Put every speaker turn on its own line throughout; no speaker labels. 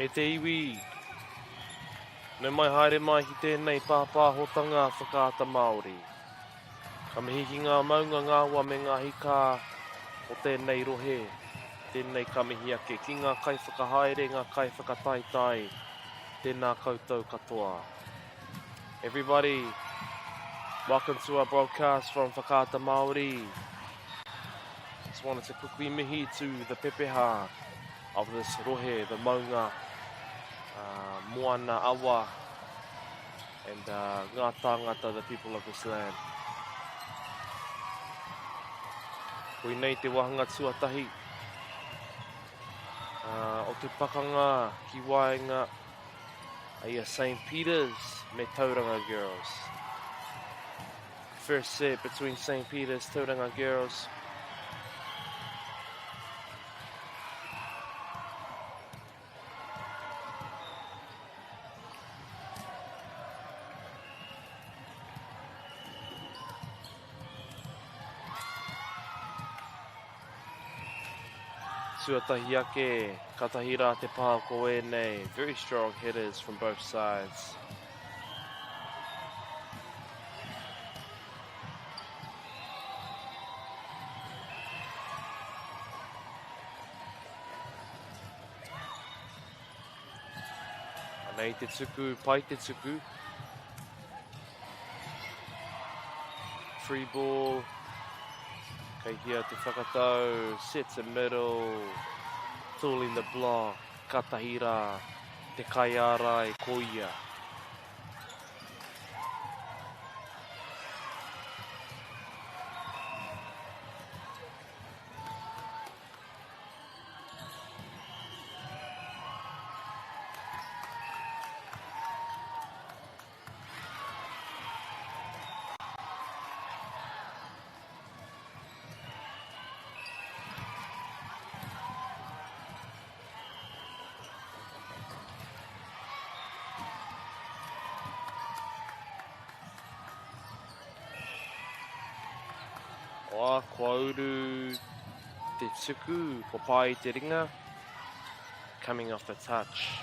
E te iwi, ne mai haere mai ki tēnei pāpāhotanga whakaata Māori. Ka mihi ki ngā maunga ngā ua me ngā hika o tēnei rohe, tēnei ka mihi ake, ki ngā kai whakahaere, ngā kai whakataitai, tēnā koutou katoa. Everybody, welcome to our broadcast from Whakaata Māori. Just wanted to quickly mihi to the pepeha of this rohe, the maunga, moana awa, and ngā tāngata, the people of this land. Koe nei te wahanga tuatahi o te pakanga ki waenga ai St. Peter's me Tauranga Girls. First set between St. Peter's, Tauranga Girls. Tuatahi ake, katahira te pā ko e nei. Very strong hitters from both sides. Anei te tuku, pai te tuku. Free ball. Kei hia te whakatau, sets a middle, tooling the block, katahira, te kaiara e koia. Oa, kua uru te tuku, ko pai te ringa, coming off the touch.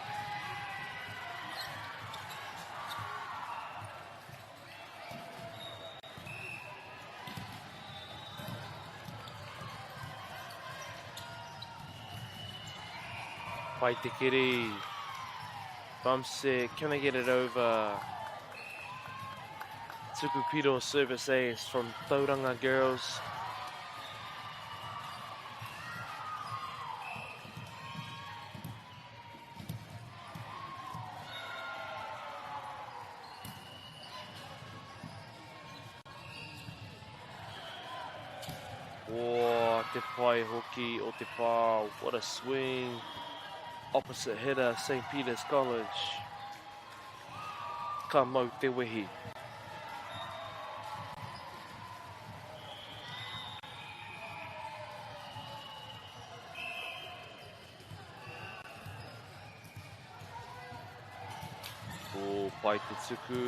Pai te kiri, bumps it, can I get it over? Tuku Piro service ace from Tauranga Girls. Oh, te pai hoki o te pā, what a swing. Opposite hitter, St. Peter's College. Ka mau te wehi. Oh, pai te tuku.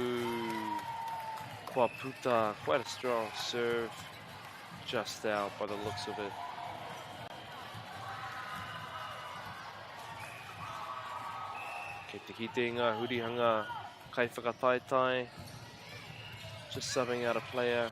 Kua puta, quite a strong serve. Just out by the looks of it. Kei te hite ngā hurihanga, kai whakataitai. Just subbing out a player.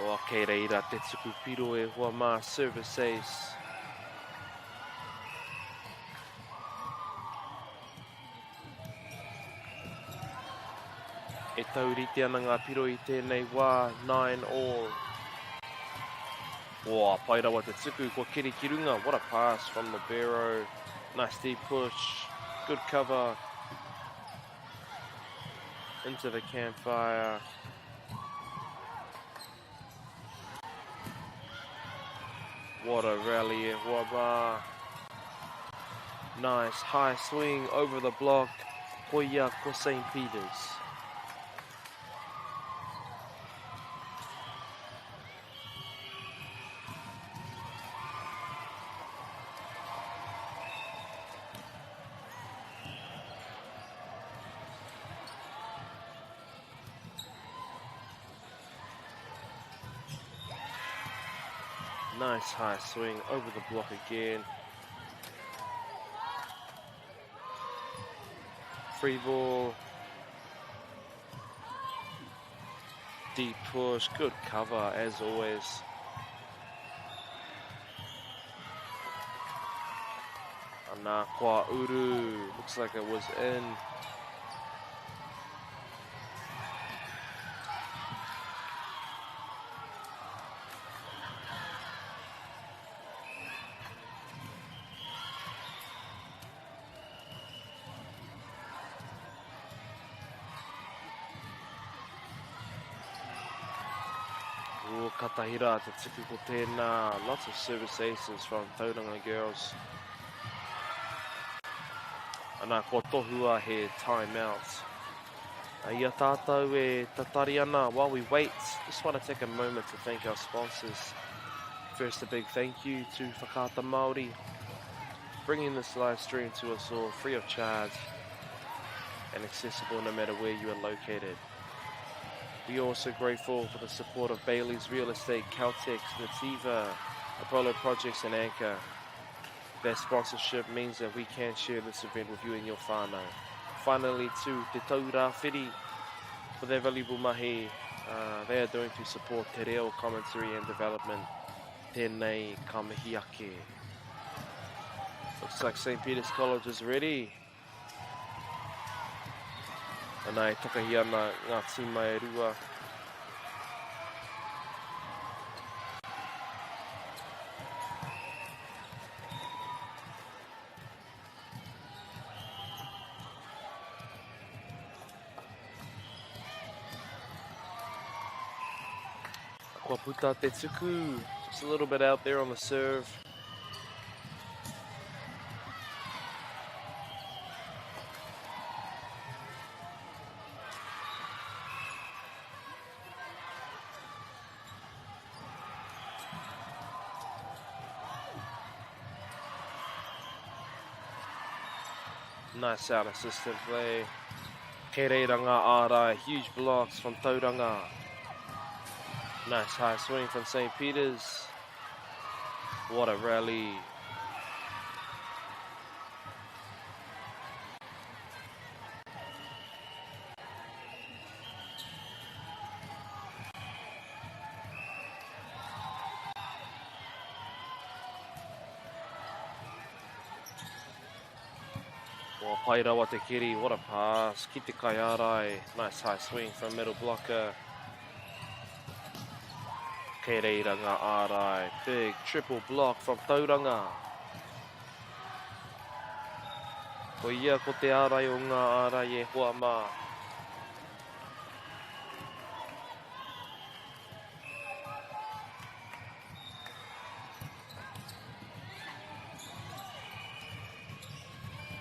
O kei reira te tuku piro e hua mā service ace. E taurite ana ngā piro I tēnei wā, 9 all. Wā, pai rawa te tuku, kua kiri ki runga. What a pass from Libero. Nice deep push. Good cover. Into the campfire. What a rally e hua mā. Nice high swing over the block. Koia ko St. Peter's. Nice high swing over the block again. Free ball. Deep push, good cover as always. Ana kwa uru, looks like it was in. Katahira te tuku ko tēnā. Lots of service aces from Tauranga girls. Ana ko tohua he timeout. Ia tātou e tatari ana. While we wait, just want to take a moment to thank our sponsors. First, a big thank you to Whakaata Māori, bringing this live stream to us all free of charge and accessible no matter where you are located. We are also grateful for the support of Bailey's Real Estate, Caltex, Nativa, Apollo Projects and Anchor. Their sponsorship means that we can share this event with you and your whānau. Finally, to Te Taura Whiri for their valuable mahi they are doing to support te reo commentary and development. Tēnei ka mihi ake. Looks like St. Peter's College is ready. Anai takahi ana ngā tīma e rua. Kua puta te tuku, just a little bit out there on the serve. Nice out assistant play. Kei reiranga ārai, huge blocks from Tauranga. Nice high swing from St. Peter's. What a rally. Pai rawa te kiri, what a pass. Ki te kai ārai. Nice high swing from middle blocker. Kei reiranga ārai. Big triple block from Tauranga. Ko ia ko te ārai o ngā ārai e hoa mā.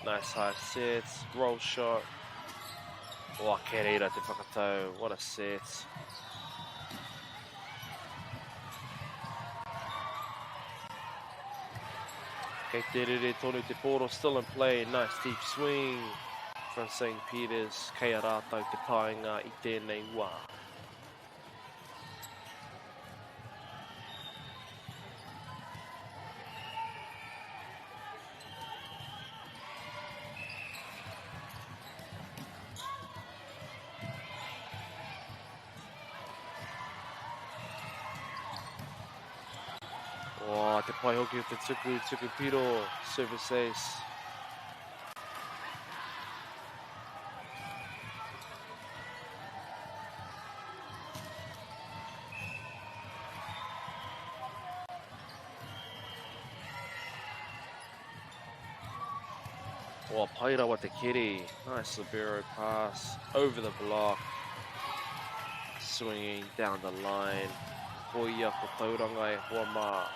Nice high set, roll shot. Oh, kei reira te whakatau, what a set. Kei te rere tonu te poro still in play, nice deep swing from St. Peter's. Kei a rātau te painga I tēnei wā. Oh, te pai hoki o te tuku piro, service ace. Oh, pai rawa te kiri. Nice libero pass over the block. Swinging down the line. Ko ia ko Tauranga e hoa mā.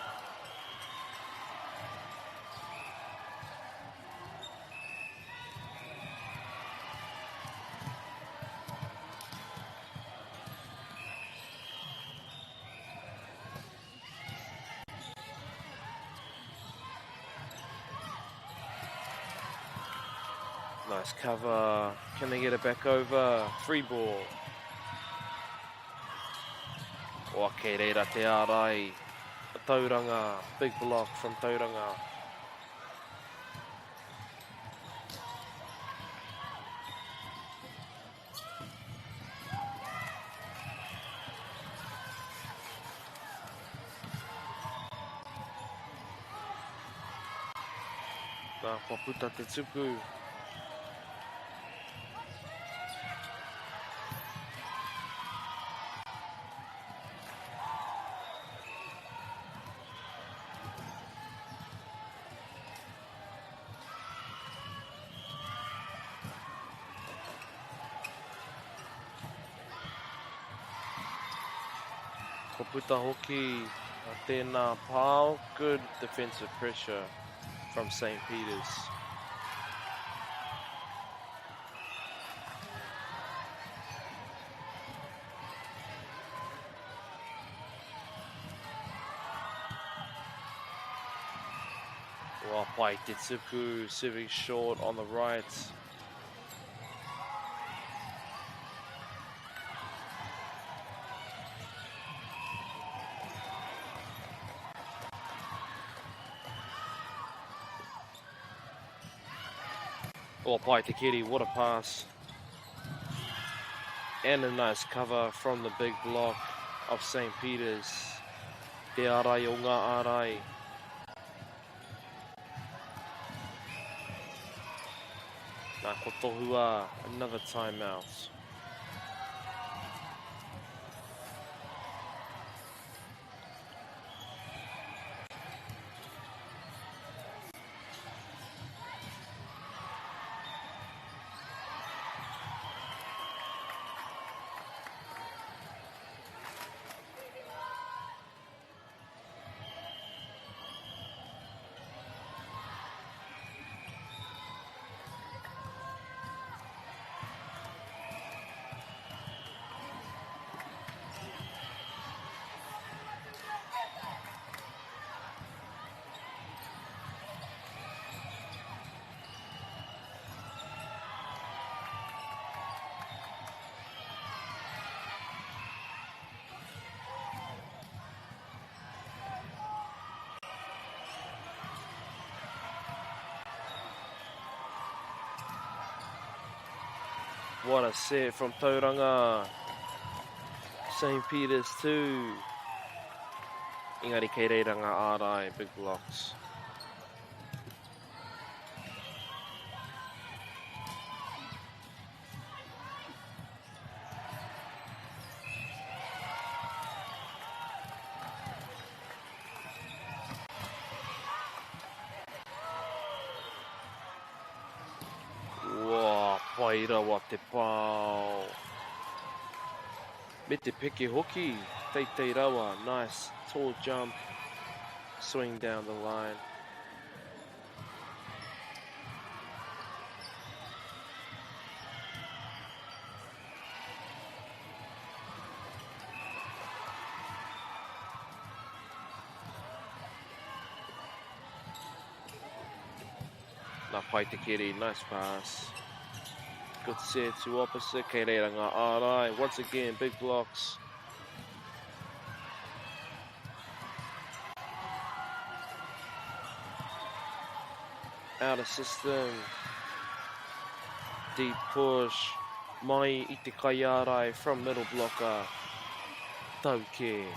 Nice cover. Can they get it back over? Free ball. Oh, kei reira te ārai. A Tauranga, big block from Tauranga. Nā kua puta te tupu. Kua puta hoki a tēnā pāo. Good defensive pressure from St. Peter's. Ua pai te tupu, serving short on the right. Ua pai te kiri, what a pass. And a nice cover from the big block of St. Peter's. Te arai o ngā arai. Nā ko tohua, another timeout. What a set from Tauranga. St. Peter's 2. Engari kei reira ngā ārai, big blocks. Wow, pai rawa te pāo. Me te peke hoki, teitei rawa, nice tall jump, swing down the line. Nā pai te kiri, nice pass. Good set to opposite, kei reira ngā ārai. Once again, big blocks. Out of system. Deep push. Mai i te kai ārai from middle blocker. Tauke.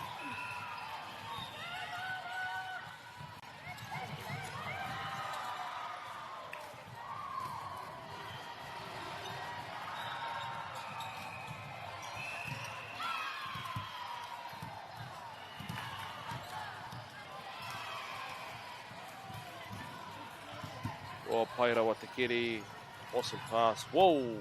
Oh, pai rawa te kiri. Awesome pass. Whoa!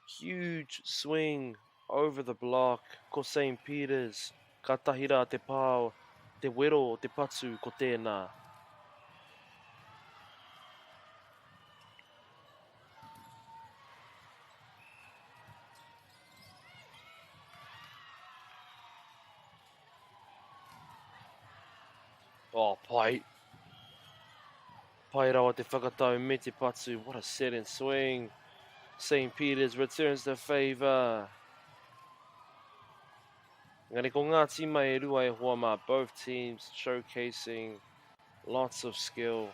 Huge swing over the block. Ko St. Peter's. Ka tahira te pāo. Te wero, te patu, ko tēnā. Oh, pai. Pai rawa te whakatau me te patu. What a set and swing. St. Peter's returns the favour. Ngani ko ngā tima e rua e hoa mā, both teams showcasing lots of skill,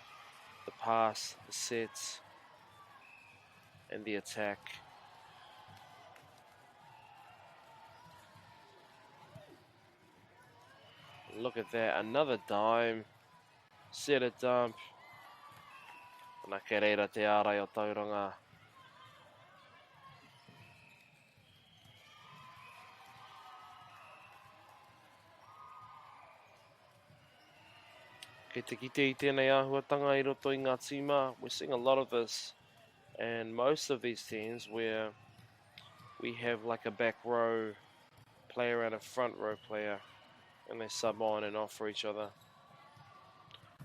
the pass, the sets, and the attack. Look at that, another dime, set a dump. Nā ke reira te ārai o Tauranga. Kei te kite I tēnei āhuatanga I roto I ngā tima, we're seeing a lot of this, and most of these teams where we have like a back row player and a front row player, and they sub on and off for each other.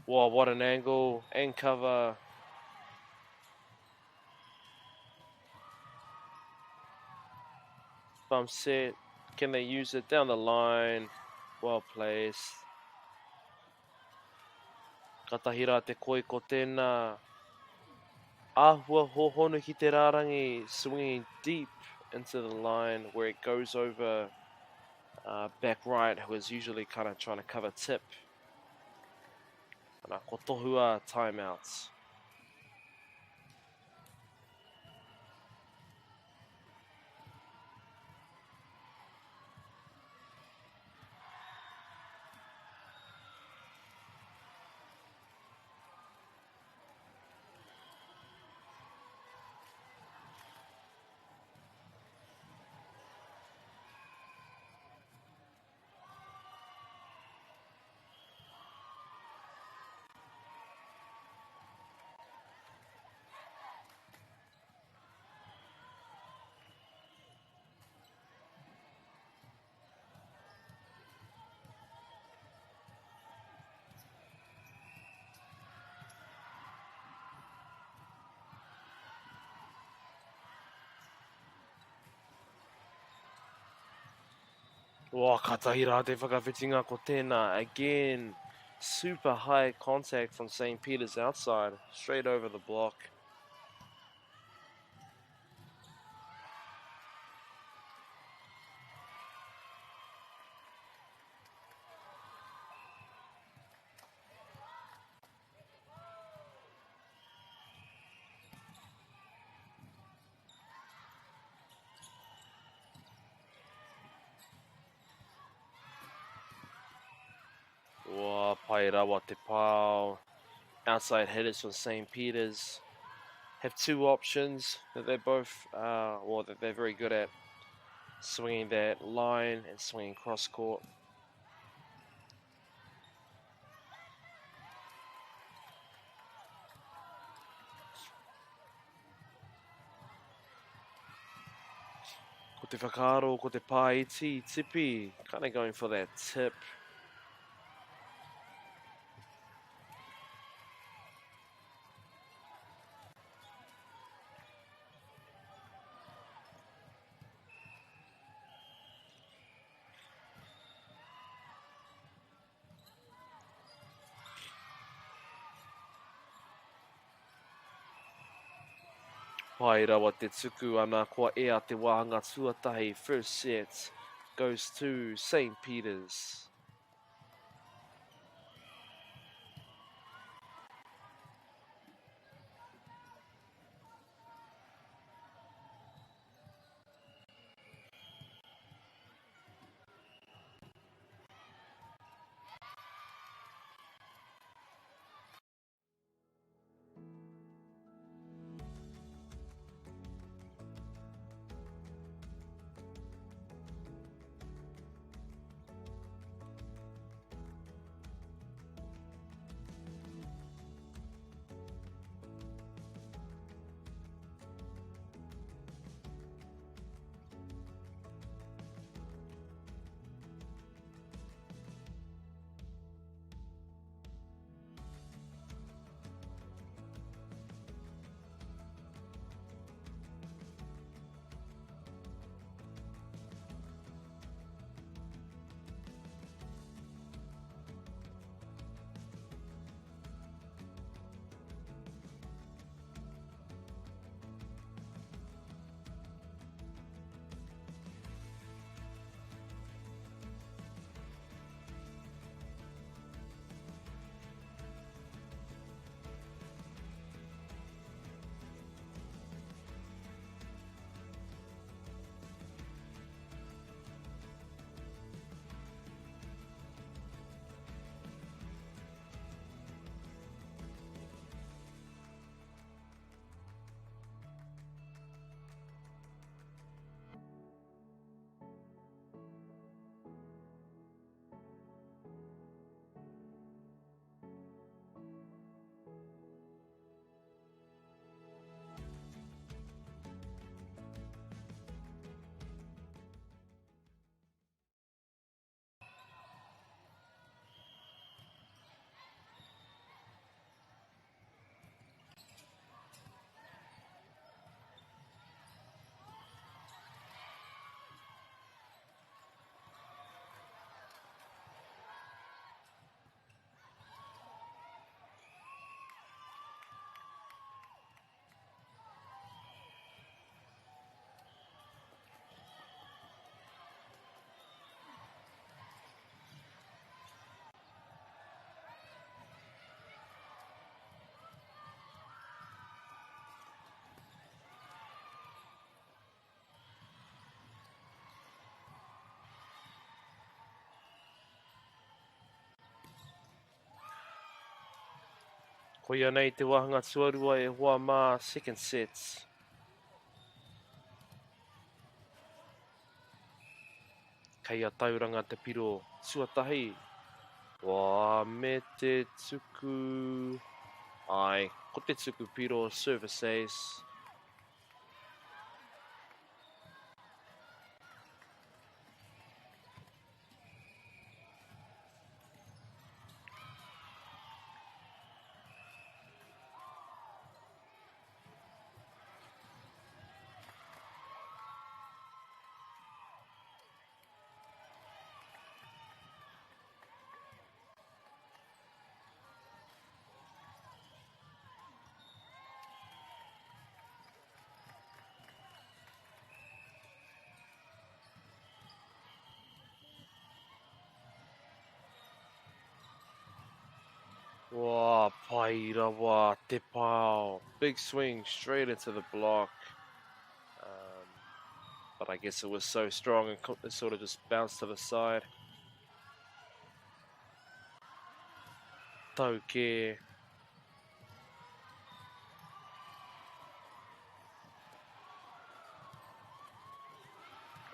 Wow, what an angle, and cover. Bump set, can they use it down the line? Well placed. Katahira te koi ko tēnā. Āhua hohonu ki te rārangi, swinging deep into the line where it goes over back right, who is usually kind of trying to cover tip. Nā ko tohua timeouts. Wā, katahira te whakawhitinga ko tēnā. Again, super high contact from St. Peter's outside, straight over the block. Wā, pai rawa te pāo. Outside hitters from St. Peter's have two options that they're both, that they're very good at. Swinging that line and swinging cross court. Ko te whakaaro, ko te pāiti, tipi, kind of going for that tip. Pai rawa te tuku ana kua ea te wāhanga tuatahi. First set goes to St. Peter's. Koia nei te wahanga tuarua e hoa mā second sets. Kei a tauranga te piro tuatahi. Wā me te tuku... Ai, ko te tuku piro service ace. Wā, pai rawa, te pao. Big swing straight into the block. But I guess it was so strong and it sort of just bounced to the side. Tau ke.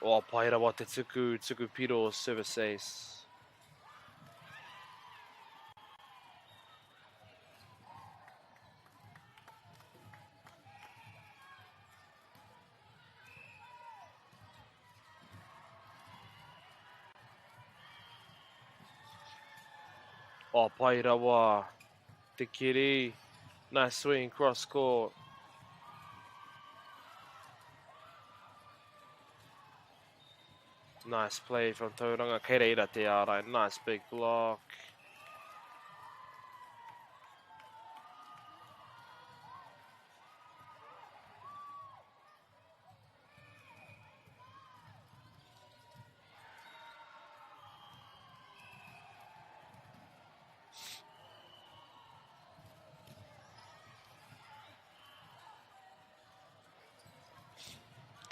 Wā, pai rawa te tuku piro service ace. Oh, pai rawa. Te kiri. Nice swing, cross court. Nice play from Tauranga. Kei reira te arai. Nice big block.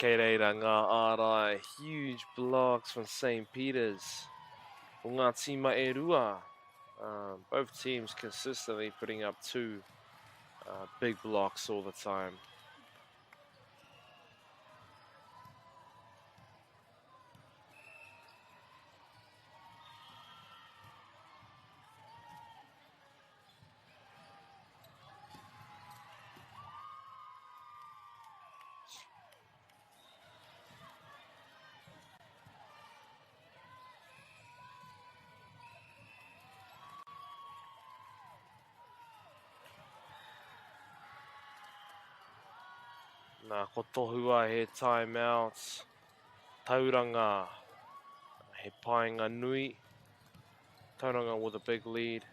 Kei reira ngā ārai. Huge blocks from St. Peter's. O ngā tīma e rua. Both teams consistently putting up two big blocks all the time. Nā, ko tohua he timeouts. Tauranga he painga nui. Tauranga with a big lead.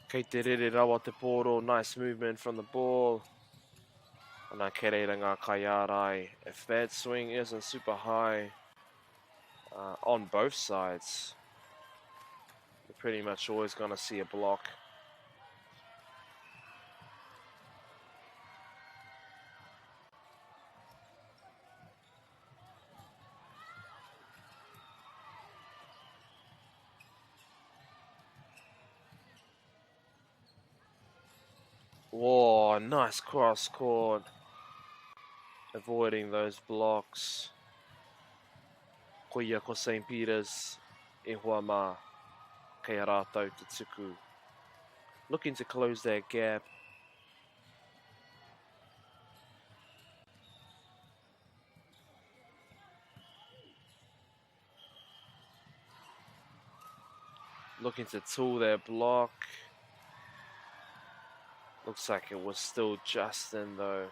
Kei te rere rawa te poro, nice movement from the ball. Nā kei reira ngā kai ārai. If that swing isn't super high on both sides, you're pretty much always going to see a block. Whoa, nice cross court. Avoiding those blocks. Koia ko St. Peter's e hoa mā. Kei a rātou te tuku. Looking to close that gap. Looking to tool their block. Looks like it was still Justin though.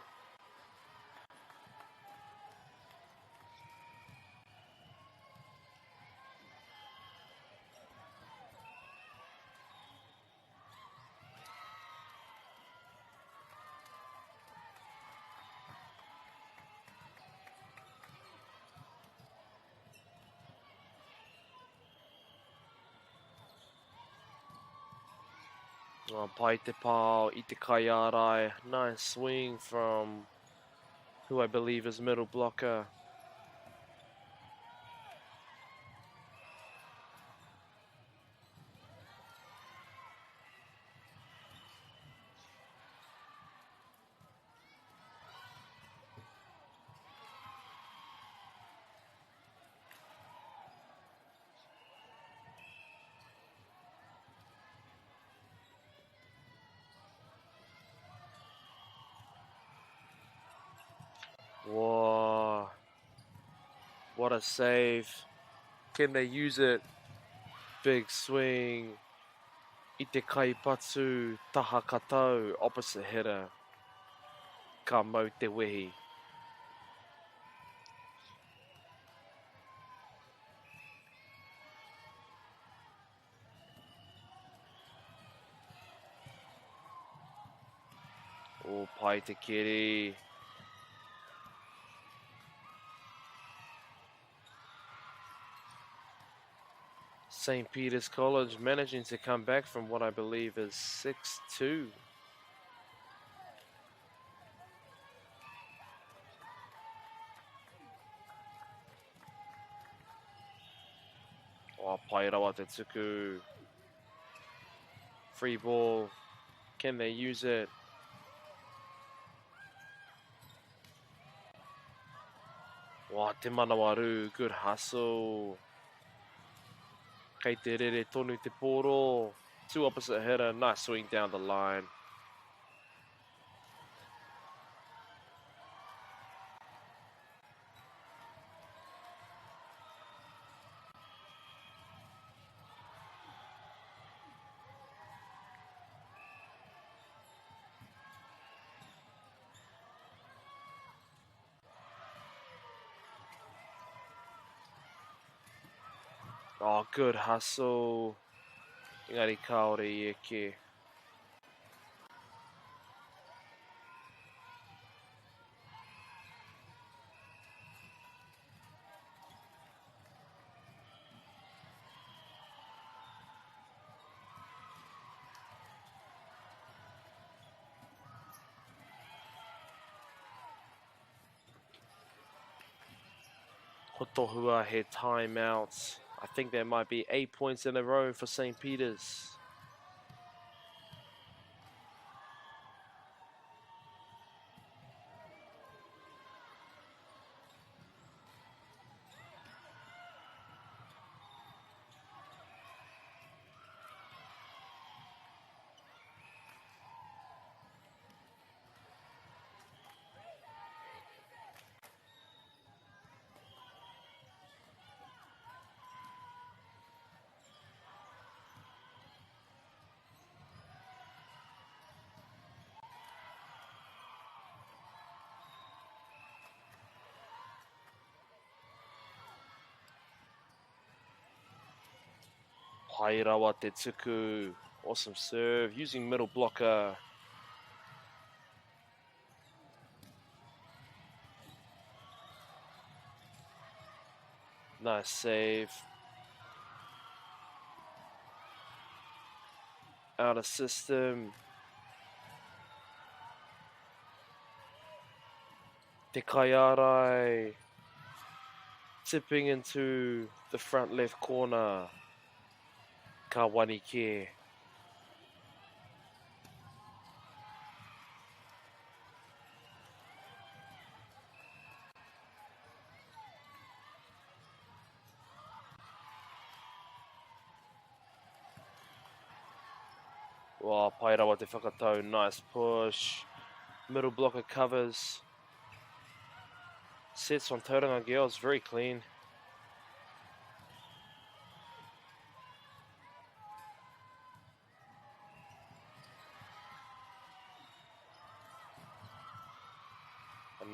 Pai te pao i te kaiarai. Nice swing from who I believe is middle blocker. Whoa. What a save. Can they use it? Big swing. I te kaipatsu taha katau. Opposite hitter. Ka mau te wehi. Oh, pai te kiri. St. Peter's College managing to come back from what I believe is 6-2. Oh, pai rawa te tuku. Free ball. Can they use it? Wow, te manawaru. Good hustle. Kei te rere tonu te poro. Two opposite hitter. Nice swing down the line. Oh, good hustle. Engari kaore i eke. Hotohua had timeouts. I think there might be 8 points in a row for St. Peter's. Hairawa te tuku. Awesome serve. Using middle blocker. Nice save. Out of system. Te kaiarai. Tipping into the front left corner. Kawanike. Wow, Pairawa te whakatau. Nice push. Middle blocker covers. Sets on Tauranga Girls. Very clean.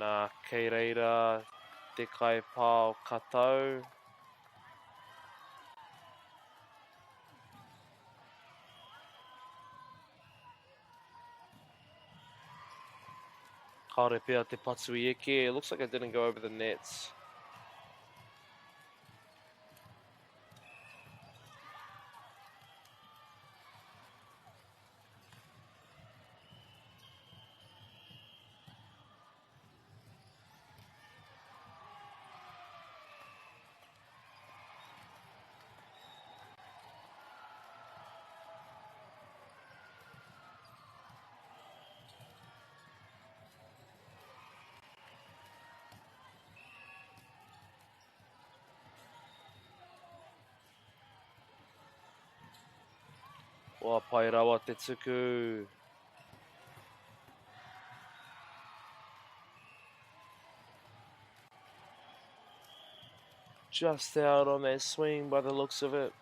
Nā kei reira te kai pāo katau. Kaore pia te patu i eke. It looks like it didn't go over the nets. Wa pai rawa te tuku. Just out on that swing by the looks of it.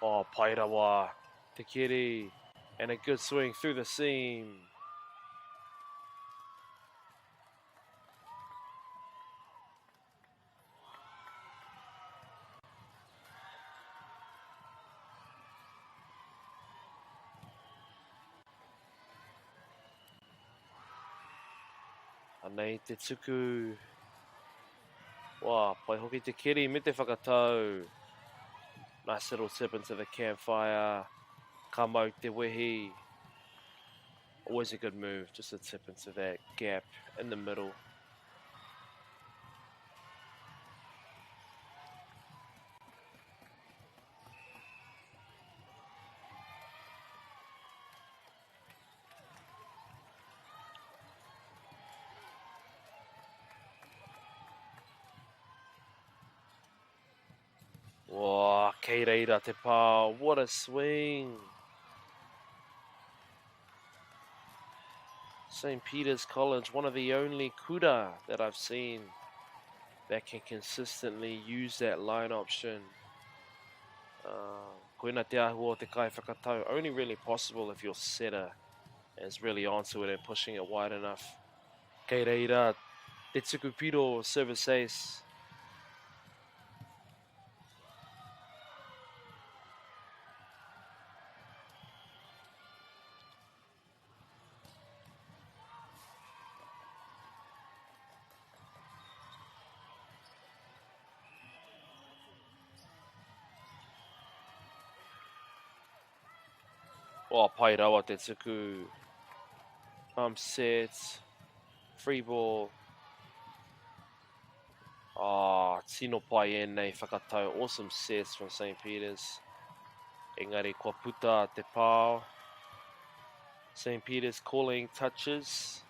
Oh, pai rawa te kiri. And a good swing through the seam. Anei te tuku. Wow, pai hoki te kiri me te whakatau. Nice little tip into the campfire. Kamau te wehi. Always a good move, just a tip into that gap in the middle. Wow, kei reira te pā. What a swing. St. Peter's College, one of the only kura that I've seen that can consistently use that line option. Koina te ahua o te kai whakatau. Only really possible if your setter is really onto it and pushing it wide enough. Kei reira, te tuku piro service ace. Oh, pai rawa te tuku. Pump set. Free ball. Oh, tino pai e nei whakatau. Awesome sets from St. Peter's. Engari, kua puta te pāo. St. Peter's calling touches.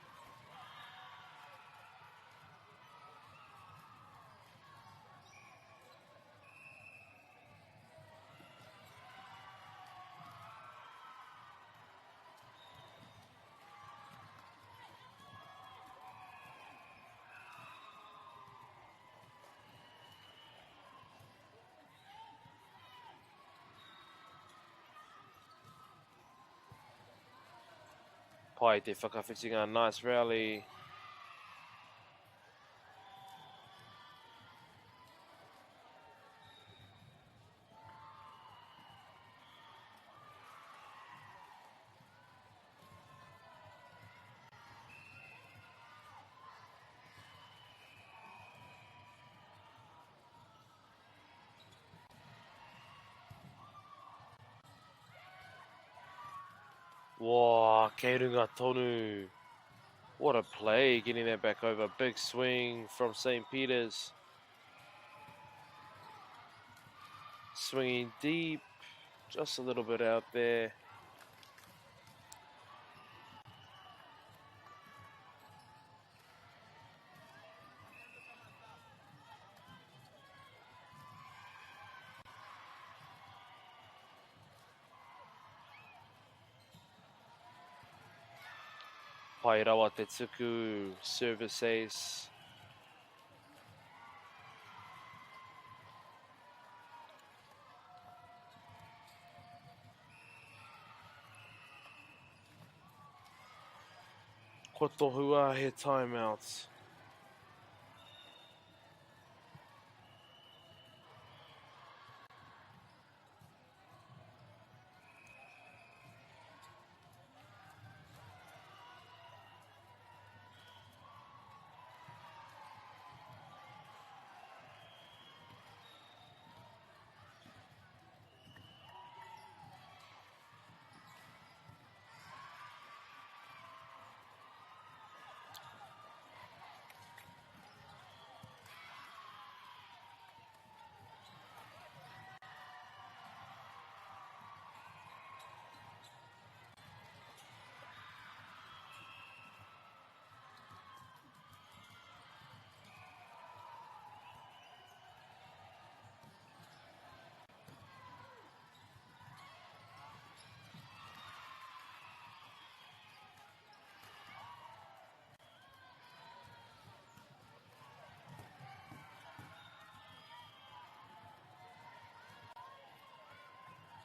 Pai te whakawhitinga, nice rally. Wow, kei runga tonu. What a play, getting that back over. Big swing from St. Peter's. Swinging deep, just a little bit out there. Pai rawa te tuku, service ace. Ko tohua he timeouts.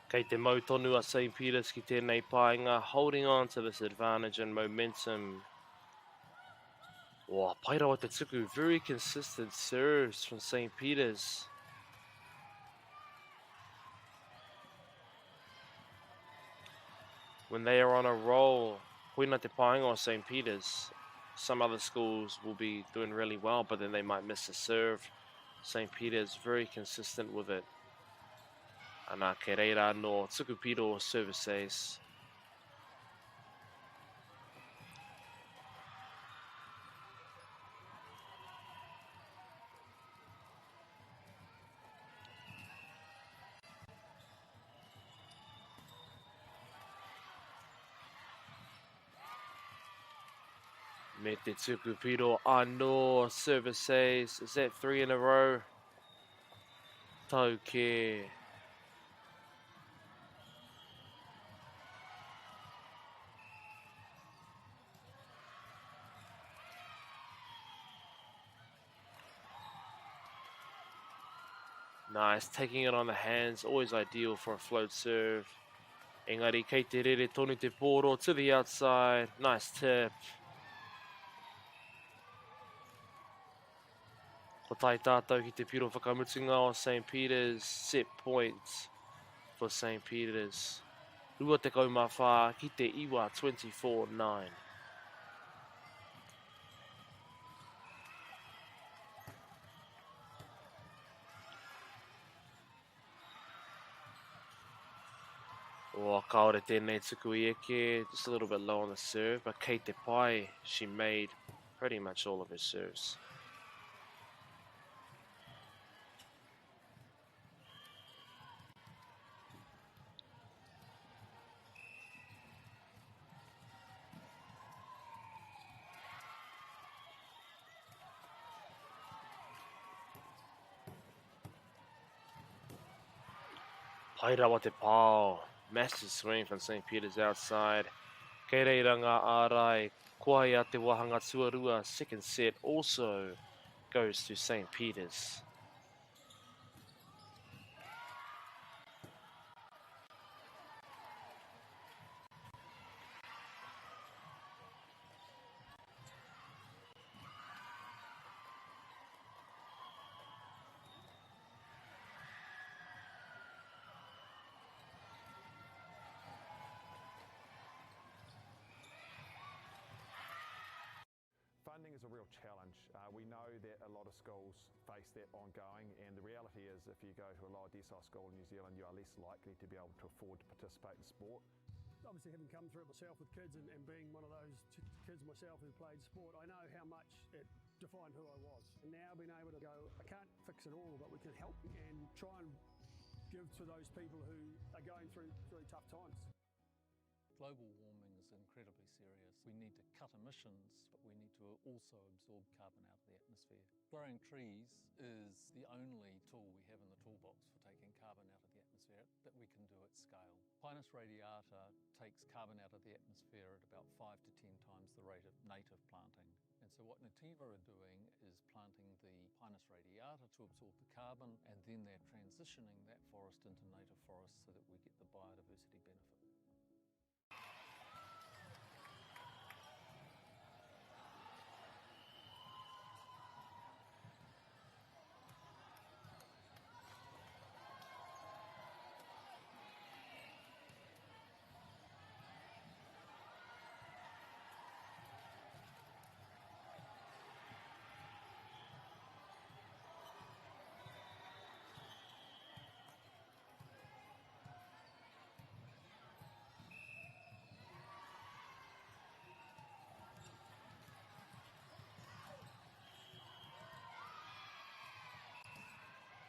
Kei te mautonu a St. Peter's ki tēnei pāinga, holding on to this advantage and momentum. Wow, pai rawa te tuku, very consistent serves from St. Peter's. When they are on a roll, huina te pāinga o St. Peter's. Some other schools will be doing really well, but then they might miss a serve. St. Peter's very consistent with it. Ana ke reira no tuku piro service ace. Me te tuku piro anō service ace. Is that 3 in a row? Tau ke. Nice, taking it on the hands, always ideal for a float serve. Engari, kei te rere tonu te pōro to the outside. Nice tip. Ko tai tātou ki te piro whakamutunga o St. Peter's. Set points for St. Peter's. Rua te kaumawha ki te iwa 24-9. O kaore tēnei tuku I eke, just a little bit low on the serve, but kei te pai, she made pretty much all of her serves. Pai rawa te pāo. Massive swing from St. Peter's outside. Kei reiranga ārai, kuai a te wahanga tuarua. Second set also goes to St. Peter's.
Funding is a real challenge. We know that a lot of schools face that ongoing, and the reality is if you go to a lower decile school in New Zealand, you are less likely to be able to afford to participate in sport.
Obviously, having come through it myself with kids and being one of those kids myself who played sport, I know how much it defined who I was. And now being able to go, I can't fix it all, but we can help and try and give to those people who are going through really tough times.
Global warming is incredibly serious. We need to cut emissions, but we need to also absorb carbon out of the atmosphere. Growing trees is the only tool we have in the toolbox for taking carbon out of the atmosphere that we can do at scale. Pinus radiata takes carbon out of the atmosphere at about 5 to 10 times the rate of native planting. And so what Nativa are doing is planting the Pinus radiata to absorb the carbon, and then they're transitioning that forest into native forest so that we get the biodiversity benefit.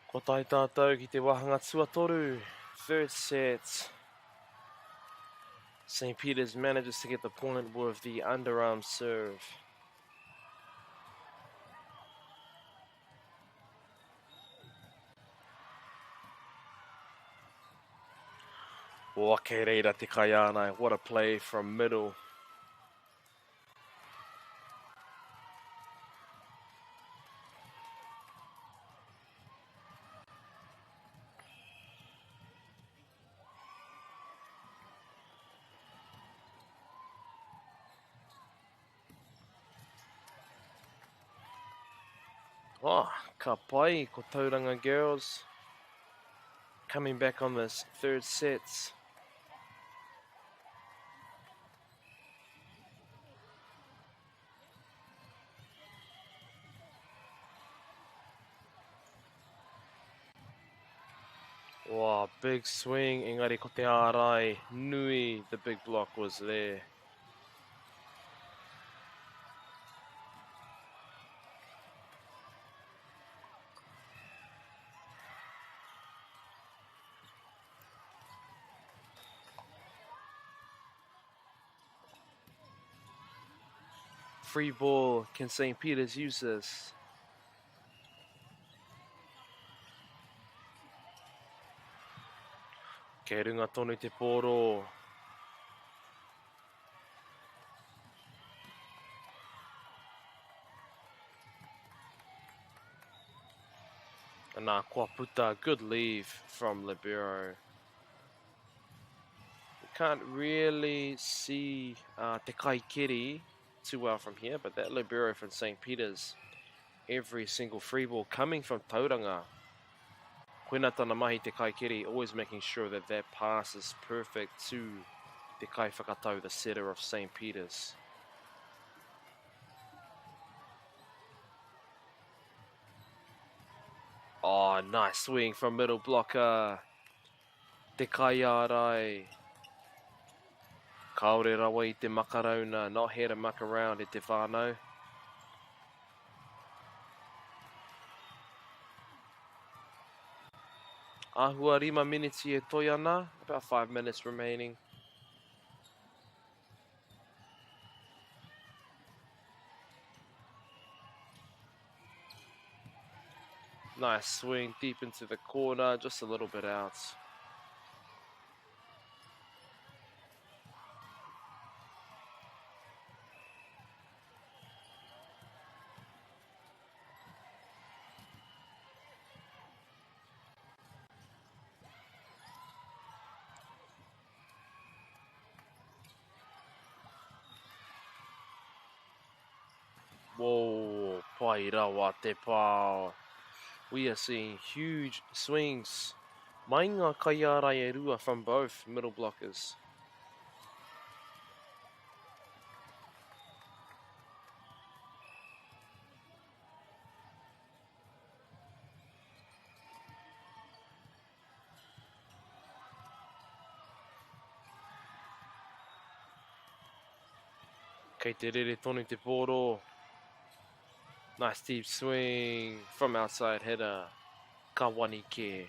Ko tai tātou ki te wahanga tuatoru. Third set. St. Peter's manages to get the point with the underarm serve. O kei reira te kai ānai. What a play from middle. Oh, ka pai ko Tauranga girls. Coming back on this third set. Wow, big swing. Engari ko te ārai. Nui, the big block was there. Free ball. Can St. Peter's use this? Kei runga tonu te pōro. And kua puta, good leave from Libero. You can't really see te Kaikiri too well from here, but that Libero from St. Peter's, every single free ball coming from Tauranga. Koina tana mahi te Kaikiri, always making sure that that pass is perfect to te Kai Whakatau, the setter of St. Peter's. Oh, nice swing from middle blocker. Te Kai Ārai. Kaore rawa I te makarauna, not here to muck around I te whānau. Ahua rima miniti e toi ana, about 5 minutes remaining. Nice swing deep into the corner, just a little bit out. Whoa, pai rawa te pao. We are seeing huge swings. Mai ngā kai ārai e rua from both middle blockers. Kei te rere tonu te pōro. Nice deep swing from outside header. Kawanike.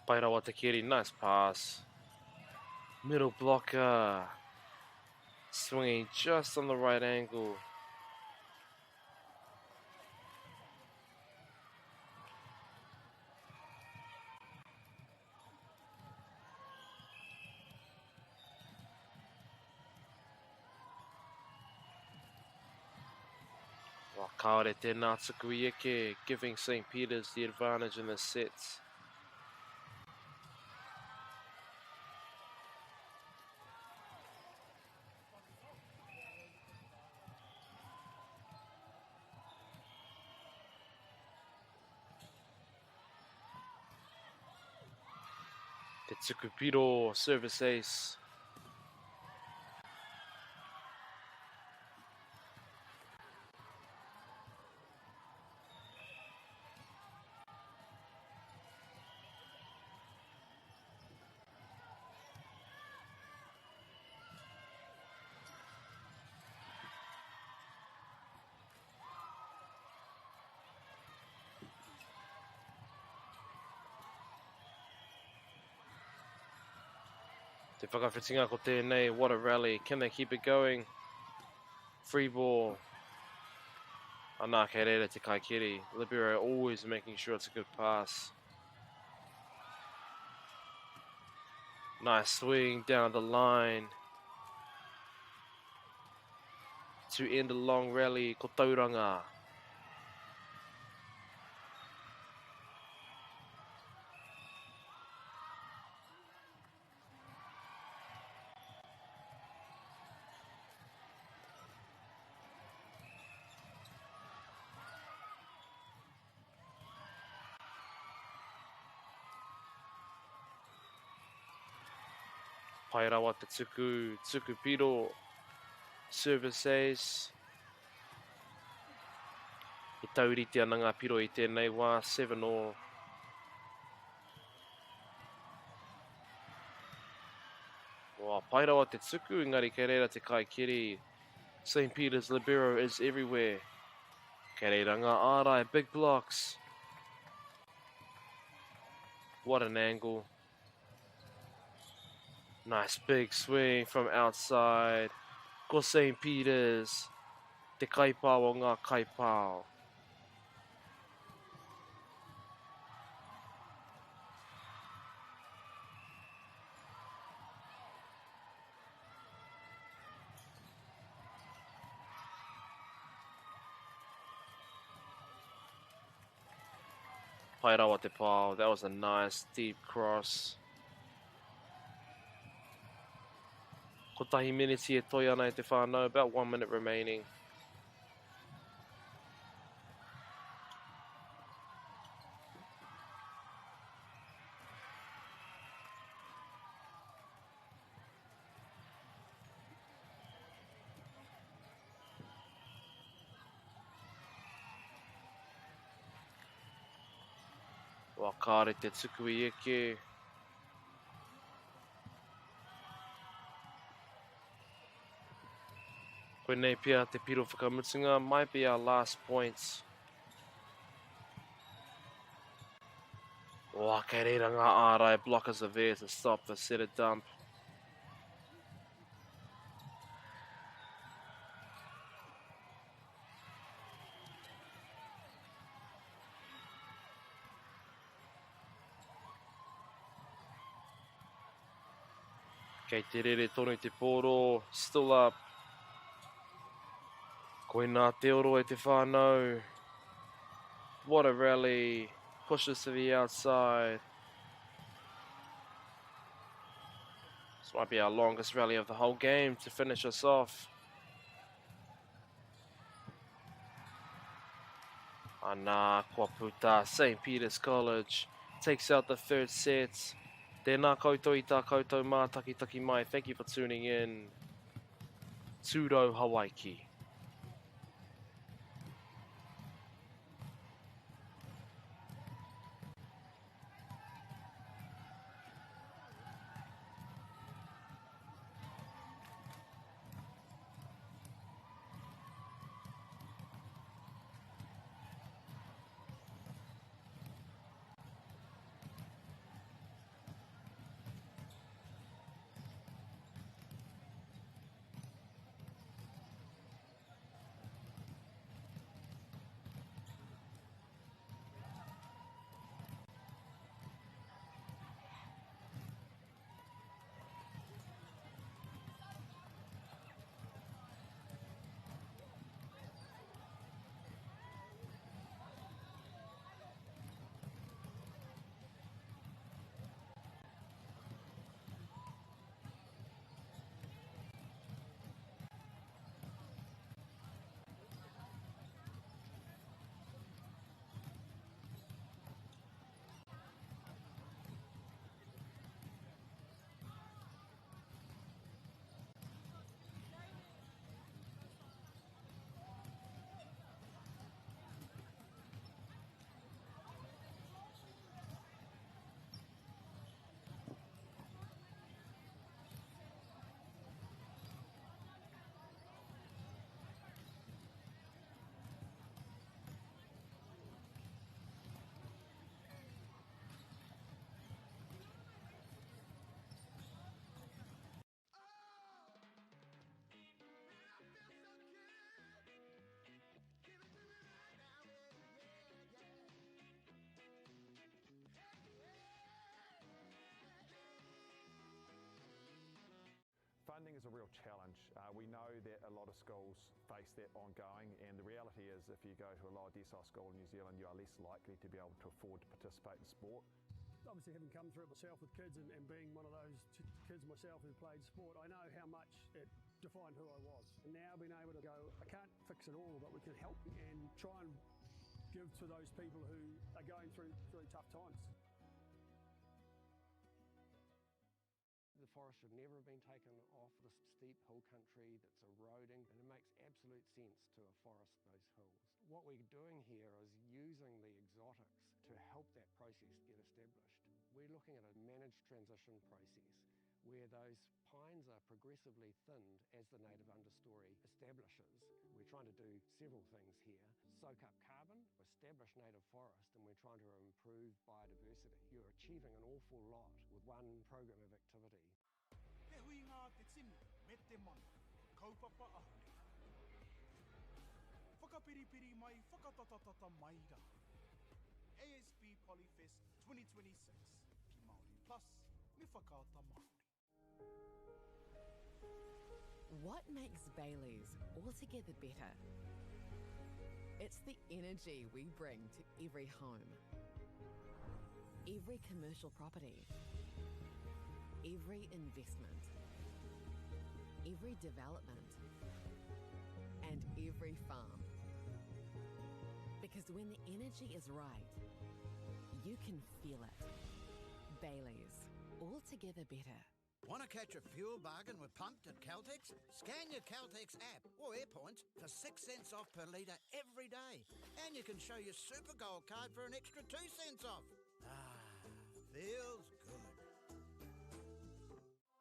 Pai rawa te kiri, nice pass. Middle blocker. Swinging just on the right angle. Well, kaore tēnā tuku I eke, giving St. Peter's the advantage in the sets. Te Tukupiro service ace. Te whakawhitinga ko tēnei, what a rally. Can they keep it going? Free ball. Anā kei reira te Kaikiri. Libero always making sure it's a good pass. Nice swing down the line. to end a long rally, ko Tauranga. Pai rawa te tuku piro, service ace. I tauriti ana ngā piro i tēnei wā, 7-all. Wā, pai rawa te tuku, engari kei reira te kaikiri. St. Peter's Libero is everywhere. Kei reira ngā ārai, big blocks. What an angle. Nice big swing from outside. Ko St. Peter's. Te kaipao o ngā kaipao. Pai rawa te pao. That was a nice deep cross. Ko tahi miniti e toi ana i te whānau. About 1 minute remaining. Wa kāre te tuku i eke. Koe nei pia te piro whakamutunga. Might be our last points. Wa kei reira ngā ārai. Blockers are there to stop the set it dump. Kei te rere tonu i te pōro, still up. Koe nā te oro e te whānau. What a rally. Pushes to the outside. This might be our longest rally of the whole game to finish us off. Ana kua puta, St. Peter's College takes out the third set. Tēnā koutou i tā koutou mātakitaki mai. Thank you for tuning in. Tūrau Hawaiki.
Funding is a real challenge. We know that a lot of schools face that ongoing, and the reality is if you go to a lower decile school in New Zealand, you are less likely to be able to afford to participate in sport.
Obviously, having come through it myself with kids and being one of those kids myself who played sport, I know how much it defined who I was. And now being able to go, I can't fix it all, but we can help and try and give to those people who are going through really tough times. The forest should never have been taken off this steep hill country that's eroding, and it makes absolute sense to afforest those hills. What we're doing here is using the exotics to help that process get established. We're looking at a managed transition process where those pines are progressively thinned as the native understory establishes. We're trying to do several things here. Soak up carbon, establish native forest, and we're trying to improve biodiversity. You're achieving an awful lot with one program of activity.
Te hui ngā te tini, me te mana, kaupapa ahuri. Whakapiripiri mai, whakatatatata mai rā. ASB Polyfest 2026, ki Māori Plus, me whakaata Māori.
What makes Bailey's altogether better? It's the energy we bring to every home, every commercial property, every investment, every development, and every farm. Because when the energy is right, you can feel it. Bailey's, altogether better.
Want to catch a fuel bargain with Pumped at Caltex? Scan your Caltex app or Airpoints for 6 cents off per litre every day. And you can show your Super Gold card for an extra 2 cents off. Feels good.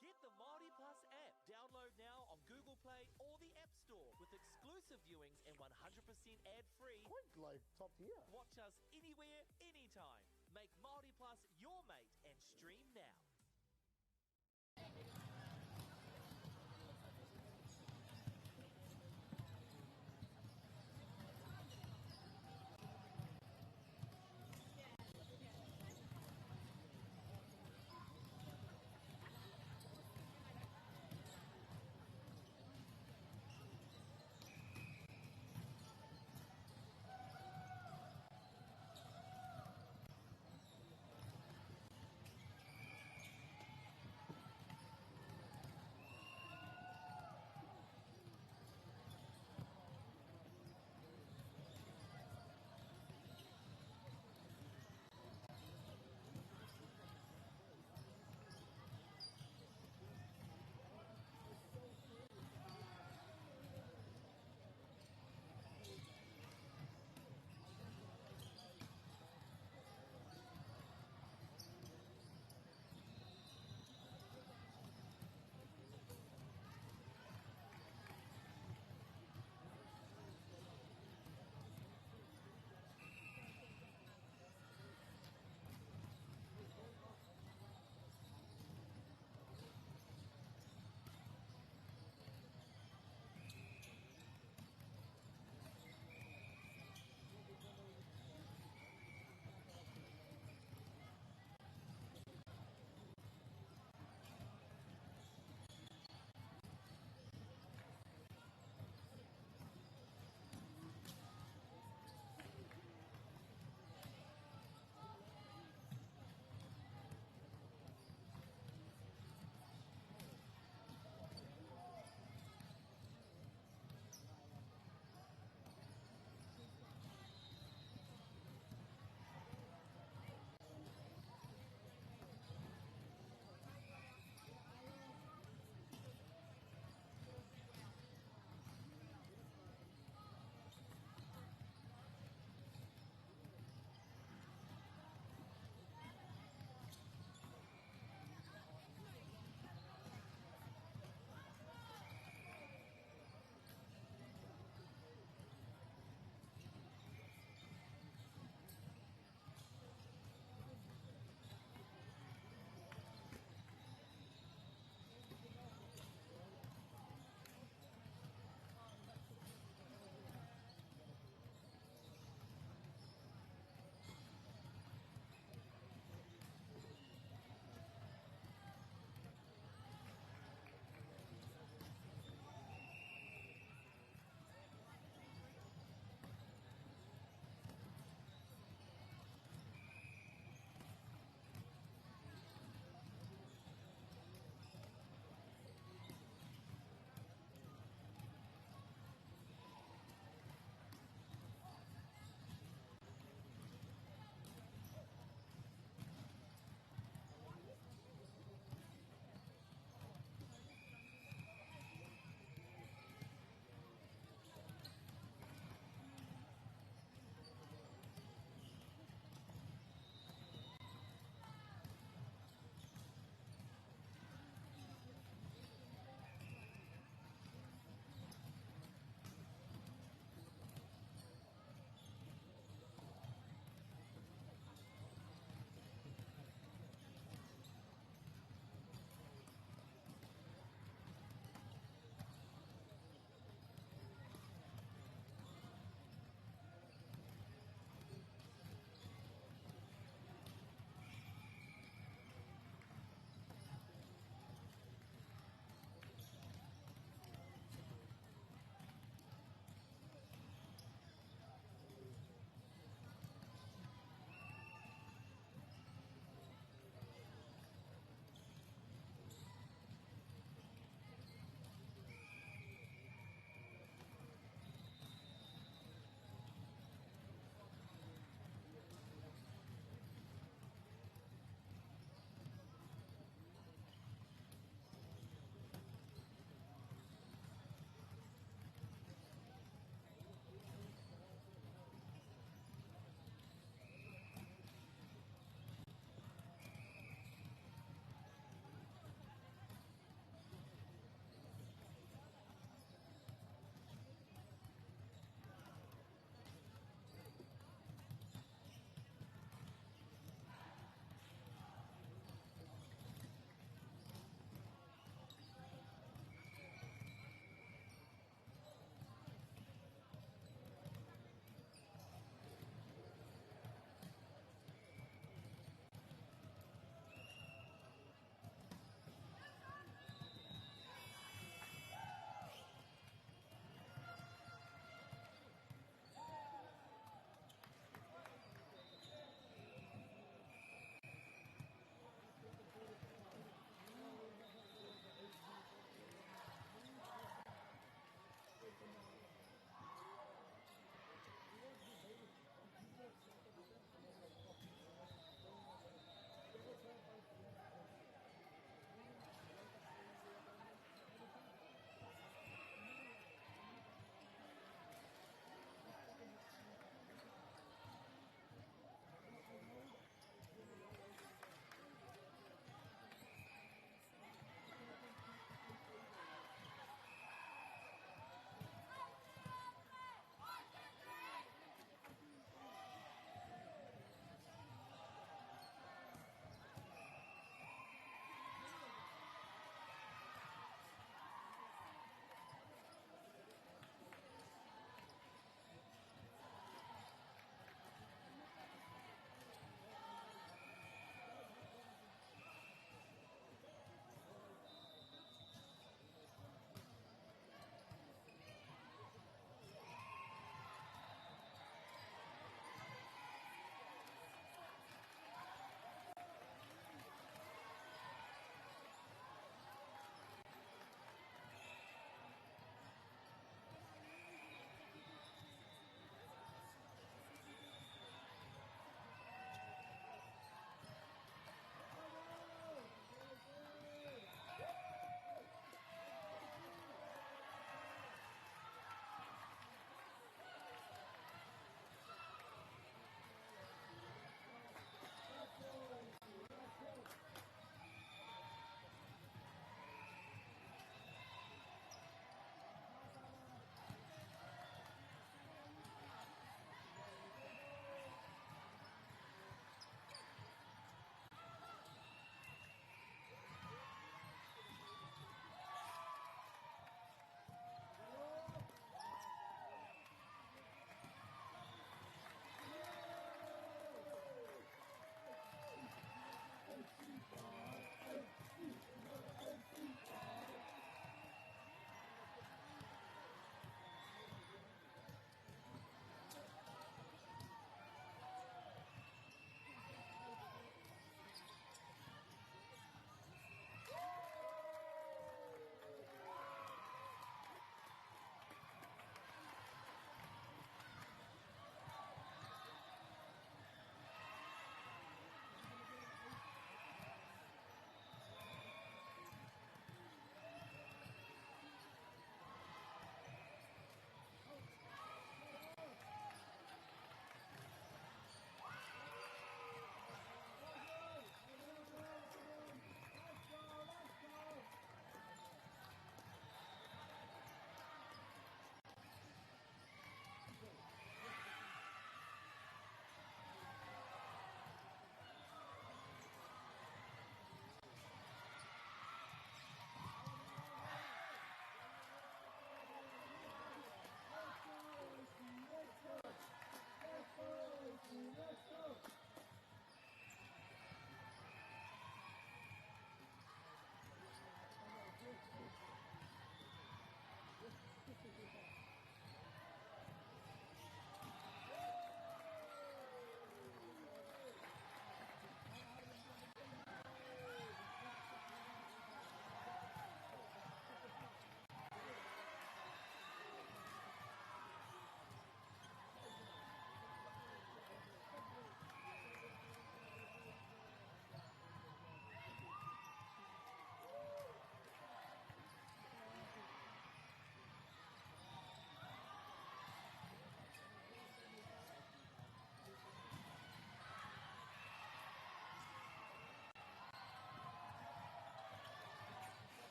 Get the Māori Plus app. Download now on Google Play or the App Store with exclusive viewings and 100% ad-free.
Quite like top tier.
Watch us anywhere, anytime. Make Māori Plus your mate and stream now.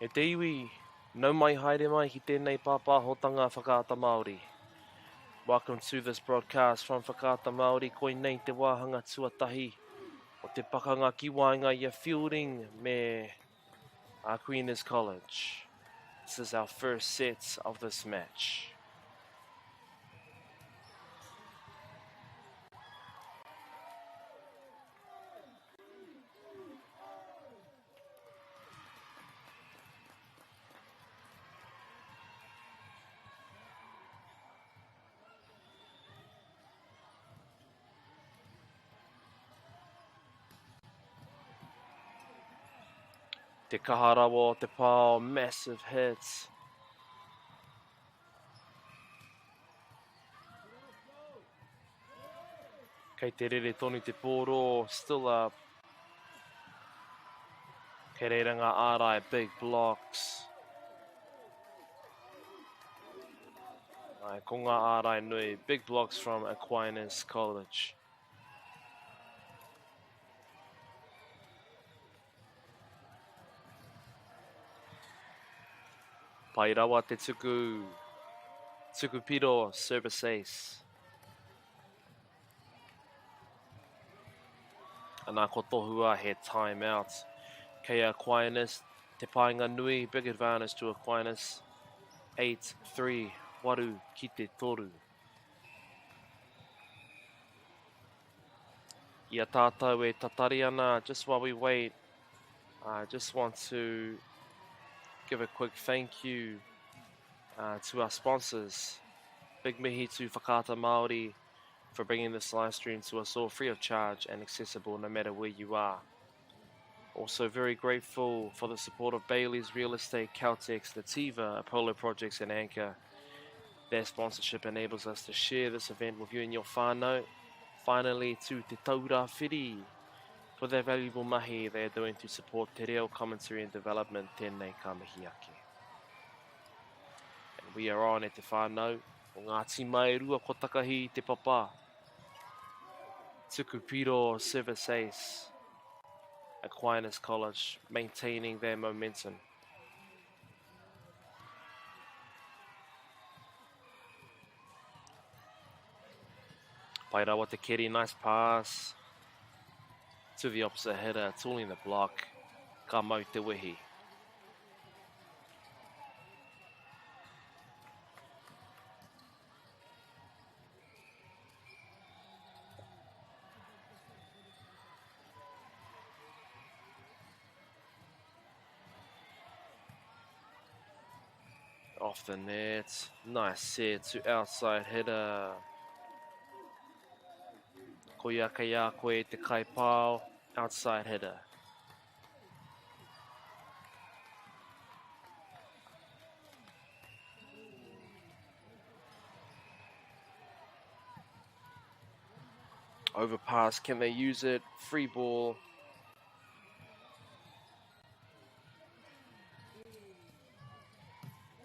E te iwi, nau mai haere mai ki tēnei pāpāhotanga whakaata Māori. Welcome to this broadcast from Whakaata Māori, koe nei te wāhanga tuatahi o te pakanga ki wainga ia Fielding me Queen's College. This is our first set of this match. Te kaharawa o te pāo, massive hits. Kei te rere tonu te pōro, still up. Kei reiranga ārai, big blocks. Ko ngā ārai nui, big blocks from Aquinas College. Pai rawa te tuku piro, service ace. Anā ko tohua he time out. Kei Aquinas, te painga nui, big advantage to Aquinas. 8-3, waru ki te toru. Ia tātou e tatari ana, just while we wait, I just want to give a quick thank you to our sponsors. Big mihi to Whakaata Māori for bringing this live stream to us all free of charge and accessible no matter where you are. Also very grateful for the support of Bailey's Real Estate, Caltex, Nativa, Apollo Projects and Anchor. Their sponsorship enables us to share this event with you and your whānau. Finally, to Te Taura Whiri for their valuable mahi they are doing to support te reo commentary and development tēnei ka mihi ake. And we are on e te whānau o Ngāti Mai Rua ko takahi te papa. Tuku Piro, service ace. Aquinas College maintaining their momentum. Pai rawa te keri, nice pass to the opposite header, tooling the block. Ka mau te wehi. Off the net, nice set to outside header. Ko ia kia koe te kai pāo, outside header. Overpass, can they use it? Free ball.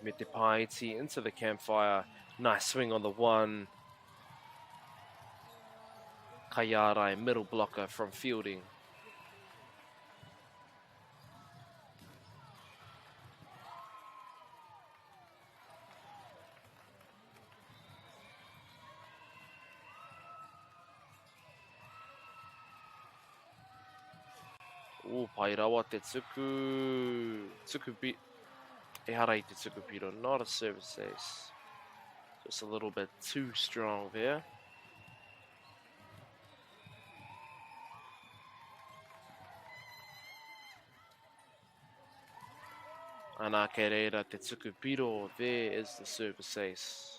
Me te paiti into the campfire. Nice swing on the one. Kaiarai, middle blocker from Fielding. Pai rawa te tuku. E harai te tuku piro, not a service ace. Just a little bit too strong there. Anā kei reira te tuku piro, there is the service ace.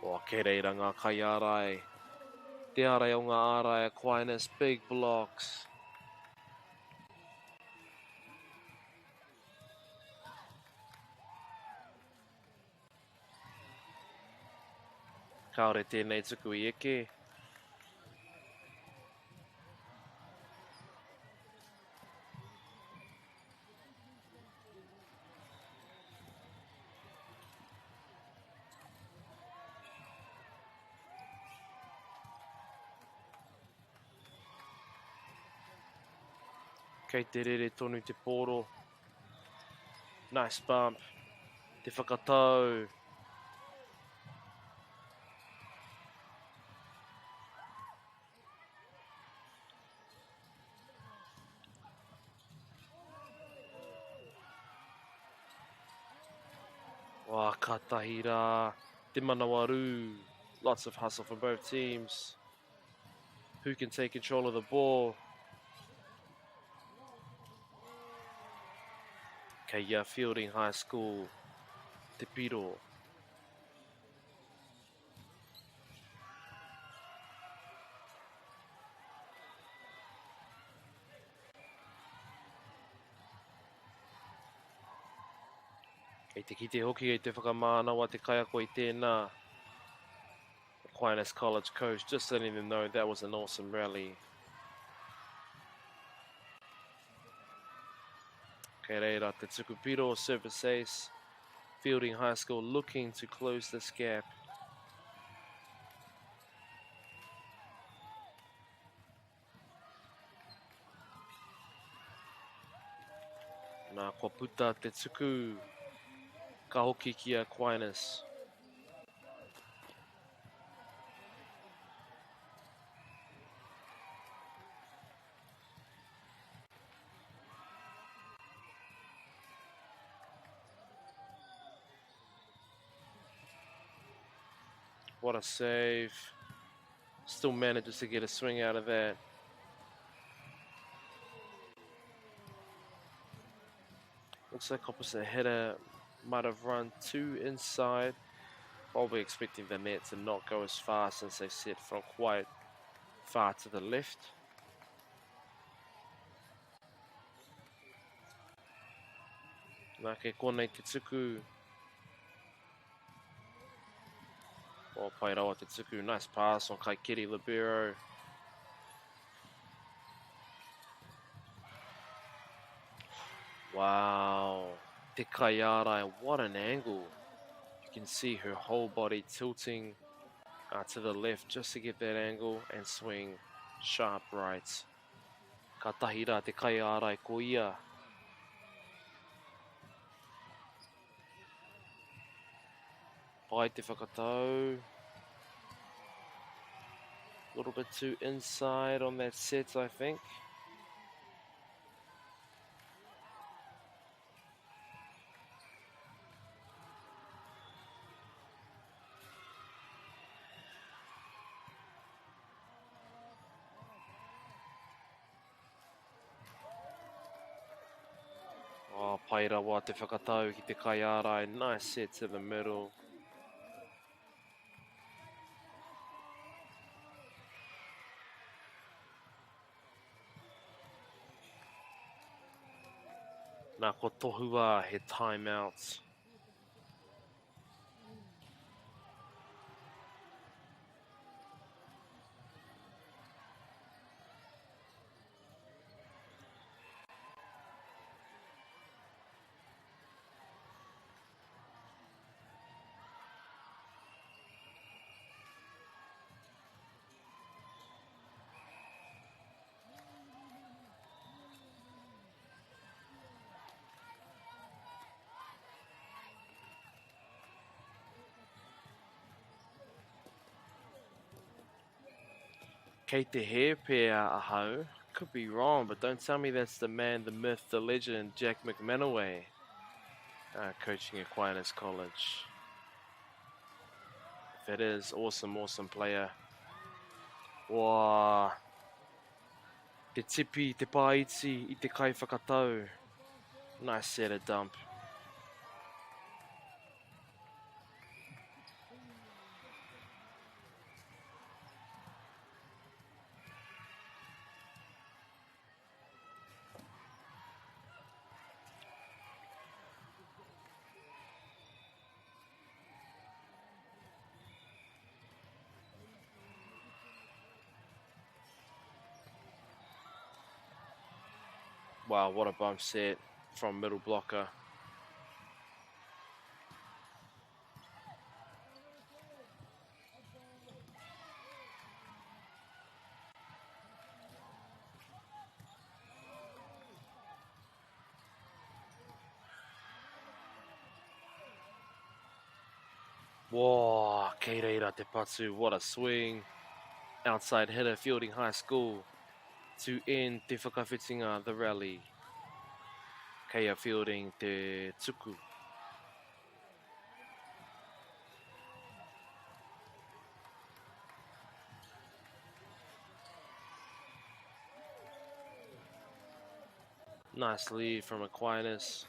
O kei reira ngā kai ārai. Te ārai o ngā ārai Aquinas, big blocks. Kaore tēnei tuku I eke. Kei te rere tonu te poro. Nice bump. Te whakatau. Wā, katahi rā. Te manawaru. Lots of hustle from both teams. Who can take control of the ball? Kei Fielding High School. Te piro. Kei te kite hoki e te whakamānawa te kai ako I tēnā. Aquinas College coach just letting them know that was an awesome rally. Kei reira, te tukupiro service ace. Fielding High School looking to close this gap. Nā kua puta te tuku. Ka hoki ki Aquinas. What a save. Still manages to get a swing out of that. Looks like opposite header might have run too inside. Probably expecting the net to not go as far since they set from quite far to the left. Nā ke konei te tuku. O pai rawa te tuku. Nice pass on Kaikiri Libero. Wow. Te Kaiarai, what an angle. You can see her whole body tilting to the left just to get that angle and swing sharp right. Ka tahira te Kaiarai ko ia. Pai te whakatau. A little bit too inside on that set, I think. Oh, pai rawa te whakatau ki te Kaiarai. Nice sets in the middle. Nā ko tohua he timeouts. Kei te he pēr ahau. Could be wrong, but don't tell me that's the man, the myth, the legend, Jack McManaway, coaching Aquinas College. If it is, awesome, awesome player. Wā, te tipi, te pāiti, I te kai whakatau. Nice set of dump. Wow, what a bump set from middle blocker. Whoa, kei reira te patu, what a swing. Outside hitter fielding high school to end te whakawhitinga, the rally. Kea fielding te tuku. Nice lead from Aquinas.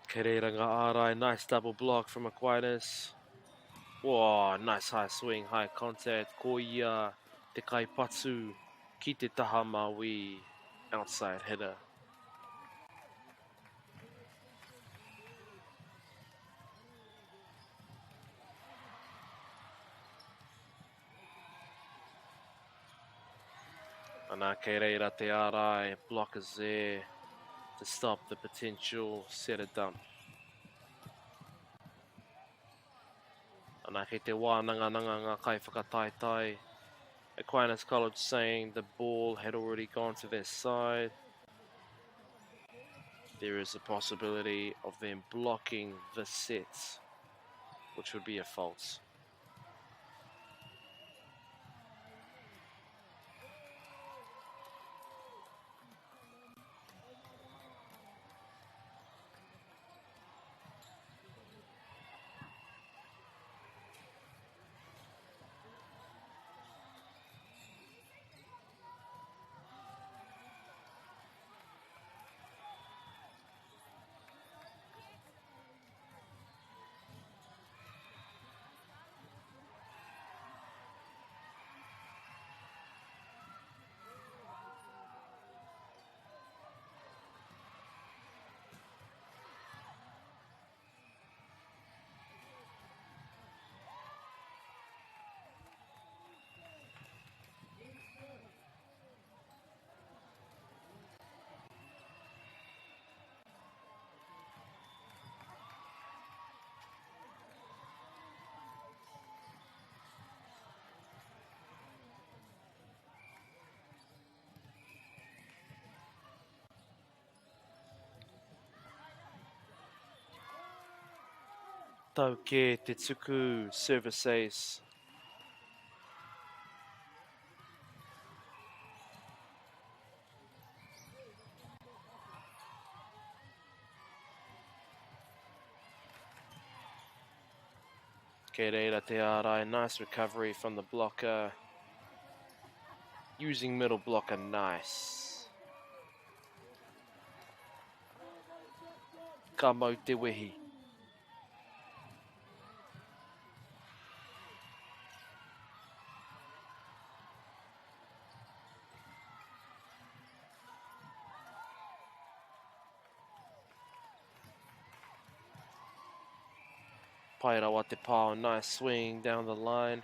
Kereiranga Arai, nice double block from Aquinas. Whoa, nice high swing, high contact. Koia, te kai patu, ki te taha maui, outside hitter. Ana Kereira te Arai, block is there to stop the potential setter dump. Ana kei te wānanga ngā kai whakataitai. Aquinas College saying the ball had already gone to their side. There is a possibility of them blocking the set, which would be a false. Tauke te tuku, service ace. Kei reira te Arai, nice recovery from the blocker. Using middle blocker, nice. Ka mau te wehi. Pairawa te pao, nice swing down the line.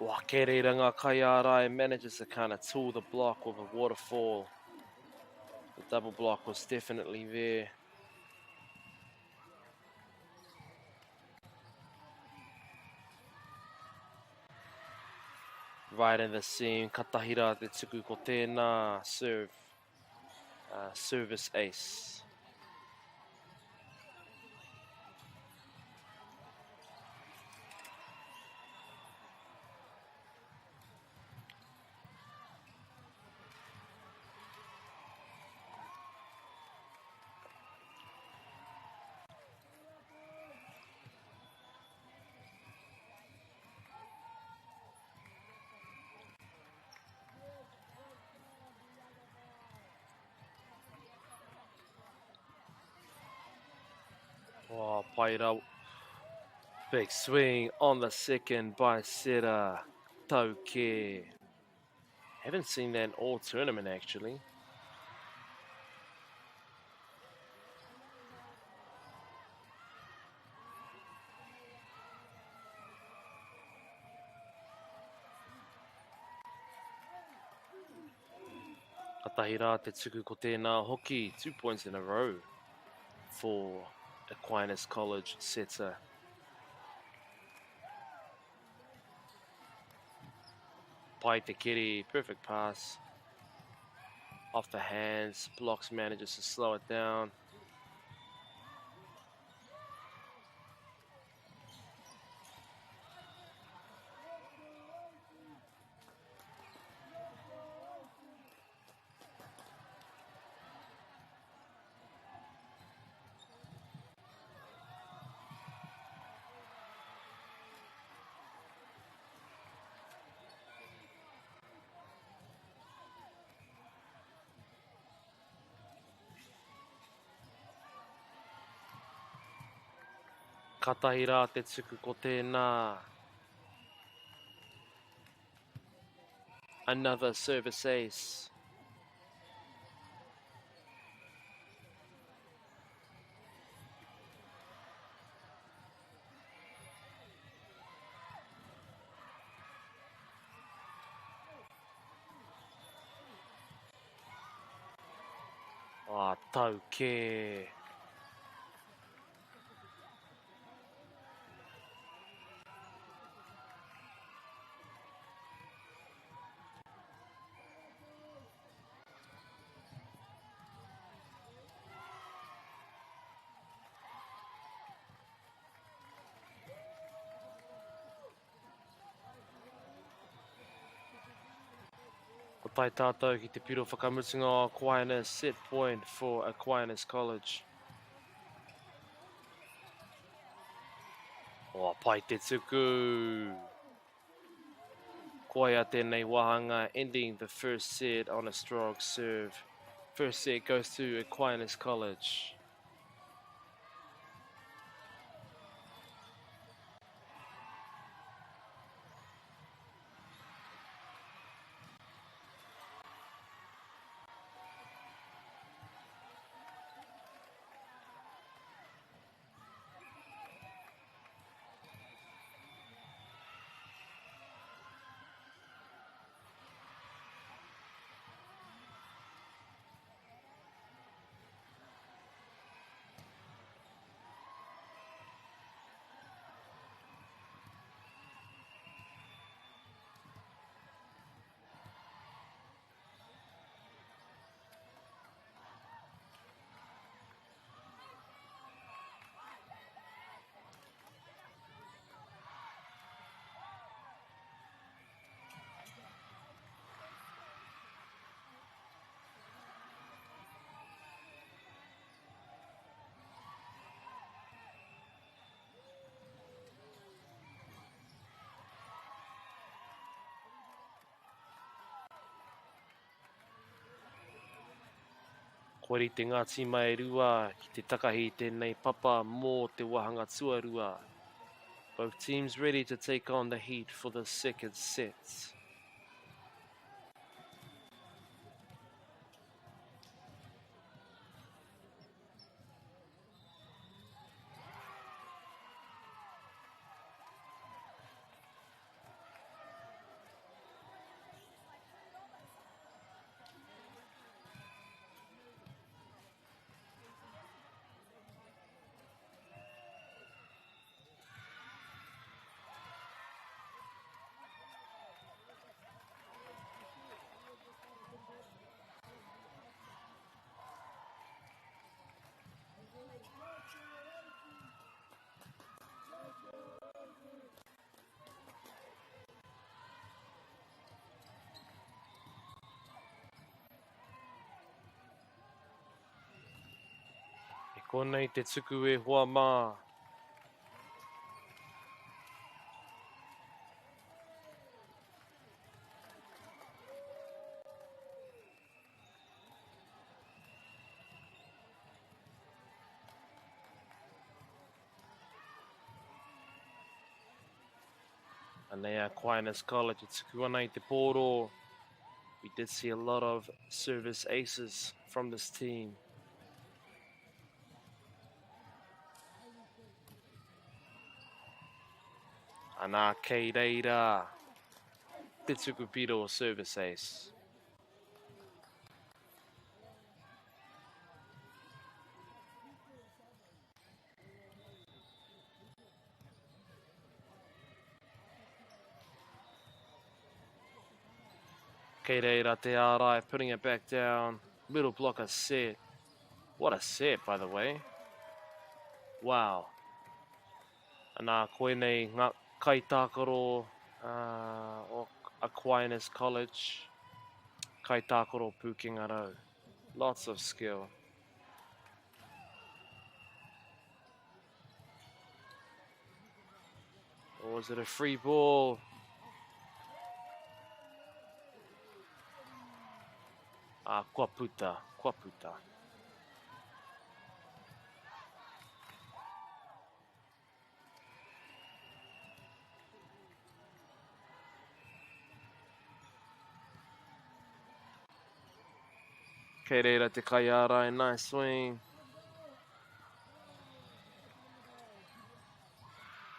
Wā, kei reira ngā kai Arai manages to kind of tool the block with a waterfall. The double block was definitely there. Right in the seam, katahira te tuku ko tēnā serve. Service ace. Oh, Paira. Big swing on the second by setter Tauke. Haven't seen that all tournament actually. Katahi rā te tuku ko tēnā hoki, 2 points in a row for Aquinas College setter. Pai te kiri, perfect pass. Off the hands, blocks manages to slow it down. Katahi rā te tuku ko tēnā. Another service ace. Tau ke. Ko tai tātou ki te piro whakamutunga o Aquinas, set point for Aquinas College. Pai te tuku. Koia tēnei wahanga, ending the first set on a strong serve. First set goes to Aquinas College. Kori te Ngāti mai rua ki te takahi tēnei papa mō te wahanga tuarua. Both teams ready to take on the heat for the second set. Konei te tuku e hoa mā. Anei Aquinas College, e tuku ana I te pōro. We did see a lot of service aces from this team. Anā kei reira, te tuku piro service ace. Kei reira te ārai, putting it back down. Middle blocker set. What a set, by the way. Wow. Nā koe nei ngā kaitākaro o Aquinas College. Kaitākaro Pukengarau. Lots of skill. Or was it a free ball? Kua puta, kua puta. Kei reira te kai ārai, nice swing.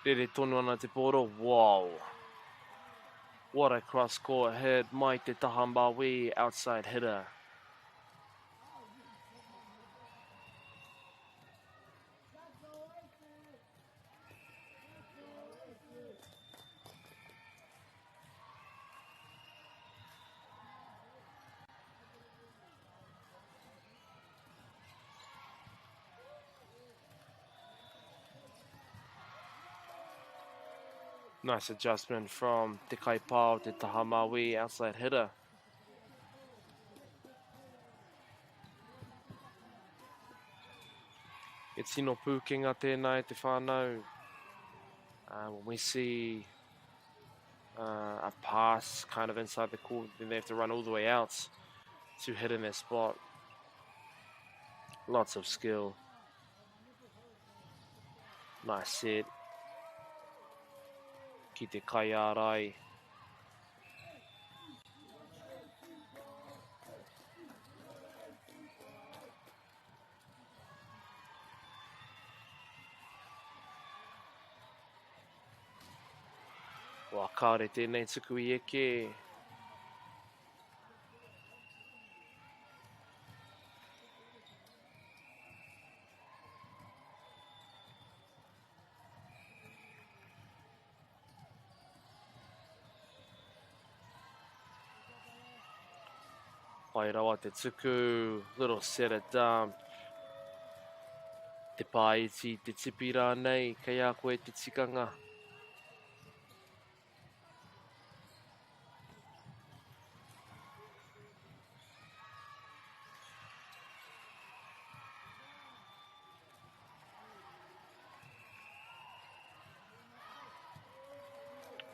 Rere tonu ana te poro, wow. What a cross court hit, mai te Tahambawi, outside hitter. Nice adjustment from Te Kaipao, Te Tahamawi, outside hitter. E tino pūkenga tēnei te whānau. When we see a pass kind of inside the court, then they have to run all the way out to hit in their spot. Lots of skill. Nice set. Ki te kai ārai. Wa kāre tēnei tuku I eke. Pai rawa te tuku, little set it dump. Te pāiti, te tipi rānei, kei a koe te tikanga.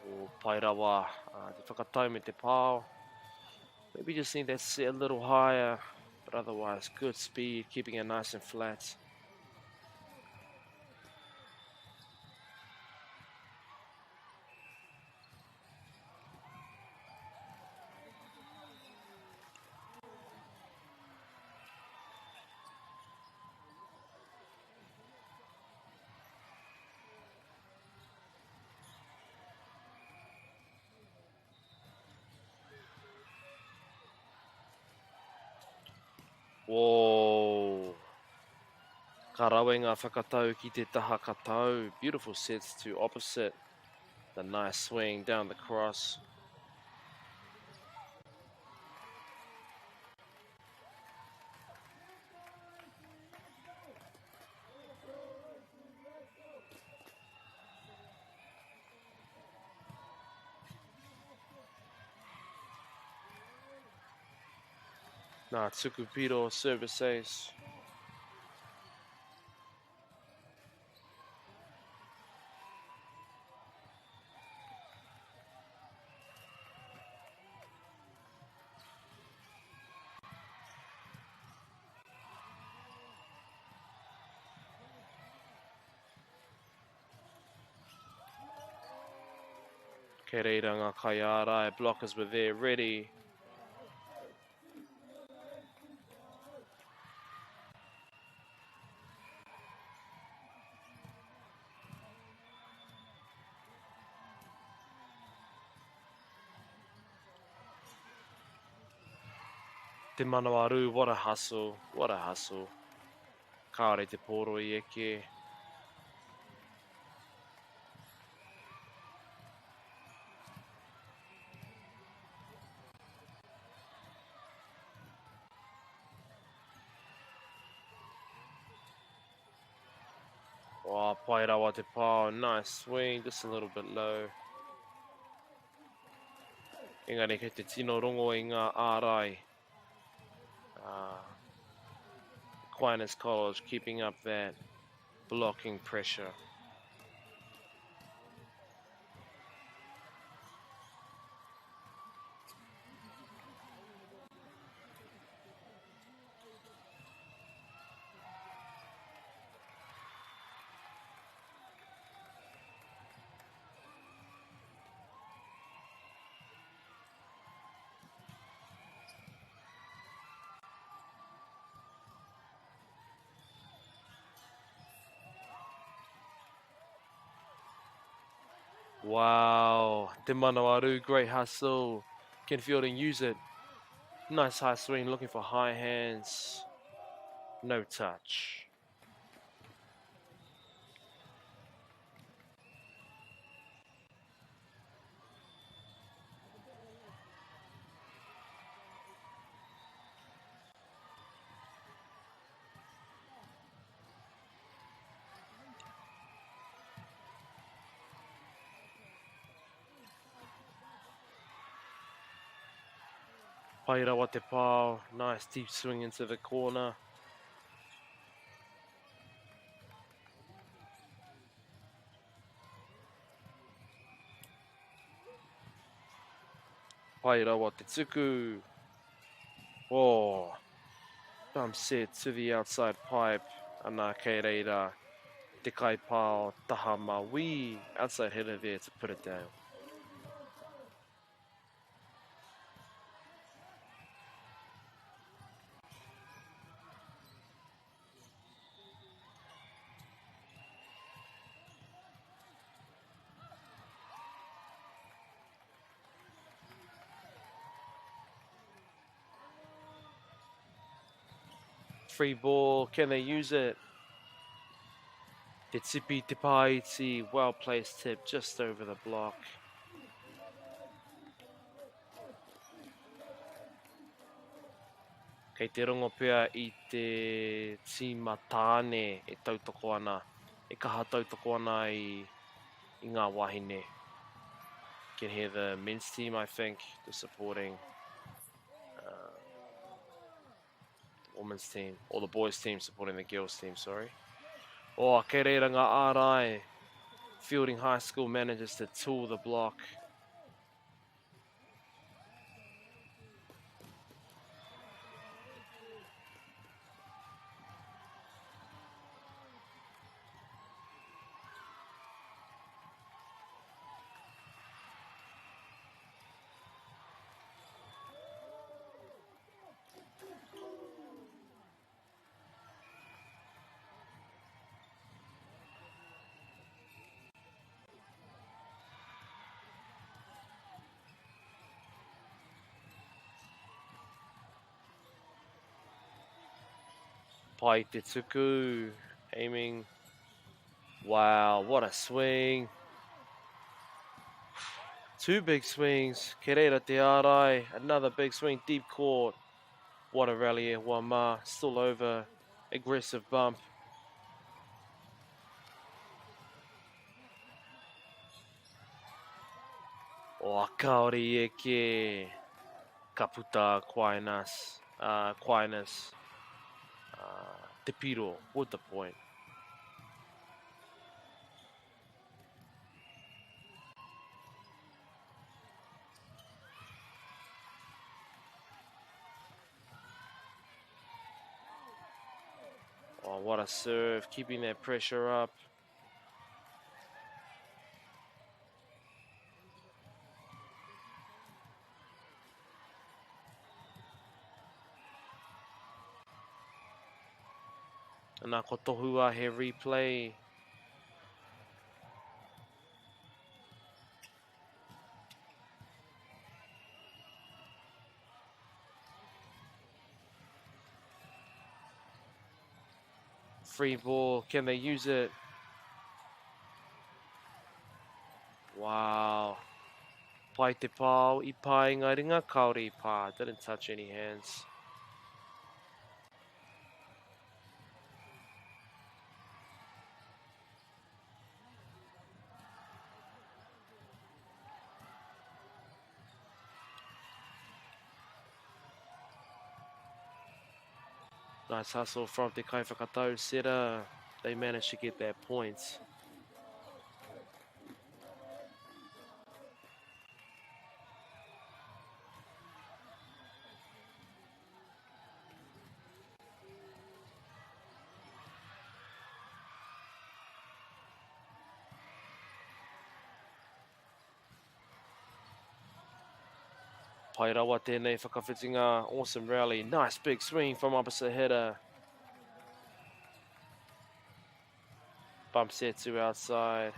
O pai rawa, te whakatau me te pāo. Maybe just need that set a little higher, but otherwise good speed, keeping it nice and flat. Whoa. Ka rawe ngā whakatau ki te taha katau. Beautiful sets to opposite. The nice swing down the cross. Nā tuku piro service ace. Kei reira ngā kai ārai, blockers were there ready. Te Manawaru, what a hustle, what a hustle. Kāre te poro I eke. Oh, pai rawa te pao. Nice swing, just a little bit low. Engari kei te tino rongo i ngā ārai. Aquinas College keeping up that blocking pressure. Wow, Te Manawaru, great hustle. Ken Fielding use it. Nice high swing, looking for high hands. No touch. Pai rawa te pao. Nice deep swing into the corner. Pai rawa te tuku. Oh, bump set to the outside pipe. Ana kei reira. Te kai pao taha maui. Outside hitter there to put it down. Free ball, can they use it? Te tipi te paiti, well placed tip just over the block. Kei te rongo pea i te timatane e tautoko ana. E kaha tautoko ana i ngā wahine. Can hear the men's team, I think, the supporting women's team, or the boys team supporting the girls team, sorry. Oh, kei reira ngā ārai. Fielding High School manages to tool the block. Pai te tuku, aiming. Wow, what a swing. Two big swings. Ke reira te ārai. Another big swing, deep court. What a rally e Wama. Still over. Aggressive bump. Oh, kaori e ke. Kaputa Aquinas. Aquinas. Te Piro with the point. Oh, what a serve, keeping that pressure up. And nā ko tohua he replay. Free ball, can they use it? Wow. Pai te pao, I pai ngā ringa, kaori I pā. Didn't touch any hands. Nice hustle from Te Kai Whakatau setter. They managed to get that point. Pai rawa tēnei whakawhitinga. Awesome rally. Nice big swing from opposite hitter. Bump set to outside.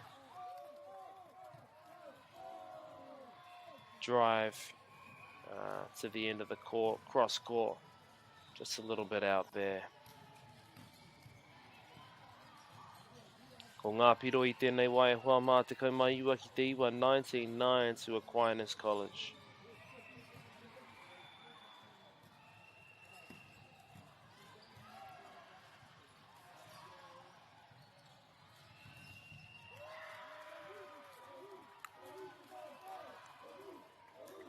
Drive to the end of the court. Cross court. Just a little bit out there. Ko ngā piro I tēnei wai hoa mā te kaumai ua ki te iwa 19-9 to Aquinas College.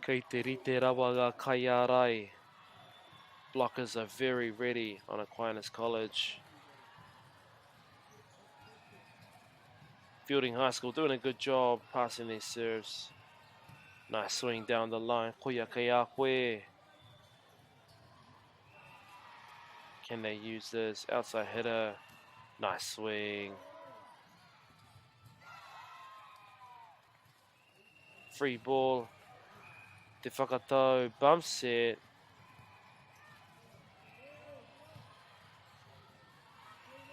Kei te rite rawa ngā kai ārai. Blockers are very ready on Aquinas College. Fielding High School doing a good job passing their serves. Nice swing down the line. Koia kei a koe. Can they use this? Outside hitter. Nice swing. Free ball. Te whakatau, bump set.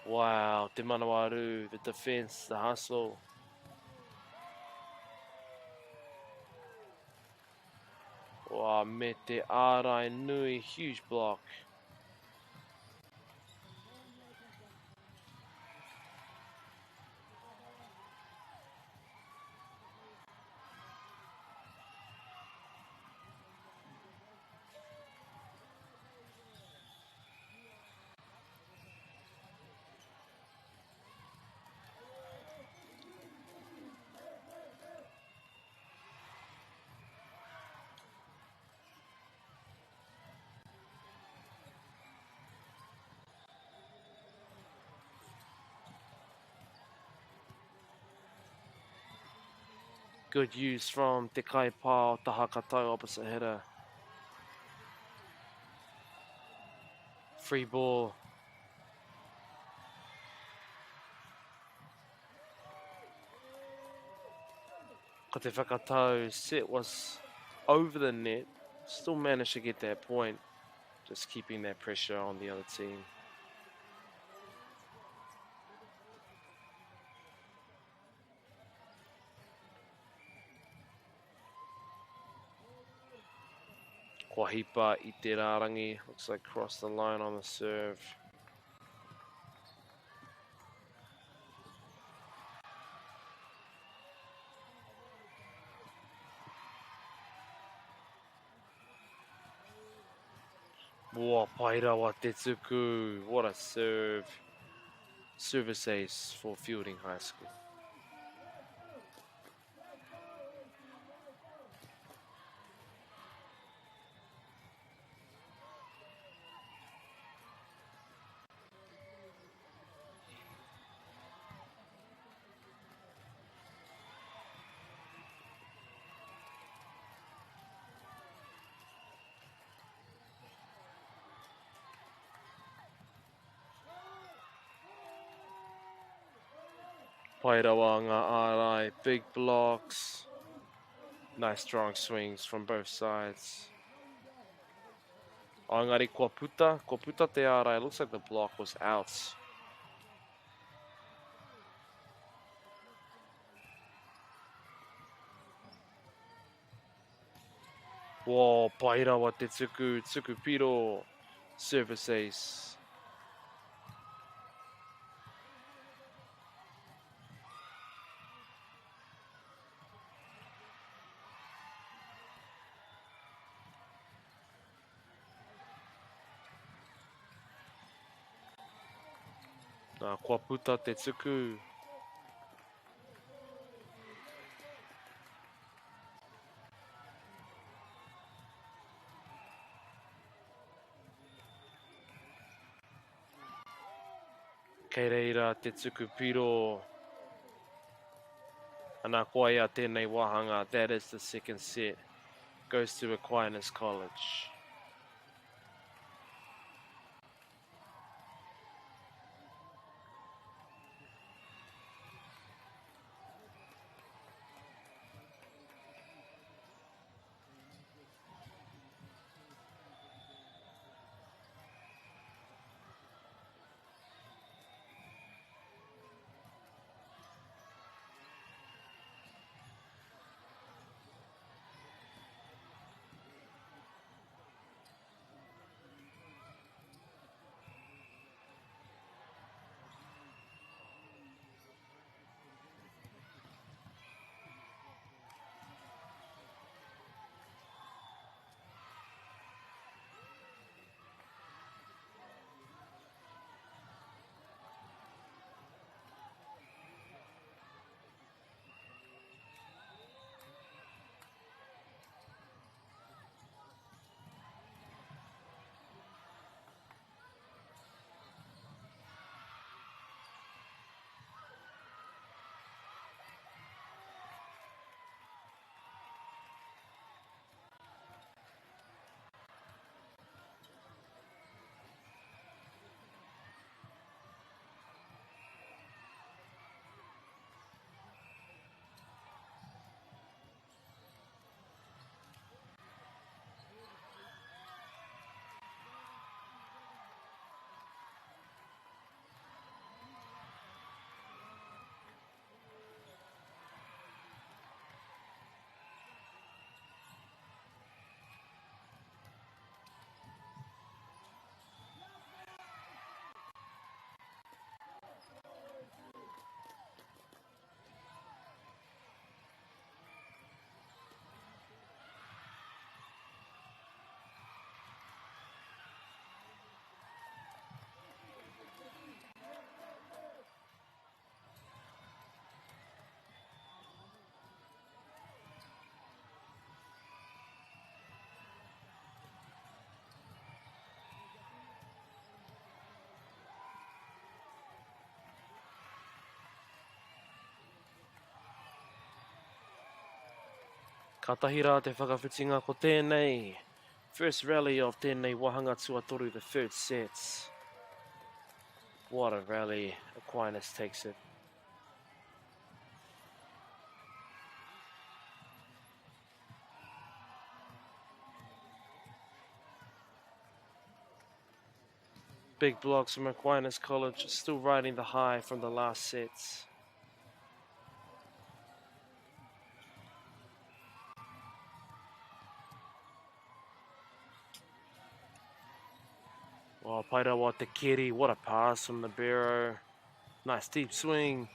Wow, te manawaru, the defense, the hustle. Wow, me te ārai nui, huge block. Good use from Te Kai Pao, Taha Katau, opposite hitter. Free ball. Ko te whakatau, set was over the net. Still managed to get that point. Just keeping that pressure on the other team. Wahipa I te rārangi. Looks like crossed the line on the serve. Whoa, Pairawa Tetsuku. What a serve. Service ace for Fielding High School. Pairawa ngā ārai, big blocks. Nice strong swings from both sides. Engari kua puta te ārai. Looks like the block was out. Whoa, Pairawa te tuku piro. Service ace. Kua puta te tuku. Kei reira te tuku piro. Ana koa ia tēnei wahanga. That is the second set. Goes to Aquinas College. Ka tahi rā te whakawhitinga ko tēnei. First rally of tēnei wahanga tuatoru, the third set. What a rally. Aquinas takes it. Big blocks from Aquinas College, still riding the high from the last sets. Oh, Pairawa Te Kiri, what a pass from the Barrow. Nice deep swing.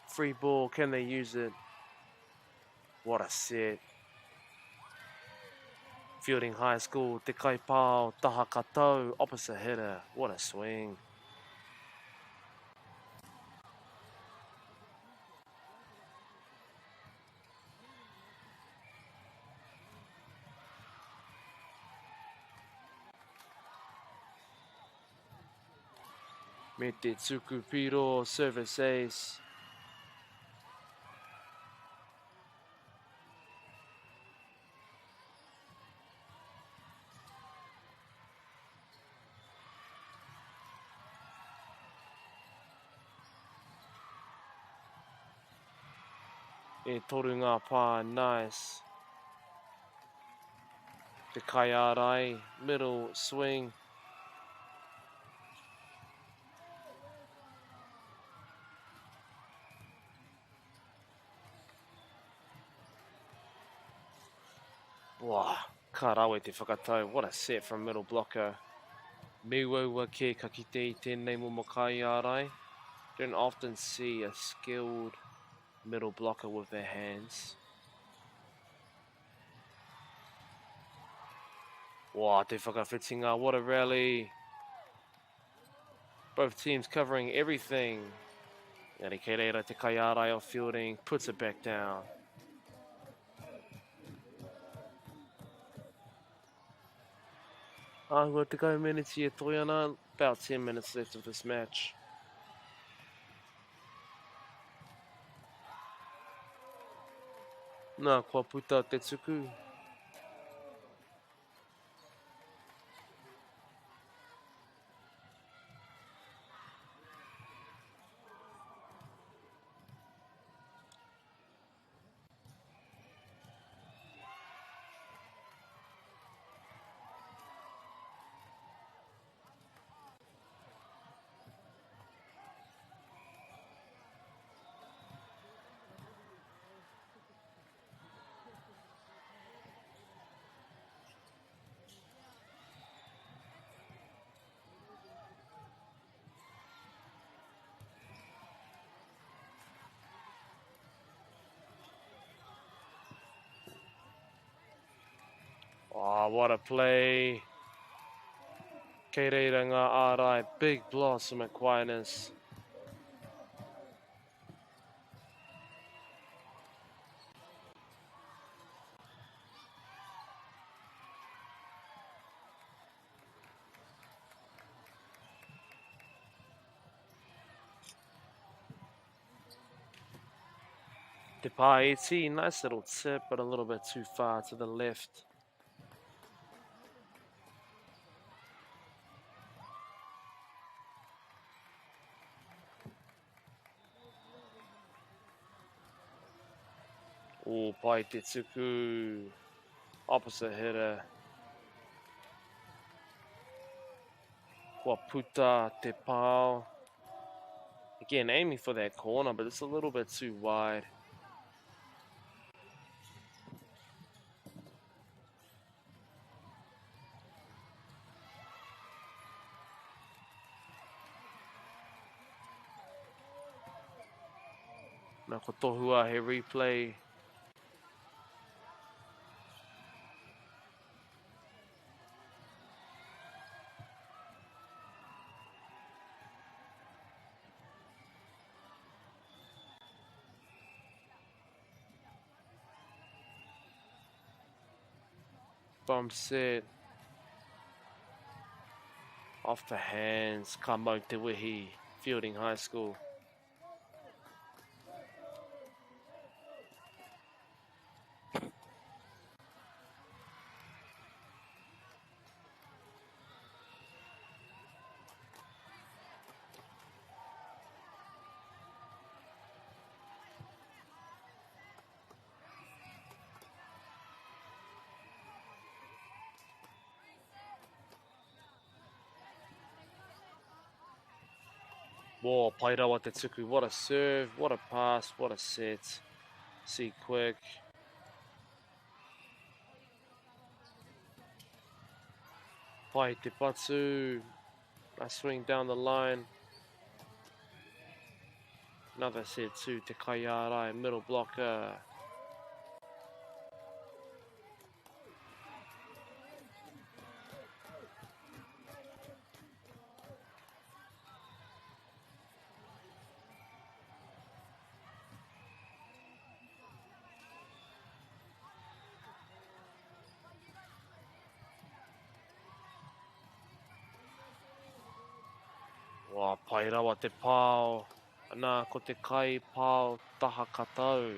Free ball, can they use it? What a set. Fielding High School, Te Kaipao, Taha Katou, opposite hitter. What a swing. Me te tuku piro, service ace. E toru ngā pā, nice. Te Kaiarai, middle swing. Wow, ka rawe te whakatau. What a set from middle blocker. Miwaua ke ka kite I tēnei momo Kaiarai. Don't often see a skilled middle blocker with their hands. Wow, te whakawhitinga. What a rally. Both teams covering everything. Ngari kei reira te Kaiarai off fielding. Puts it back down. Āhua te kau minutes e toi ana, about 10 minutes left of this match. Nā, kua puta te tuku. Oh, what a play. Kei reira ngā ārai, big blossom Aquinas. Te Paeti, nice little tip, but a little bit too far to the left. Oh, Pai te tuku. Opposite hitter. Kua puta te pao. Again, aiming for that corner, but it's a little bit too wide. Nā ko tohua he replay. Bump set. Off the hands. Kamau Te Wihi. Fielding High School. Whoa, Pairawa te tuku. What a serve, what a pass, what a set. See quick. Pai te patu. Nice swing down the line. Another set to Te Kaiarai, middle blocker. Wā, pai rawa te pāo. Nā, ko te kai pāo taha katau.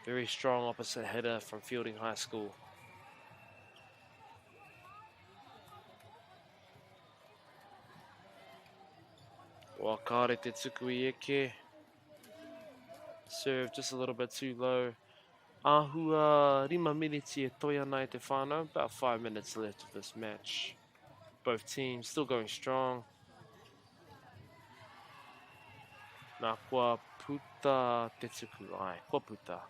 Very strong opposite hitter from Fielding High School. Wā, kāre te tuku I eke. Serve just a little bit too low. Āhua, rima miniti e toi ana I te whānau. About 5 minutes left of this match. Both teams still going strong. Nā kua puta te tuku ai. Kua puta.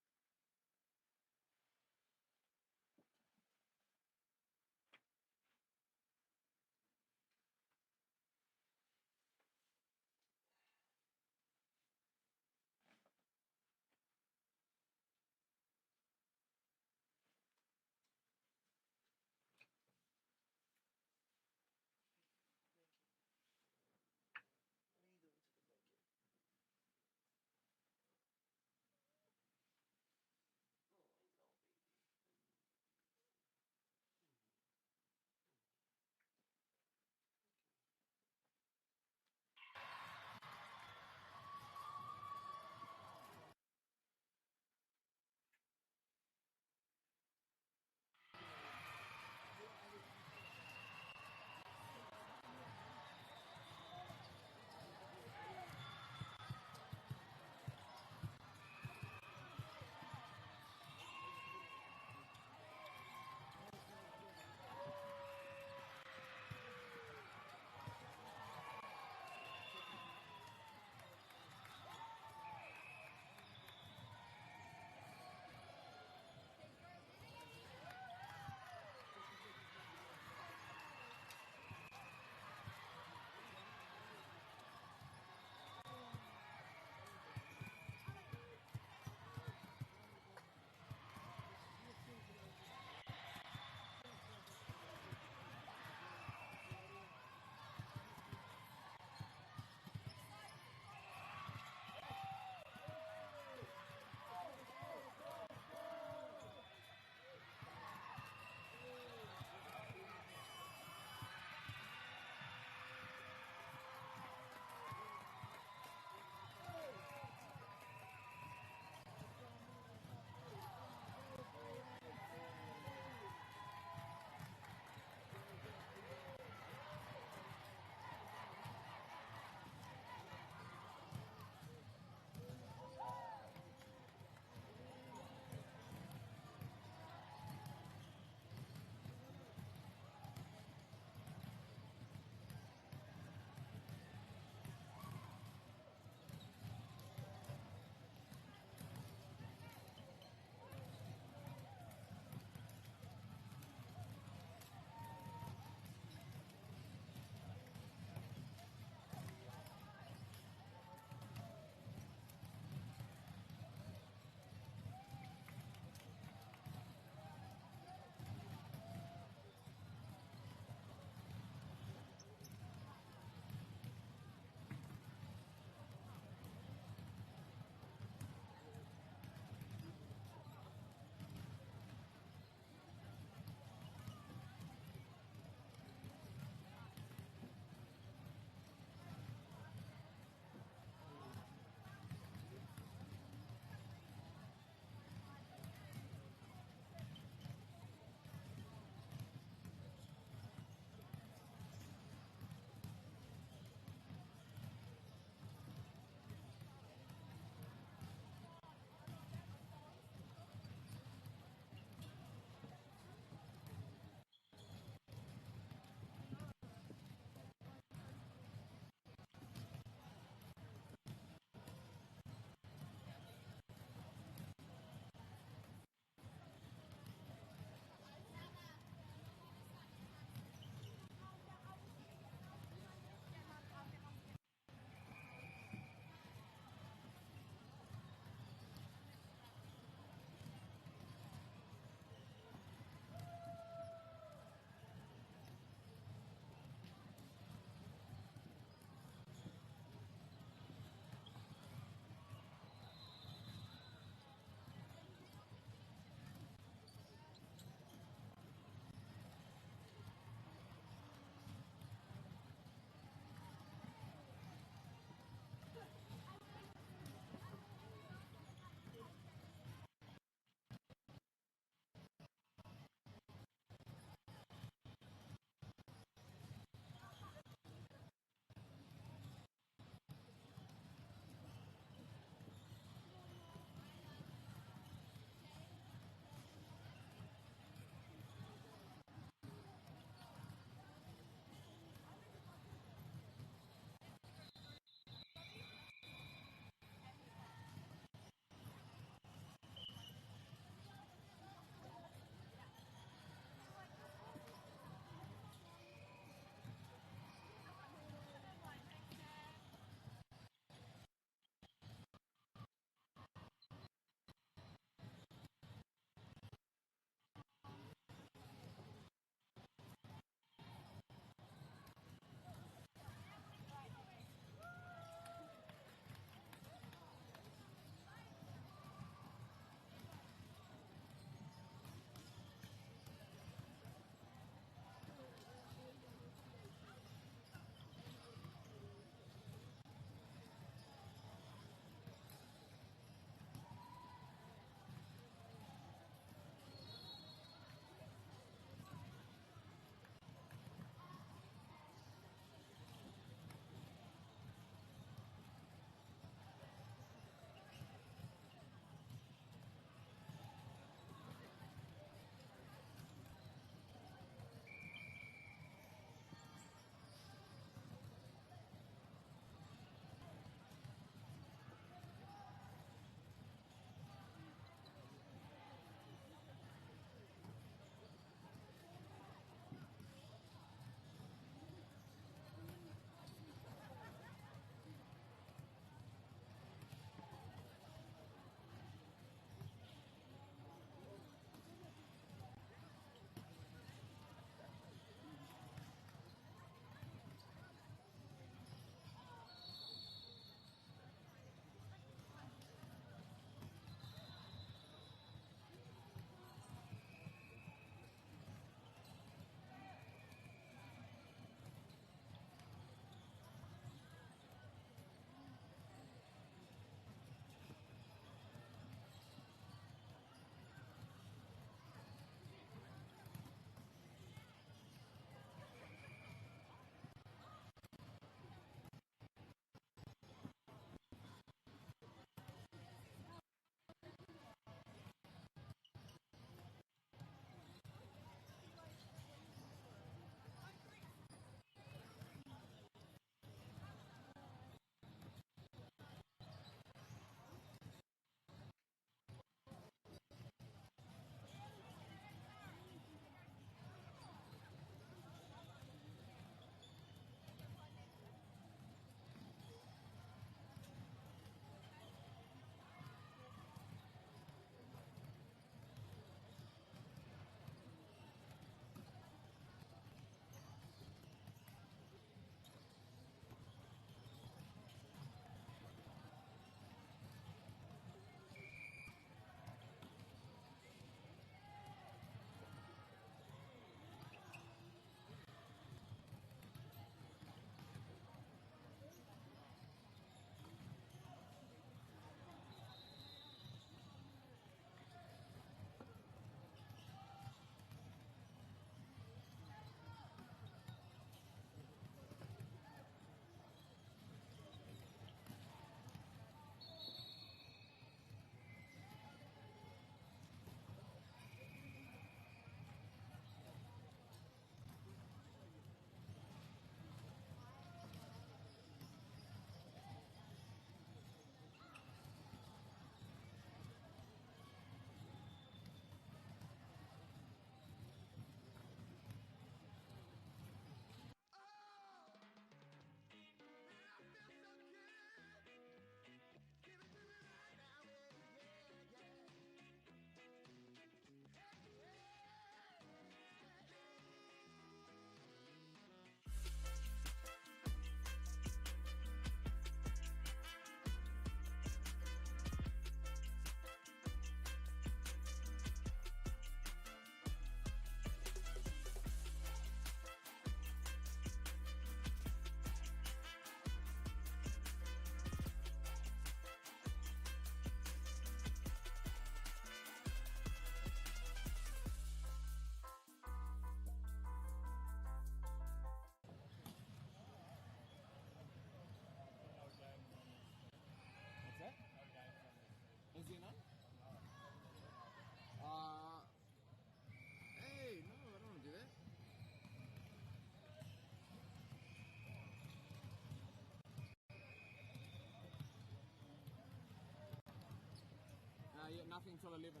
till 11.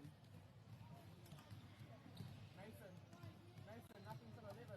Nathan, nothing till 11.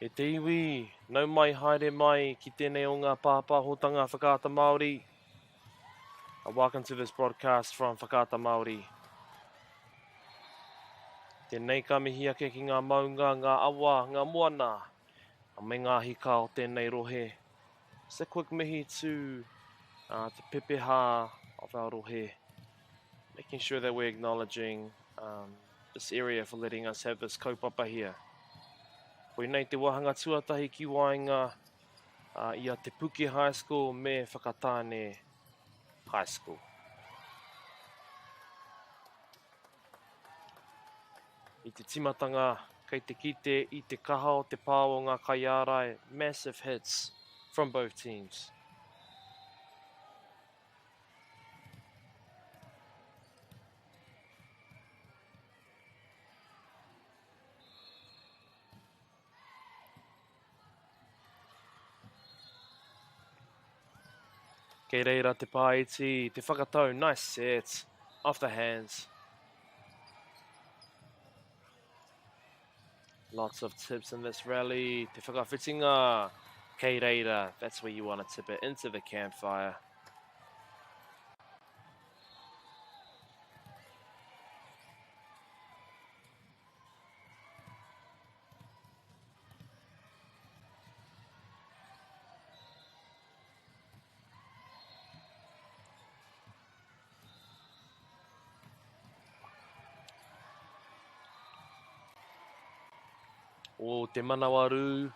E te iwi, nau mai haere mai ki tēnei o ngā pāpāhotanga Whakaata Māori. Welcome to this broadcast from Whakaata Māori. Tēnei ka mihi ake ki ngā maunga, ngā awa, ngā moana, me ngā hika o tēnei rohe. Just a quick mihi to te pepeha of our rohe. Making sure that we're acknowledging this area for letting us have this kaupapa here. Koe nei te wahanga tuatahi ki Wainga ia Te Puke High School me Whakatāne High School. I te timatanga, kei te kite, i te kaha o te pāo o ngā kaiarai, massive hits from both teams. Kei reira te pāiti, te whakatau, nice set, off the hands. Lots of tips in this rally, te whakawhitinga, kei reira, that's where you want to tip it, into the campfire. O te manawaru,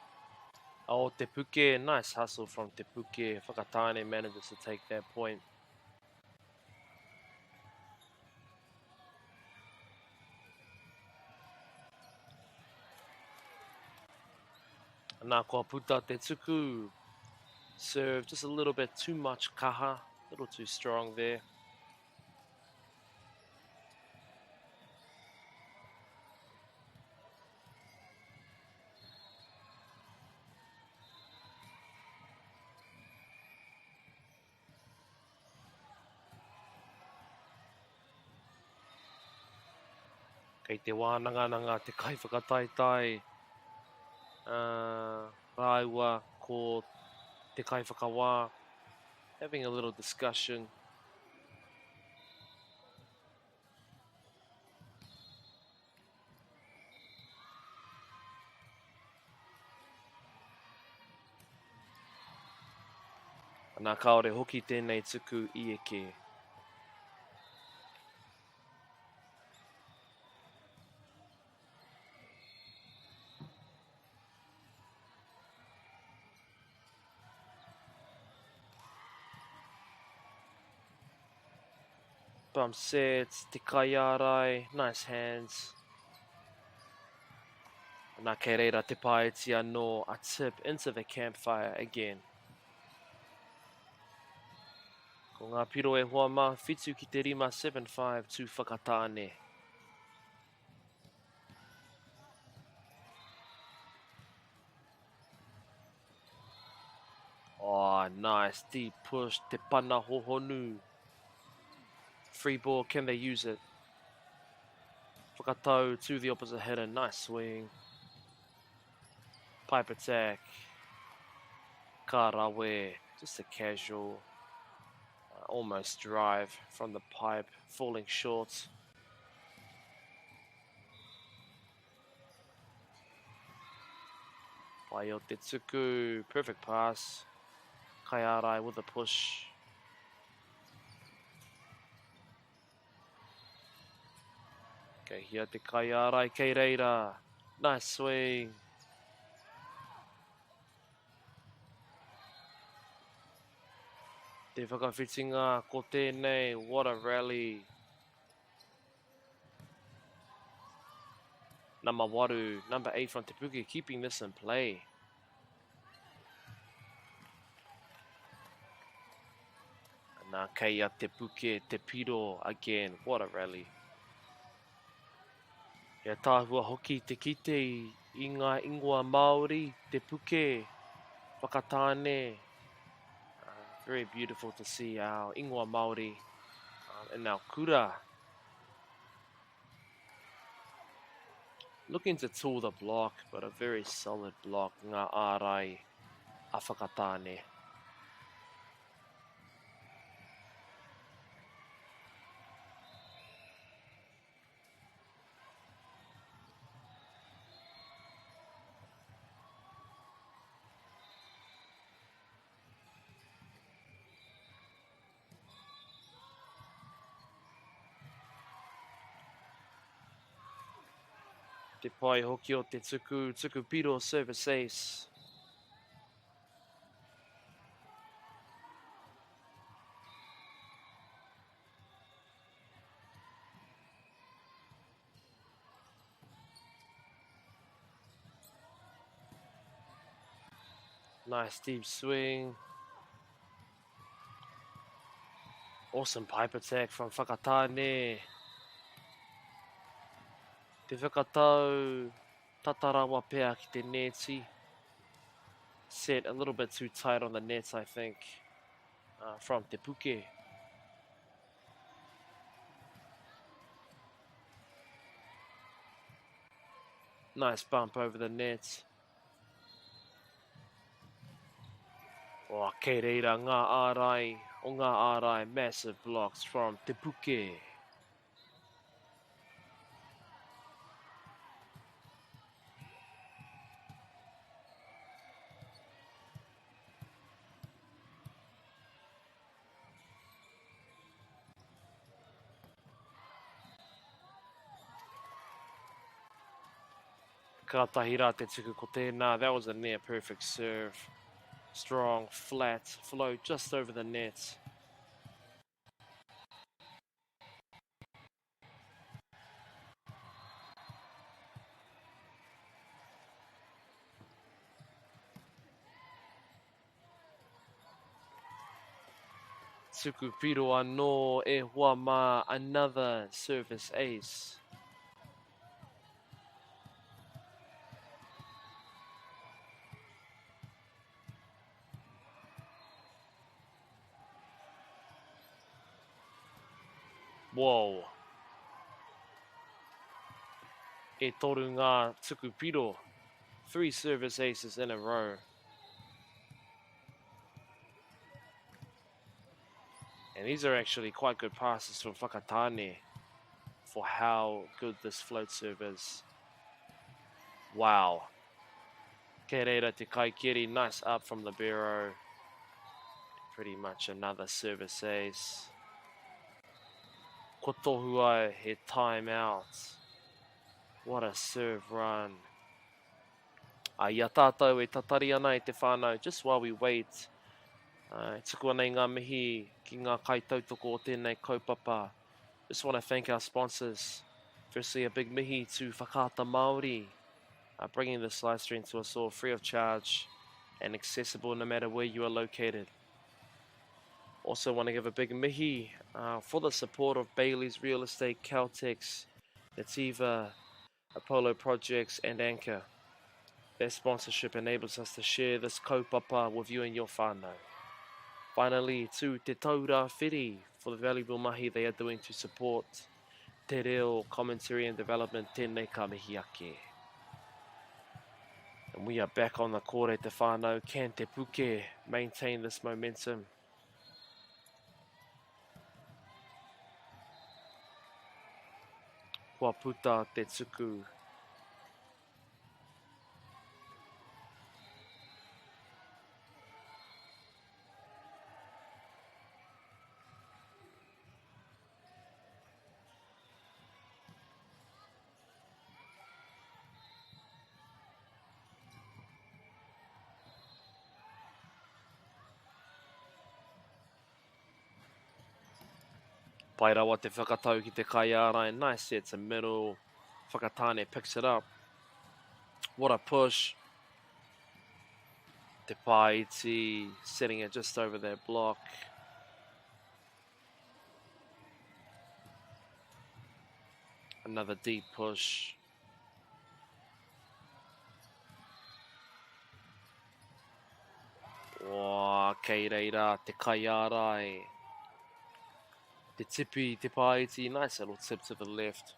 o Te Puke, nice hustle from Te Puke. Whakatāne manages to take that point. Nā kua puta te tuku, serve just a little bit too much kaha, a little too strong there. Kei te wānanga te kai whakataitai, rāua ko te kai whakawā, having a little discussion. Nā kaore hoki tēnei tuku i eke. Bump sets, te kaiarai, nice hands. Nā kei reira te paeti anō, a tip into the campfire again. Ko ngā piro e hoa mā, whitu ki te rima 7-5 to Whakatāne. Oh, nice, deep push, te pana hohonu. Free ball, can they use it? Whakatau to the opposite header, nice swing. Pipe attack. Karawe, just a casual, almost drive from the pipe, falling short. Pai o te tuku, perfect pass. Kaiarai with a push. Okay, here te kaiarai, kei reira. Nice swing. Te whakawhitinga ko tēnei, what a rally. Number 8 from Te Puke, keeping this in play. Nā kei a Te Puke, Te Piro again, what a rally. Ia tāhua hoki te kite i ngā ingoa Māori, Te Puke, Whakatāne. Very beautiful to see our ingoa Māori and our kura Looking to tool the block, but a very solid block. Ngā ārai a whakatāne. Te pai hoki o te tuku piro service ace. Nice deep swing. Awesome pipe attack from Whakatāne. Te whakatau tatarawa pea ki te neti. Set a little bit too tight on the nets, I think, from Te Puke. Nice bump over the net. Oh, kei reira ngā ārai, o ngā ārai, massive blocks from Te Puke. Ka tahi rā te tuku ko tēnā. That was a near perfect serve. Strong, flat, flow just over the net. Tuku piro anō e hua mā, another service ace. Whoa. E toru ngā tuku piro. 3 service aces in a row. And these are actually quite good passes from Whakatāne for how good this float serve is. Wow. Kei reira te kaikiri, nice up from Libero. Pretty much another service ace. Ko tohu ai he timeout. What a serve run. Ia tātou e tatari ana i te whānau, just while we wait. Tuku ana i ngā mihi ki ngā kaitautoko o tēnei kaupapa. Just want to thank our sponsors. Firstly, a big mihi to Whakaata Māori, bringing this live stream to us all free of charge and accessible no matter where you are located. Also want to give a big mihi for the support of Bailey's Real Estate, Caltex, Nativa, Apollo Projects and Anchor. Their sponsorship enables us to share this kaupapa with you and your whānau. Finally, to Te Taura Whiri for the valuable mahi they are doing to support Te Reo commentary and development tēnei ka mihi ake. And we are back on the kore te whānau. Can Te Puke maintain this momentum? Kua puta te tuku. Pai rawa te whakatau ki te kaiara, and nice set to middle. Whakatāne picks it up. What a push. Te Paiti setting it just over their block. Another deep push. Wow, kei reira te kaiarai. Te tipi, te Paiti, nice little tip to the left.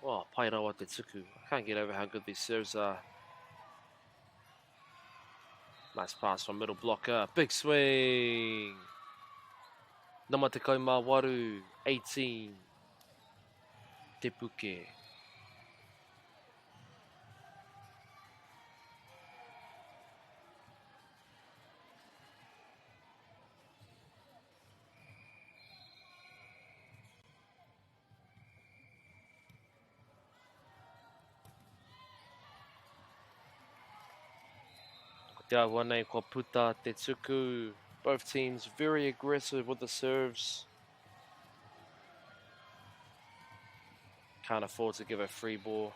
Oh, Pairawa Te Tuku. I can't get over how good these serves are. Nice pass from middle blocker. Big swing. Namatekau Mawaru, 18. Te Puke. Te ahua nei ko Puta Te Tuku. Both teams very aggressive with the serves. Can't afford to give a free ball.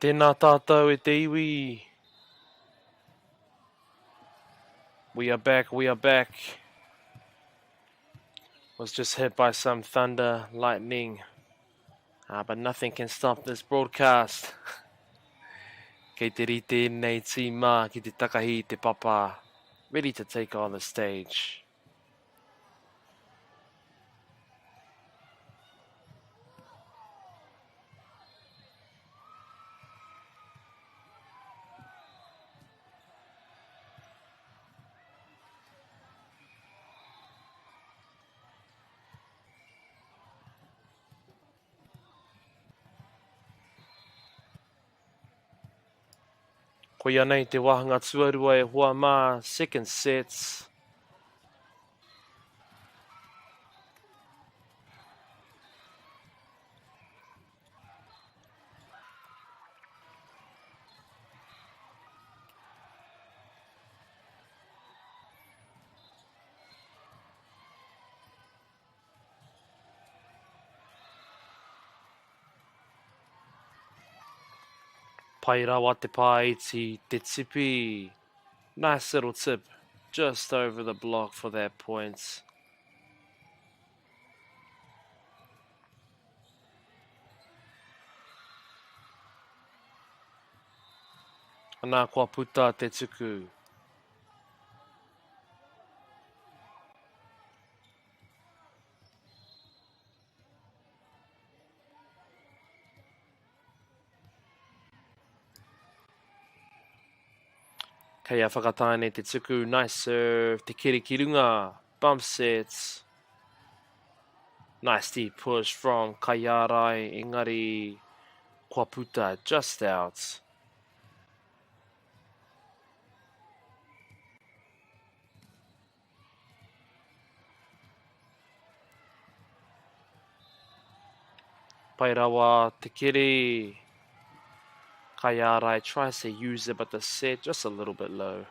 Tēnā tātou e te iwi. We are back, we are back. Was just hit by some thunder, lightning. But nothing can stop this broadcast. Kei te rite nei tīma ki te takahi te papa. Ready to take on the stage. Ko ia nei te wahanga tuarua e hoa mā, second sets. Pai rawa te pāiti te tipi. Nice little tip. Just over the block for that point. Anā kua puta te tuku. Kei a whakataine te tuku, nice serve, te kiri ki runga, bump sets. Nice deep push from Kaiarai, engari, kua puta just out. Pai rawa, te kiri. Kaiarai tries to use it, but the set just a little bit low.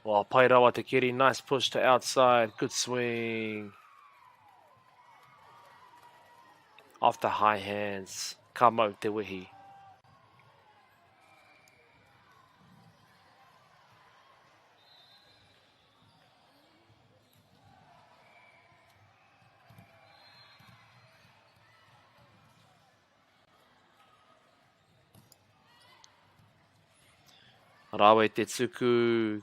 Well, pai rawa te kiri, nice push to outside, good swing. Off the high hands, ka mau te wihi. Rawe te tuku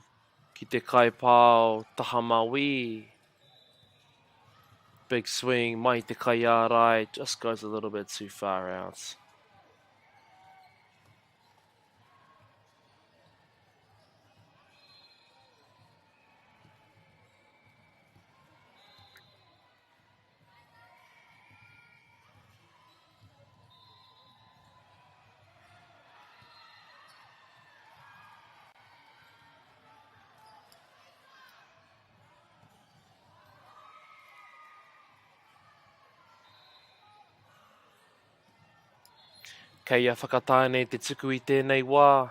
ki te kaipao taha maui. Big swing, mai te Kaiarai, just goes a little bit too far out. Kei a whakataine te tuku I tēnei wā.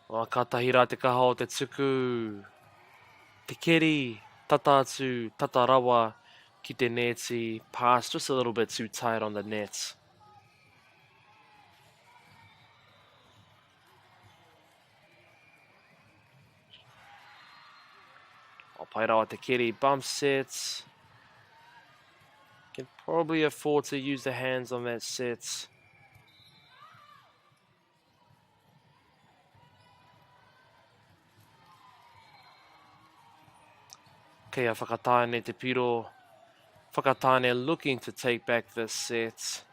O ka tahi rā te kaha o te tuku. Te keri, tata atu, tata rawa ki te neti. Pass just a little bit too tight on the net. O pai rawa te keri, bump sets. Can probably afford to use the hands on that set. Kei a whakataine te piro. Whakataine looking to take back this set.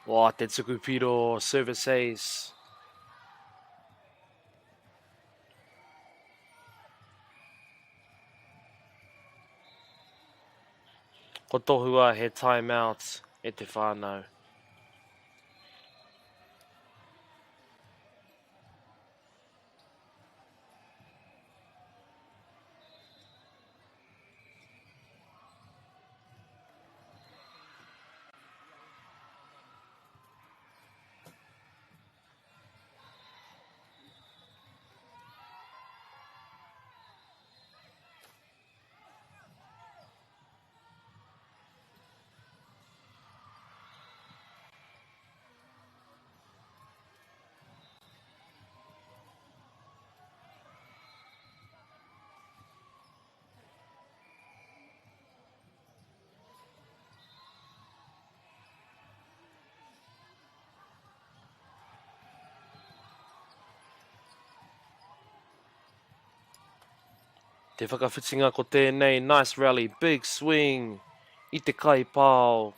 Wā, te tuku piro, service ace. Ko tohua he timeout e te whānau. Te whakawhitinga ko tēnei, nice rally, big swing. I te kai pāo,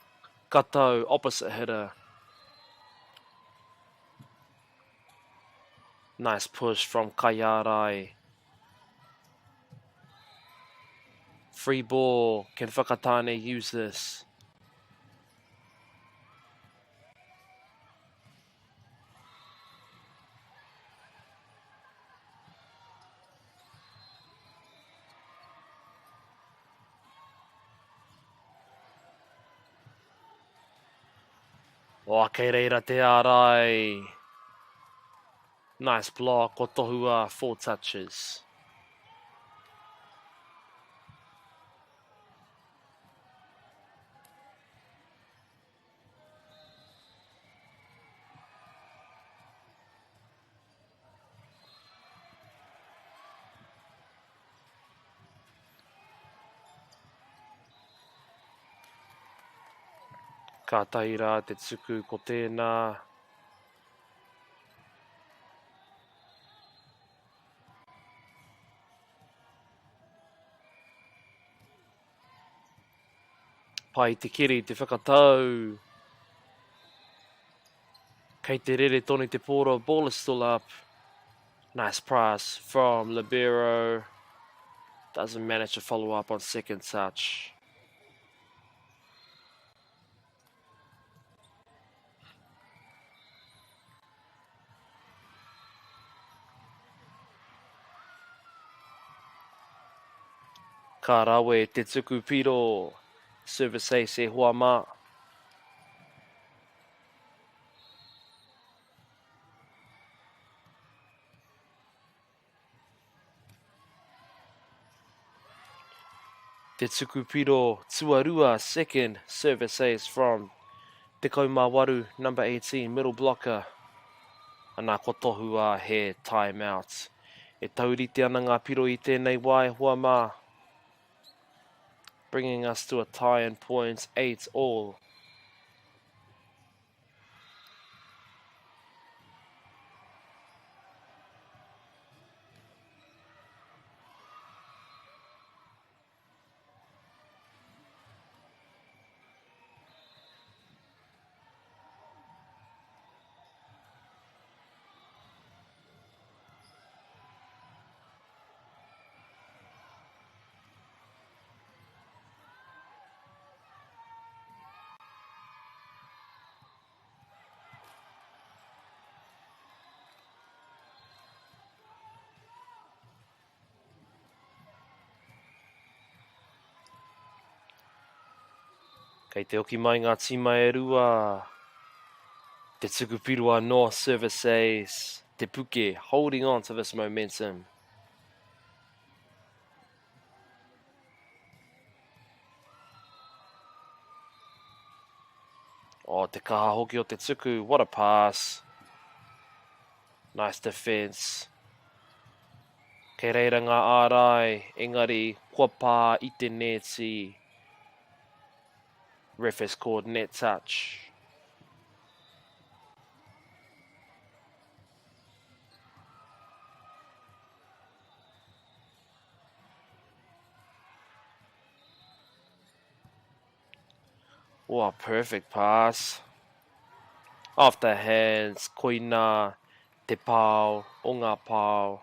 katau, opposite hitter. Nice push from Kaiarai. Free ball, can Whakatane use this? O, kei reira te ārai. Nice block, ko tohua, 4 touches. Ka taira te tuku ko tēnā. Pai te kiri, te whakatau. Kei te rere toni te pōra, ball is still up. Nice pass from Libero. Doesn't manage to follow up on second touch. Ka rawe te tuku piro. Service ace e hoa mā. Te tuku piro Tuarua, second service ace from Te Kaumawaru, number 18, middle blocker. Anā ko tohua he timeout. E taurite ana ngā piro I tēnei wai hoa mā. Bringing us to a tie in points, 8-all. Kei te oki mai ngā tima e rua. Te tuku pirua North service ace. Te puke holding on to this momentum. Oh, te kaha hoki o te tuku. What a pass. Nice defense. Kei reira ngā ārai. Engari, kua pā I te neti. Ref has called net touch. Oh, perfect pass. Off the hands, koina, te pāo, o ngā pāo.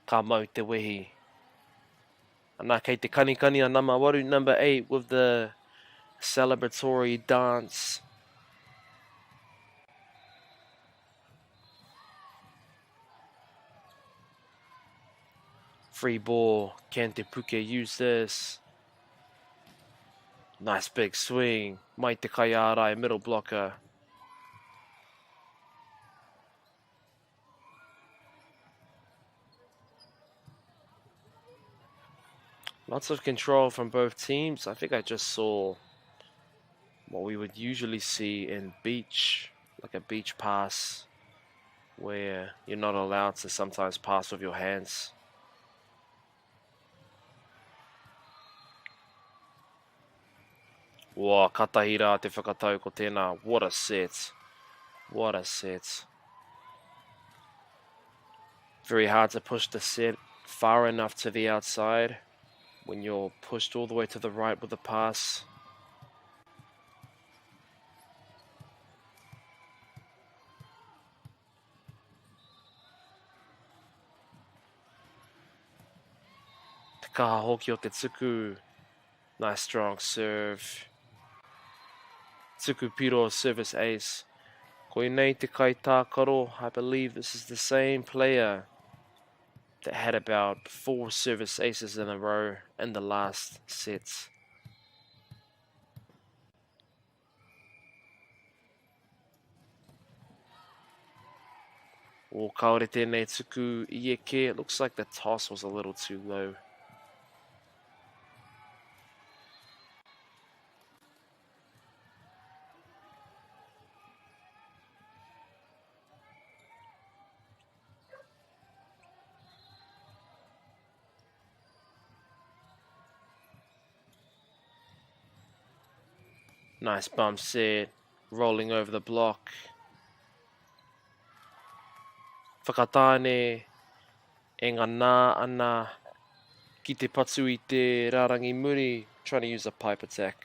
Ka mau te wehi. Anā kei te kanikani a number 8, number 8 with the celebratory dance. Free ball, can Te Puke use this? Nice big swing. Mai te Kaiarai, middle blocker. Lots of control from both teams. I think I just saw what we would usually see in beach, like a beach pass, where you're not allowed to sometimes pass with your hands. Wow, katahira te whakatau ko tēnā. What a set. What a set. Very hard to push the set far enough to the outside when you're pushed all the way to the right with the pass. Te kaha hoki o te tuku. Nice strong serve. Tuku piro service ace. Koinei te kai tākaro. I believe this is the same player that had about 4 service aces in a row in the last sets. O kaore tēnei tuku i eke. It looks like the toss was a little too low. Nice bump set, rolling over the block. Whakatāne, e ngā nā ana ki te patu i te Rārangi Muri, trying to use a pipe attack.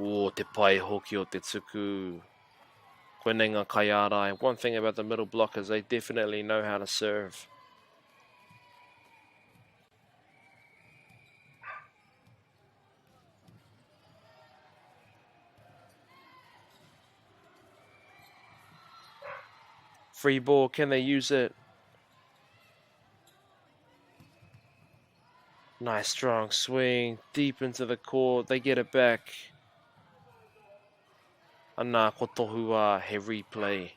O te pai hoki o te tuku. Koenei ngā kaiarai. One thing about the middle blockers, they definitely know how to serve. Free ball, can they use it? Nice strong swing, deep into the court, they get it back. Anā ko tohua, he replay.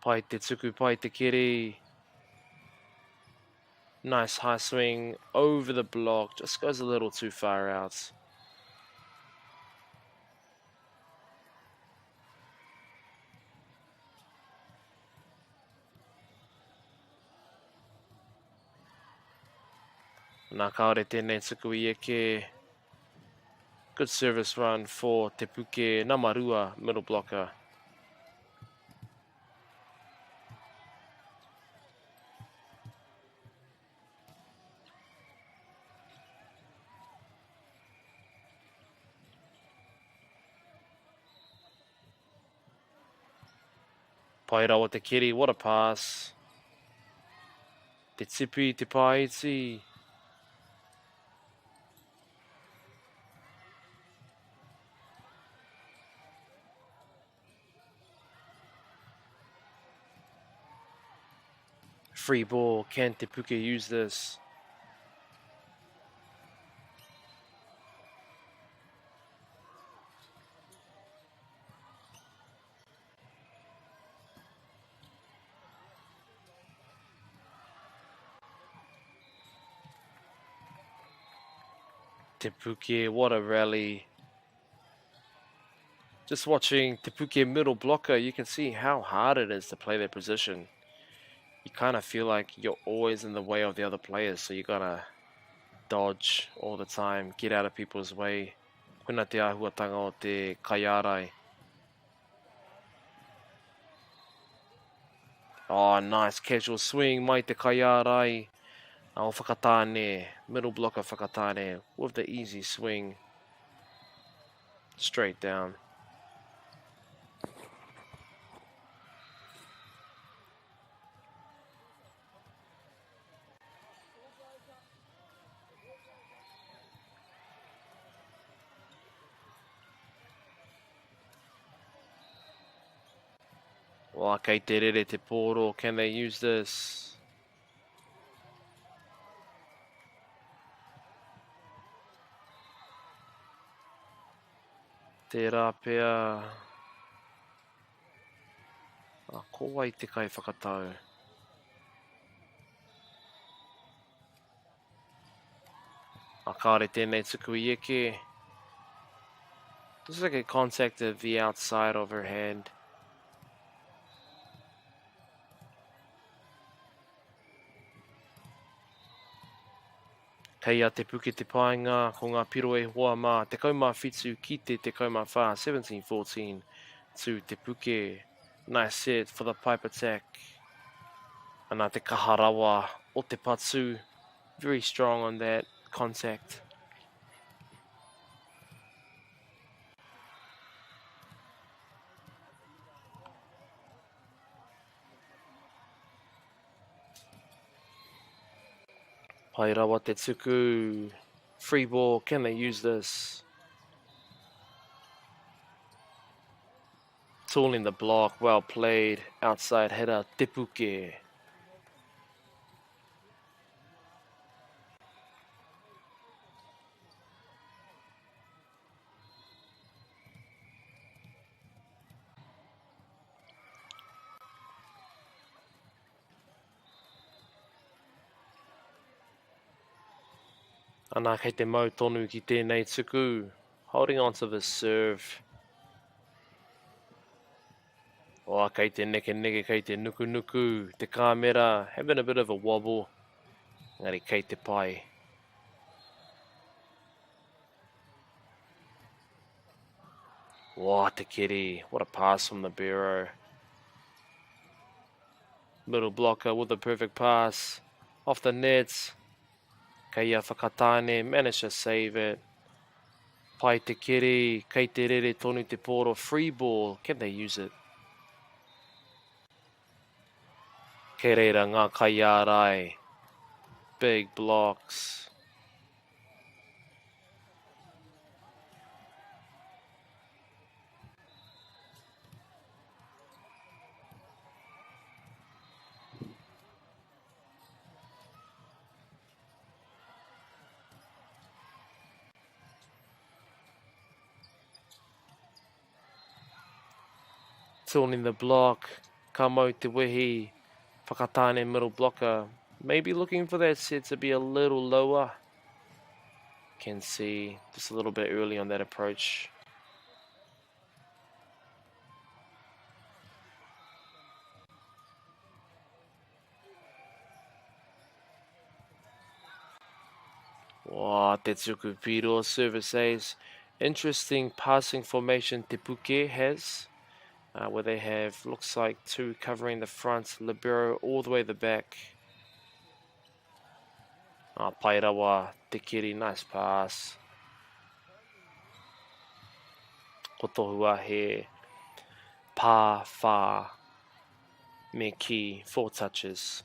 Pai te tuku, pai te kiri. Nice high swing over the block, just goes a little too far out. Nā kaore tēnei tuku i eke. Good service run for Te Puke Namarua, middle blocker. Pai rawa te kiri, what a pass. Te tipi, te paiti. Free ball, can Te Puke use this? Te Puke, what a rally. Just watching Te Puke middle blocker, you can see how hard it is to play their position. You kind of feel like you're always in the way of the other players, so you gotta dodge all the time, get out of people's way. Koina te āhuatanga o te kaiarai. Oh, nice casual swing, mai te kaiarai. O whakatāne, middle blocker whakatāne, with the easy swing. Straight down. Well, kei te rere te poro, can they use this? Te rāpea. Ko wai te kai whakatau. Kāre tēnei tuku i eke. Looks like a contact at the outside of her hand. Kei a te puke te painga ko ngā piro e hoa mā te kaumā whitu ki te kaumā whā 17-14 to te puke. Nice set for the pipe attack. Ana te kaharawa o te patu. Very strong on that contact. Pai rawa te tuku. Free ball, can they use this? Tool in the block, well played. Outside header, te puke. Ana kei te mau tonu ki tēnei tuku. Holding on to the serve. O kei te neke, kei te nuku. Te kāmera, having a bit of a wobble. Ngari kei te pai. Wow, te kiri. What a pass from the Bureau. Middle blocker with a perfect pass. Off the nets. Kei a whakataine, managed to save it. Pai te kiri, kei te rere tonu te poro. Free ball, can they use it? Kei reira ngā kai ārai. Big blocks. Torn in the block. Ka mau te wehi. Whakataine middle blocker. Maybe looking for that set to be a little lower. Can see just a little bit early on that approach. Wow, te tuku piro, service ace. Interesting passing formation Te Puke has. Where they have, looks like two covering the front, libero all the way the back. Pai rawa, te kiri, nice pass. Ko tohua he pā, whā, me ki, 4 touches.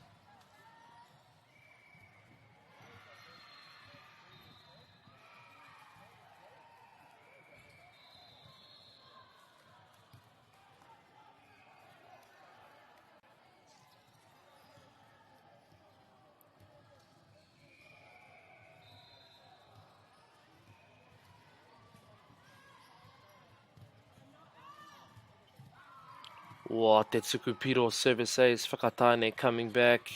Wow, te tuku piro service ace, whakataine coming back.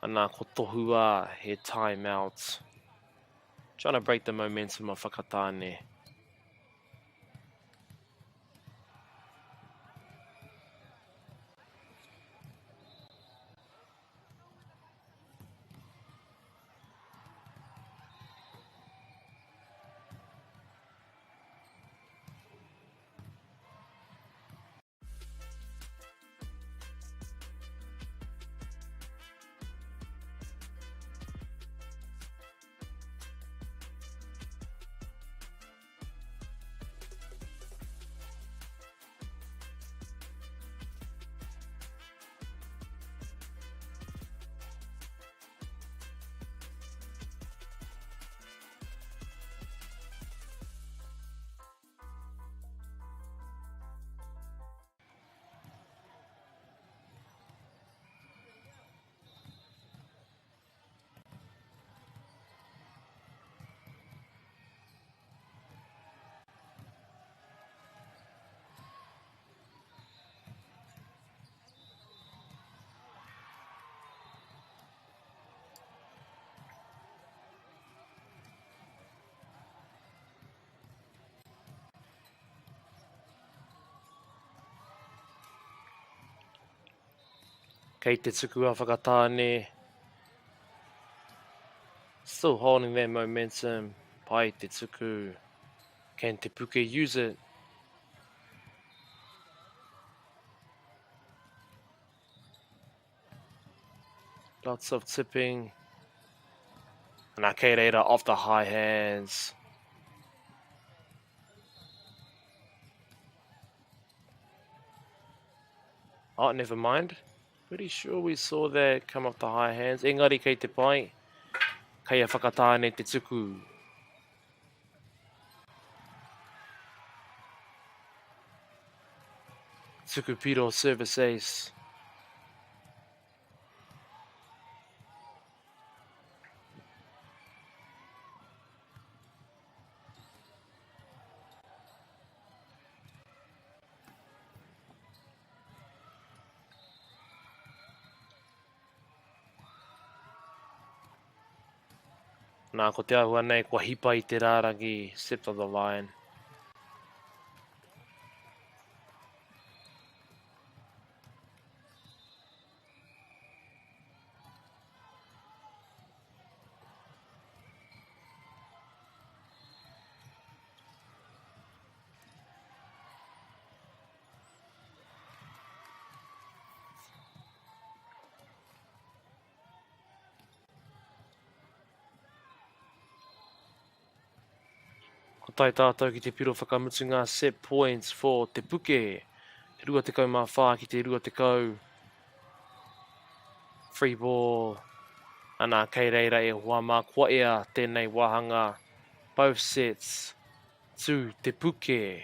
Ana ko tohua he timeout. Trying to break the momentum of whakataine. Kei te tuku a whakatāne. Still holding their momentum. Pai te tuku. Can Te Puke use it? Lots of tipping. And Ake Reira off the high hands. Oh, never mind. Pretty sure we saw that come off the high hands. Engari kei te pai. Kei a whakatāne te tuku. Tuku Piro service ace. Nā ko te ahua nei, kua hipa I te rārangi, stepped on the line. Ko tai tātou ki te piro whakamutunga, set points for Te Puke. Te rua te kau mā whā ki te rua te kau. Free ball. Ana kei reira e hoa mā kua ea tēnei wahanga. Both sets to Te Puke.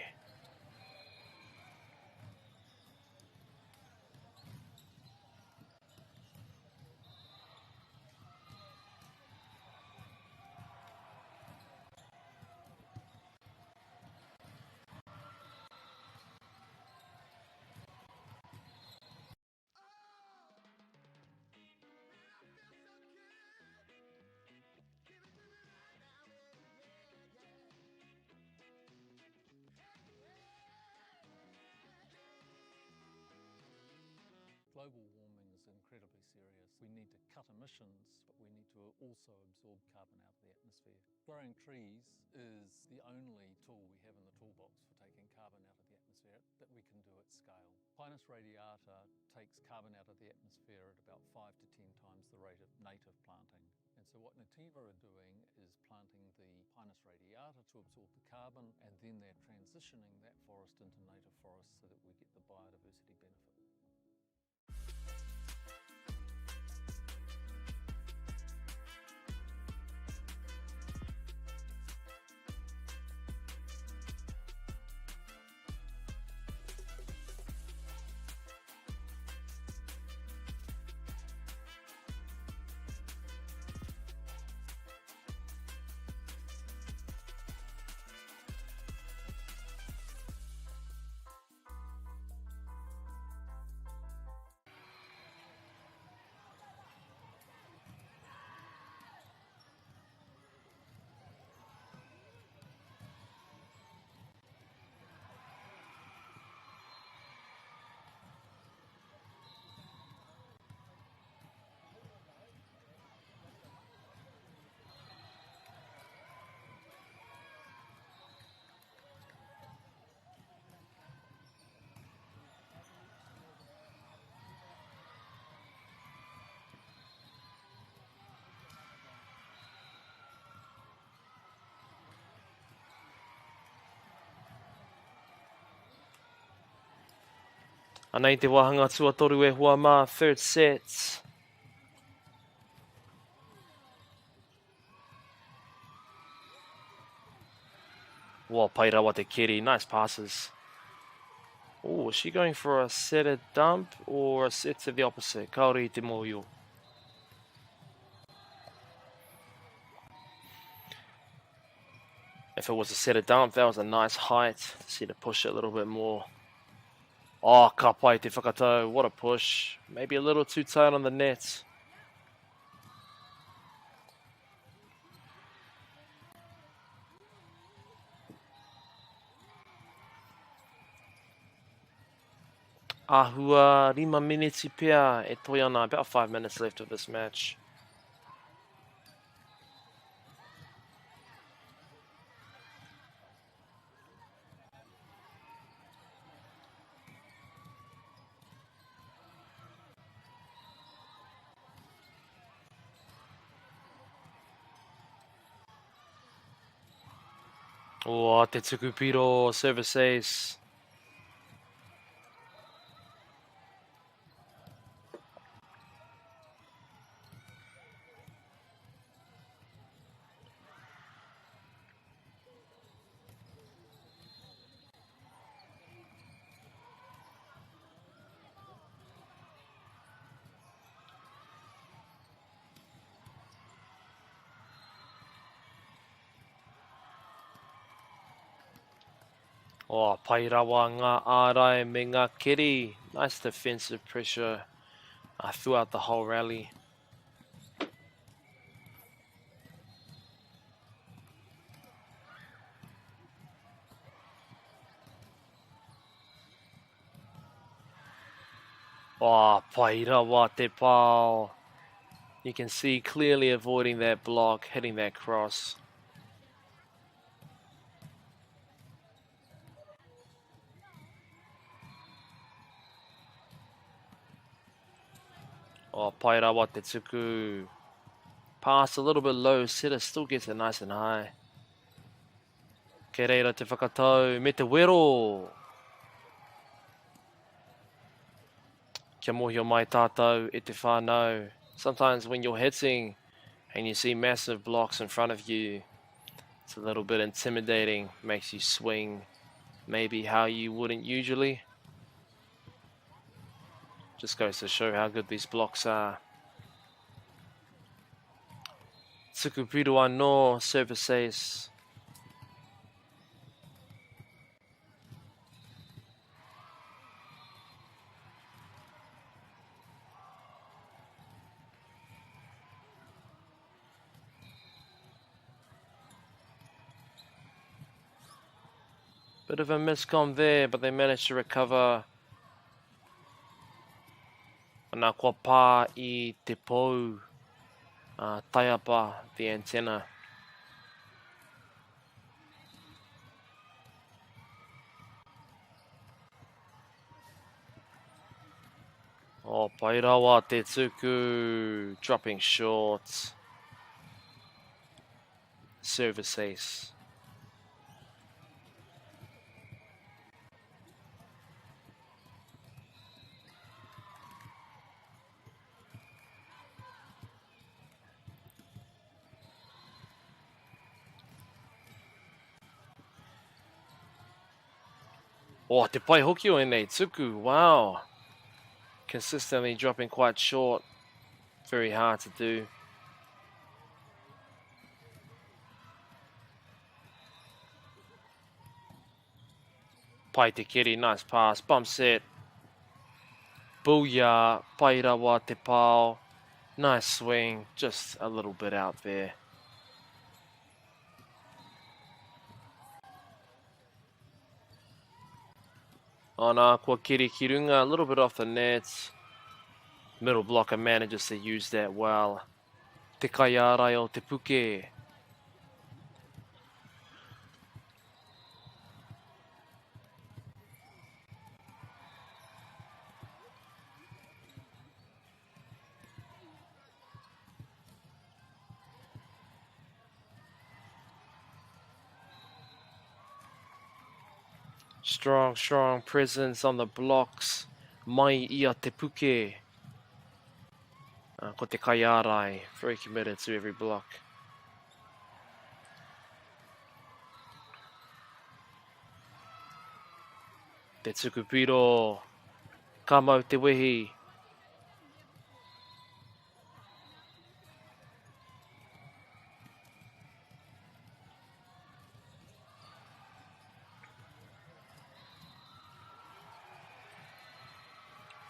Global warming is incredibly serious. We need to cut emissions, but we need to also absorb carbon out of the atmosphere. Growing trees is the only tool we have in the toolbox for taking carbon out of the atmosphere that we can do at scale. Pinus radiata takes carbon out of the atmosphere at about 5 to 10 times the rate of native planting. And so what Nativa are doing is planting the Pinus radiata to absorb the carbon, and then they're transitioning that forest into native forest so that we get the biodiversity benefit. Anei te wahanga tuatoru e hoa mā, third set. Wā pai rawa te keri, nice passes. Oh, is she going for a set a dump or a set to the opposite? Kaori I te moio. If it was a set a dump, that was a nice height. See to push it a little bit more. Oh, ka pai te whakatau. What a push. Maybe a little too tight on the net.
Ahua 5 minutes pia e toi ana. About 5 minutes left of this match. Oh, te tukupiro service ace. Oh, pairawa ngā ārai me ngā keri. Nice defensive pressure throughout the whole rally. Oh, pairawa te pao. You can see clearly avoiding that block, hitting that cross. Oh, pairawa te tuku. Pass a little bit low, setter still gets it nice and high. Ke reira te whakatau, me te wero. Kia mohio mai tātou e te whānau. Sometimes when you're hitting and you see massive blocks in front of you, it's a little bit intimidating, makes you swing maybe how you wouldn't usually. Just goes to show how good these blocks are. Tukupiro anō, service ace. Bit of a miscom there, but they managed to recover. Nā kua pā I te pou, taiapa, the antenna. Oh, pairawa te tuku, dropping short. Service ace. Oh, te pai hoki o nei tuku, wow. Consistently dropping quite short. Very hard to do. Pai te kiri, nice pass, bump set. Booyah, pairawa te pao. Nice swing, just a little bit out there. Oh no, kua kiri ki runga, a little bit off the net. Middle blocker manages to use that well. Te kaiarai o te puke. Strong presence on the blocks. Mai ia te puke. Ko te kaiarai, very committed to every block. Te tukupiro, ka mau te wehi.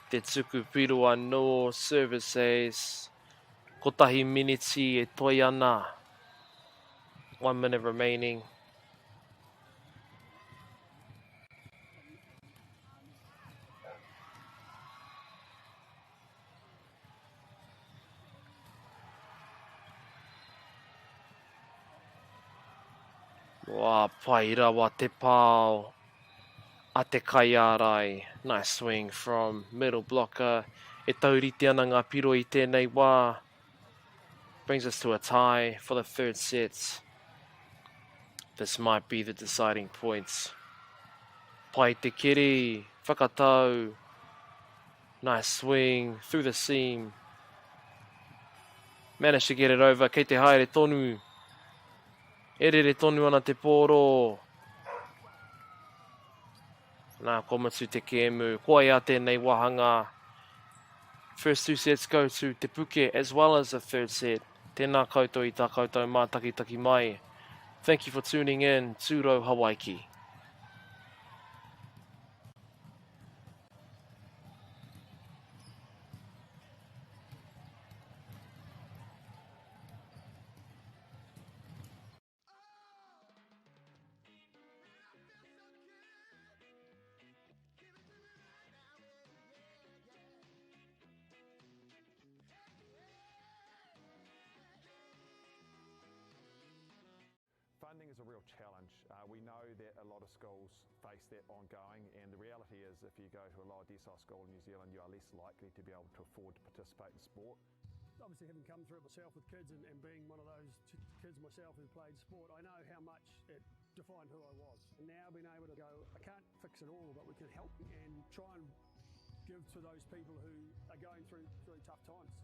Te tukupiro anō, service ace. Kotahi miniti e toi ana. 1 minute remaining. Wā, paira wa te pāo. A te kaiarai. Nice swing from middle blocker. E tauriti ana ngā piro I tēnei wā. Brings us to a tie for the third set. This might be the deciding points. Pai te kiri. Whakatau. Nice swing through the seam. Managed to get it over. Kei te haere tonu. Erere tonu ana te pōro. Nā komatsu te kēmu. Koai a tēnei wahanga. First two sets go to Te Puke as well as the third set. Tēnā koutou I tā koutou mātakitaki mai. Thank you for tuning in. Tūrau Hawaiki.
Funding is a real challenge. We know that a lot of schools face that ongoing, and the reality is if you go to a lower decile school in New Zealand, you are less likely to be able to afford to participate in sport.
Obviously, having come through it myself with kids and being one of those kids myself who played sport, I know how much it defined who I was. And now being able to go, I can't fix it all, but we can help and try and give to those people who are going through tough times.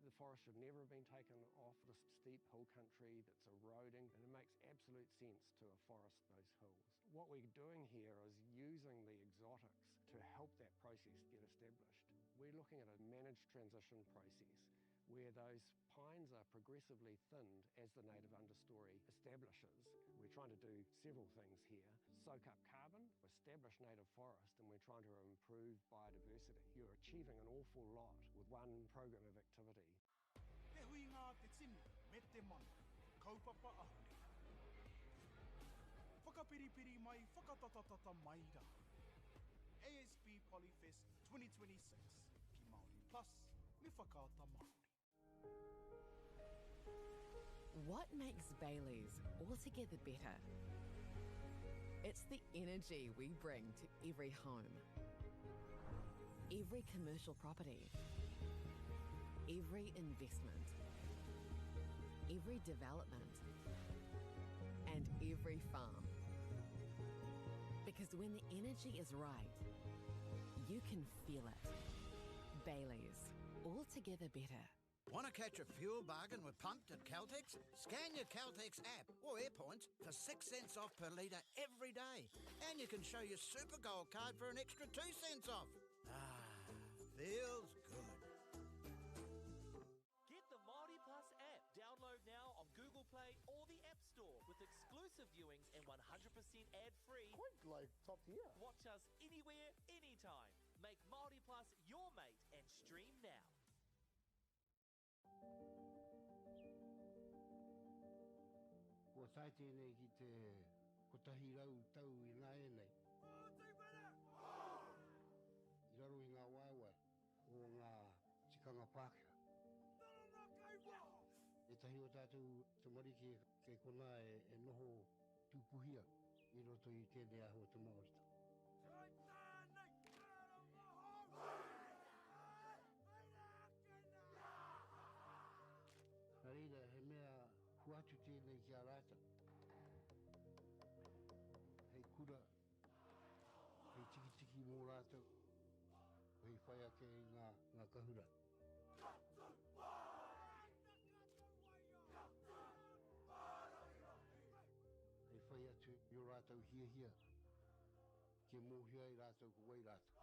The forest should never have been taken off this steep hill country that's eroding, and it makes absolute sense to afforest those hills. What we're doing here is using the exotics to help that process get established. We're looking at a managed transition process where those pines are progressively thinned as the native understory establishes. We're trying to do several things here. Soak up carbon, establish native forest, and we're trying to improve biodiversity. You're achieving an awful lot with one program of activity.
Te hui ngā te tini, me te mana, kaupapa ahuri. Whakapiripiri mai, whakatatatata mai rā. ASB Polyfest 2026, Ki Māori Plus, me whakaata Māori.
What makes Bailey's altogether better? It's the energy we bring to every home, every commercial property, every investment, every development, and every farm. Because when the energy is right, you can feel it. Bailey's, altogether better.
Want to catch a fuel bargain with Pumped at Caltex? Scan your Caltex app or AirPoints for 6 cents off per litre every day. And you can show your Super Gold card for an extra 2 cents off. Ah, feels good.
Get the Māori Plus app. Download now on Google Play or the App Store with exclusive viewings and 100% ad-free.
Quite like top tier.
Watch us anywhere, anytime. Make Māori Plus your mate and stream now.
Ko tai tēnei ki te kotahi rau tau I ngā enei. I raro I ngā waiwai o ngā tikanga Pākehā. E tahi o tātou te marike kei kona e noho tūpuhia I roto I tēnei aho te Māorita. Reira, he mea huatu tēnei ki a rāta. Hei kura, hei tiki mō rātou, hei whai ake I ngā kahura. Hei whai atu I o rātou hia, ke mōhia I rātou ko wai rātou.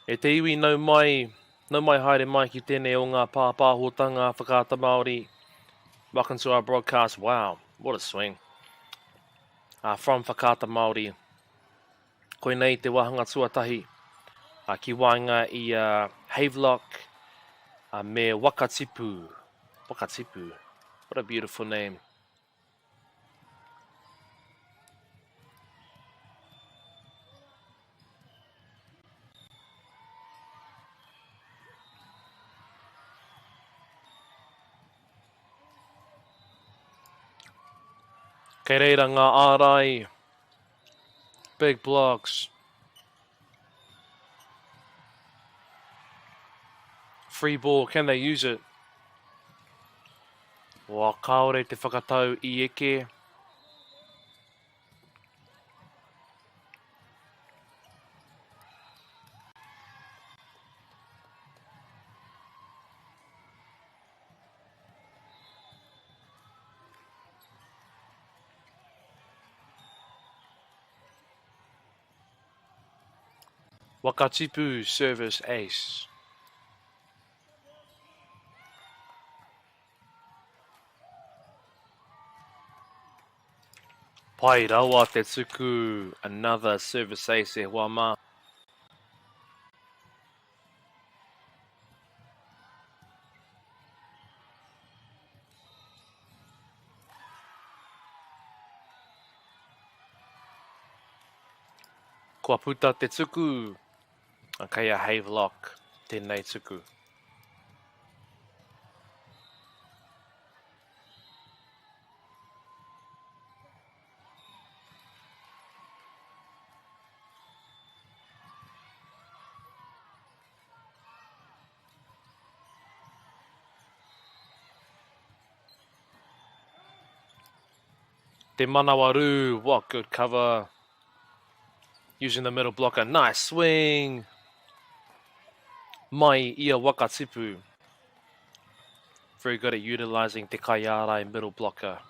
E te iwi nau mai haere mai ki tēnei o ngā pāpāhotanga whakaata Māori. Welcome to our broadcast. Wow, what a swing. From Whakaata Māori. Koe nei te wahanga tuatahi. Ki wainga I Havelock me Wakatipu. Wakatipu. What a beautiful name. Kei reira ngā ārai. Big blocks. Free ball, can they use it? Wā kaore te whakatau I eke. Wakatipu service ace. Pai rawa te tuku, another service ace e hoa mā. Kua puta te tuku, kei a Havelock, tēnei tuku. Te Manawaru, what good cover. Using the middle blocker, nice swing. Mai ia Wakatipu. Very good at utilizing te Kaiarai middle blocker.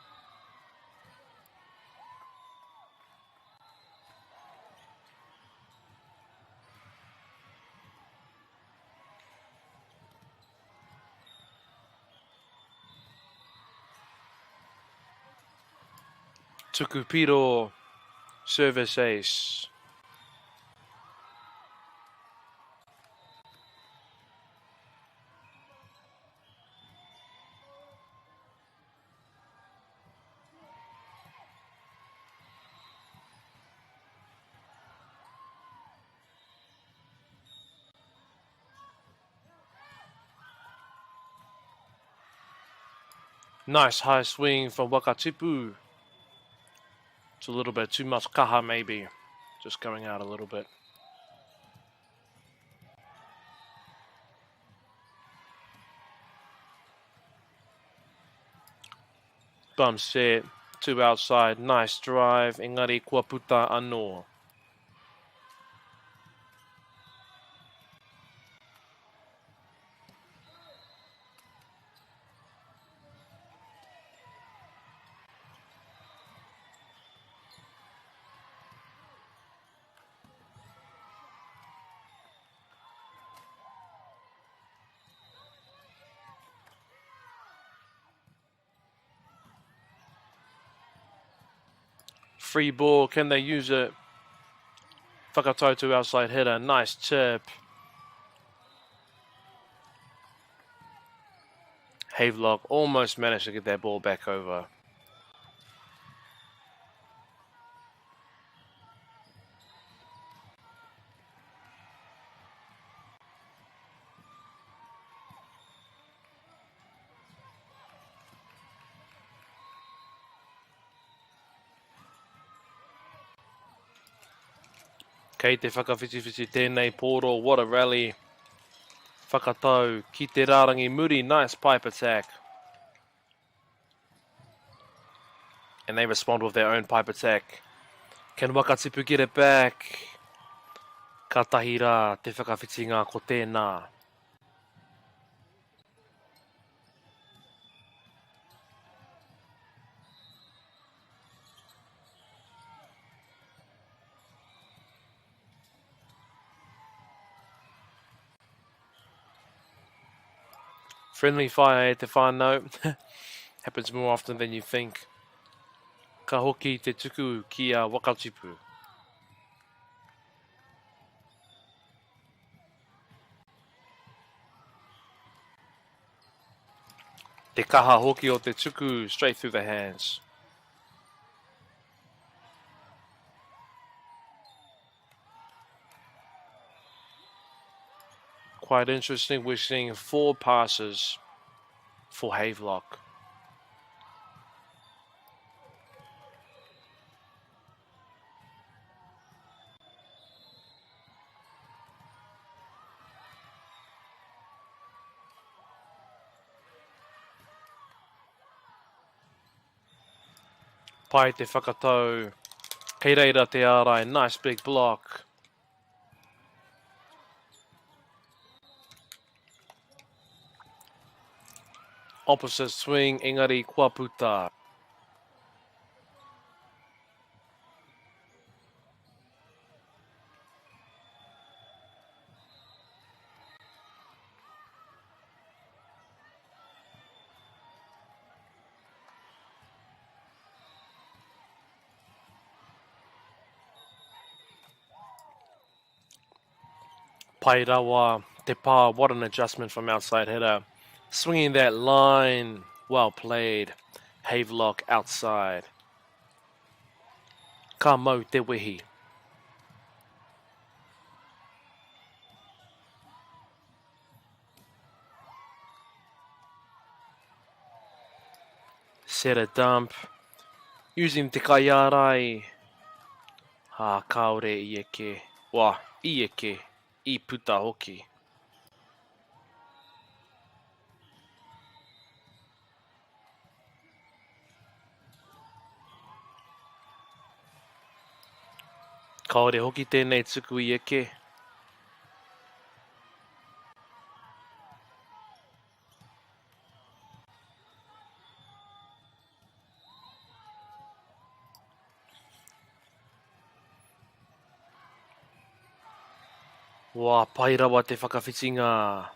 Tukupiro, service ace. Nice high swing from Wakatipu. It's a little bit too much kaha maybe. Just going out a little bit. Bum set, 2 outside, nice drive. Engari kua puta anō. Free ball, can they use it? Whakatautu outside hitter, nice chip. Havelock almost managed to get that ball back over. Kei te whakawhitiwhiti tēnei pōro, what a rally. Whakatau, ki te rārangi muri, nice pipe attack. And they respond with their own pipe attack. Can Wakatipu get it back? Ka tahi rā, te whakawhitinga ko tēnā. Friendly fire e te whānau. Happens more often than you think. Ka hoki te tuku ki a Wakatipu. Te kaha hoki o te tuku straight through the hands. Quite interesting, we're seeing 4 passes for Havelock. Pai te whakatau. Kei reira te ārai, nice big block. Opposite swing, engari kua puta. Pai rawa, te pā, what an adjustment from outside hitter. Swinging that line, well played. Havelock outside. Ka mau te wehi. Set a dump. Using te kaiarai. Ha, kaore i eke. Wā, i eke. I puta hoki. Kaore hoki tēnei tuku i eke. Wā, pai rawa te whakawhitinga.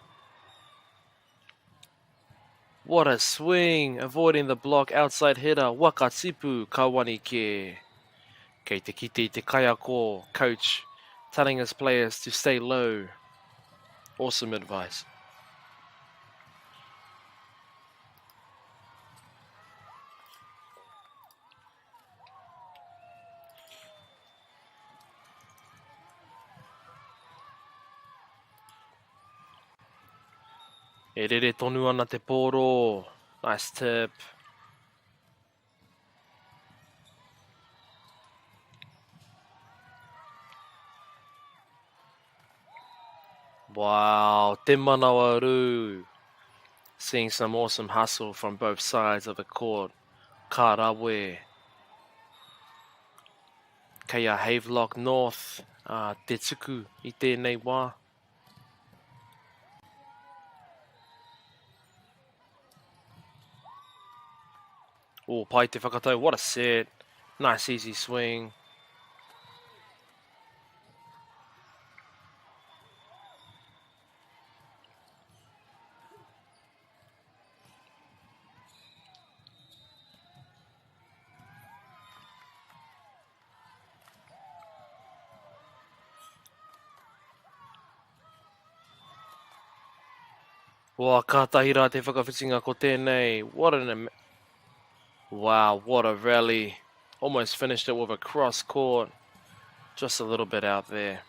What a swing, avoiding the block outside hitter, Wakatipu Kawanike. Kei te kite te kaiako, coach telling his players to stay low. Awesome advice. E rere tonu ana te pōro. Nice tip. Wow, te manawaru. Seeing some awesome hustle from both sides of the court. Ka rawe. Kei a Havelock North. Te tuku I tēnei wā. Oh, pai te whakatau. What a set. Nice easy swing. Wā, kātahira te whakawhitinga ko tēnei. Wow, what a rally. Almost finished it with a cross court. Just a little bit out there.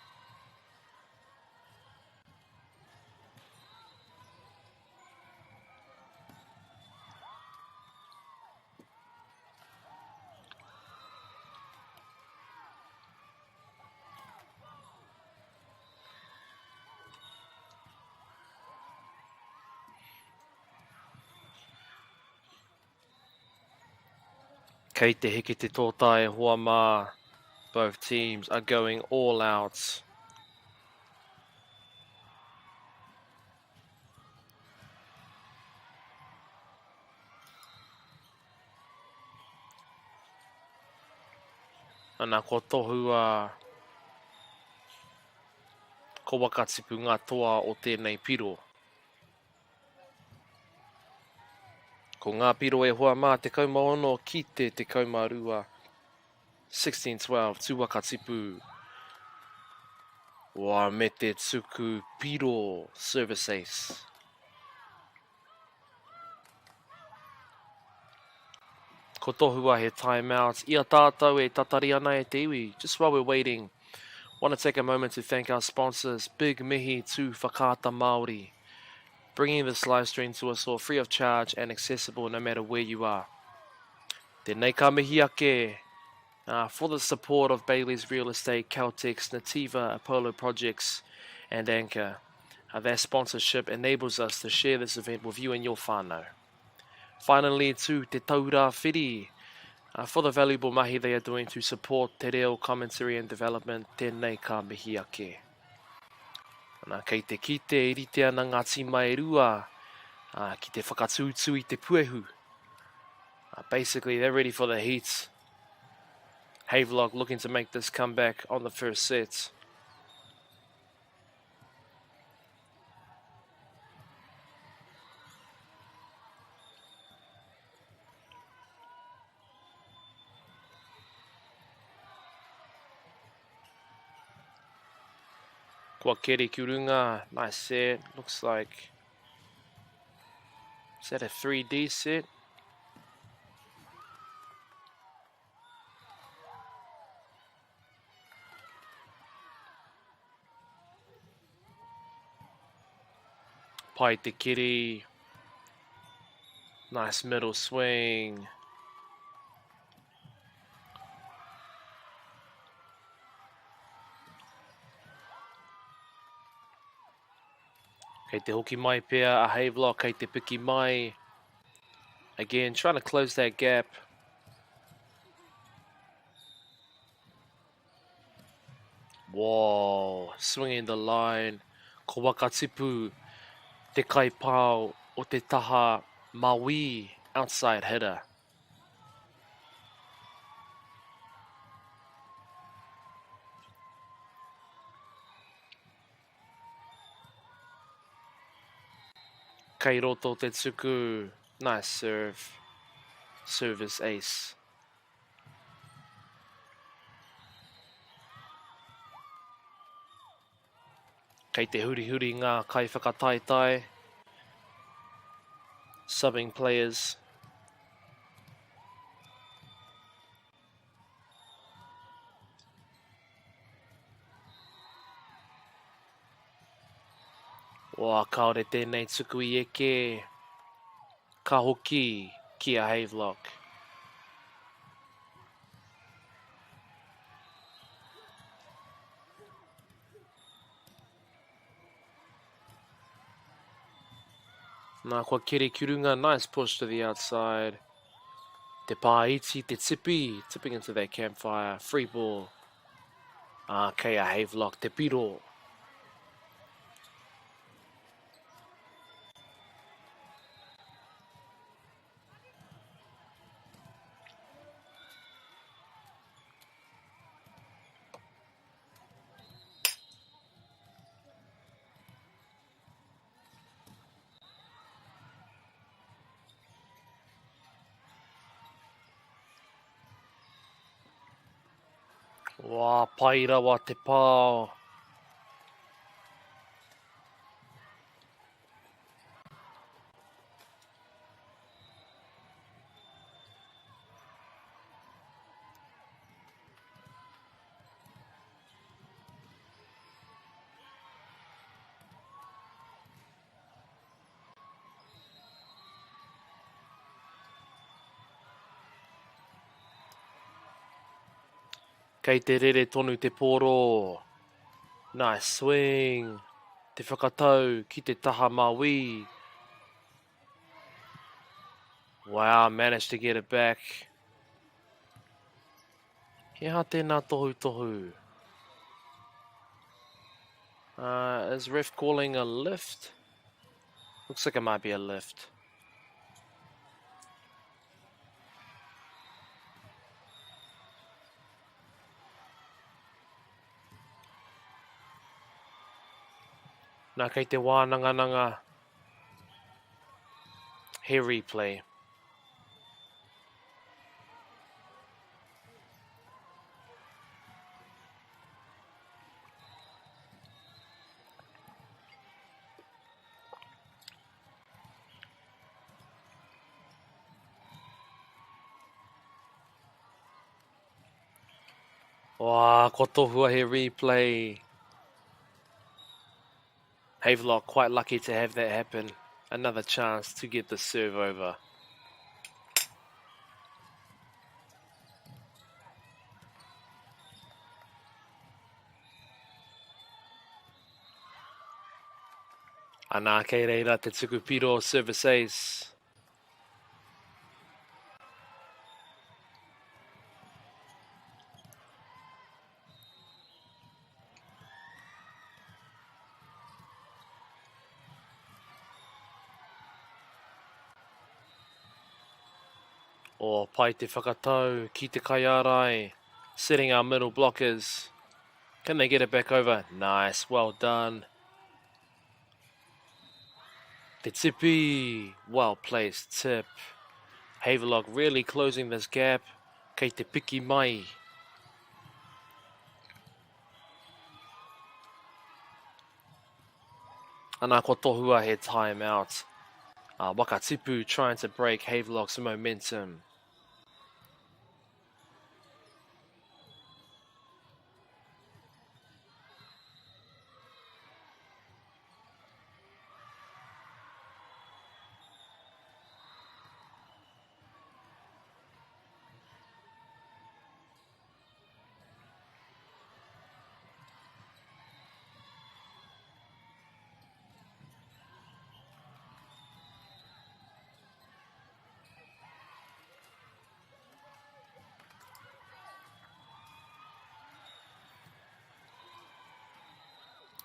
Kei te hiki te tōtai hoa mā. Both teams are going all out. Ana ko tohu ko Wakatipu ngā toa o tēnei piro. Ko ngā piro e hoa mā te kaumaono ki te kaumarua. 16-12, Tūwaka Tipu. Wa me te tuku piro service ace. Ko tohua he timeout. Ia tātou e tatari ana e te iwi. Just while we're waiting, want to take a moment to thank our sponsors. Big mihi to Whakaata Māori. Bringing this live stream to us all free of charge and accessible no matter where you are. Tēnei ka mihi ake. For the support of Bailey's Real Estate, Caltex, Nativa, Apollo Projects, and Anchor. Their sponsorship enables us to share this event with you and your whānau. Finally, to Te Taura Whiri, for the valuable mahi they are doing to support te reo commentary and development, tēnei ka mihi ake. Nā kei te kite i rite ana Ngāti Mai Rua, ki te whakatūtū i te puehu. Basically, they're ready for the heat. Havelock looking to make this comeback on the first set. Kua Keri Kurunga, nice set. Looks like, is that a 3D set? Pai te kiri. Nice middle swing. Kei te hoki mai pia, a Havelock, kei te piki mai. Again, trying to close that gap. Whoa, swinging the line. Ko waka tipu. Te kai pau o te taha Maui outside hitter. Kei roto te tuku. Nice serve. Service ace. Kei te huri ngā kai whakataitai. Subbing players. Wā kaore tēnei tuku I eke. Ka hoki ki a Havelock. Nā kua Keri Kurunga, nice push to the outside. Te pāiti, te tipi, tipping into that campfire. Free ball. Kei a Havelock, te piro. Wā, pai rawa te pāo. Kei te rere tonu te poro. Nice swing. Te whakatau ki te taha Maui. Wow, managed to get it back. He ha tēnā tohu. Is ref calling a lift? Looks like it might be a lift. Nā kei te wānanga. Here replay. Wow, ko tohua he replay. Havelock quite lucky to have that happen. Another chance to get the serve over. Ana kei reira te tuku piro service ace. O pai te whakatau ki te kaiarai. Setting our middle blockers. Can they get it back over? Nice, well done. Te tipi. Well placed tip. Havelock really closing this gap. Kei te piki mai. Ana ko tohua he timeout. Wakatipu trying to break Havelock's momentum.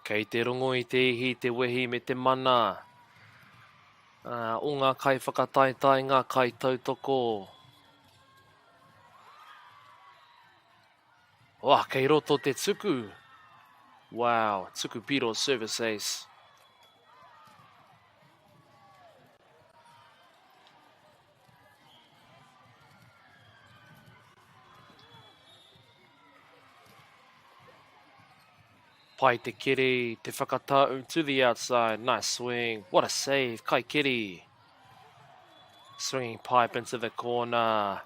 Kei te rongo I te ihi te wehi me te mana. O ngā kai whakataitai, ngā kai tautoko. Wah, kei roto te tuku. Wow, tuku piro service ace. Pai te kiri, te whakatau to the outside. Nice swing. What a save. Kai kiri. Swinging pipe into the corner.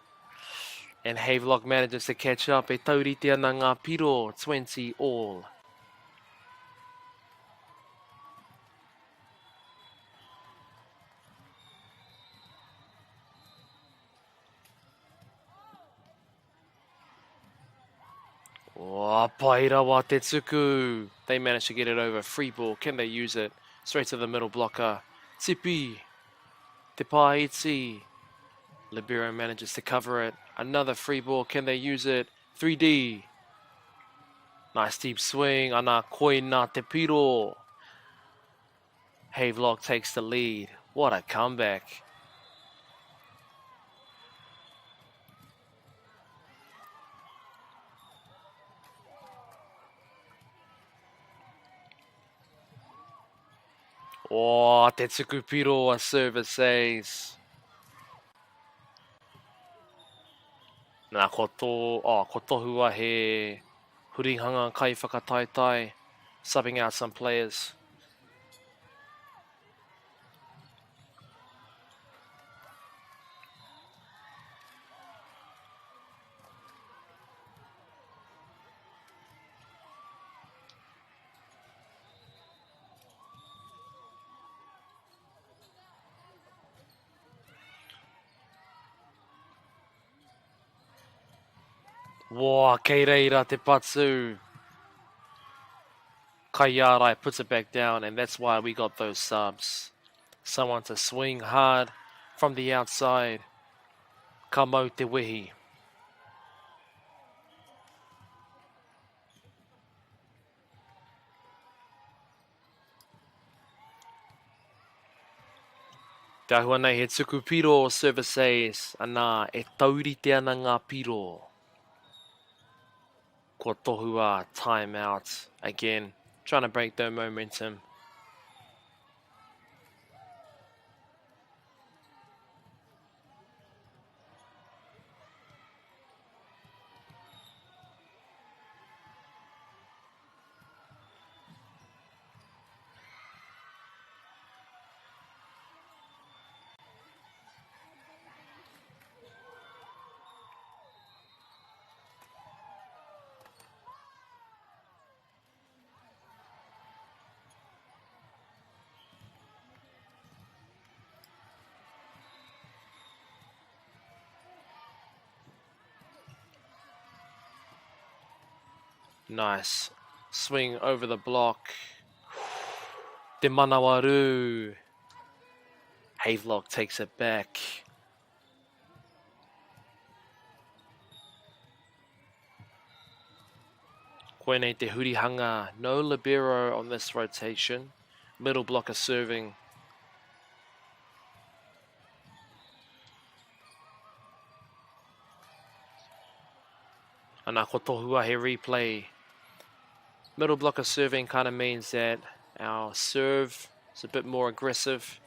And Havelock manages to catch up. E tauriti ana ngā piro. 20 all. Oh, pai rawa te tuku. They managed to get it over. Free ball. Can they use it? Straight to the middle blocker. Tipi. Te paiti. Libero manages to cover it. Another free ball. Can they use it? 3D. Nice deep swing. Ana koina te piro. Havelock takes the lead. What a comeback. Oh, te tuku piro a service ace. Nā ko tohua he hurihanga kai whakataitai. Subbing out some players. Wow, kei reira te patsu. Kaiarai puts it back down, and that's why we got those subs. Someone to swing hard from the outside. Ka mau te wehi. Te ahua nei he tuku piro service ace, anā e taurite ana ngā piro. Ko tohua timeout again, trying to break their momentum. Nice. Swing over the block. Te Manawaru. Havelock takes it back. Koene te Hurihanga. No libero on this rotation. Middle blocker serving. Ana ko tohua he replay. Middle blocker serving kind of means that our serve is a bit more aggressive.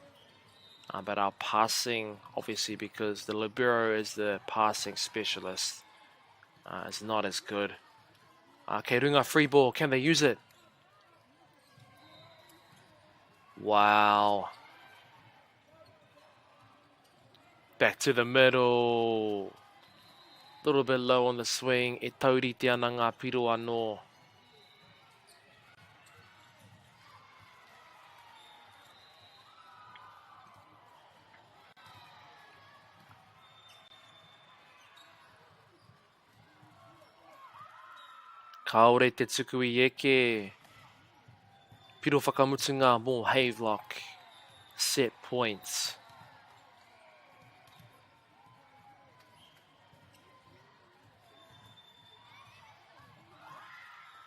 But our passing, obviously because the libero is the passing specialist, is not as good. Kei runga free ball, can they use it? Wow. Back to the middle. Little bit low on the swing. E taurite ana ngā piro anō. Kaore te tuku I eke. Piro whakamutunga mō Havelock. Set points.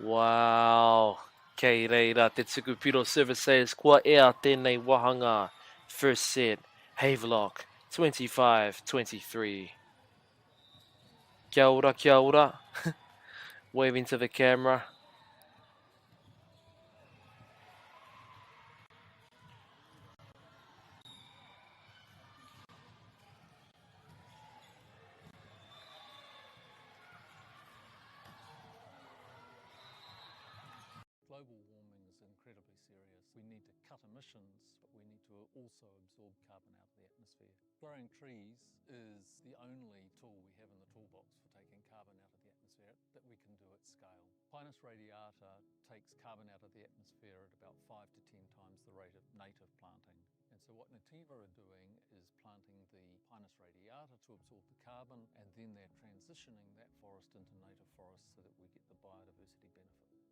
Wow. Kei reira te tuku piro service says kua ea tēnei wahanga. First set. Havelock. 25-23. Kia ora, kia ora. Waving to the camera.
Global warming is incredibly serious. We need to cut emissions, but we need to also absorb carbon out of the atmosphere. Growing trees is the only tool we have in the toolbox for taking carbon out of the atmosphere that we can do at scale. Pinus radiata takes carbon out of the atmosphere at about 5 to 10 times the rate of native planting. And so what Nativa are doing is planting the Pinus radiata to absorb the carbon, and then they're transitioning that forest into native forest so that we get the biodiversity benefit.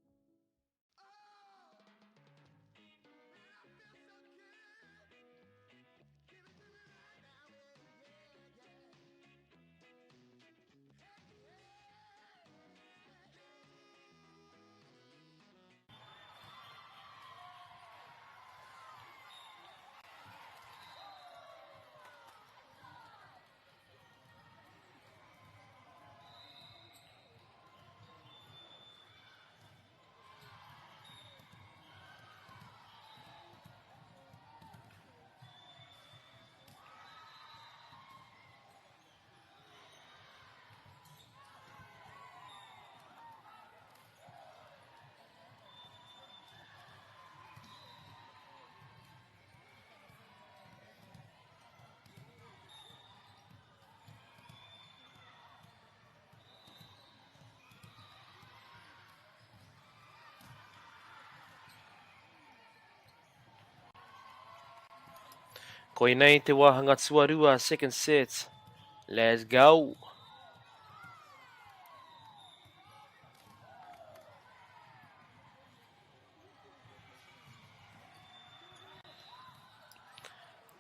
Koinei te wahanga tuarua, second set. Let's go.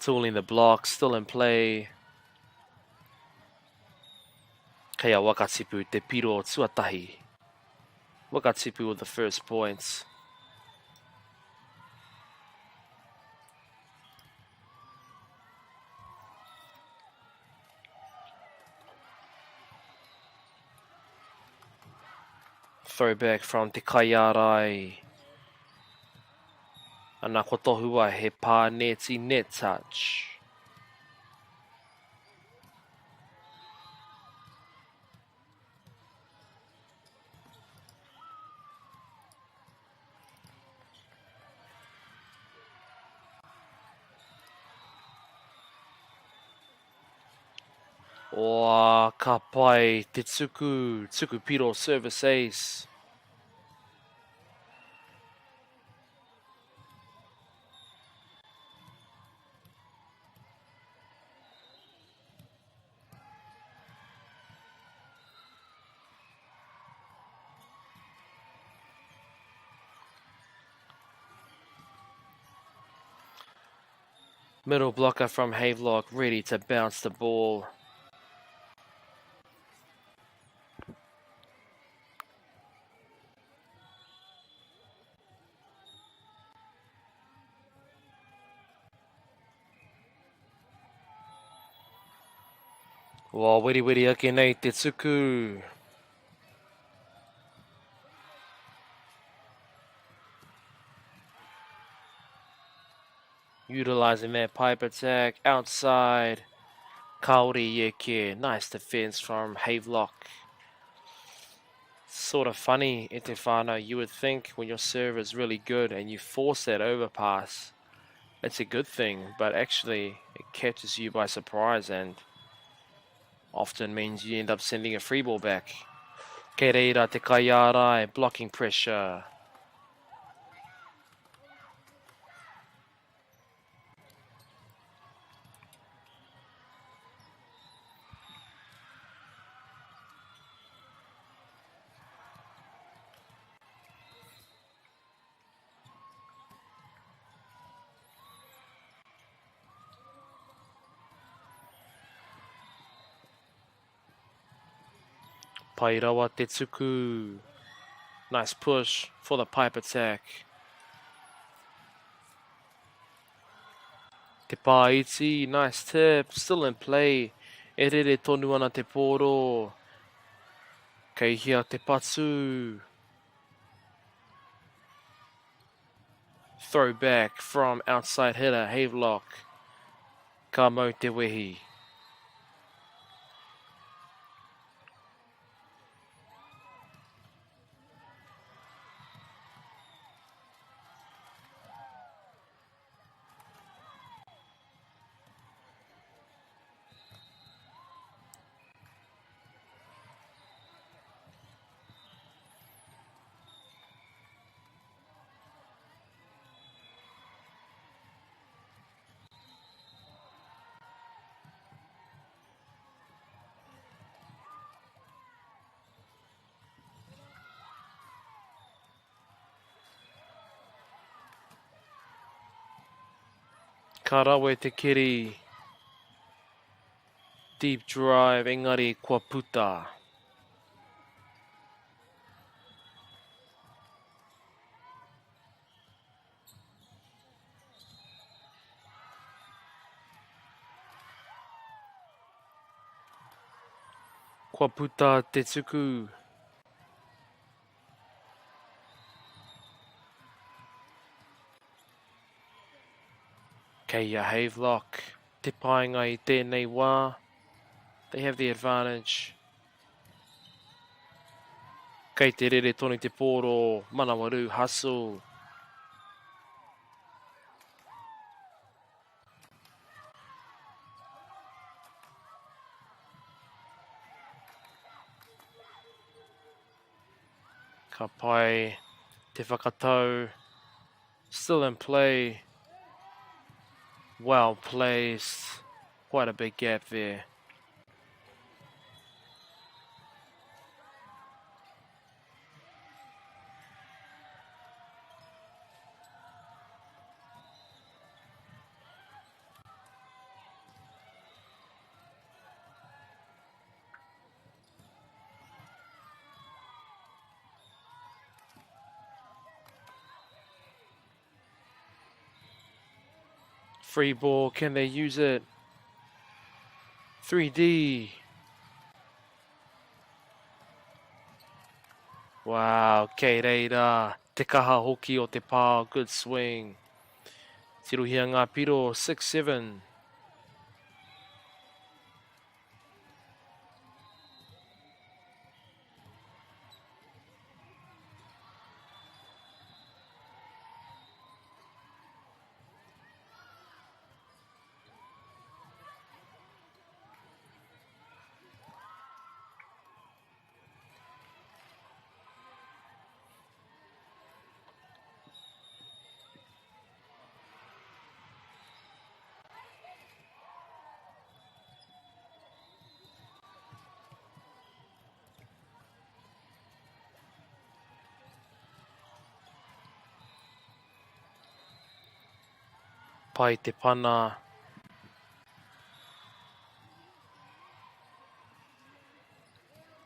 Tooling the block, still in play. Kea Wakatipu te piro tuatahi. Wakatipu with the first points. Throwback from Te Kaiarai. Ana ko tohua he pā neti net touch. Oa, ka pai te tuku piro service ace. Middle blocker from Havelock, ready to bounce the ball. Wā wiri ake nei te tuku. Utilising that pipe attack outside. Kaori Yeke, nice defense from Havelock. Sort of funny, e te whānau, you would think when your serve is really good and you force that overpass, it's a good thing, but actually it catches you by surprise and often means you end up sending a free ball back. Kei reira te Kaiarai, blocking pressure. Pairawa te tuku. Nice push for the pipe attack. Te Pāiti, nice tip, still in play. E rere tonu ana te pōro. Kei hia te patu. Throw back from outside hitter, Havelock. Ka mau te wehi. Karawe te kiri. Deep drive, engari kua puta. Kua puta te tuku. Kei a Havelock. Te painga I tēnei wā. They have the advantage. Kei te rere tonu te pōro. Manawaru hustle. Ka pai te whakatau. Still in play. Well placed. Quite a big gap there. Free ball, can they use it? 3D. Wow, kei reira. Te kaha hoki o te pā, good swing. Tiruhia ngā piro, 6-7. Pai te pana,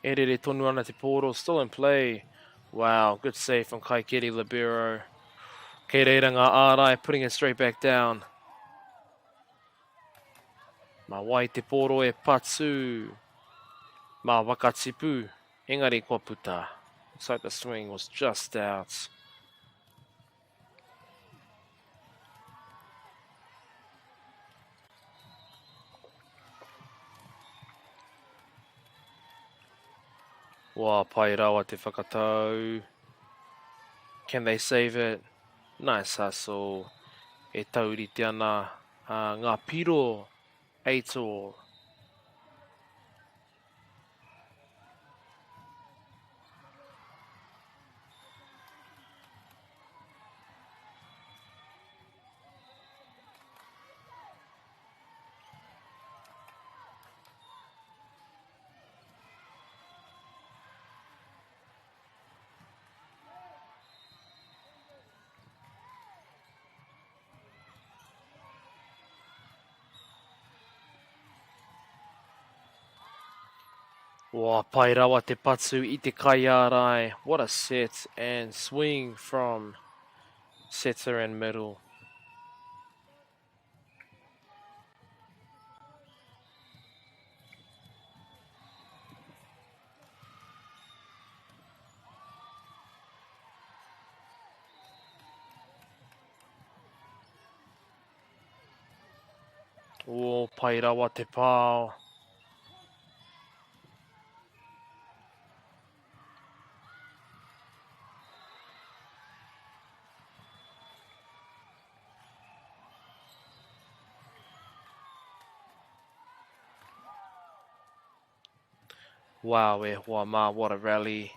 Erere tonu ana te poro, still in play. Wow, good save from Kaikeri Libero. Kei reiranga Arai putting it straight back down. Ma wai te poro e patsu. Ma wakatipu. Engari kua puta. Looks like the swing was just out. Wā pai rawa te whakatau. Can they save it? Nice hustle. E taurite ana ngā piro. 8-all. Wā pai rawa te patsu I te kai ārai. What a set and swing from setter and middle. Wā pai rawa te pāo. Wow, e hoa mā, what a rally.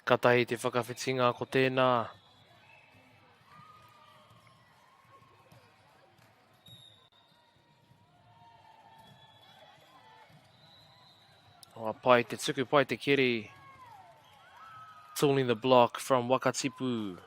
Katahi te whakawhitinga ko tēnā. Hoa pai te tuku pai te kiri. Tooling the block from Wakatipu.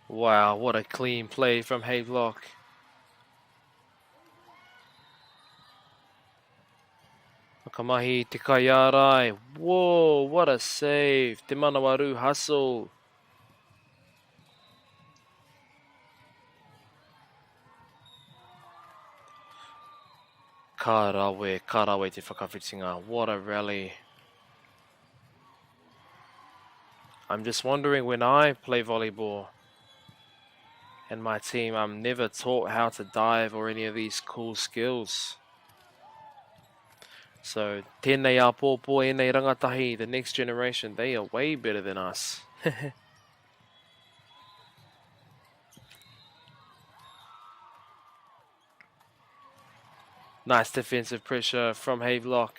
Wow, what a clean play from Havelock. Whakamahi te kai ārai. Whoa, what a save. Te Manawaru hustle. Karawe te whakawhitinga. What a rally. I'm just wondering when I play volleyball and my team, I'm never taught how to dive or any of these cool skills. So, tēnei a pōpō e nei rangatahi, the next generation, they are way better than us. Nice defensive pressure from Havelock.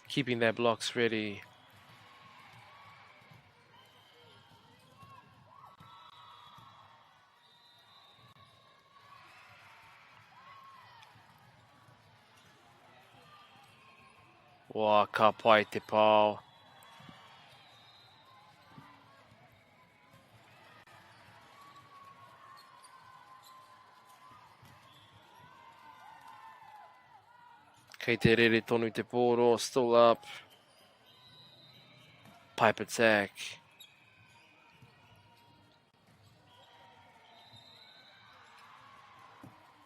Keeping their blocks ready. Wā, ka pai te pāo. Kei te rere tonu te pōro, still up. Pipe attack.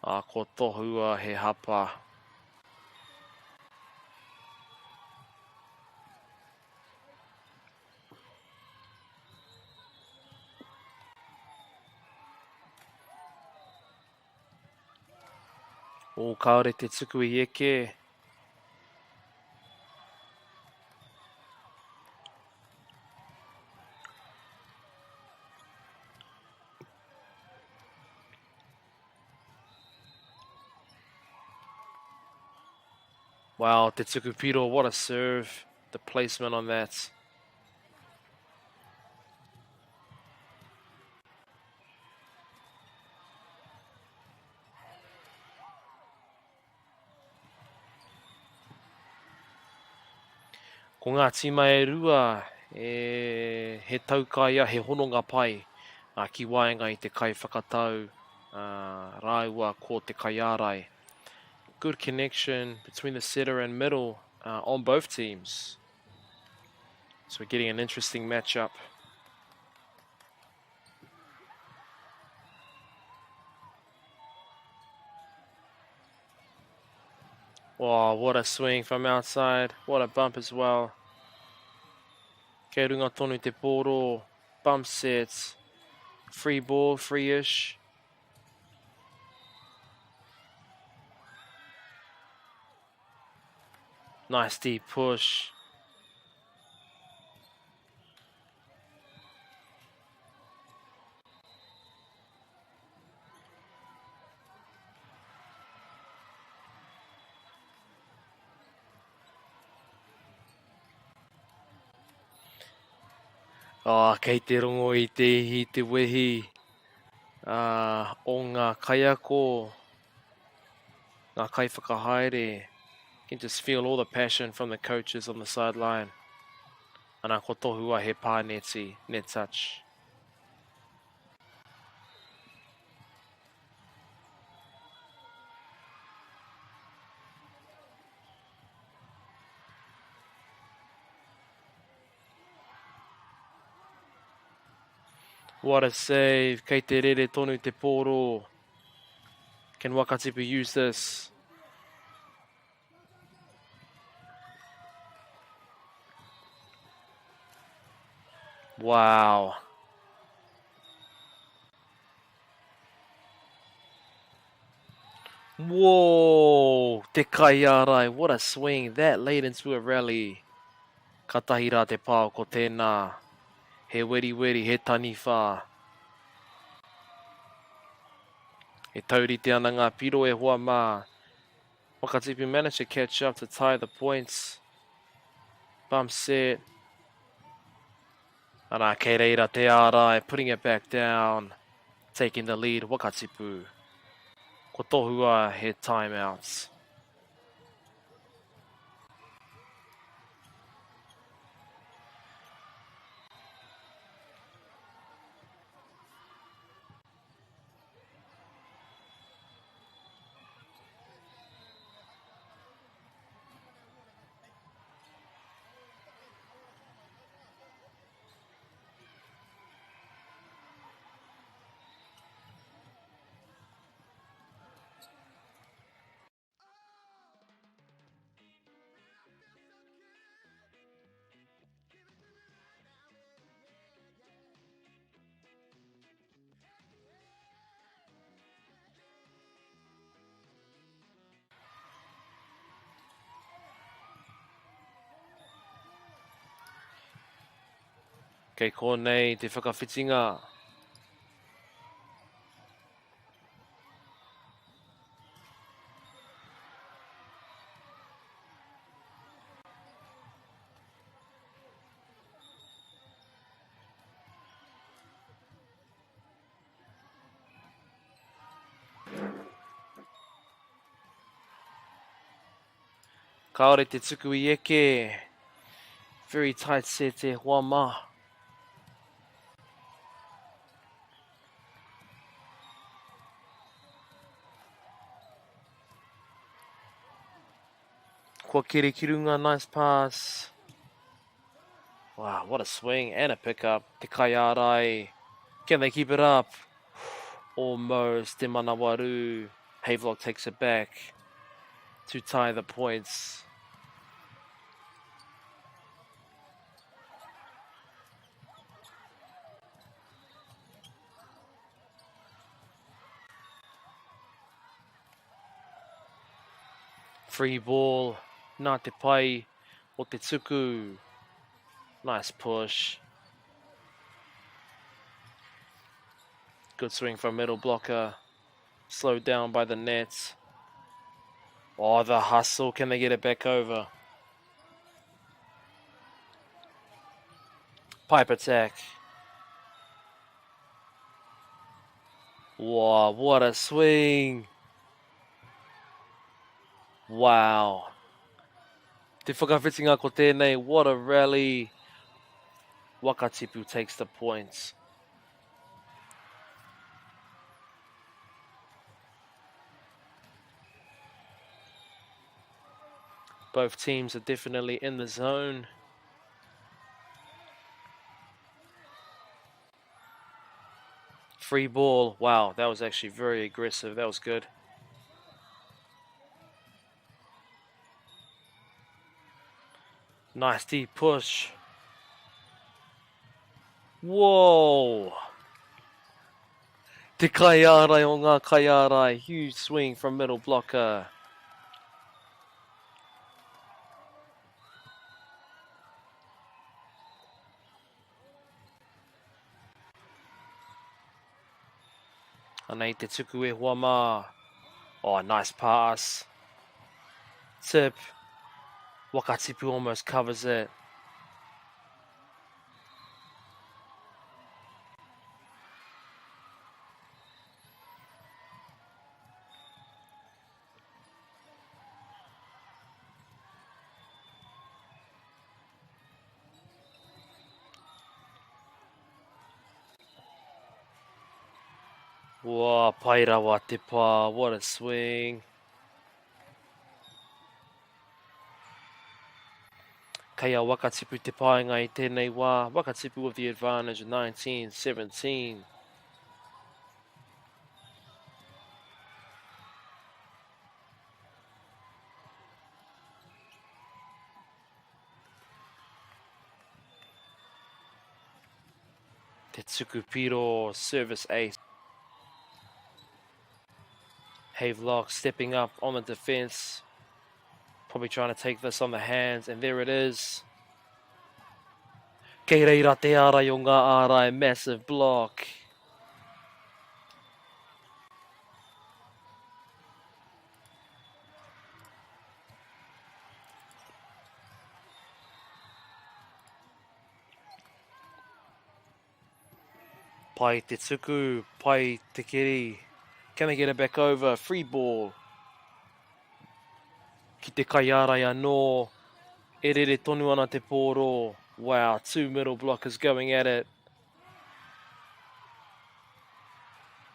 Ko tohua he hapa. O kaore te tuku I eke. Wow, te tuku piro, what a serve. The placement on that. Ko ngā tima e rua, he taukaia, he hononga pai, ki waenga i te kai whakatau, rāua ko te kaiarai. Good connection between the setter and middle on both teams. So we're getting an interesting matchup. Wow, what a swing from outside. What a bump as well. Kei runga tonu te pōro. Bump sets. Free ball, free-ish. Nice deep push. Kei te rongo I te ihi te wehi o ngā kaiako, ngā kai whakahaere. You can just feel all the passion from the coaches on the sideline. Ana ko tohua he pāneti, net touch. What a save. Kei te rere tonu te pōro. Can Wakatipu use this? Wow. Whoa. Te kaiarai. What a swing. That late into a rally. Katahira te pāo ko tēnā. He weri, he taniwha. He taurite ana ngā piro e hoa mā. Wakatipu managed to catch up to tie the points. Bump set. Ana kei reira te ārai, putting it back down. Taking the lead, Wakatipu. Ko tohua he timeouts. Kei konei te whakawhitinga. Kaore te tuku I eke. Very tight set te hoa mā. Kua kere kirunga, nice pass. Wow, what a swing and a pickup. Te kaiarai. Can they keep it up? Almost. Te manawaru. Havelock takes it back to tie the points. Free ball. Nā te pai o te tuku. Nice push. Good swing from middle blocker. Slowed down by the net. Oh, the hustle. Can they get it back over? Pipe attack. Wow, what a swing. Wow. Te whakawhitinga ko tēnei, what a rally. Wakatipu takes the points. Both teams are definitely in the zone. Free ball. Wow, that was actually very aggressive. That was good. Nice deep push. Whoa! Te kaiarai o ngā kaiarai. Huge swing from middle blocker. Anei te tuku e hoa mā. Oh, nice pass. Tip. Wakatipu almost covers it. Wow, pairawa te pā. What a swing. Kaya Wakatipu te pāinga I tēnei wā. Wakatipu with the advantage, 19-17. Te tuku piro, service ace. Havelock stepping up on the defense. Probably trying to take this on the hands, and there it is. Kei reira te ara o ngā ārai, massive block. Pai te tuku, pai te kiri. Can they get it back over? Free ball. Ki te kaiarai anō. E rere tonu ana te pōro. Wow, two middle blockers going at it.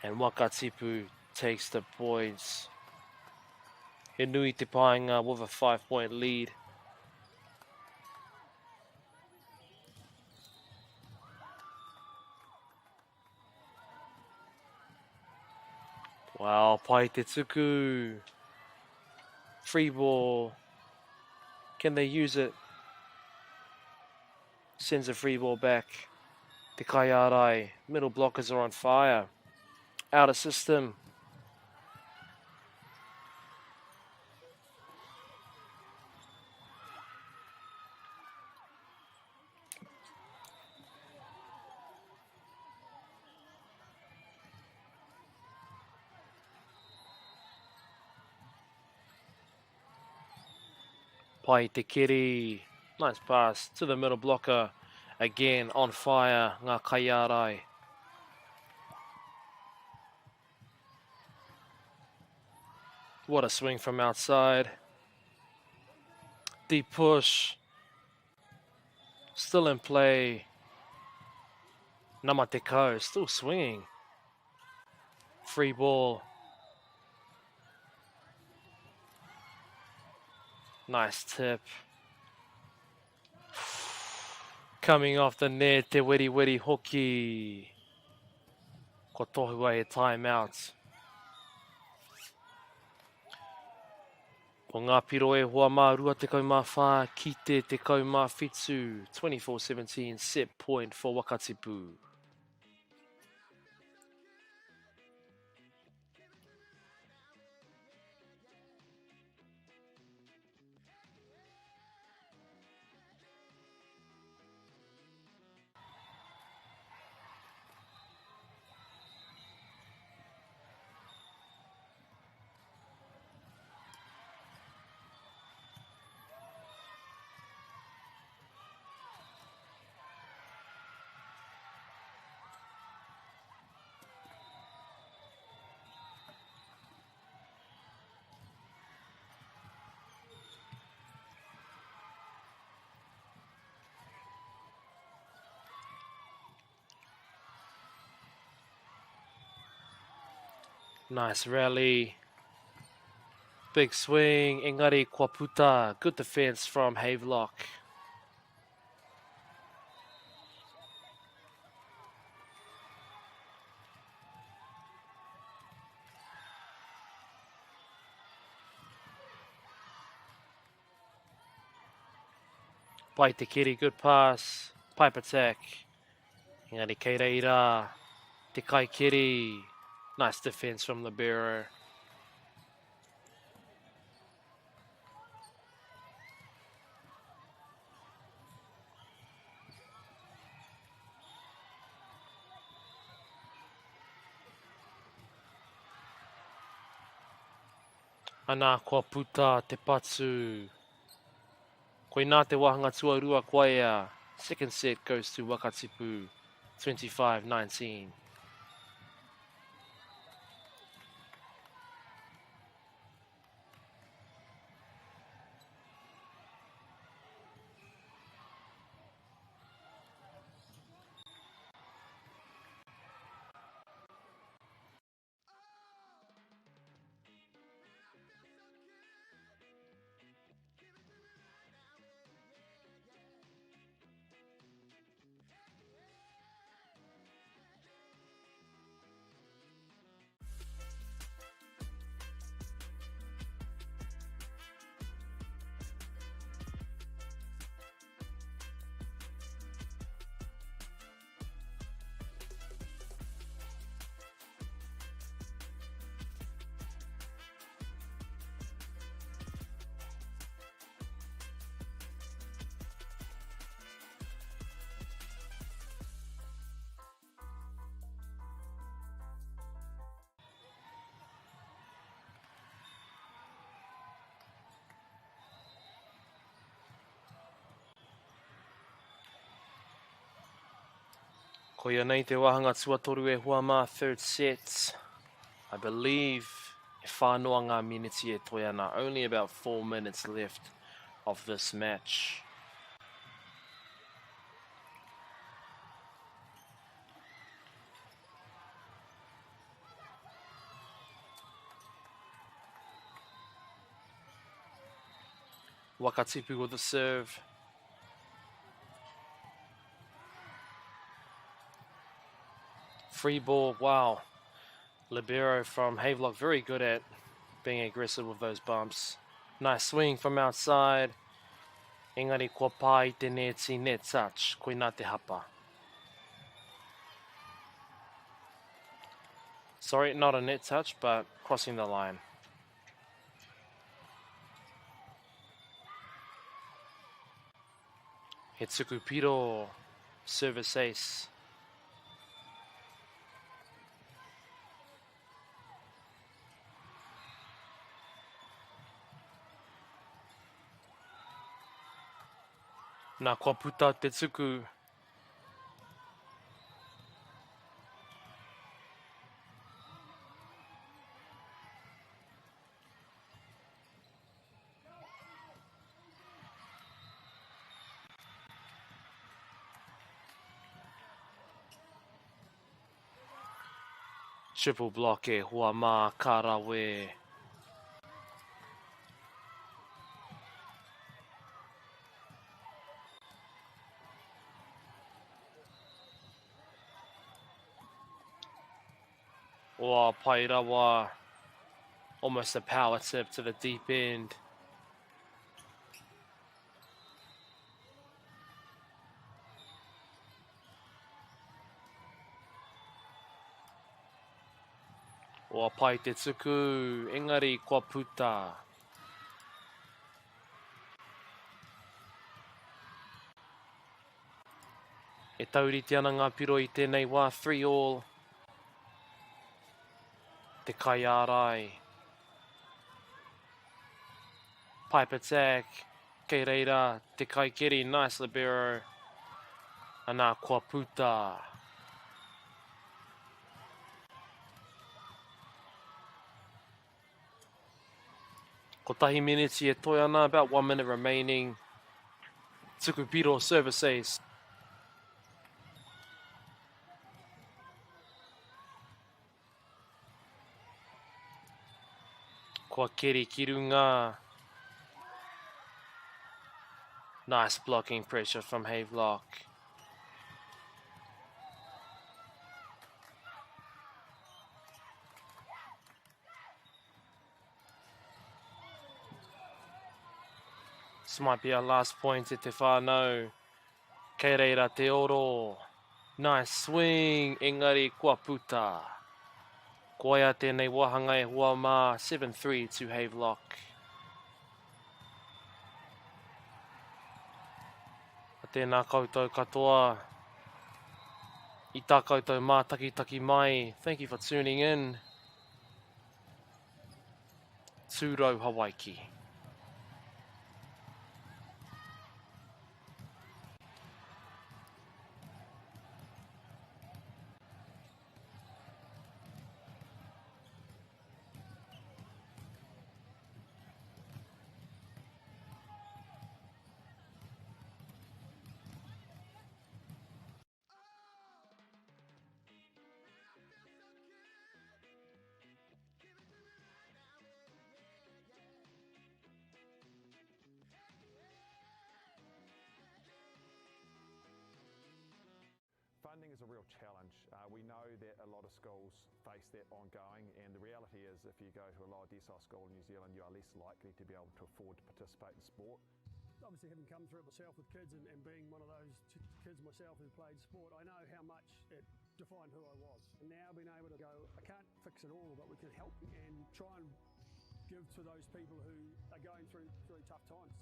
And Wakatipu takes the points. He nui te pāinga with a 5-point lead. Wow, pai te tuku. Free ball. Can they use it? Sends a free ball back. Te kaiarai. Middle blockers are on fire. Out of system. Pai te kiri. Nice pass to the middle blocker. Again on fire. Ngā kaiarai. What a swing from outside. Deep push. Still in play. Namateko still swinging. Free ball. Nice tip. Coming off the net, te wiri hoki. Ko tohu ai e timeout. Ko ngā piro e hoa mā rua te kaumawha, ki te kaumawhitu. 24-17, set point for Wakatipu. Nice rally. Big swing. Engari kua puta. Good defense from Havelock. Bite the kitty, good pass. Pipe attack. Engari Kereira. Te kai kitty. Nice defense from Libero. Ana kua puta te patsu. Koe nā te wahanga tuarua kwaea. Second set goes to Wakatipu. 25-19. Ko ia nei te wahanga tuatoru e hua mā third set. I believe e whānoa ngā miniti e toi ana. Only about 4 minutes left of this match. Wakatipu with the serve. Free ball, wow. Libero from Havelock, very good at being aggressive with those bumps. Nice swing from outside. Engari kua pai te neti net touch. Koe nā te hapa. Sorry, not a net touch, but crossing the line. Hitsuku Piro, service ace. Nā kua puta te tuku. Triple block e hua mā Karawe. Oa Pairawa, almost a power tip to the deep end. Oa pai te tuku, engari kua puta. E tauriti ana ngā piro I tēnei wā 3-all. Te kai ārai. Pipe attack. Kei reira, te kai kiri, nice libero. Ana kua puta. Ko tahi miniti e toi ana, about 1 minute remaining. Tuku Piro service ace. Kua keri kirunga. Nice blocking pressure from Havelock. This might be our last point at Te Whānau. Kei reira te oro. Nice swing, engari kua puta. Kua ia tēnei wahanga e hua mā, 7-3 to Havelock. A tēnā koutou katoa. I tā koutou mātakitaki mai. Thank you for tuning in. Tūrau Hawaiki.
Funding is a real challenge. We know that a lot of schools face that ongoing, and the reality is if you go to a lower decile school in New Zealand, you are less likely to be able to afford to participate in sport.
Obviously, having come through it myself with kids and being one of those kids myself who played sport, I know how much it defined who I was. And now being able to go, I can't fix it all, but we can help and try and give to those people who are going through tough times.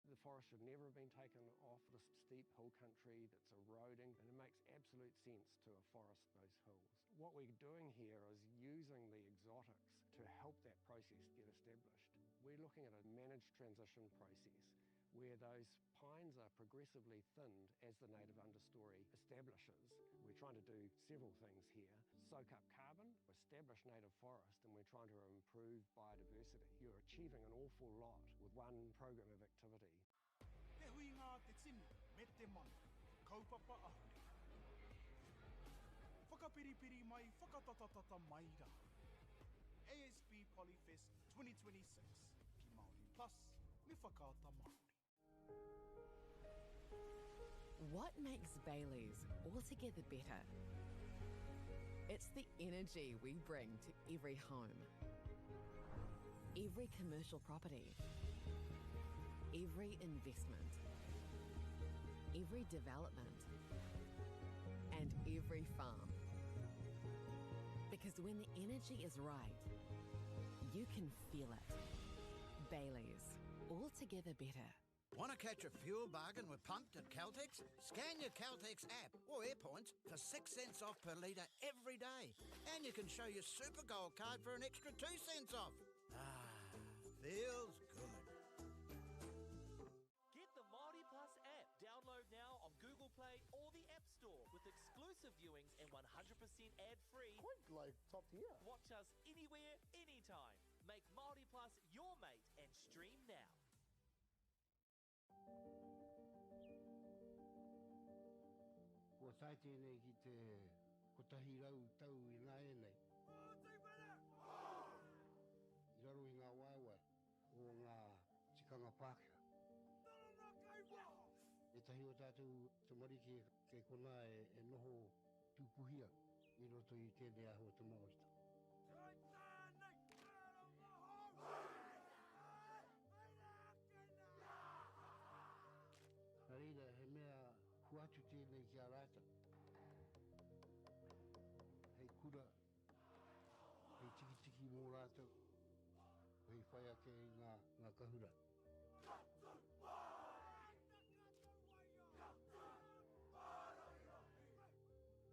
The forest should never have been taken off this steep hill country that's eroding, and it makes absolute sense to afforest those hills. What we're doing here is using the exotics to help that process get established. We're looking at a managed transition process where those pines are progressively thinned as the native understory establishes. We're trying to do several things here. Soak up carbon, establish native forest, and we're trying to improve biodiversity. You're achieving an awful lot with one program of activity.
Te hui ngā te tini, me te mana, kaupapa ahuri. Whakapiripiri mai, whakatatatata mai rā. ASB Polyfest 2026, ki Māori Plus, me whakaata Māori.
What makes Bailey's altogether better? It's the energy we bring to every home, every commercial property, every investment, every development, and every farm. Because when the energy is right, you can feel it. Bailey's, altogether better.
Want to catch a fuel bargain with Pumped at Caltex? Scan your Caltex app or AirPoints for 6 cents off per litre every day. And you can show your Super Gold card for an extra 2 cents off. Feels good.
Get the Māori Plus app. Download now on Google Play or the App Store with exclusive viewings and 100% ad-free.
Quite like top tier.
Watch us anywhere, anytime. Make Māori Plus your mate and stream now.
Ko tai tēnei ki te kotahi rau tau I ngā e nei. I raro I ngā waewae o ngā tikanga Pākehā. E tahi o tātou te marike kei kona e noho tūpuhia I roto I tēnei aho te Māorita. Nā reira, he mea huatu tēnei ki a rāta. Hei kura, hei tiki mō rātou, hei whaia ke ngā kahura.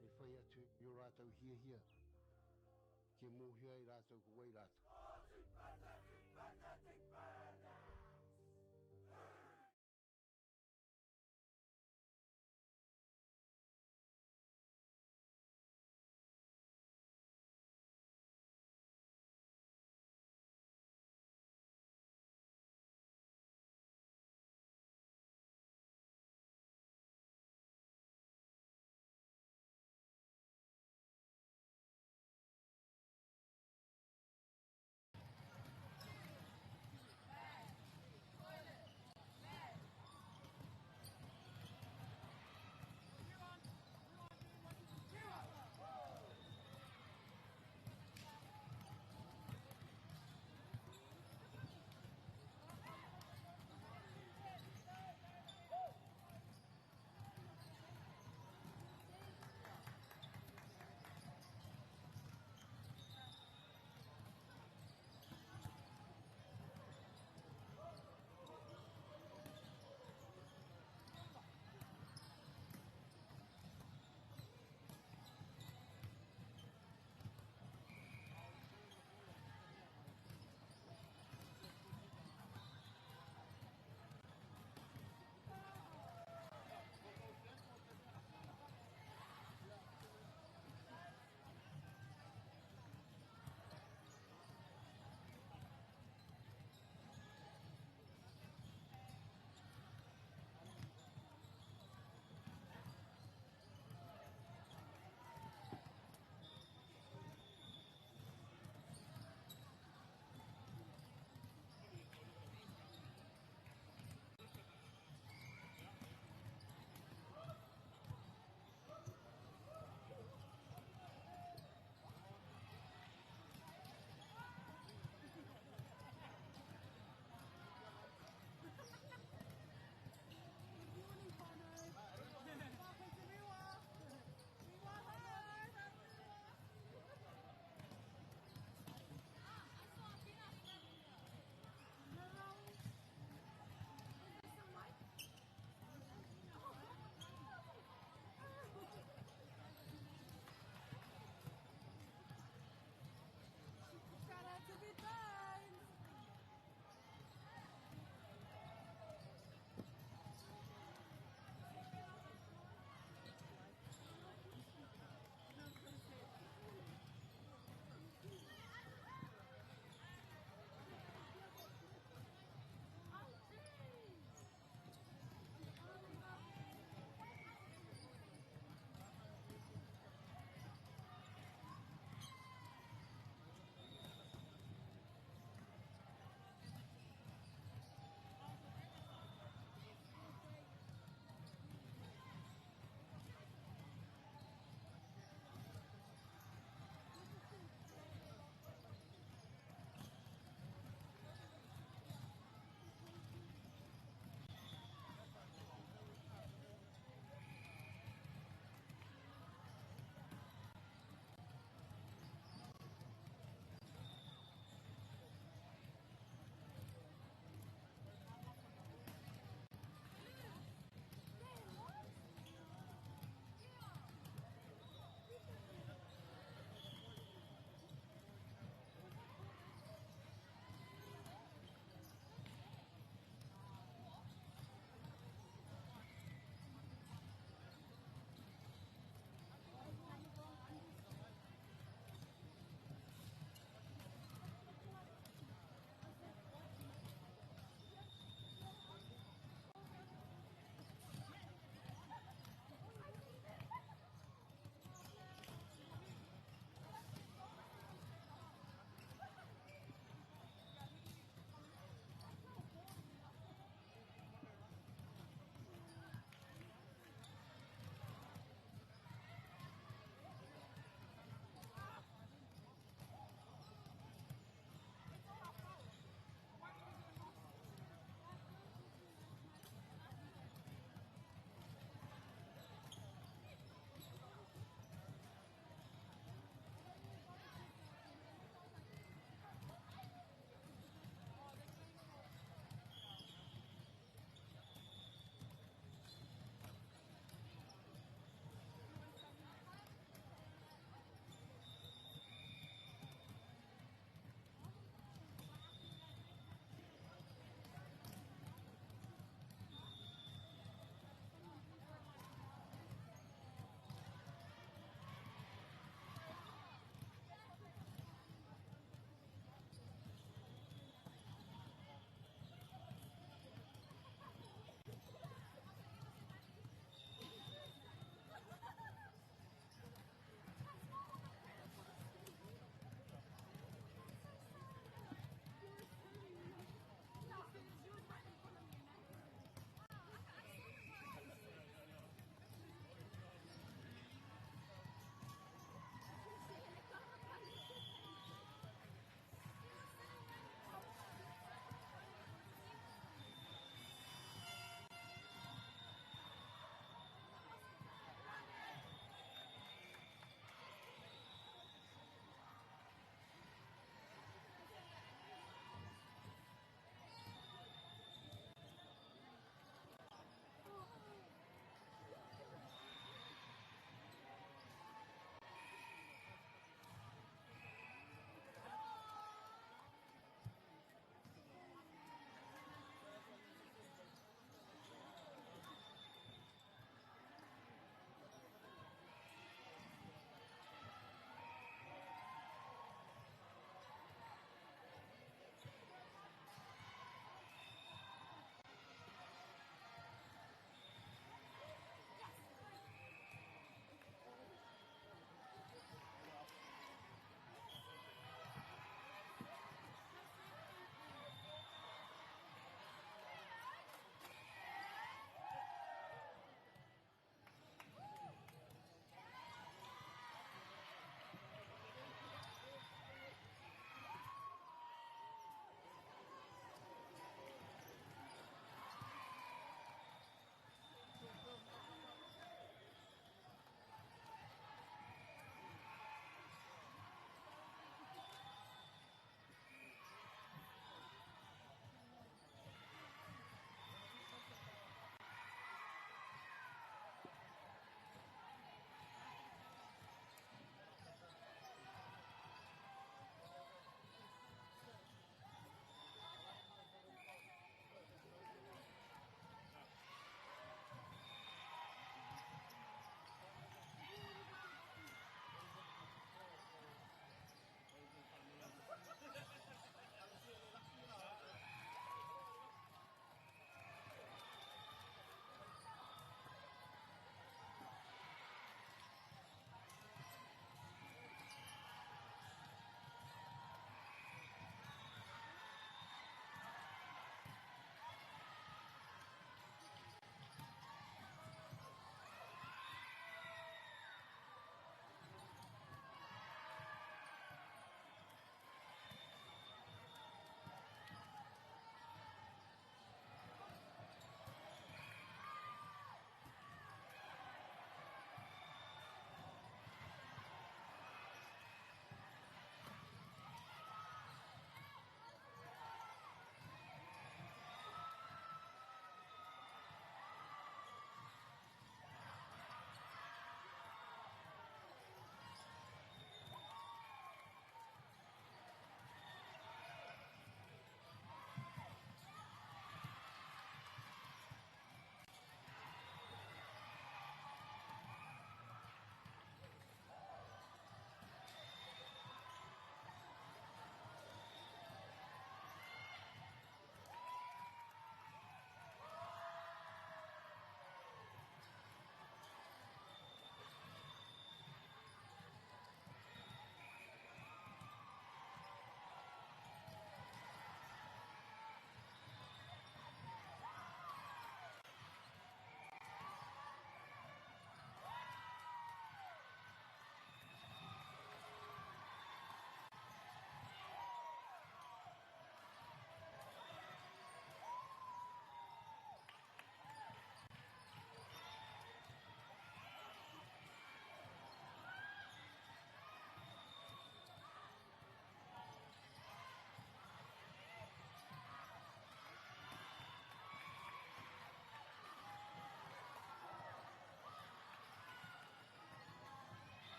Hei whaia tu I rātou hia, ke mōhia I rātou ko wai rātou.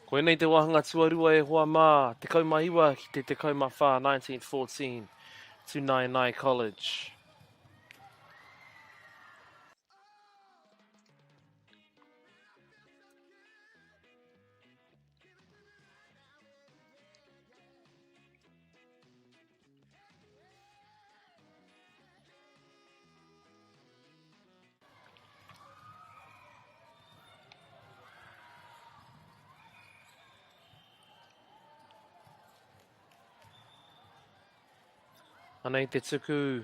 Koe nei te wahanga tuarua e hoa mā, te kaumahiwa ki te kaumawha 1914 to Nainai College. Anei te tuku.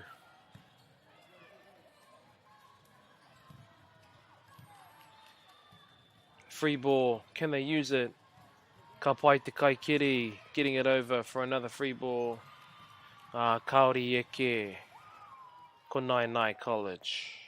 Free ball, can they use it? Ka pai te Kaikiri, getting it over for another free ball. Kaori Eke, ko Nainai College.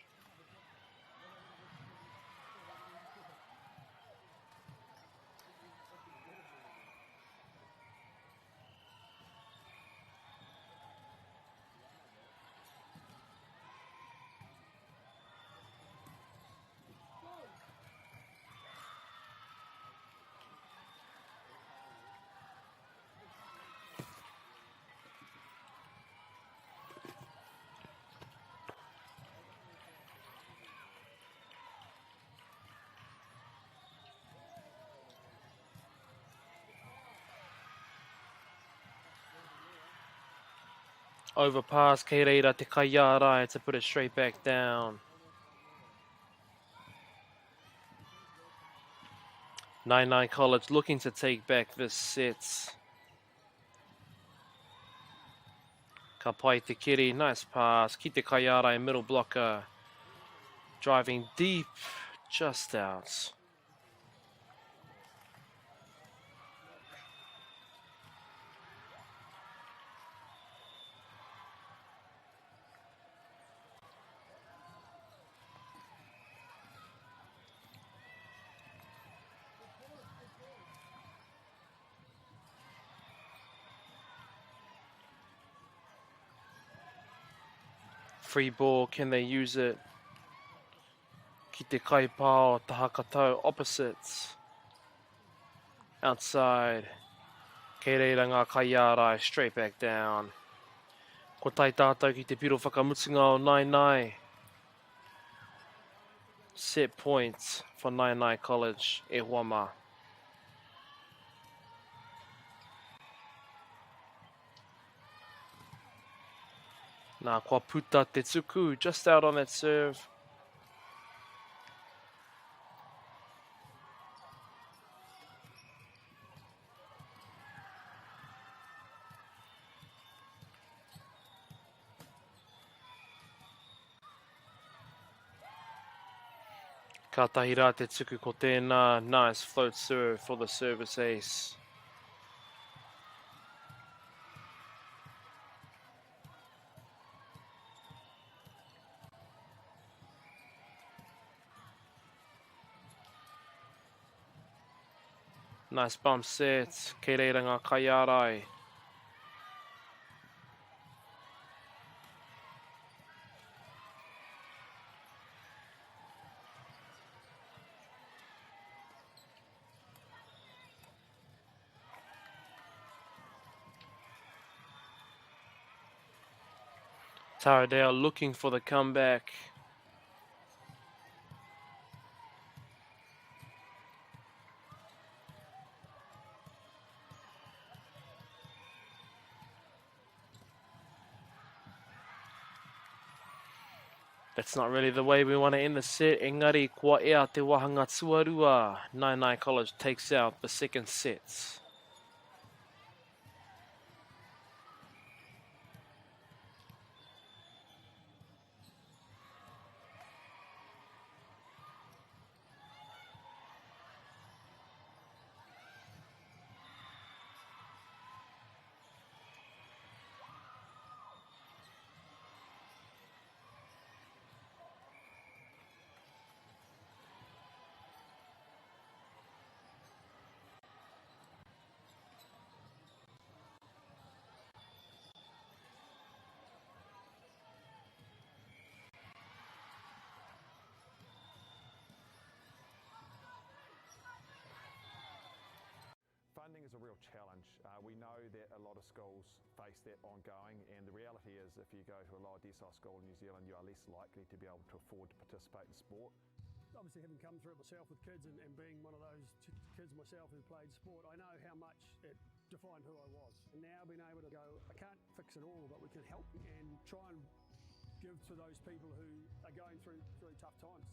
Overpass, kei reira te Kaiarai to put it straight back down. Nainai College looking to take back this set. Ka pai te Kiri, nice pass. Ki te Kaiarai, middle blocker. Driving deep, just out. Free ball, can they use it? Ki te kaipao, tahakatau, opposites. Outside. Kei reira ngā Kaiarai, straight back down. Ko tai tātou ki te piro whakamutunga o Nainai. Set points for Nainai College, e hoa mā. Nā kua puta te tuku, just out on that serve. Ka tahi rā te tuku ko tēnā, nice float serve for the service ace. Nice bump set, kei reira ngā Kaiarai. Taradale looking for the comeback. That's not really the way we want to end the set. Engari, kua ea te wahanga tuarua. Nainai College takes out the second set.
is a real challenge. We know that a lot of schools face that ongoing, and the reality is if you go to a lower decile school in New Zealand, you are less likely to be able to afford to participate in sport.
Obviously, having come through it myself with kids and being one of those kids myself who played sport, I know how much it defined who I was. And now being able to go, I can't fix it all, but we can help and try and give to those people who are going through tough times.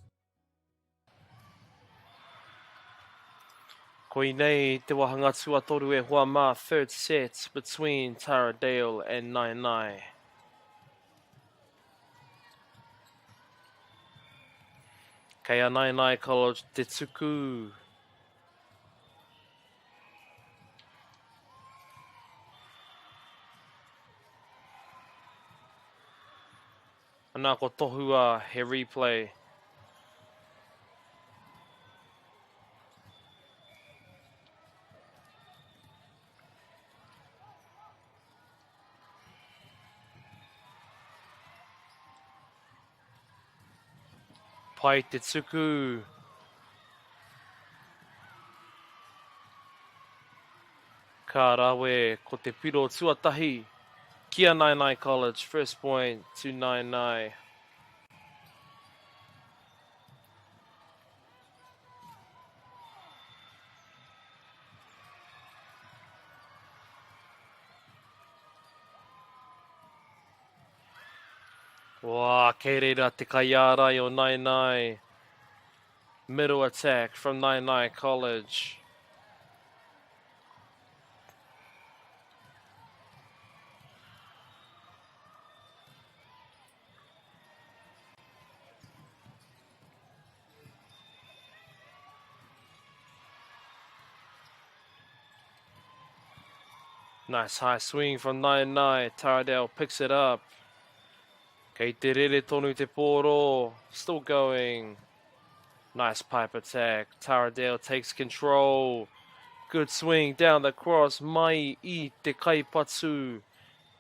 Koinei te wahanga tua toru e hoa mā, third set between Taradale and Nainai. Kei a Nainai College te tuku. Anā ko tohua he replay. Pai te tuku. Ka rawe ko te piro tuatahi. Kia Nainai College, first point to Nainai. Wā, kei reira te kaiarai o Nainai. Middle attack from Nainai College. Nice high swing from Nainai. Taradale picks it up. Kei te rere tonu te pōro. Still going. Nice pipe attack. Taradale takes control. Good swing down the cross. Mai I te kaipatu.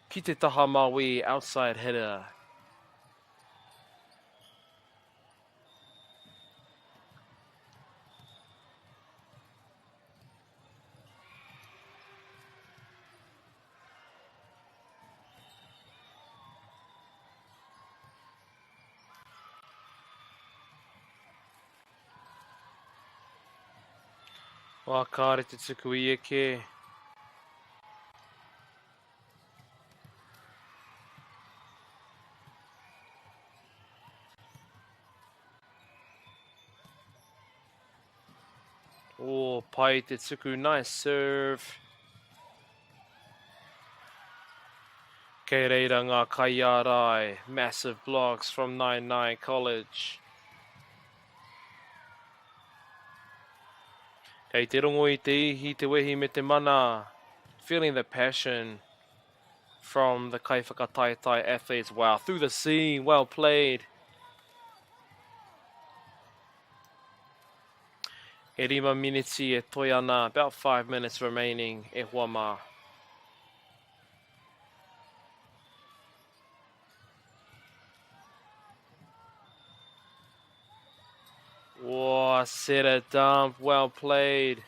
Ki te taha maui. Outside header. Wā kāre te tuku I eke. Oh, pai te tuku, nice serve. Kei reira ngā kaiarai. Massive blocks from Nainai College. Kei te rongo I te ihi, te wehi me te mana. Feeling the passion from the kaiwhakataitai athletes. Wow, through the seam, well played. E rima miniti e toi ana, about 5 minutes remaining e hoa mā. Whoa, set a dump, well played.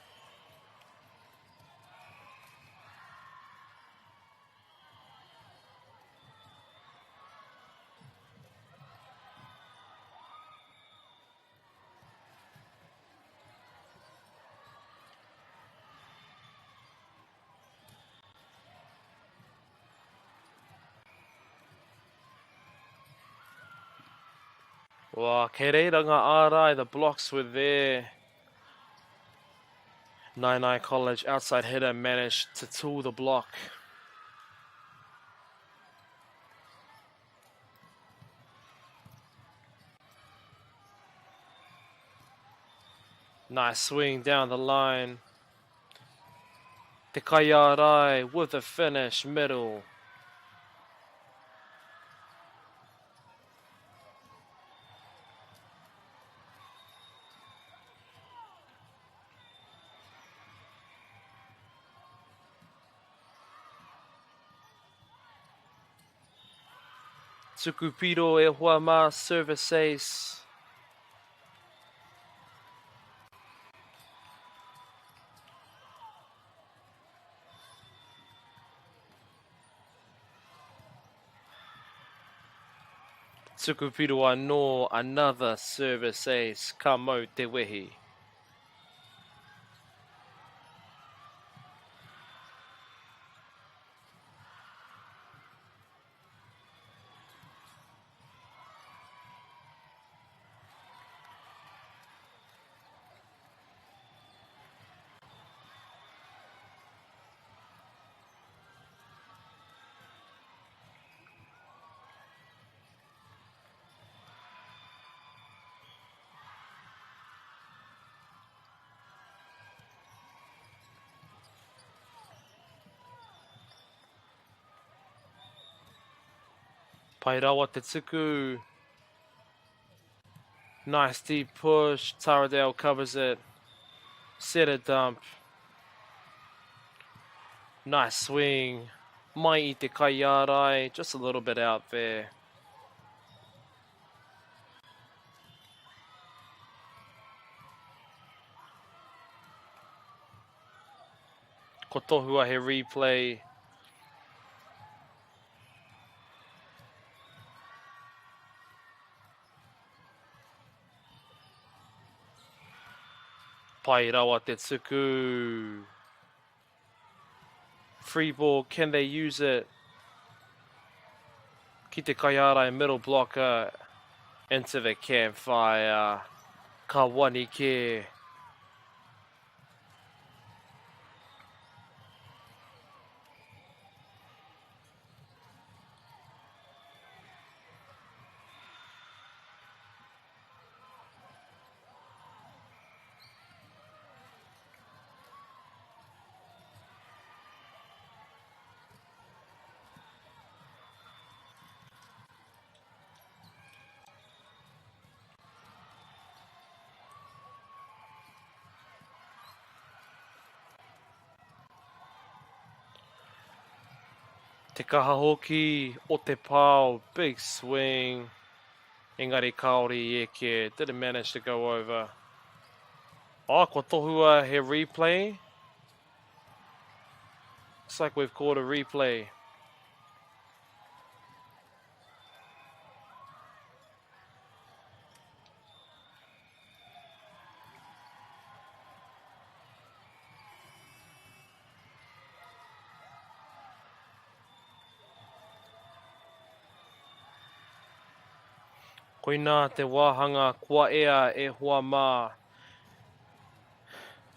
Wā, kei reira ngā ārai, the blocks were there. Nainai College outside header managed to tool the block. Nice swing down the line. Te kaiarai with a finish middle. Tukupiro e hoa mā, service ace. Tukupirua no another service ace. Ka mau te wehi. Pai rawa te tuku. Nice deep push. Taradale covers it. Set a dump. Nice swing. Mai I te kaiarai. Just a little bit out there. Ko tohua he replay. Pai rawa te tuku. Free ball, can they use it? Ki te kaiarai middle blocker into the campfire. Ka wani ke. Te kaha hoki o te pau, big swing. Engari kaori eke, didn't manage to go over. Oh, ko tohua he replay. Looks like we've caught a replay. Koina te wāhanga kua ea e hoa mā.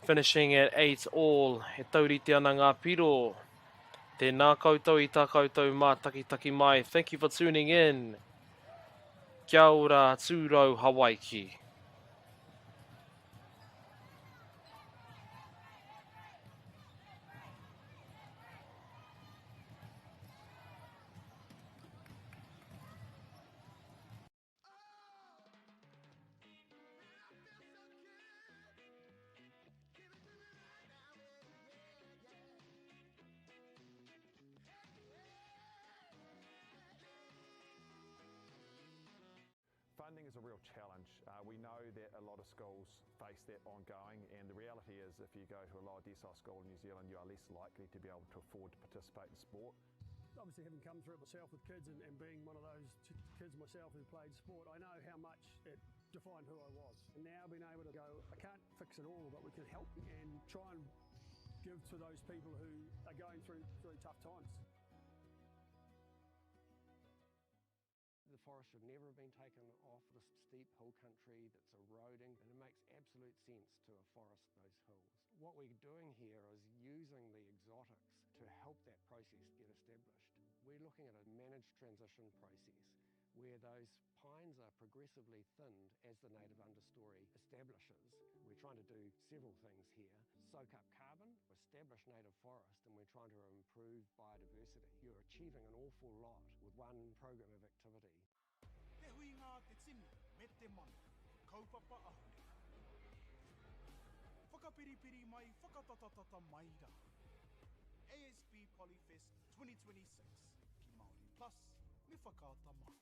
Finishing at 8-all. He taurite ana ngā piro. Tēnā koutou I tā koutou mā taki mai. Thank you for tuning in. Kia ora tūrau Hawaii.
Funding is a real challenge. We know that a lot of schools face that ongoing, and the reality is if you go to a lower decile school in New Zealand, you are less likely to be able to afford to participate in sport.
Obviously, having come through it myself with kids and being one of those kids myself who played sport, I know how much it defined who I was. And now being able to go, I can't fix it all, but we can help and try and give to those people who are going through really tough times.
The forest should never have been taken off this steep hill country that's eroding, and it makes absolute sense to afforest those hills. What we're doing here is using the exotics to help that process get established. We're looking at a managed transition process where those pines are progressively thinned as the native understory establishes. We're trying to do several things here. Soak up carbon, establish native forest, and we're trying to improve biodiversity. You're achieving an awful lot with one program of activity.
Te hui ngā te tini, me te mana, kaupapa ahuri. Whakapiripiri mai, whakatatatata mai rā. ASB Polyfest 2026, ki Māori Plus, me whakaata Māori.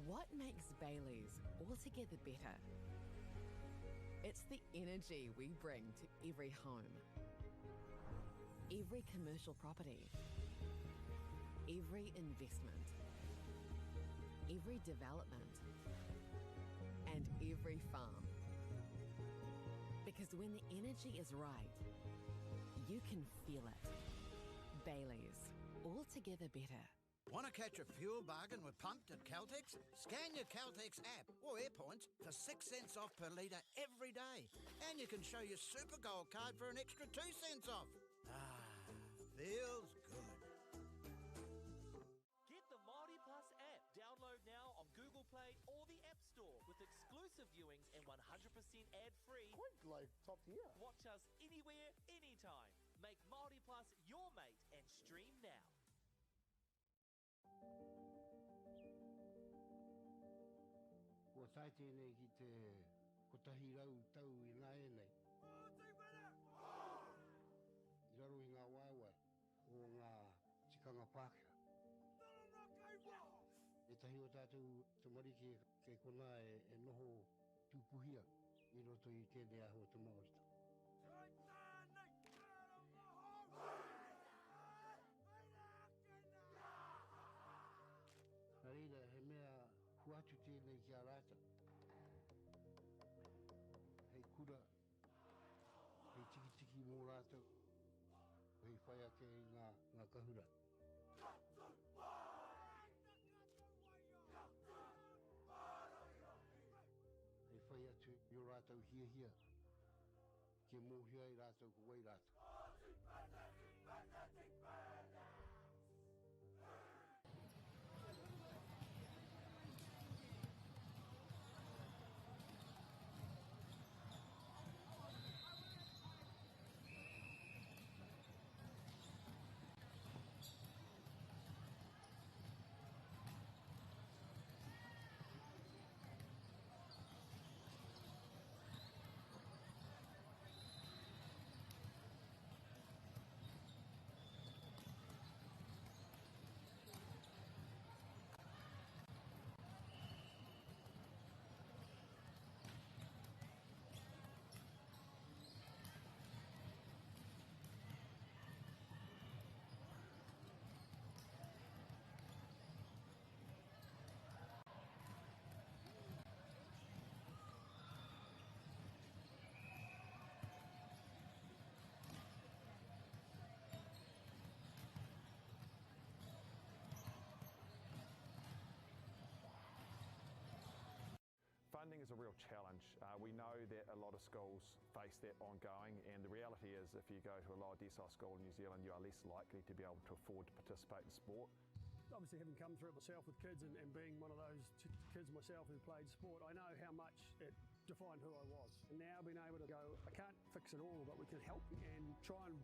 What makes Bailey's altogether better? It's the energy we bring to every home, every commercial property, every investment, every development, and every farm. Because when the energy is right, you can feel it. Bailey's, altogether better.
Want to catch a fuel bargain with Pumped at Caltex? Scan your Caltex app or AirPoints for 6 cents off per litre every day. And you can show your Super Gold card for an extra 2 cents off. Ah, feels good.
Get the Māori Plus app. Download now on Google Play or the App Store with exclusive viewings and 100% ad-free.
Quite like top tier.
Watch us anywhere, anytime. Make Māori Plus your mate and stream now.
Kua tai tēnei ki te kotahi rau tau I nā e nei. I raro I ngā wāwai o ngā tikanga Pākehā. E tahi o tātou te marike kei kona e noho tūpuhia I roto I tēnei aho te Māorita. Nā reira, he mea huatu tēnei ki a rāta. Hei kura, hei tiki tiki mō rātou, hei whai ake I ngā kahura. Hei whai atu I o rātou hia hia, ke mōhia I rātou ko wai rātou.
Funding is a real challenge. We know that a lot of schools face that ongoing, and the reality is if you go to a lower decile school in New Zealand, you are less likely to be able to afford to participate in sport.
Obviously, having come through it myself with kids and being one of those kids myself who played sport, I know how much it defined who I was. And now being able to go, I can't fix it all, but we can help and try and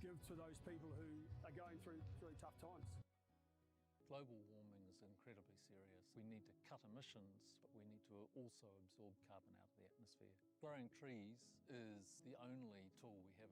give to those people who are going through really tough times.
Global warming is incredibly serious. We need to cut emissions, but we need to also absorb carbon out of the atmosphere. Growing trees is the only tool we have.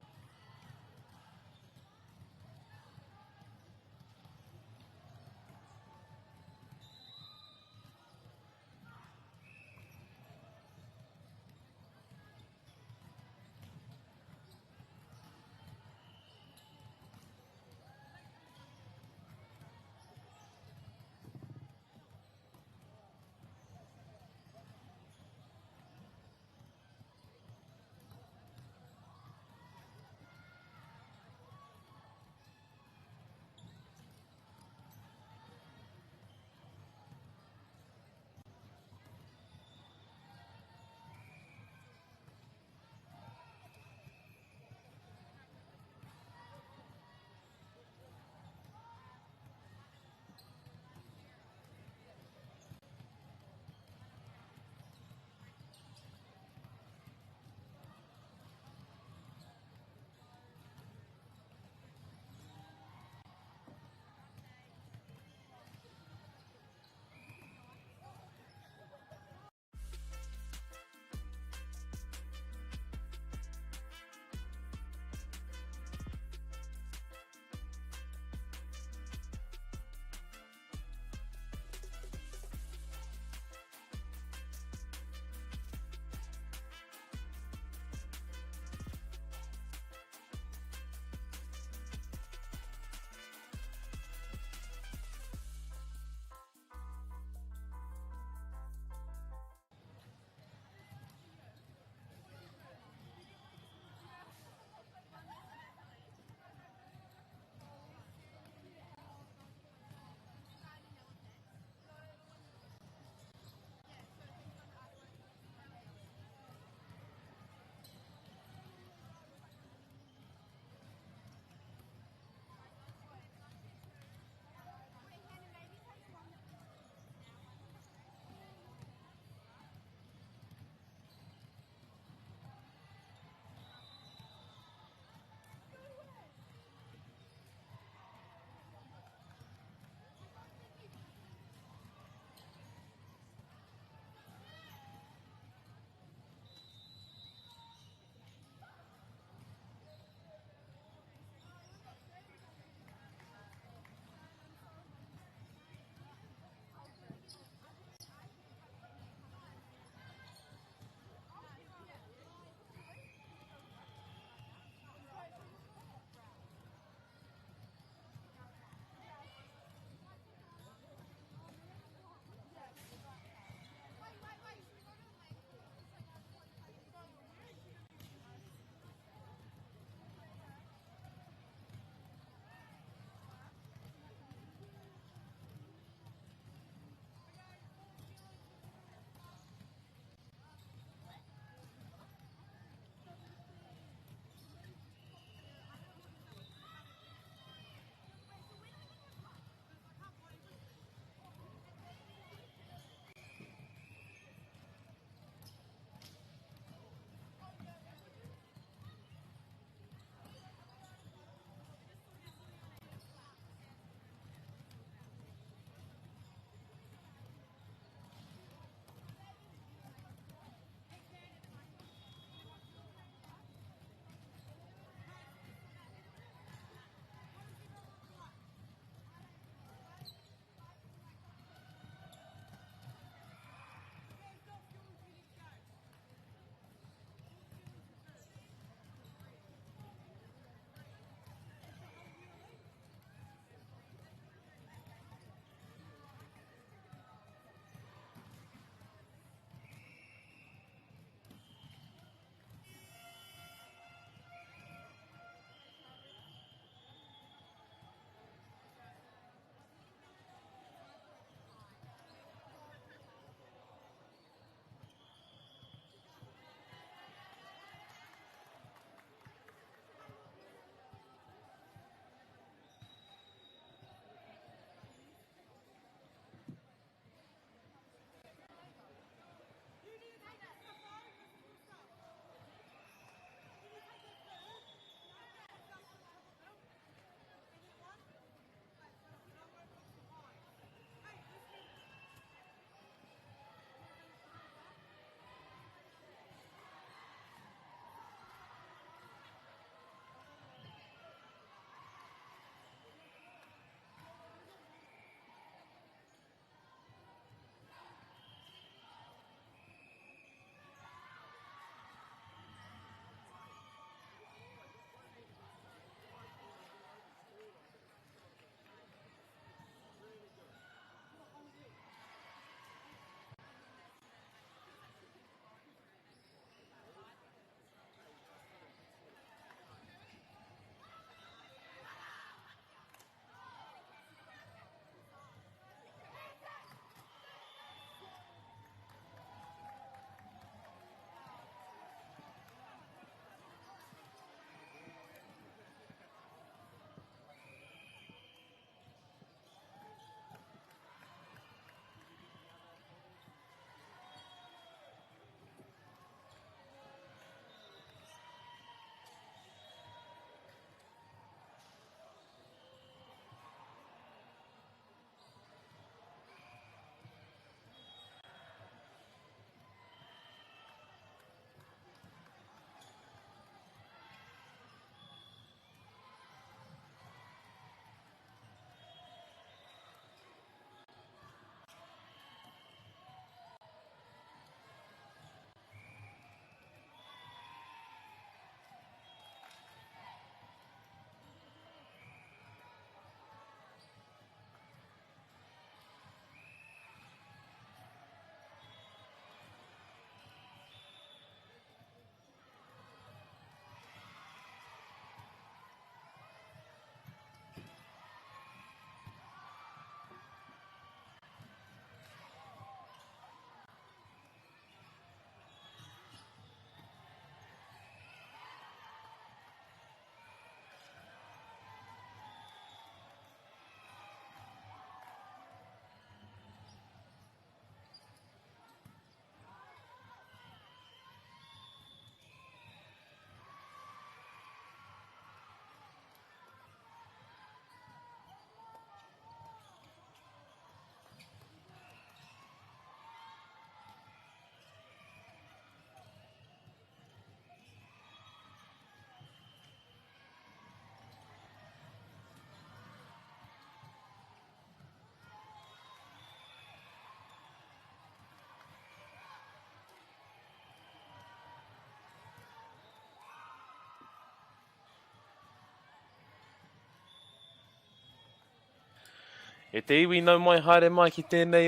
E te iwi nau mai haere mai ki tēnei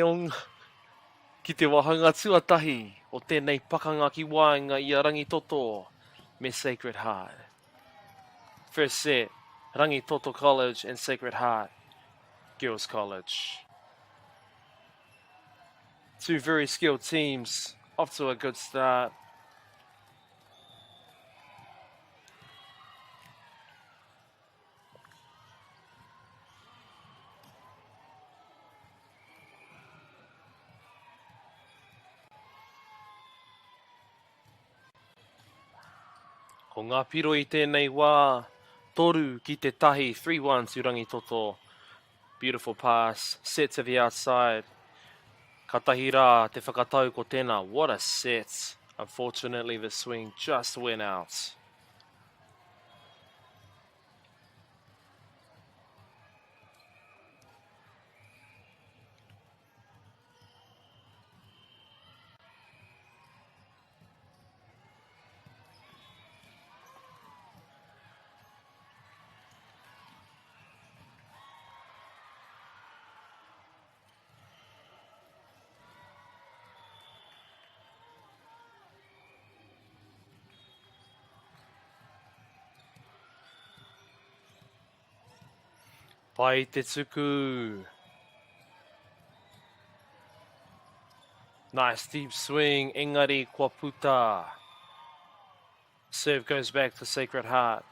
ki te wahanga tuatahi o tēnei pakanga ki wāinga i a Rangitoto me Sacred Heart. First set, Rangitoto College and Sacred Heart Girls College. Two very skilled teams, off to a good start. Ko ngā piro i tēnei wā, toru ki te tahi, 3-1 to Rangitoto. Beautiful pass, set to the outside. Ka tahi rā te whakatau ko tēnā, what a set. Unfortunately, the swing just went out. Pai te tuku. Nice deep swing, engari kua puta. Serve goes back to Sacred Heart.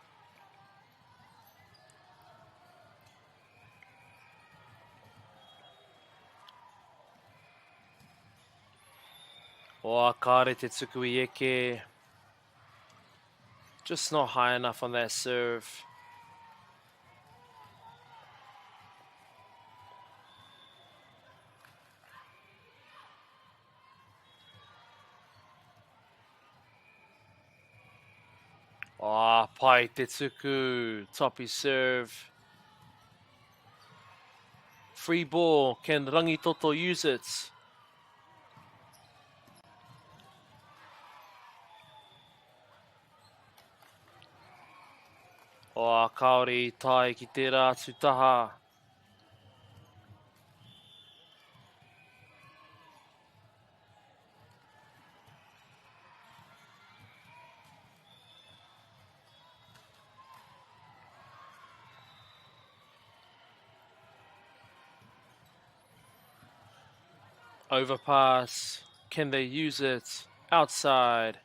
O kāre te tuku I eke. Just not high enough on that serve. Pai te tuku, toppy serve. Free ball, can Rangitoto use it? Kaori tai ki te rātu taha. Overpass. Can they use it? Outside.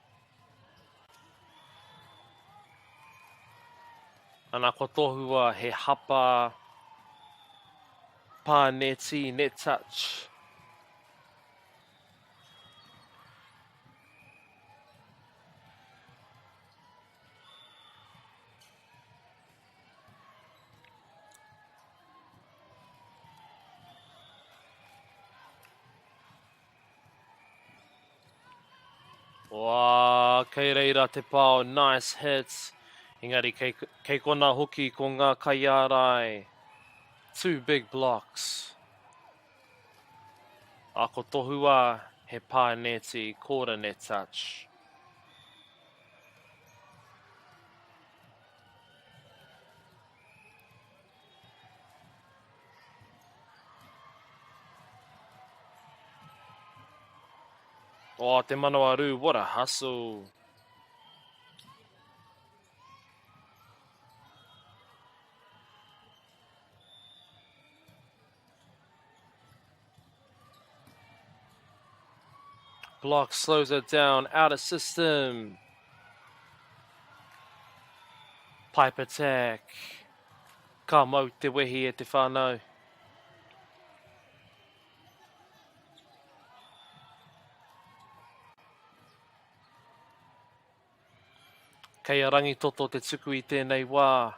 Ana ko tohua he hapa. Pa neti, net touch. Kei reira te pao, nice hits. Engari kei kona hoki ko ngā kaiarai. Two big blocks. Ako tohua he pā neti, kora net touch. Te Manawaru, what a hustle. Block slows it down, out of system. Pipe attack. Ka mau te wehi e te whānau. Kei a Rangitoto te tuku I tēnei wā.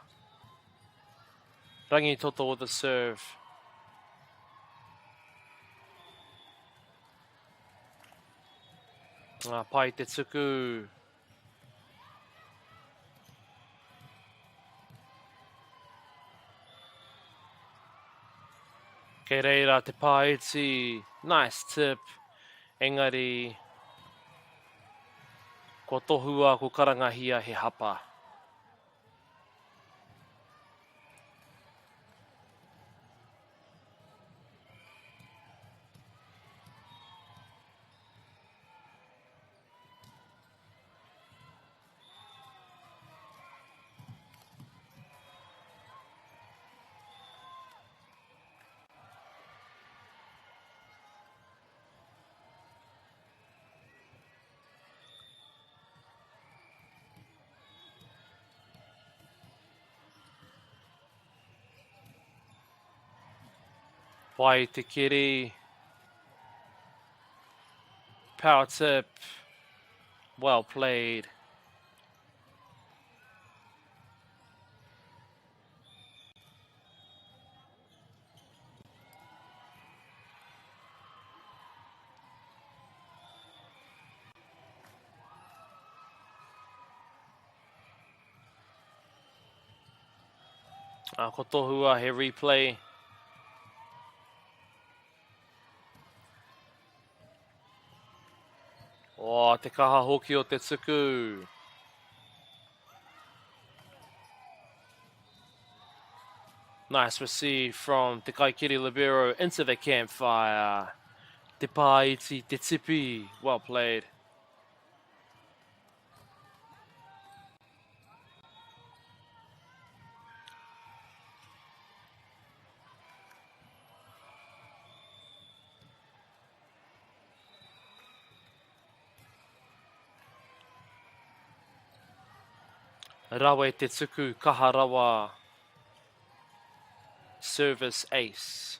Rangitoto with the serve. Pai te tuku. Kei reira te pāiti. Nice tip. Engari. Ko tohua ko karangahia he hapa. Pai te kiri. Power tip. Well played. Ko tohua he replay. Oh, te kaha hoki o te tuku. Nice receive from Te Kaikiri Libero into the campfire. Te Paiti, Te Tipi. Well played. Rawe Te Tuku Kaharawa. Service ace.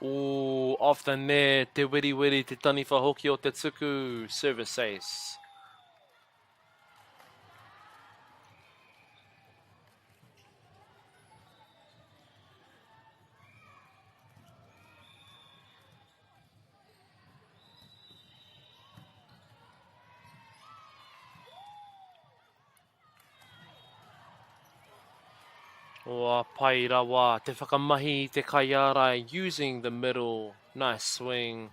Ooh, off the net. Te wiri wiri te taniwha hoki o te tuku. Service ace. Oa pai rawa, te whakamahi te kaiara using the middle. Nice swing.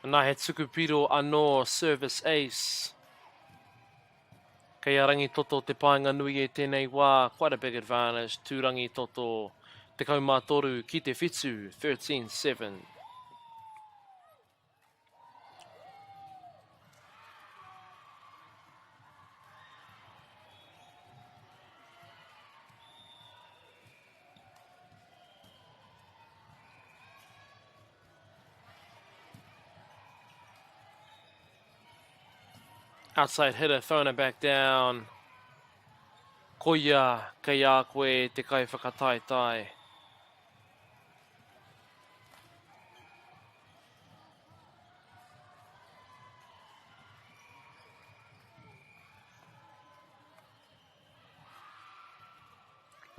Nā he tukupiro anō service ace. Kei a rangi toto te painga nui e tēnei wā, quite a big advantage. Tūrangi toto te kaumātoru ki te whitu, 13-7. Outside hitter, throwing it back down. Koia, kei a koe te kai whakataitai.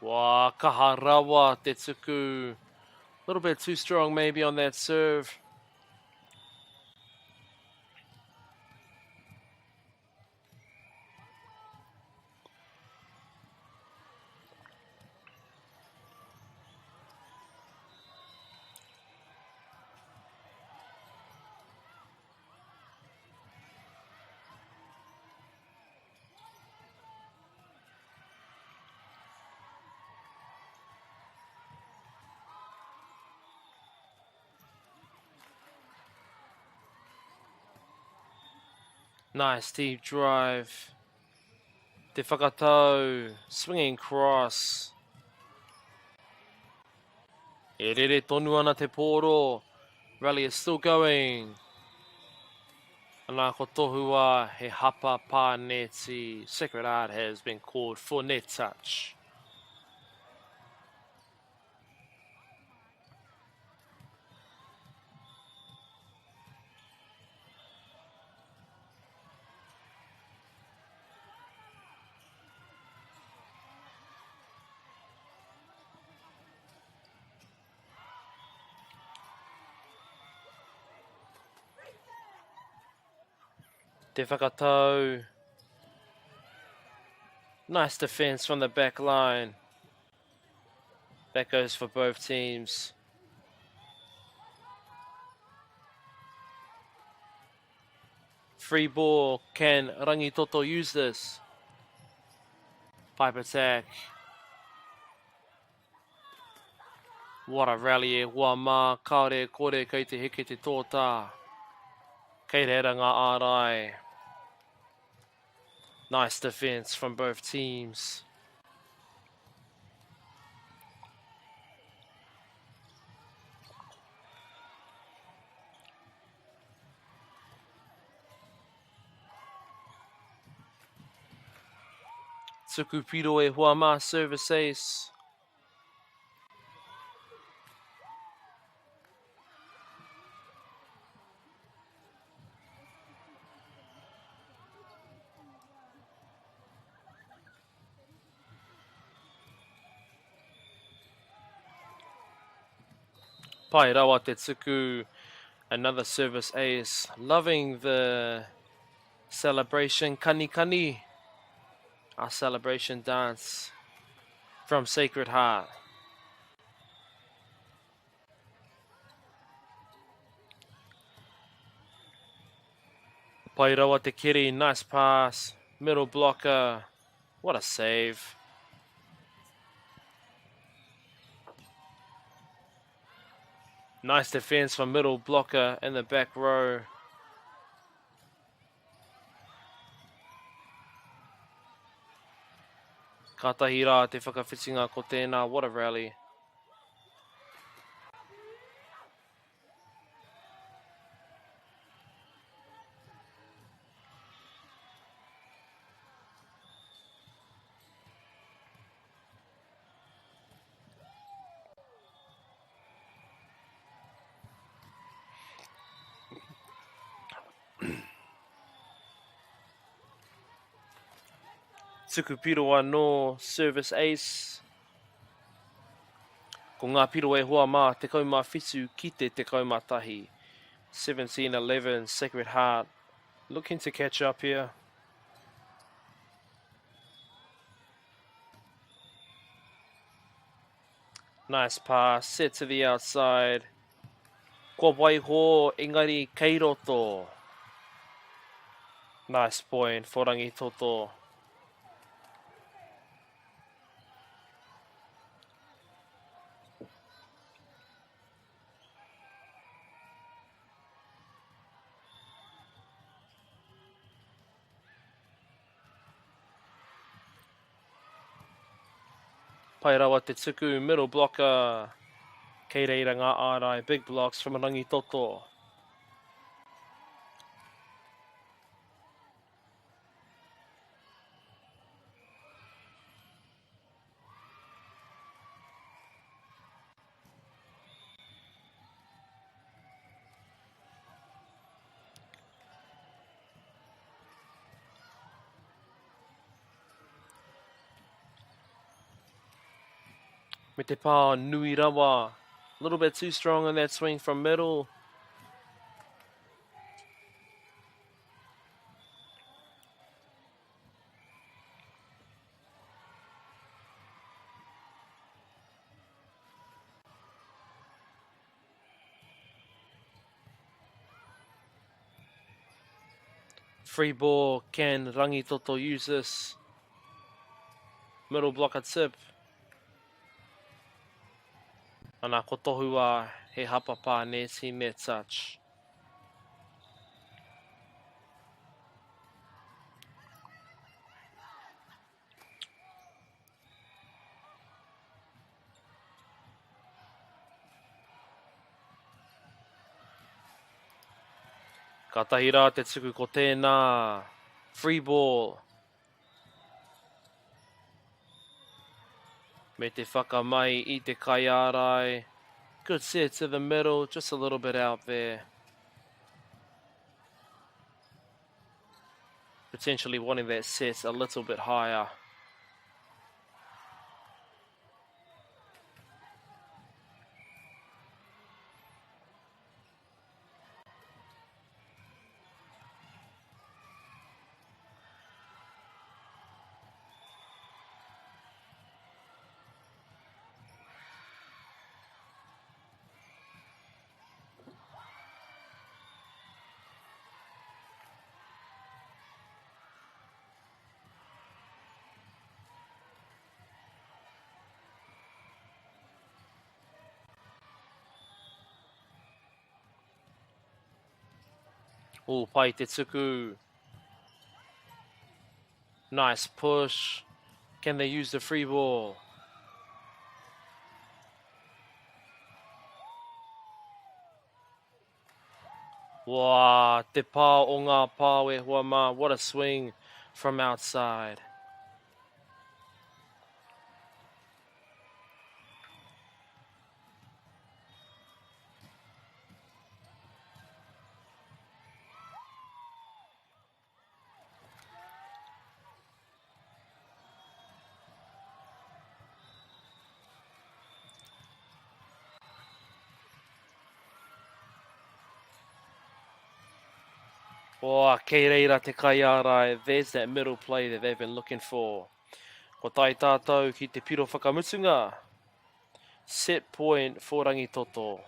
Wā, kaha rawa te tuku. A little bit too strong maybe on that serve. Nice deep drive. Te whakatau, swinging cross. E rere tonu ana te pōro. Rally is still going. Anā ko tohua he hapa pā neti. Sacred Art has been called for net touch. Te whakatau. Nice defense from the back line. That goes for both teams. Free ball. Can Rangitoto use this? Pipe attack. What a rally e hua mā. Kaore kore kei te heke te tōtā. Kei reira ngā ārai. Nice defense from both teams. Tukupiro e Huama service ace. Pai rawa te tuku, another service ace. Loving the celebration kani kani. Our celebration dance from Sacred Heart. Pai rawa te kiri, nice pass. Middle blocker. What a save. Nice defense from middle blocker in the back row. Katahira te whakawhitinga ko tēnā. What a rally. Tukupiroa no service ace. Ko ngā piro e hoa mā te kaumā whitu ki te kaumā tahi. 17-11 Sacred Heart. Looking to catch up here. Nice pass. Set to the outside. Ko waiho engari keiroto. Nice point for Rangi Toto. Pai rawa te tuku, middle blocker. Kei reira ngā ārai, big blocks from Rangi Toto. Me te pā nui rawa. A little bit too strong on that swing from middle. Free ball, can Rangi Toto use this? Middle blocker tip. Ana ko tohua he hapapa neti me touch. Ka tahira te tuku ko tēnā. Free ball. Me te whakamai I te kaiarai. Good set to the middle, just a little bit out there. Potentially wanting that set a little bit higher. Oh, pai te tuku. Nice push. Can they use the free ball? Wow, te pā o ngā pāwe hua mā. What a swing from outside. Oh, kei reira te kaiarai. There's that middle play that they've been looking for. Ko tai tātou ki te piro whakamutunga. Set point for Rangitoto.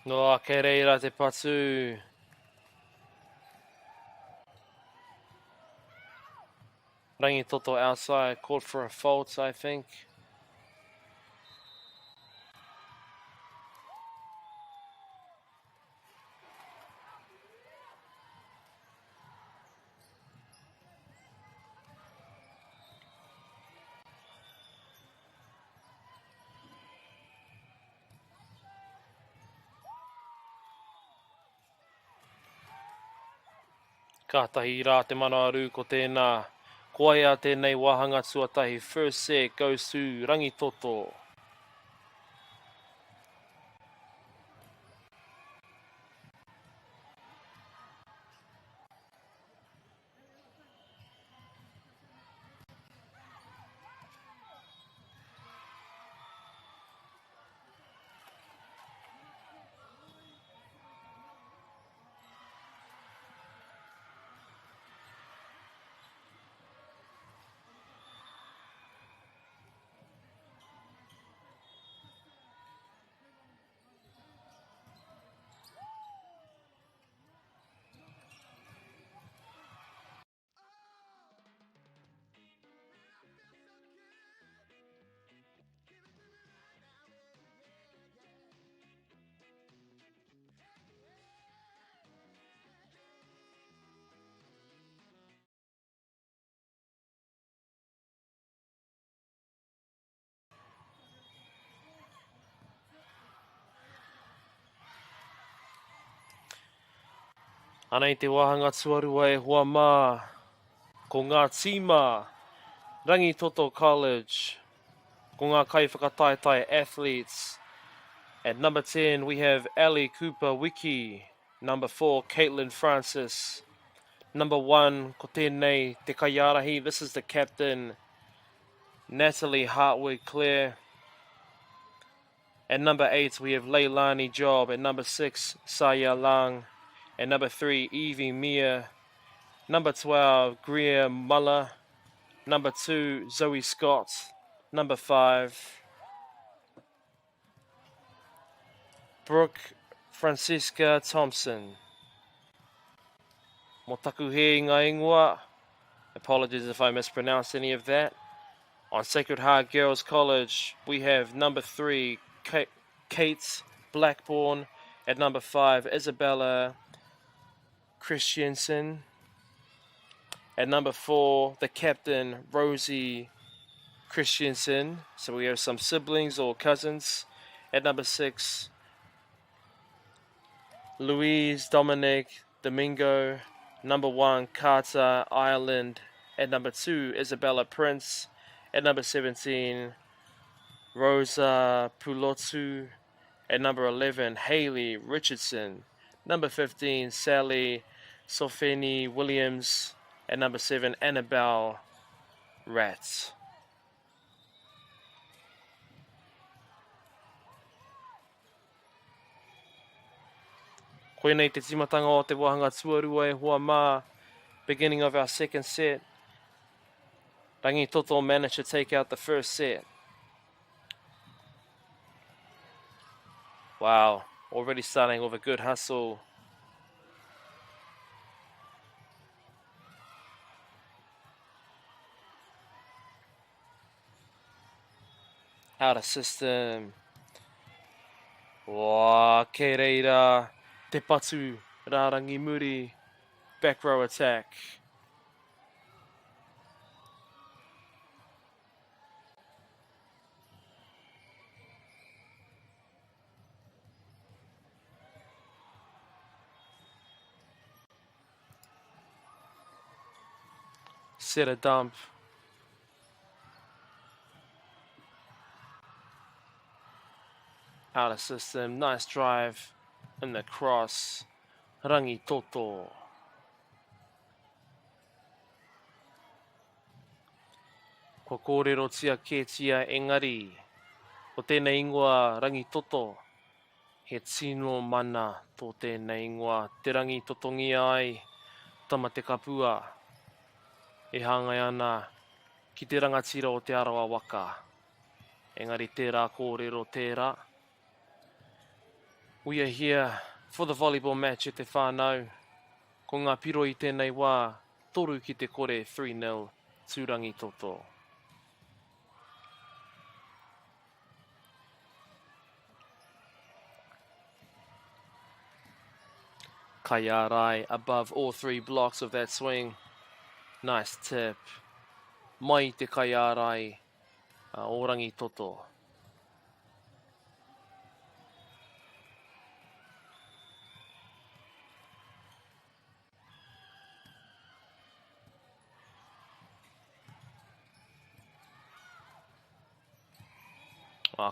No, kei reira te patu. Rangitoto outside, called for a fault, I think. Kātahi rā te manawaru ko tēnā. Koia tēnei wahanga tuatahi. First set goes to Rangitoto. Anei te wahanga tuarua e hua mā. Ko ngā tīma. Rangitoto College. Ko ngā kaiwhakataetai athletes. At number 10, we have Ali Cooper Wiki. Number 4, Caitlin Francis. Number 1, ko tēnei te kaiarahi. This is the captain, Natalie Hartwood-Clare. At number 8, we have Leilani Job. At number 6, Saya Lang. At number 3, Evie Mia. Number 12, Greer Muller. Number 2, Zoe Scott. Number 5, Brooke Francisca Thompson. Mo taku he ngā ingoa. Apologies if I mispronounced any of that. On Sacred Heart Girls College, we have number 3, Kate Blackburn. At number 5, Isabella Christiansen. At number 4, the captain, Rosie Christiansen. So we have some siblings or cousins. At number 6, Louise Dominic Domingo. Number 1, Carter Ireland. At number 2, Isabella Prince. At number 17, Rosa Pulotu. At number 11, Haley Richardson. Number 15, Sally Sofeni Williams. At number 7, Annabelle Ratz. Koenei te timatanga o te wahanga tuarua e hua mā. Beginning of our second set. Rangitoto managed to take out the first set. Wow, already starting with a good hustle. Out of system. Wow, kei reira. Te patu. Rārangi muri. Back row attack. Set a dump. Out of system. Nice drive. And the cross. Rangi Toto. Ko kōrero tia kētia engari. O tēnei ingoa Rangi Toto. He tino mana tō tēnei ingoa. Te rangi totongi ai. Tama te kapua. E hangai ana ki te rangatira o te arawa waka. Engari tērā kōrero tērā. We are here for the volleyball match e te whānau. Ko ngā piro i tēnei wā, toru ki te kore 3-0 tūrangi toto. Kaiarai above all three blocks of that swing. Nice tip. Mai te Kaiarai o Rangi Toto.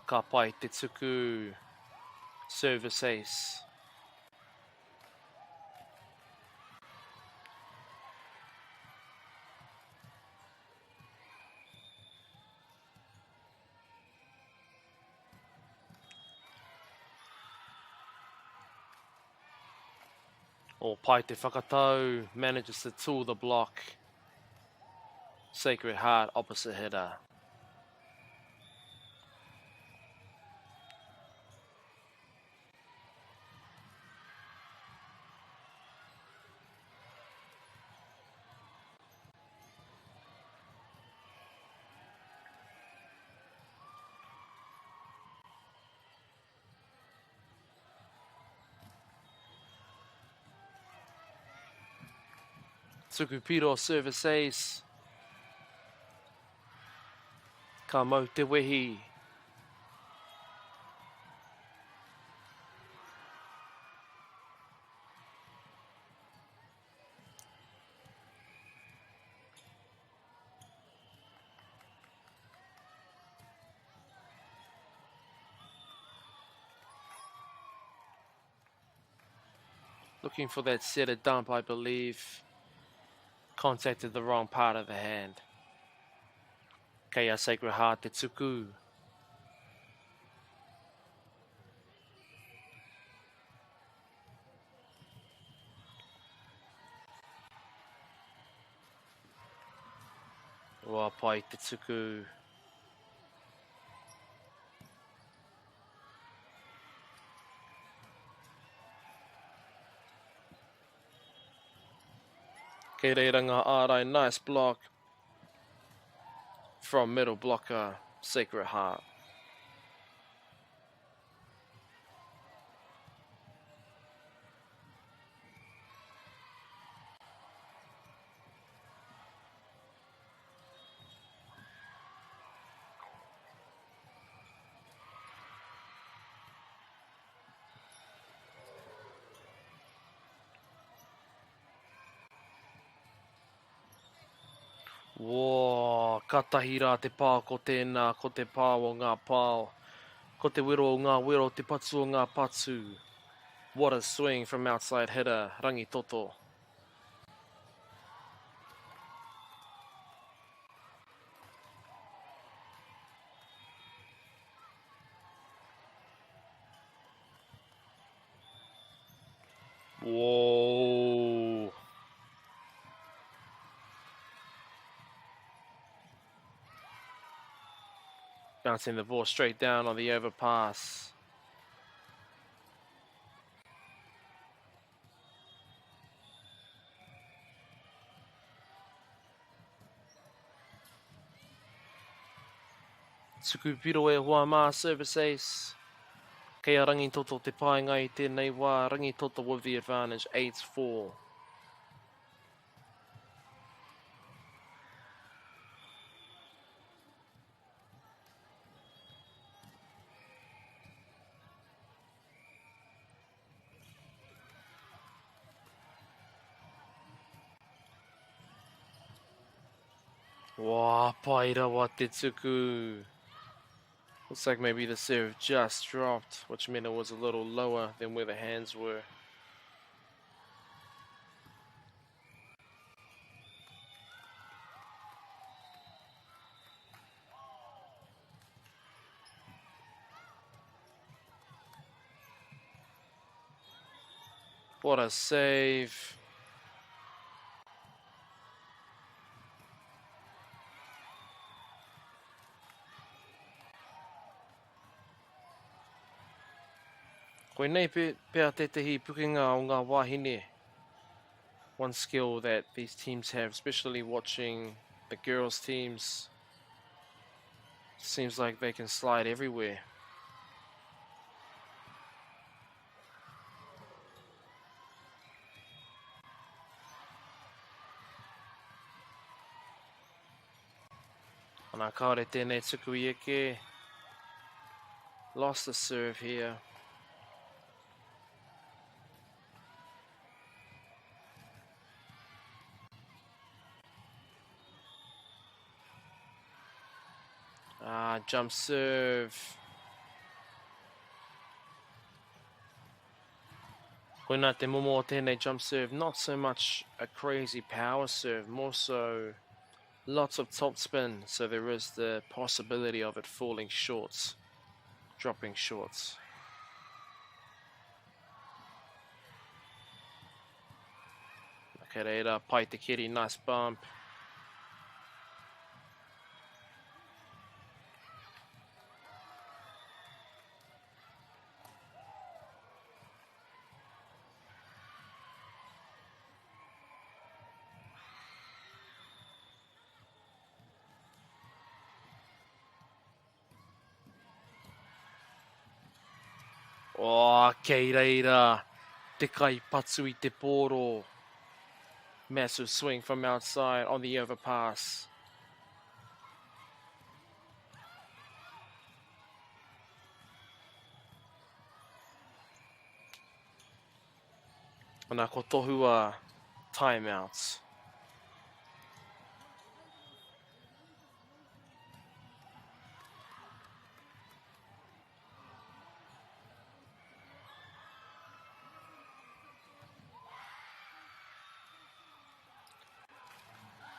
Ka pai te tuku. Service ace. O pai te whakatau, manages to tool the block. Sacred Heart opposite header. Tukupiro service ace. Ka mau te wehi. Looking for that setter dump, I believe. Contacted the wrong part of the hand. Kaya Sacred Heart te tuku. Ua pai te tuku. Kei reiranga ārai, nice block. From middle blocker, Sacred Heart. Whoa, katahira te pā ko tēnā, ko te pā o ngā pāo. Ko te wiro o ngā wiro, te patu o ngā patu. What a swing from outside hitter, Rangi Toto. Whoa. Bouncing the ball straight down on the overpass. Tukupiro e hoa mā service ace. Kea rangi toto te painga i tēnei wā, rangi toto with the advantage, 8-4. Wā, paira wa te tuku. Looks like maybe the serve just dropped, which meant it was a little lower than where the hands were. What a save. Koe nei pea te tehi pukinga o ngā wahine. One skill that these teams have, especially watching the girls' teams, seems like they can slide everywhere. Ana kaore tēnei tuku i eke. Lost the serve here. Jump serve. Koe nā te momo o tēnei jump serve, not so much a crazy power serve, more so lots of top spin, so there is the possibility of it falling short, dropping short. Okay, reira, pai te kiri, nice bump. Oh, kei reira, te kai patu I te poro. Massive swing from outside on the overpass. Ana ko tohua timeouts.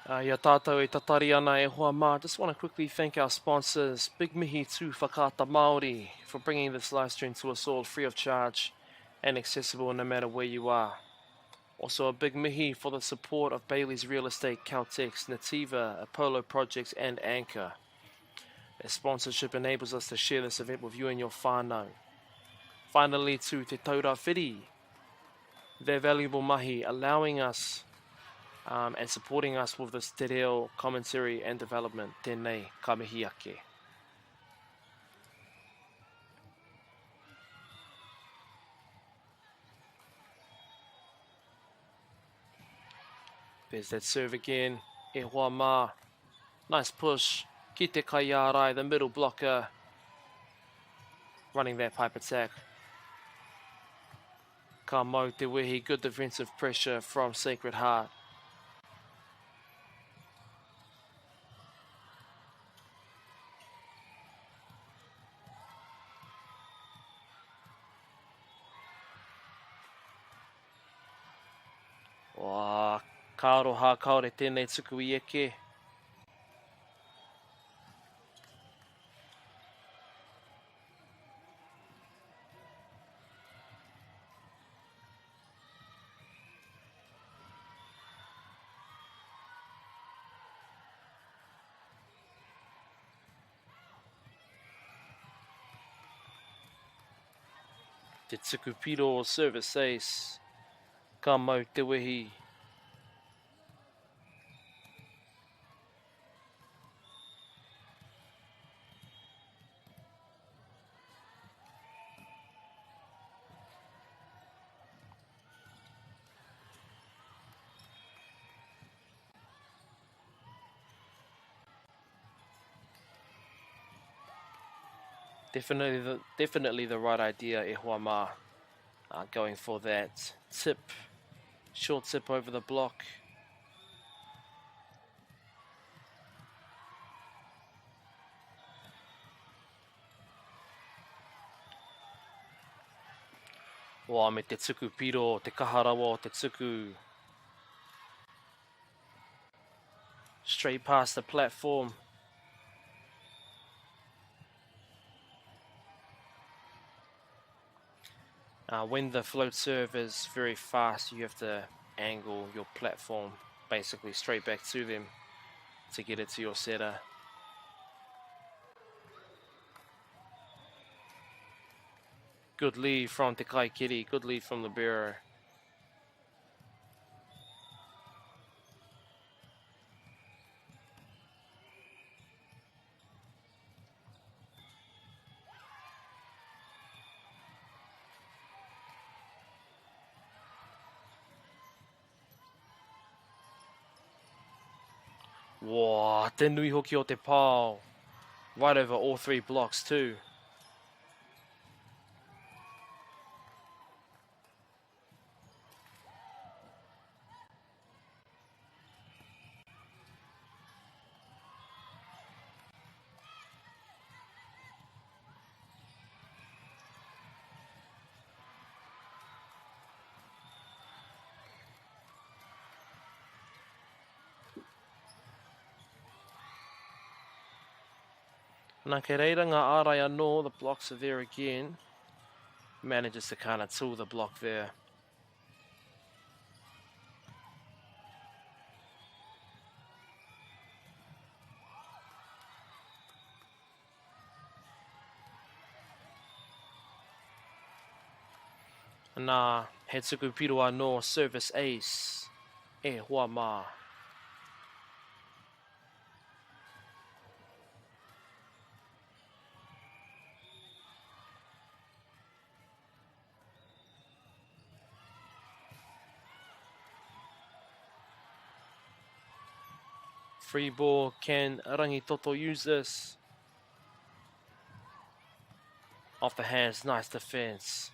Ia tātou e tatari ana e hoa mā. Just want to quickly thank our sponsors, Big Mihi Tū Whakaata Māori, for bringing this live stream to us all free of charge and accessible no matter where you are. Also a big mihi for the support of Bailey's Real Estate, Caltex, Nativa, Apollo Projects and Anchor. Their sponsorship enables us to share this event with you and your whānau. Finally to Te Taura Whiri, their valuable mahi allowing us and supporting us with this te reo commentary and development. Tēnei, ka mihi ake. There's that serve again. E hoa mā. Nice push. Ki te kai ārai, the middle blocker. Running that pipe attack. Ka mau te wehi, good defensive pressure from Sacred Heart. Wā, ka aroha kaore tēnei tuku I eke. Te Tukupiro service ace. Ka mau te wehi. Definitely the right idea, e hoa ma. Going for that tip, short tip over the block. Wā me te tuku piro, te kaharawa o te tuku. Straight past the platform. When the float serve is very fast, you have to angle your platform basically straight back to them to get it to your setter. Good lead from Te Kaikiri, good lead from the bearer. Wow, te nui hoki o te pao. Right over all three blocks too. Nā ke reira ngā ārai anō, the blocks are there again. Manages to kind of tool the block there. Nā he tuku piro anō, service ace, e hoa mā. Free ball, can Rangitoto use this? Off the hands, nice defense.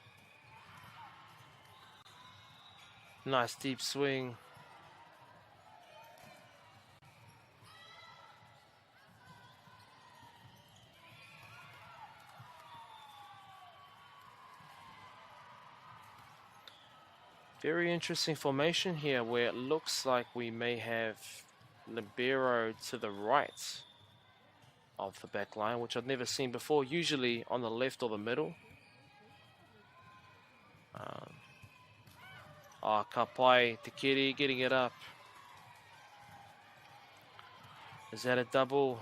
Nice deep swing. Very interesting formation here where it looks like we may have libero to the right of the back line, which I've never seen before, usually on the left or the middle. Kapai, Te Kiri getting it up. Is that a double?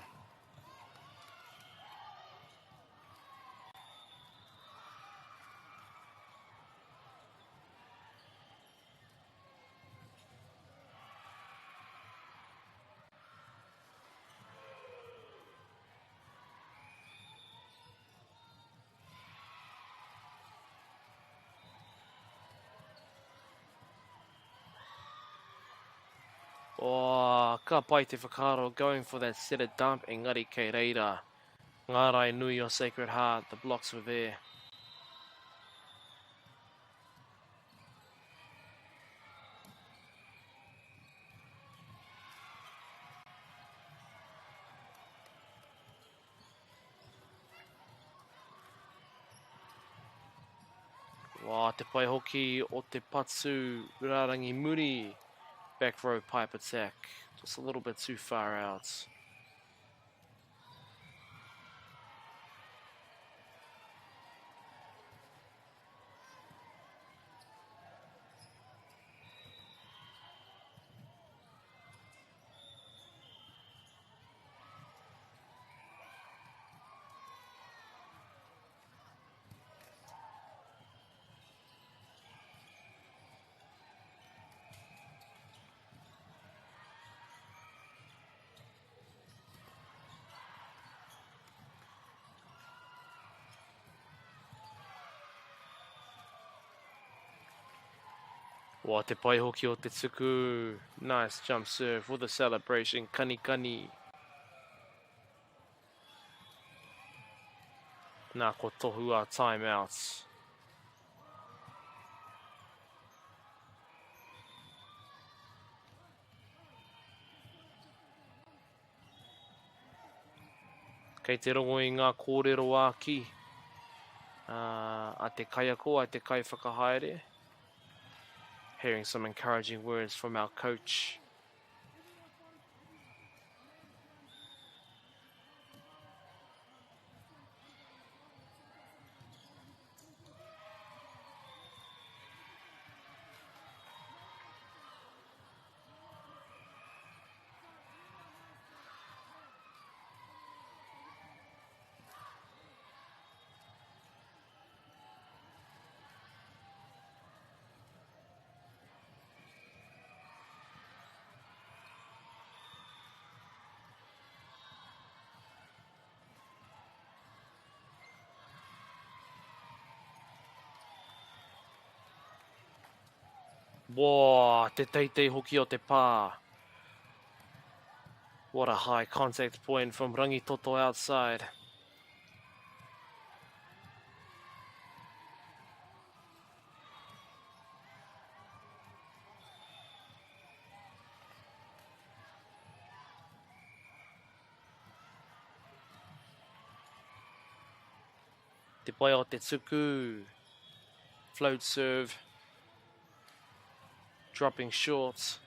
Oh, ka pai te whakaro going for that set of dump, engari kei reira. Ngā rai nui o Sacred Heart, the blocks were there. Wā, te pai hoki o te Patsu Urarangi Muri. Back row pipe attack, just a little bit too far out. Wā te pai hoki o te tuku. Nice jump serve with a celebration. Kani kani. Nā ko tohua timeouts. Kei te rongo I ngā kōrero ā-ki. A te kaiako, a te kai whakahaere. Hearing some encouraging words from our coach. Whoa, te teitei hoki o te pā. What a high contact point from Rangitoto outside. Te pai o te tuku. Float serve. Dropping short.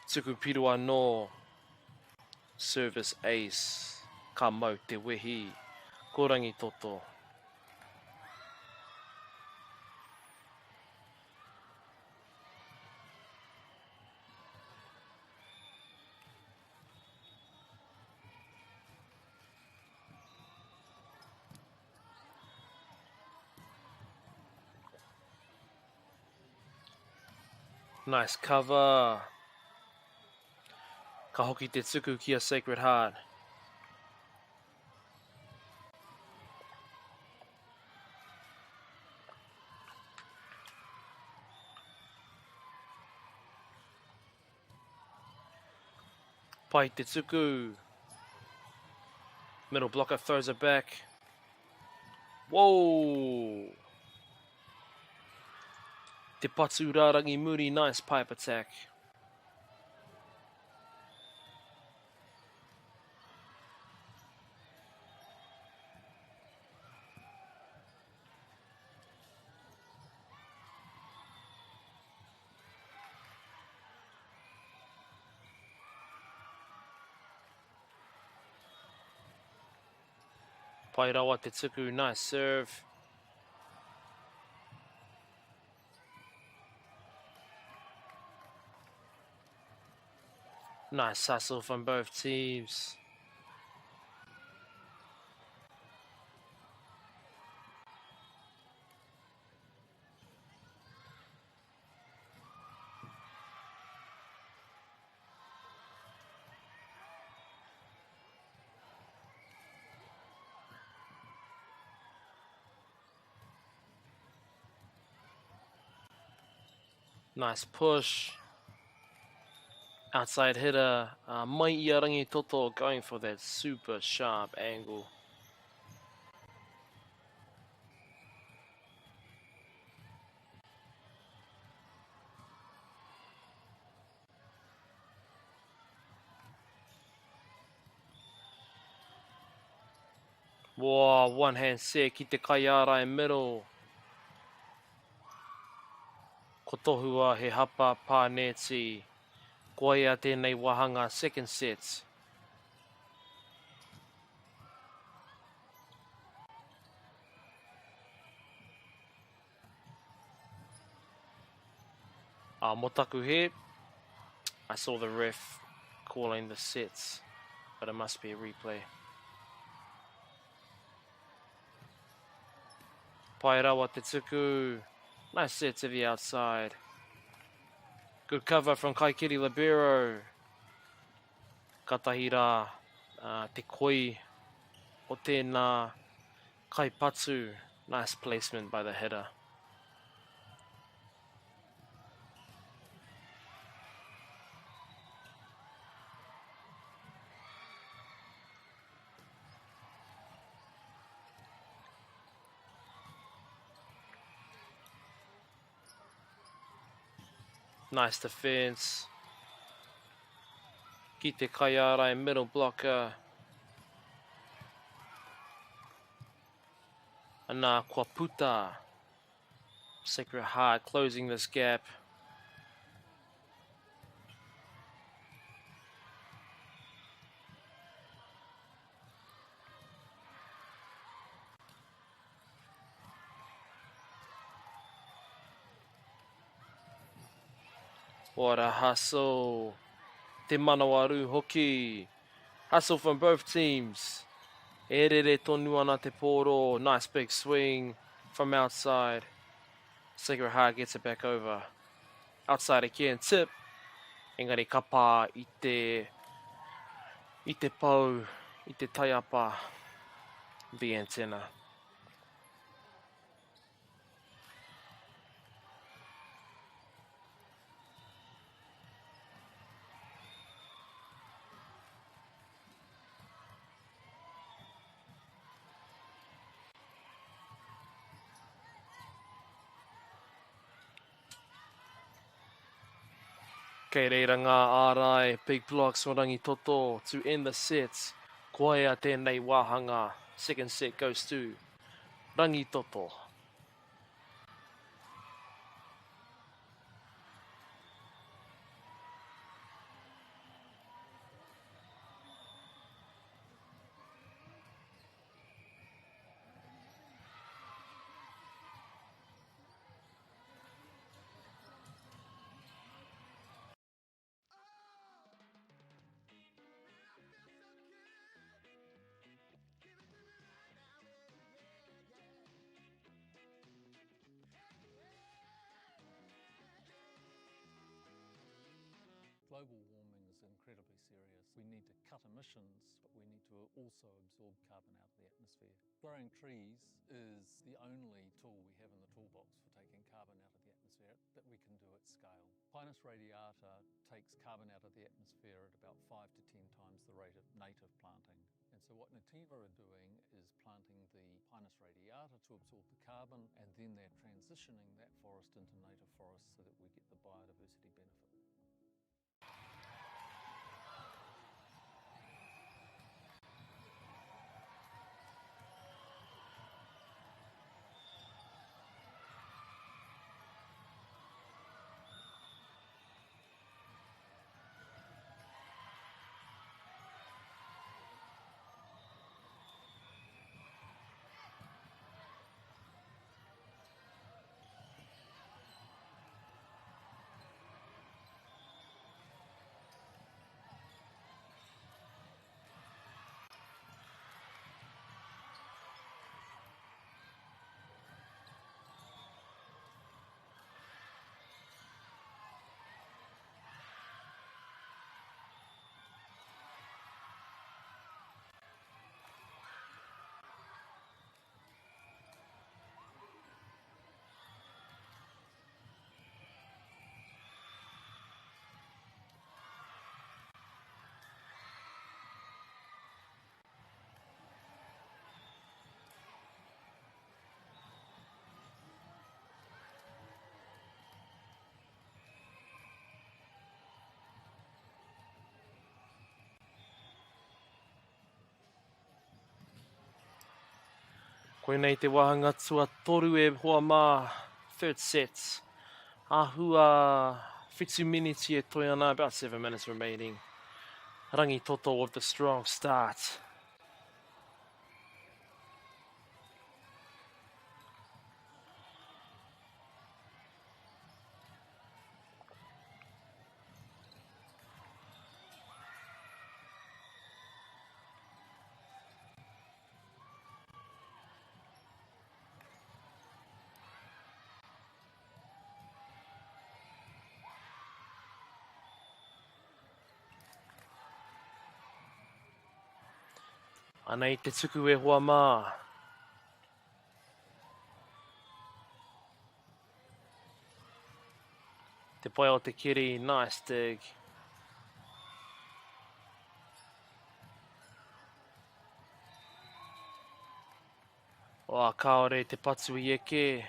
Tuku Pirua no. Service ace. Ka mau te wehi. Ko Rangitoto. Nice cover. Ka hoki te tuku ki a Sacred Heart. Pai te tuku. Middle blocker throws it back. Whoa! Te patu rārangi muri, nice pipe attack. Pai rawa te tuku, nice serve. Nice hustle from both teams. Nice push. Outside hitter, mai ia Rangitoto going for that super sharp angle. Whoa, one hand set ki te kaiara in middle. Ko tohua he hapa pāneti. Koe a tēnei wahanga second set. Motaku here. I saw the ref calling the sets, but it must be a replay. Pai rawa te tuku. Nice set to the outside. Good cover from Kaikiri Libero. Katahira te koi o tēnā kaipatu. Nice placement by the header. Nice defense. Ki te Kaiarai, middle blocker. Ana Kwaputa. Sacred Heart closing this gap. What a hustle. Te Manawaru hoki. Hustle from both teams. E rere tonu ana te poro. Nice big swing from outside. Sacred Heart gets it back over. Outside again, tip. Engari kapa i te pau, i te taiapa. The antenna. Kei reira ngā ārai, big blocks o Rangitoto to end the sets. Koea tēnei wāhanga. Second set goes to Rangitoto.
Global warming is incredibly serious. We need to cut emissions, but we need to also absorb carbon out of the atmosphere. Growing trees is the only tool we have in the toolbox for taking carbon out of the atmosphere that we can do at scale. Pinus radiata takes carbon out of the atmosphere at about 5 to 10 times the rate of native planting. And so what Nativa are doing is planting the Pinus radiata to absorb the carbon, and then they're transitioning that forest into native forest so that we get the biodiversity benefit.
Koenei te wahanga tua toru e hoa mā. Third set. Ahua 52 minutes e toi ana, about 7 minutes remaining. Rangitoto with the strong start. Anei te tuku e hoa mā. Te pai o te kiri, nice dig. Wā kaore te patu i eke.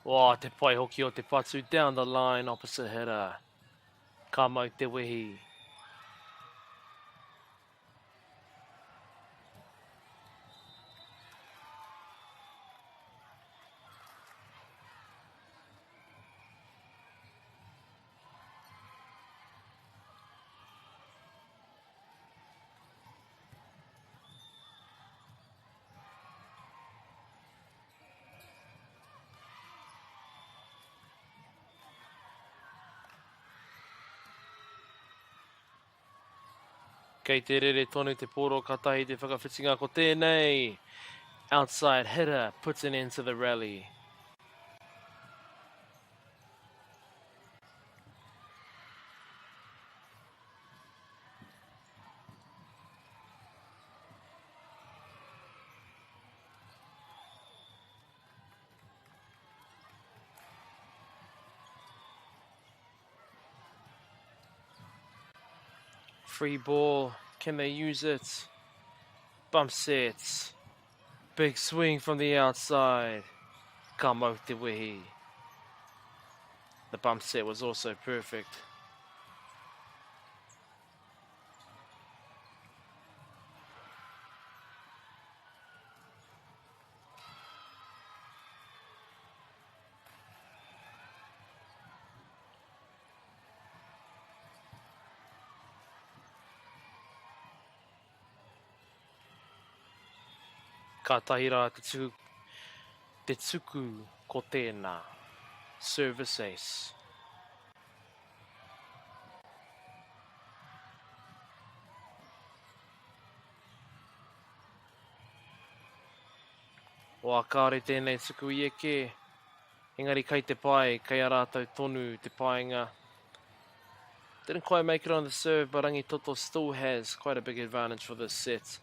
Wā, te pai hoki o te patu down the line, opposite hitter. Ka mau te wehi. Kei te rere tonu te poro katahi te whakawhitinga ko tēnei. Outside hitter puts an end to the rally. Free ball, can they use it? Bump sets. Big swing from the outside. Ka mau te wehi. The bump set was also perfect. Ka tahira te tuku ko tēnā. Service ace. Wā kāre tēnei tuku i eke. Engari kei te pai, kei a rātou tonu te painga. Didn't quite make it on the serve, but Rangi Toto still has quite a big advantage for this set.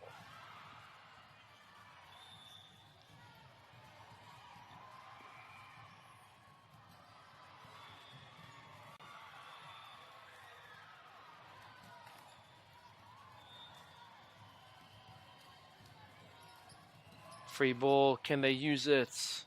Free ball, can they use it?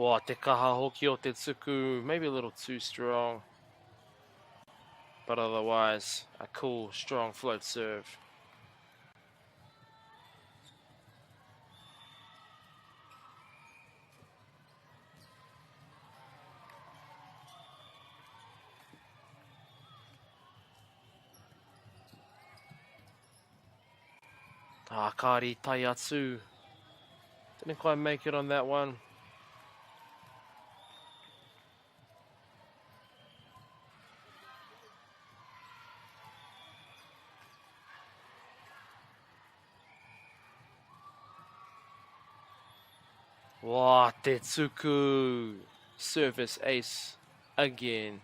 Wā, te kaha hoki o te tuku, maybe a little too strong. But otherwise, a cool, strong float serve. Kāri tai atu. Didn't quite make it on that one. Wā, te tuku. Service ace again.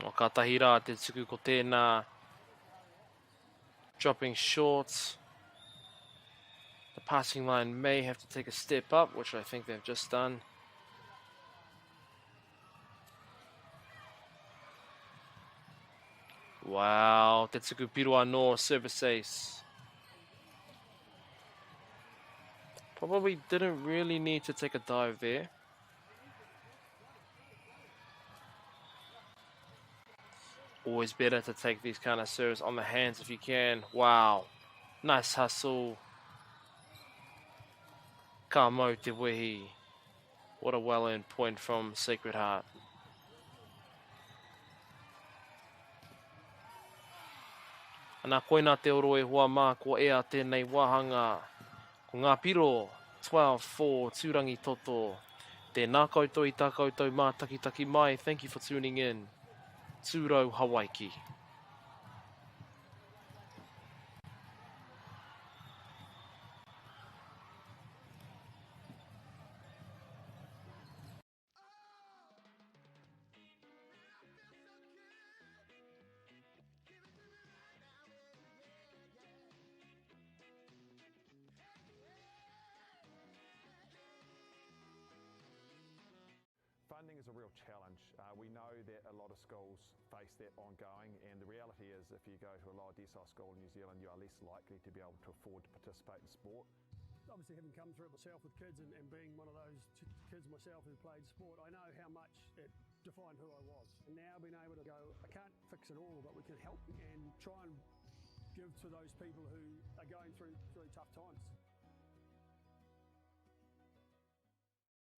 O ka tahira te tuku ko tēnā. Dropping short. The passing line may have to take a step up, which I think they've just done. Wow, Tetsuku Pirua no service ace. Probably didn't really need to take a dive there. Always better to take these kind of serves on the hands if you can. Wow, nice hustle. Ka mau te wehi. What a well-earned point from Sacred Heart. Ana koina te oro e hoa mā ko ea tēnei wahanga. Ko ngā piro, 12-4, Tūrangi Toto. Tēnā koutou I tā koutou mā takitaki mai. Thank you for tuning in. tūrau Hawaiki.
Funding is a real challenge. We know that a lot of schools face that ongoing, and the reality is if you go to a lower decile school in New Zealand, you are less likely to be able to afford to participate in sport.
Obviously, having come through it myself with kids and being one of those kids myself who played sport, I know how much it defined who I was. And now being able to go, I can't fix it all, but we can help and try and give to those people who are going through really tough times.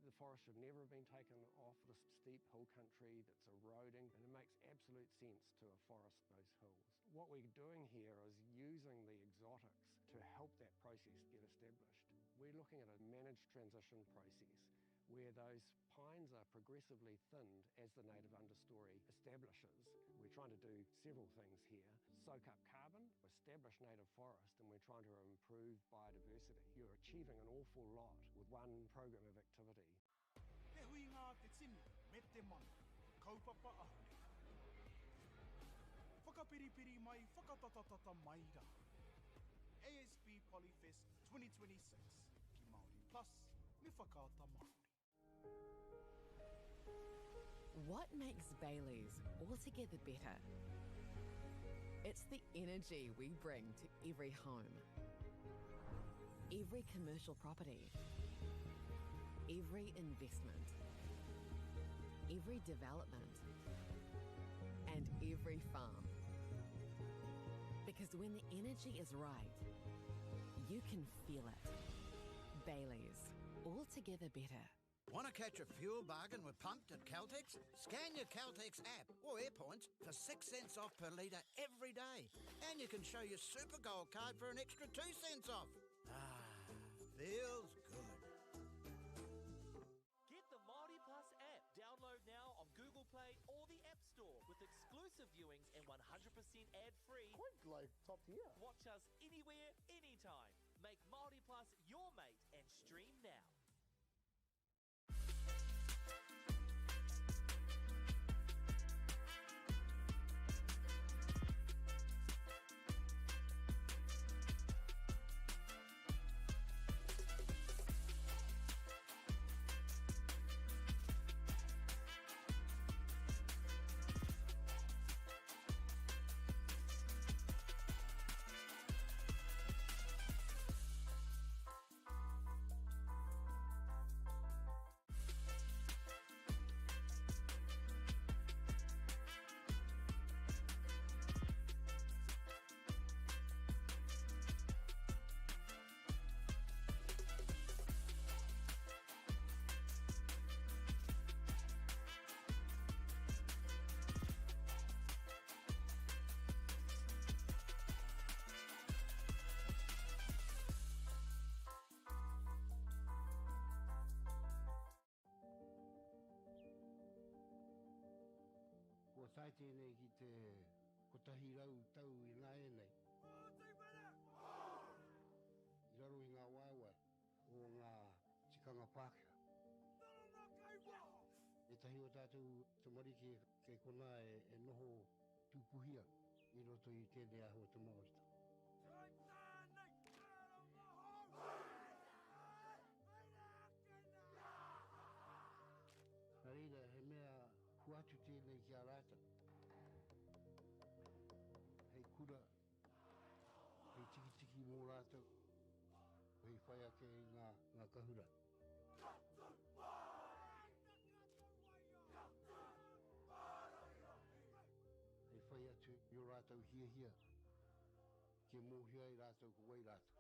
The forest should never have been taken off this steep hill country that's eroding, and it makes absolute sense to afforest those hills. What we're doing here is using the exotics to help that process get established. We're looking at a managed transition process where those pines are progressively thinned as the native understory establishes. We're trying to do several things here. Soak up carbon, establish native forest, and we're trying to improve biodiversity. You're achieving an awful lot with one program of activity.
Te hui ngā te tini, me te mana, kaupapa ahuri. Whakapiripiri mai, whakatatatata mai rā. ASB Polyfest 2026, ki Māori Plus, me whakaata Māori.
What makes Bailey's altogether better? It's the energy we bring to every home, every commercial property, every investment, every development, and every farm. Because when the energy is right, you can feel it. Bailey's, altogether better.
Want to catch a fuel bargain with Pumped at Caltex? Scan your Caltex app or AirPoints for 6 cents off per litre every day. And you can show your Super Gold card for an extra 2 cents off. Feels good.
Get the Māori Plus app. Download now on Google Play or the App Store with exclusive viewings and 100% ad-free.
Quite like top tier.
Watch us anywhere, anytime. Make Māori Plus your mate and stream now.
Ko tai tēnei ki te kotahi rau tau I ngā enei. I raro I ngā waiwai o ngā tikanga Pākehā. E tahi o tātou te marike kei kona e noho tūpuhia I roto I tēnei aho te Māorita. Nā reira, he mea huatu tēnei ki a rāta. Hei kura, hei tiki mō rātou, hei whai ake I ngā kahura. Hei whai atu I o rātou hia, ke mōhia I rātou ko wai rātou.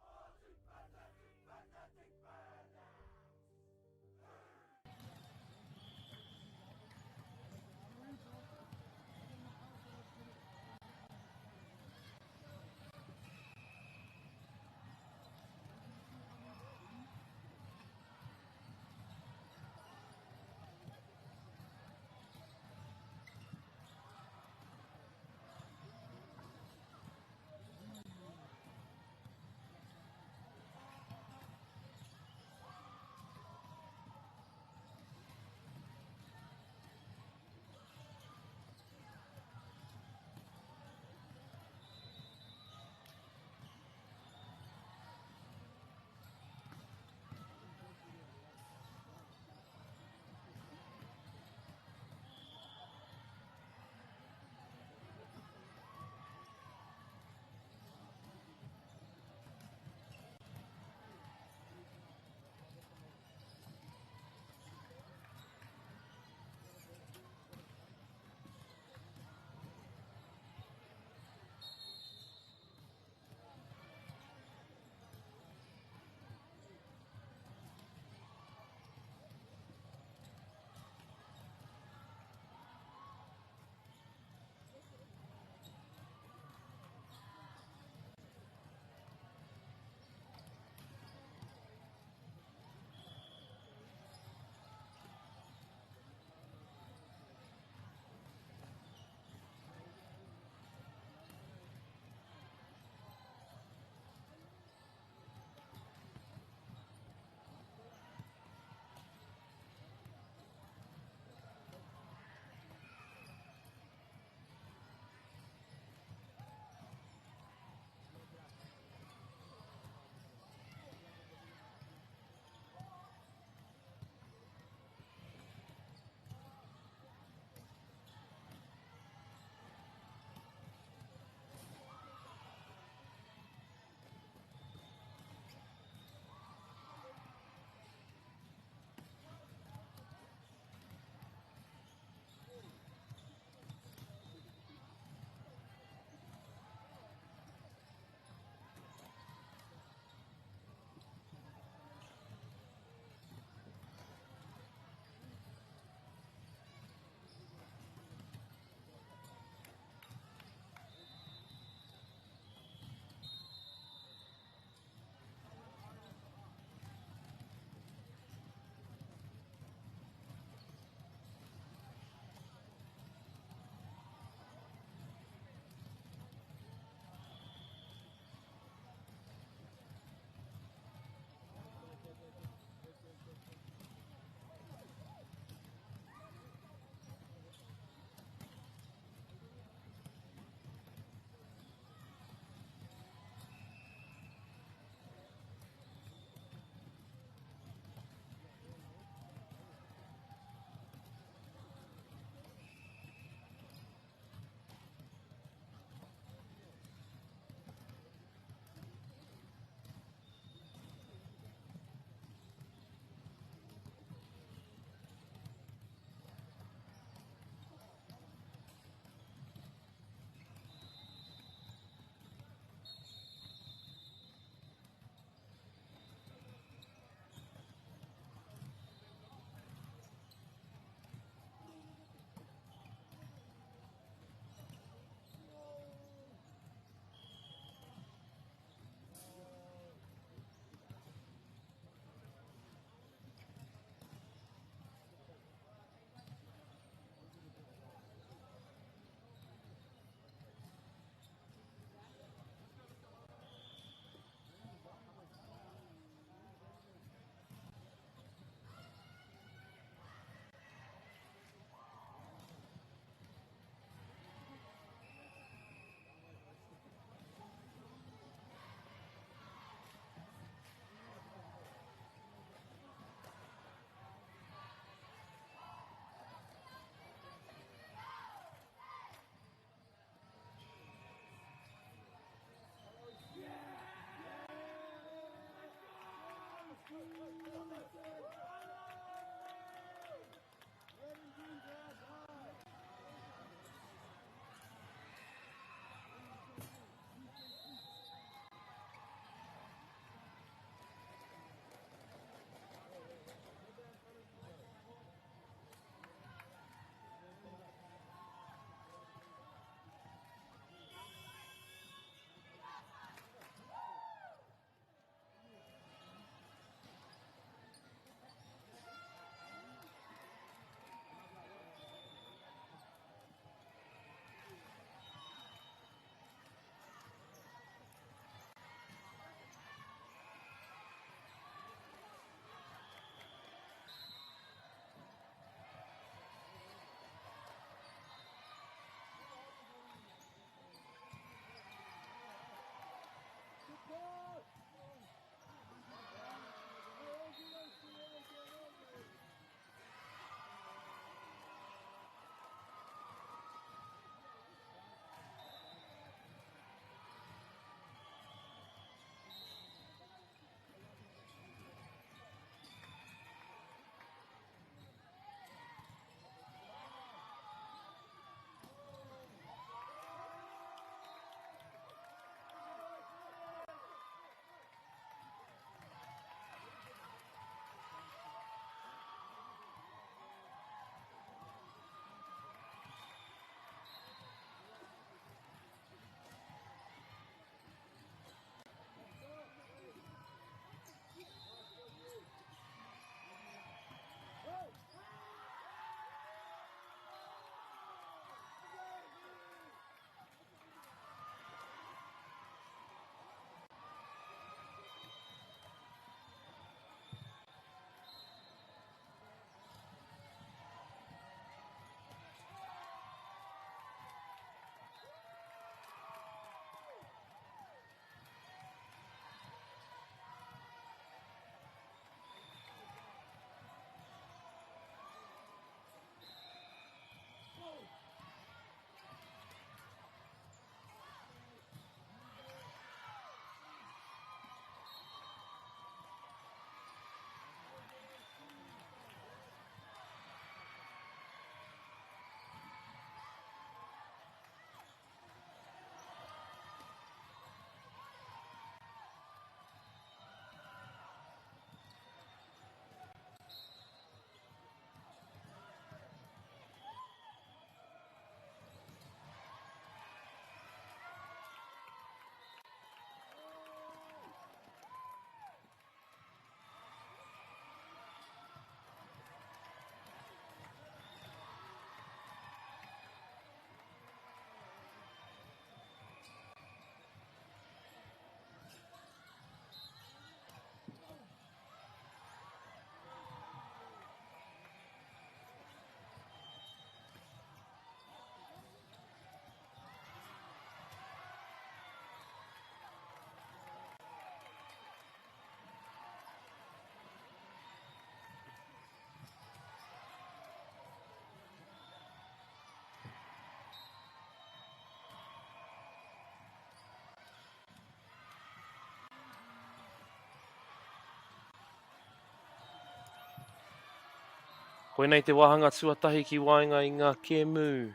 Koe nei te wahanga tuatahi ki wainga I ngā kēmu.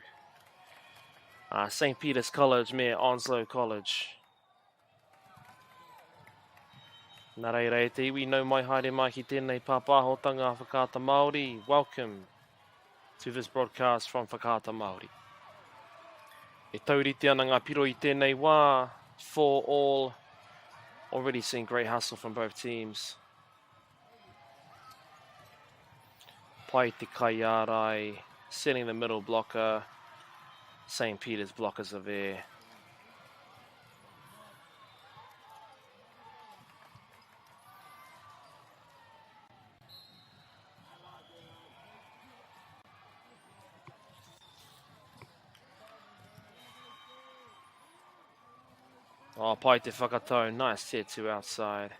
St. Peter's College me Onslow College. Nā reira e te iwi nau mai haere mai ki tēnei pāpāhotanga Whakaata Māori. Welcome to this broadcast from Whakaata Māori. E taurite ana ngā piro I tēnei wā, 4-all. Already seen great hustle from both teams. Pai te Kaiarai, setting the middle blocker. St. Peter's blockers are there. Oh, pai te whakatau, nice tier 2 outside.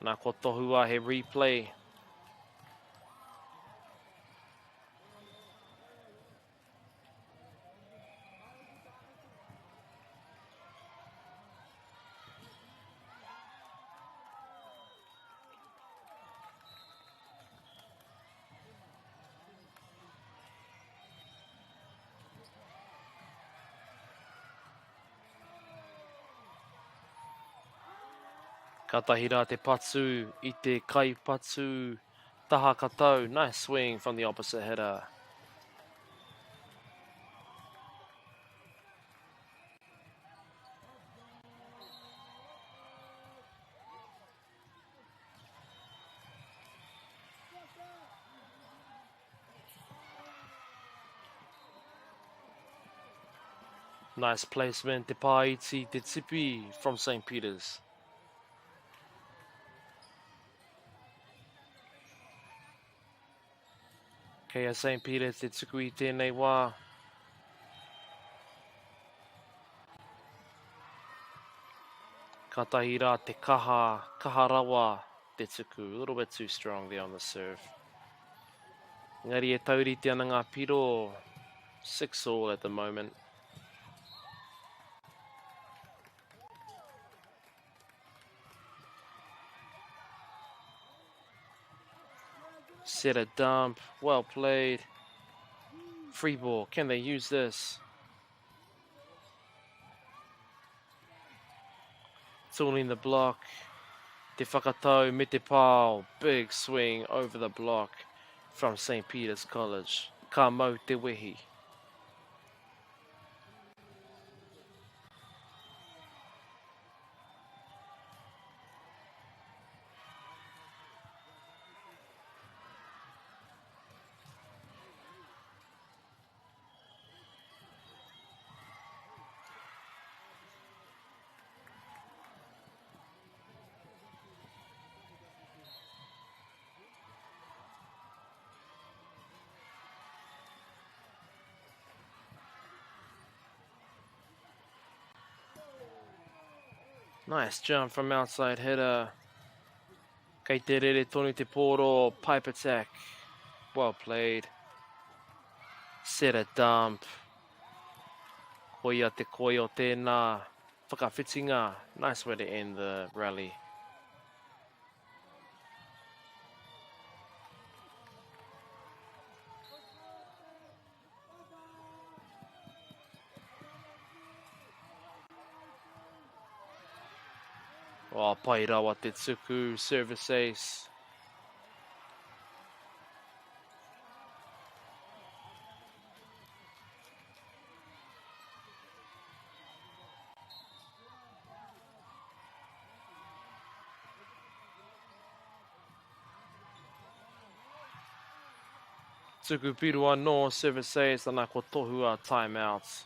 Nā ko tohua he replay. Katahira te patsu, I te kai patsu, taha katau, nice swing from the opposite hitter. Nice placement, te paiti, te tipi from St. Peter's. Kea St. Peter's te tuku I tēnei wā. Katahira te kaha rawa te tuku. A little bit too strong there on the serve. Ngari e taurite ana ngā piro. 6-all at the moment. Set a dump, well played. Free ball, can they use this? Tooling the block. Te whakatau me te pāo. Big swing over the block from St. Peter's College. Ka mau te wehi. Nice jump from outside hitter. Kei te rere tonu te poro, pipe attack. Well played. Set a dump. Koia te koi o tēnā. Whakawhitinga. Nice way to end the rally. Oh, pai rawa te tuku, service ace. Tuku pirua no, service ace, ana ko tohua timeouts.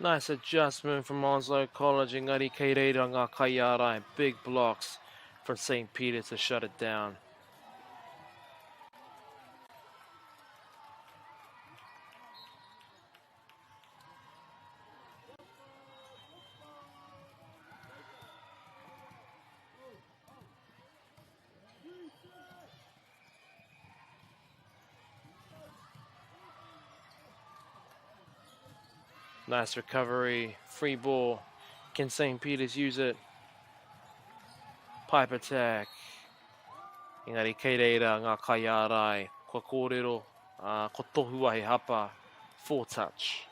Nice adjustment from Onslow College. Engari kei reira ngā kaiarai. Big blocks from St. Peter to shut it down. Nice recovery. Free ball. Can St. Peter's use it? Pipe attack. Engari kei reira ngā kaiarai. Kua kōrero. Ko tohua he hapa. 4 touch.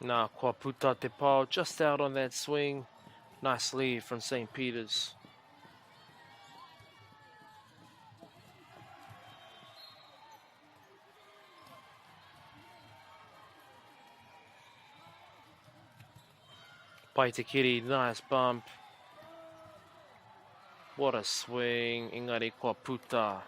Nā, kua puta te pau, just out on that swing. Nice lead from St. Peter's. Paitekiri, nice bump. What a swing, engari kua puta.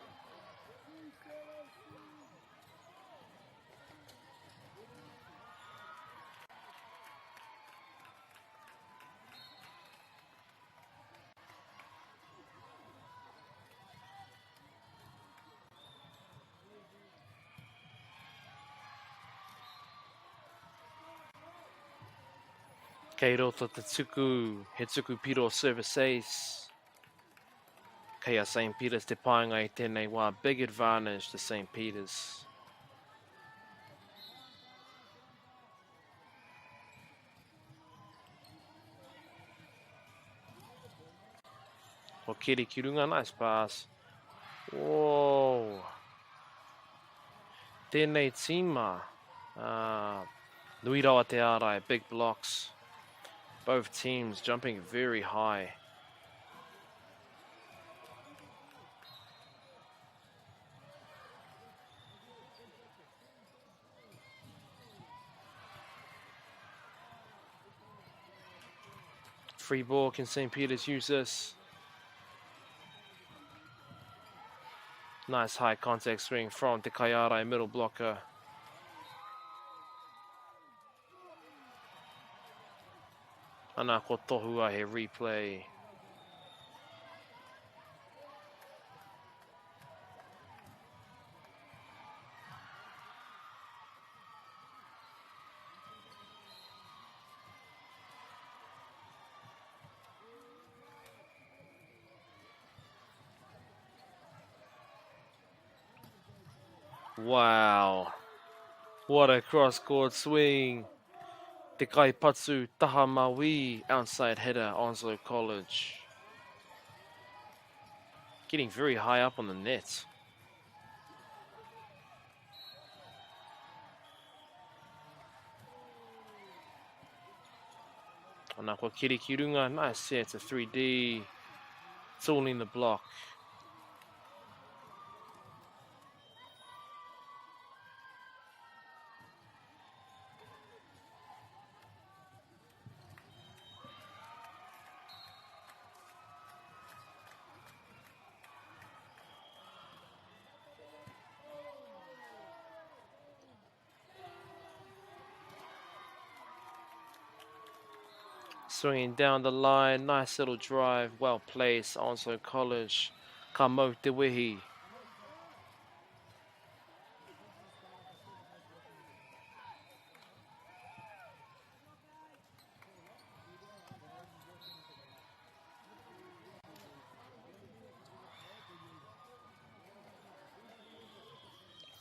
Kei roto te tuku, he tuku piro service ace. Kei a St. Peter's te paenga I tēnei wā, big advantage to St. Peter's. Ko Kiri Kirunga, nice pass. Whoa. Tēnei tīma. Nui rawa te ārai, big blocks. Both teams jumping very high. Free ball, can St. Peter's use this? Nice high contact swing from Te Kaiarai, middle blocker. Ana ko tohua he replay. Wow. What a cross-court swing. Te Kaipatsu Taha Maui, outside header, Onslow College. Getting very high up on the net. Ana ko Kiri Kirunga, nice set to 3D. It's all in the block. Swinging down the line, nice little drive, well placed, Onslow College, ka mau te wehi.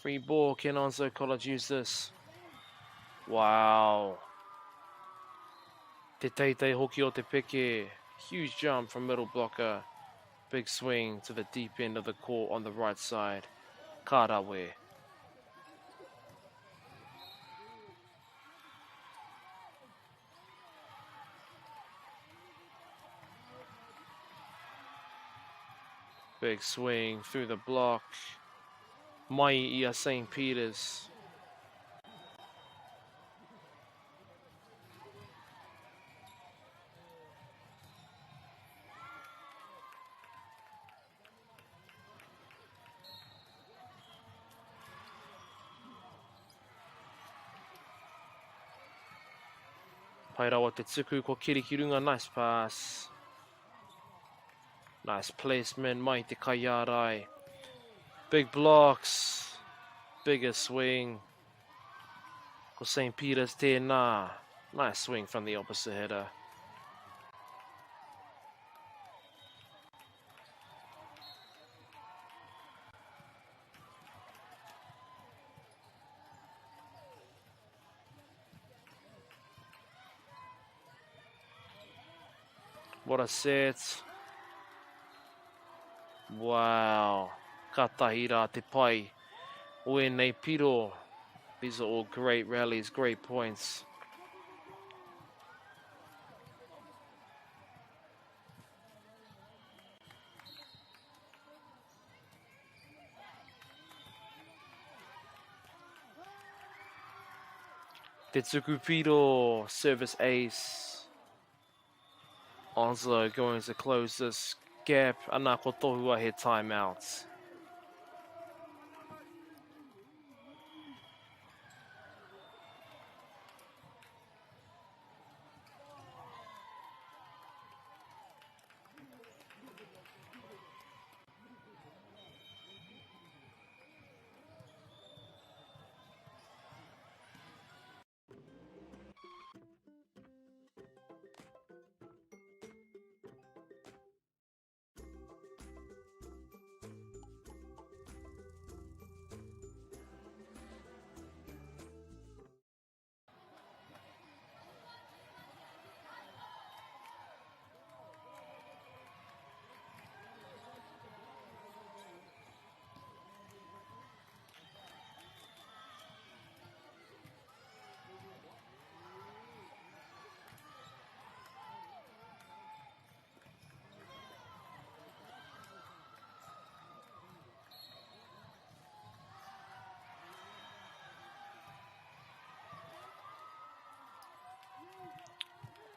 Free ball, can Onslow College use this? Wow. Te teitei hoki o te peke, huge jump from middle blocker, big swing to the deep end of the court on the right side, Karawe. Big swing through the block. Mai ia St. Peter's. Pai rawa te tuku ko Kirikirunga, nice pass. Nice placement, mai te Kaiarai. Big blocks, bigger swing. Ko St. Peter's tēnā. Nice swing from the opposite header. What a set. Wow. Katahira te pai. Uenei piro. These are all great rallies, great points. Tetsuku Piro, service ace. Onslow going to close this gap. Anako Tohua hit timeouts.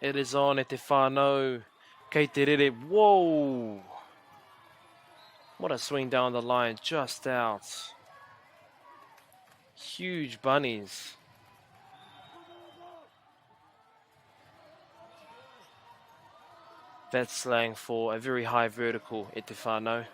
It is on e te whānau. Kei te rere. Whoa! What a swing down the line, just out. Huge bunnies. That's slang for a very high vertical e te whānau.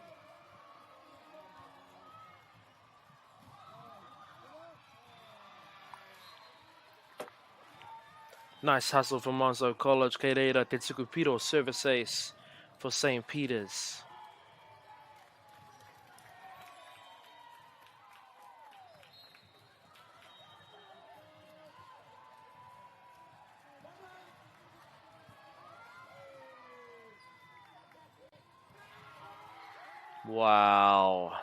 Nice hustle from Monzo College. Kei reira Tetsuku Piro, service ace for St. Peter's. Wow.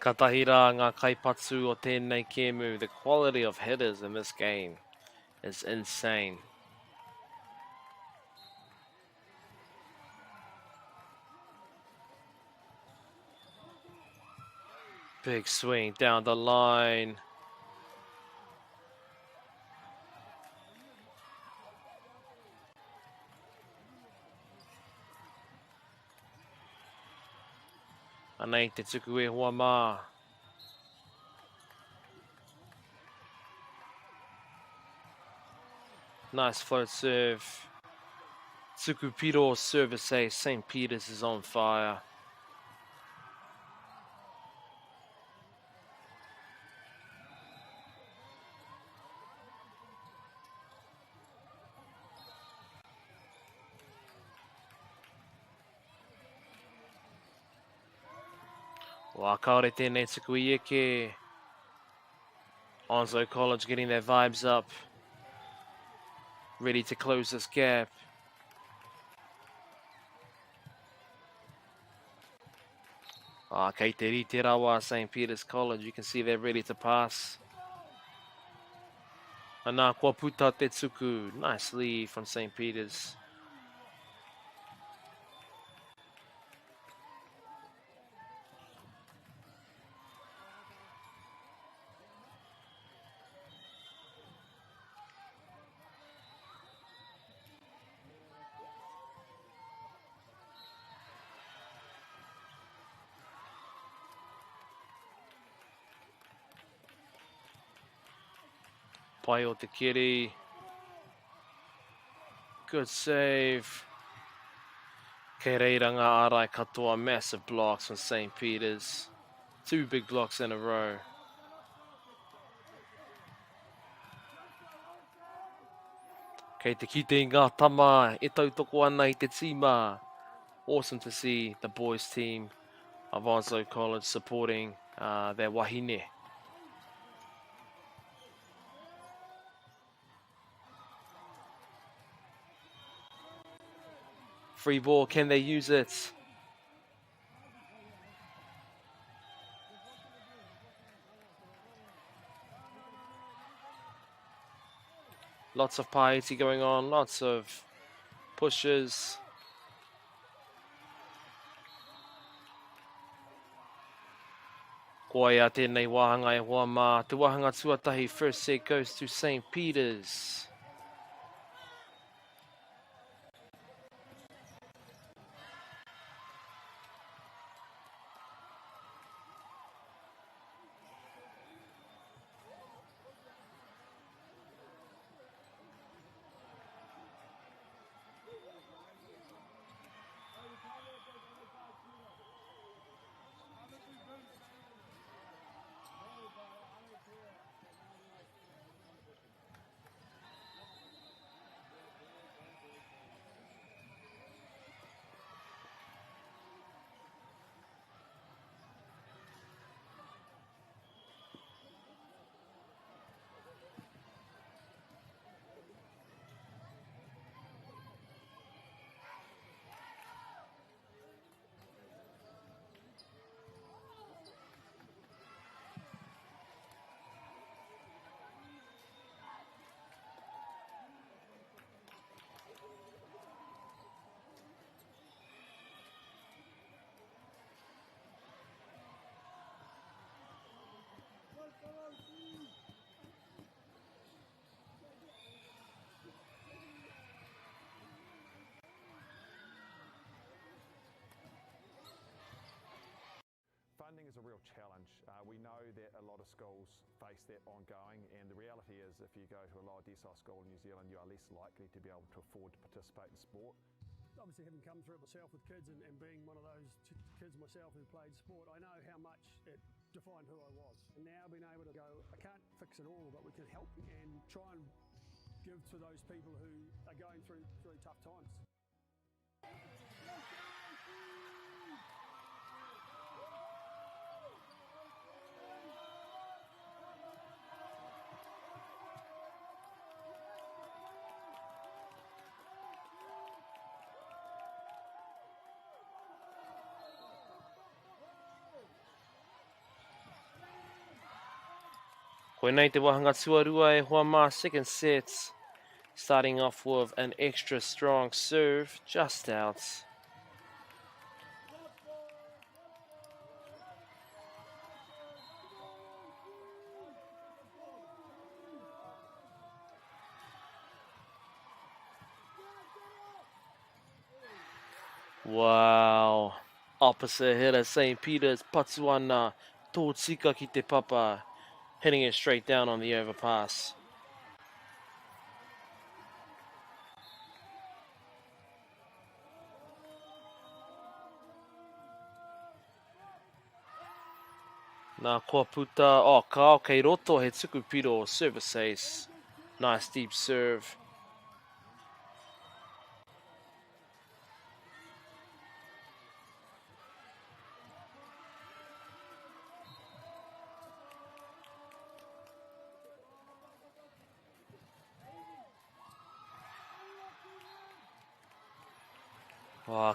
Katahira ngā kaipatsu o tēnei kēmu. The quality of hitters in this game is insane. Big swing down the line. Anei te tuku e hoa mā. Nice float serve. Tuku Piro service ace. St. Peter's is on fire. Wā kaore tēnei tuku i eke. Onslow College getting their vibes up. Ready to close this gap. Kei te rite rawa St. Peter's College. You can see they're ready to pass. Anā kua puta te tuku. Nice lead from St. Peter's. Pai o te kiri. Good save. Kei reiranga arai katoa, massive blocks from St. Peter's. 2 big blocks in a row. Kei te kite I ngā tama, e tautoko ana I te tima. Awesome to see the boys team of Onslow College supporting their wahine. Free ball, can they use it? Lots of piety going on, lots of pushes. Kua ia tēnei wahanga e hoa mā. Te wahanga tuatahi first set goes to St. Peter's.
Funding is a real challenge. We know that a lot of schools face that ongoing, and the reality is if you go to a lower decile school in New Zealand, you are less likely to be able to afford to participate in sport.
Obviously, having come through it myself with kids and being one of those kids myself who played sport, I know how much it defined who I was. And now being able to go, I can't fix it all, but we can help and try and give to those people who are going through really tough times.
Koe nei te wahanga tuarua e hoa mā, second set. Starting off with an extra strong serve, just out. Wow. Opposite hitter, St. Peter's, Patuana, Tōtika ki te papa. Hitting it straight down on the overpass. Nā kua puta, kao kei roto he tuku piro, service ace. Nice deep serve.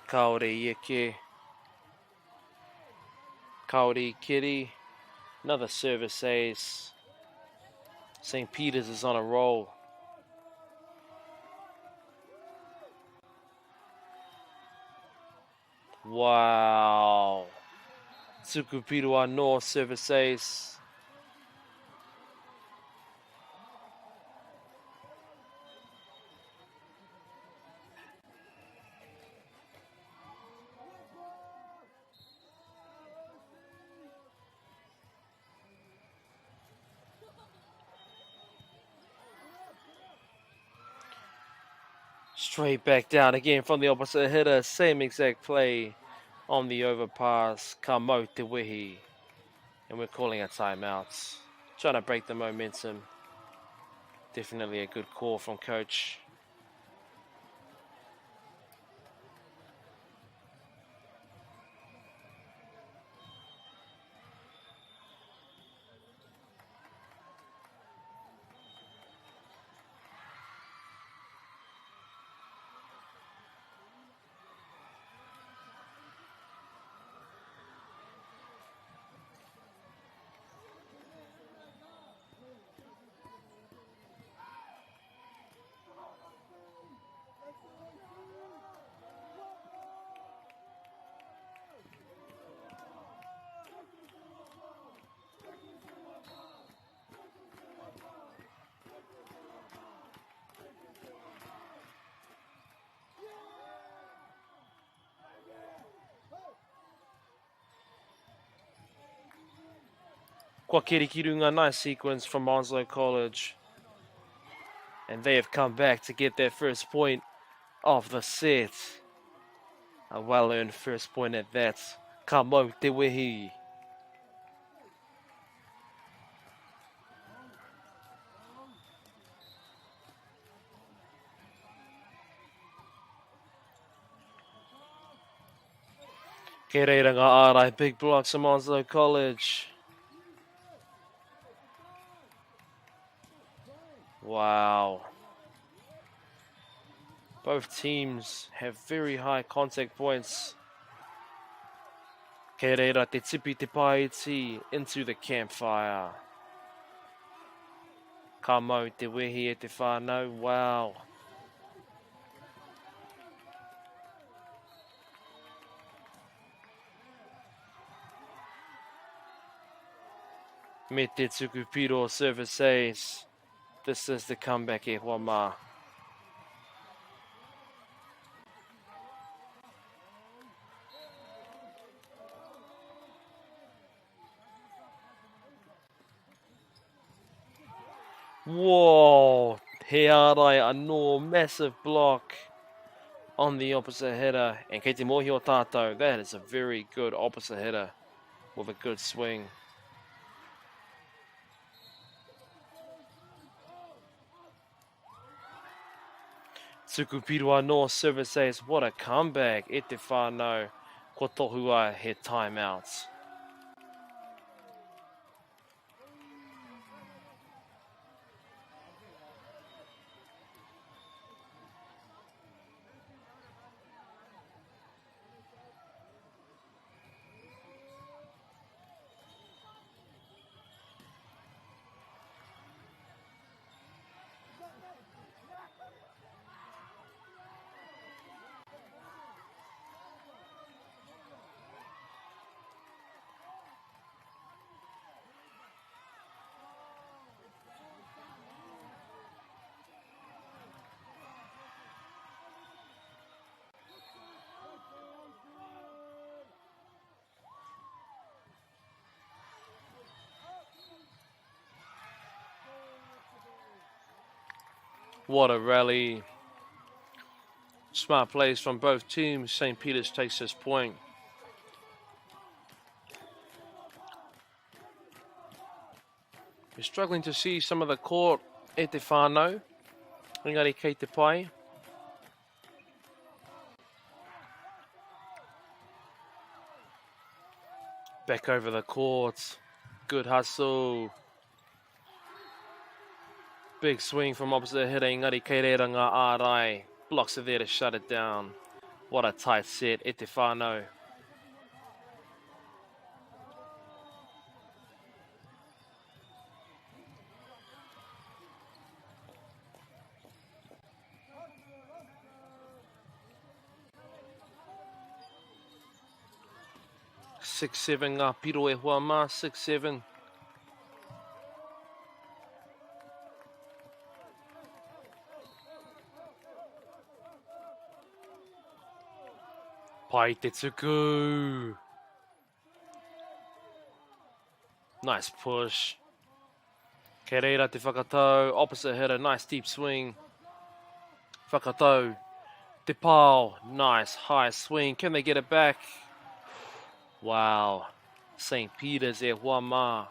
Kaore Ieke. Kaore Kiri. Another service ace. St. Peter's is on a roll. Wow. Tukupirua no service ace. Straight back down again from the opposite hitter. Same exact play on the overpass. Ka mau te wehi. And we're calling a timeout. Trying to break the momentum. Definitely a good call from coach. Kwa Kirikirunga, nice sequence from Onslow College. And they have come back to get their first point of the set. A well-earned first point at that. Ka mau te wehi. Ke reira ngā ārai, big blocks from Onslow College. Wow. Both teams have very high contact points. Ke reira te tipi te paiti into the campfire. Ka mau te wehi e te whānau. Wow. Me te tuku piro service ace. This is the comeback e Wama. Whoa! He arai anō, massive block on the opposite hitter. And kei te mohi o tātou, that is a very good opposite hitter with a good swing. Tukupiru anō service ace, what a comeback. E te whānau, ko tohua he timeouts. What a rally. Smart plays from both teams. St. Peter's takes this point. We're struggling to see some of the court e te whānau. Engari kei te pai. Back over the court. Good hustle. Big swing from opposite hitter, Engari kei reira ngā ārai. Blocks are there to shut it down. What a tight set, e te whānau. Six, seven, ngā piro e hua mā, 6-7. Pai te tuku. Nice push. Ke reira te whakatau. Opposite hitter. Nice deep swing. Whakatau. Te Pau, nice high swing. Can they get it back? Wow. St. Peter's e Huama.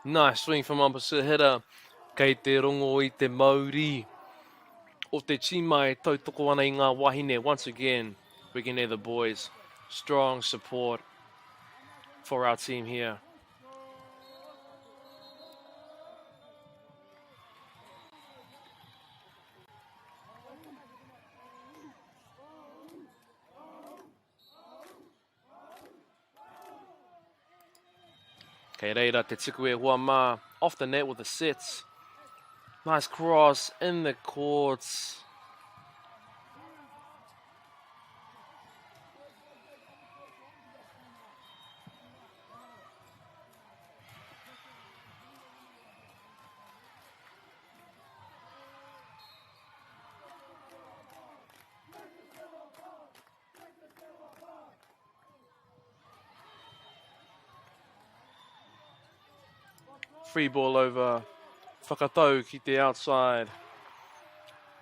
Nice swing from opposite hitter. Kei te rongo I te mauri. O te chima e tautoko ana I ngā wahine. Once again, we can hear the boys. Strong support for our team here. Kei reira te tiku e Huama. Off the net with the sets. Nice cross in the courts. Free ball over. Whakatau ki te outside.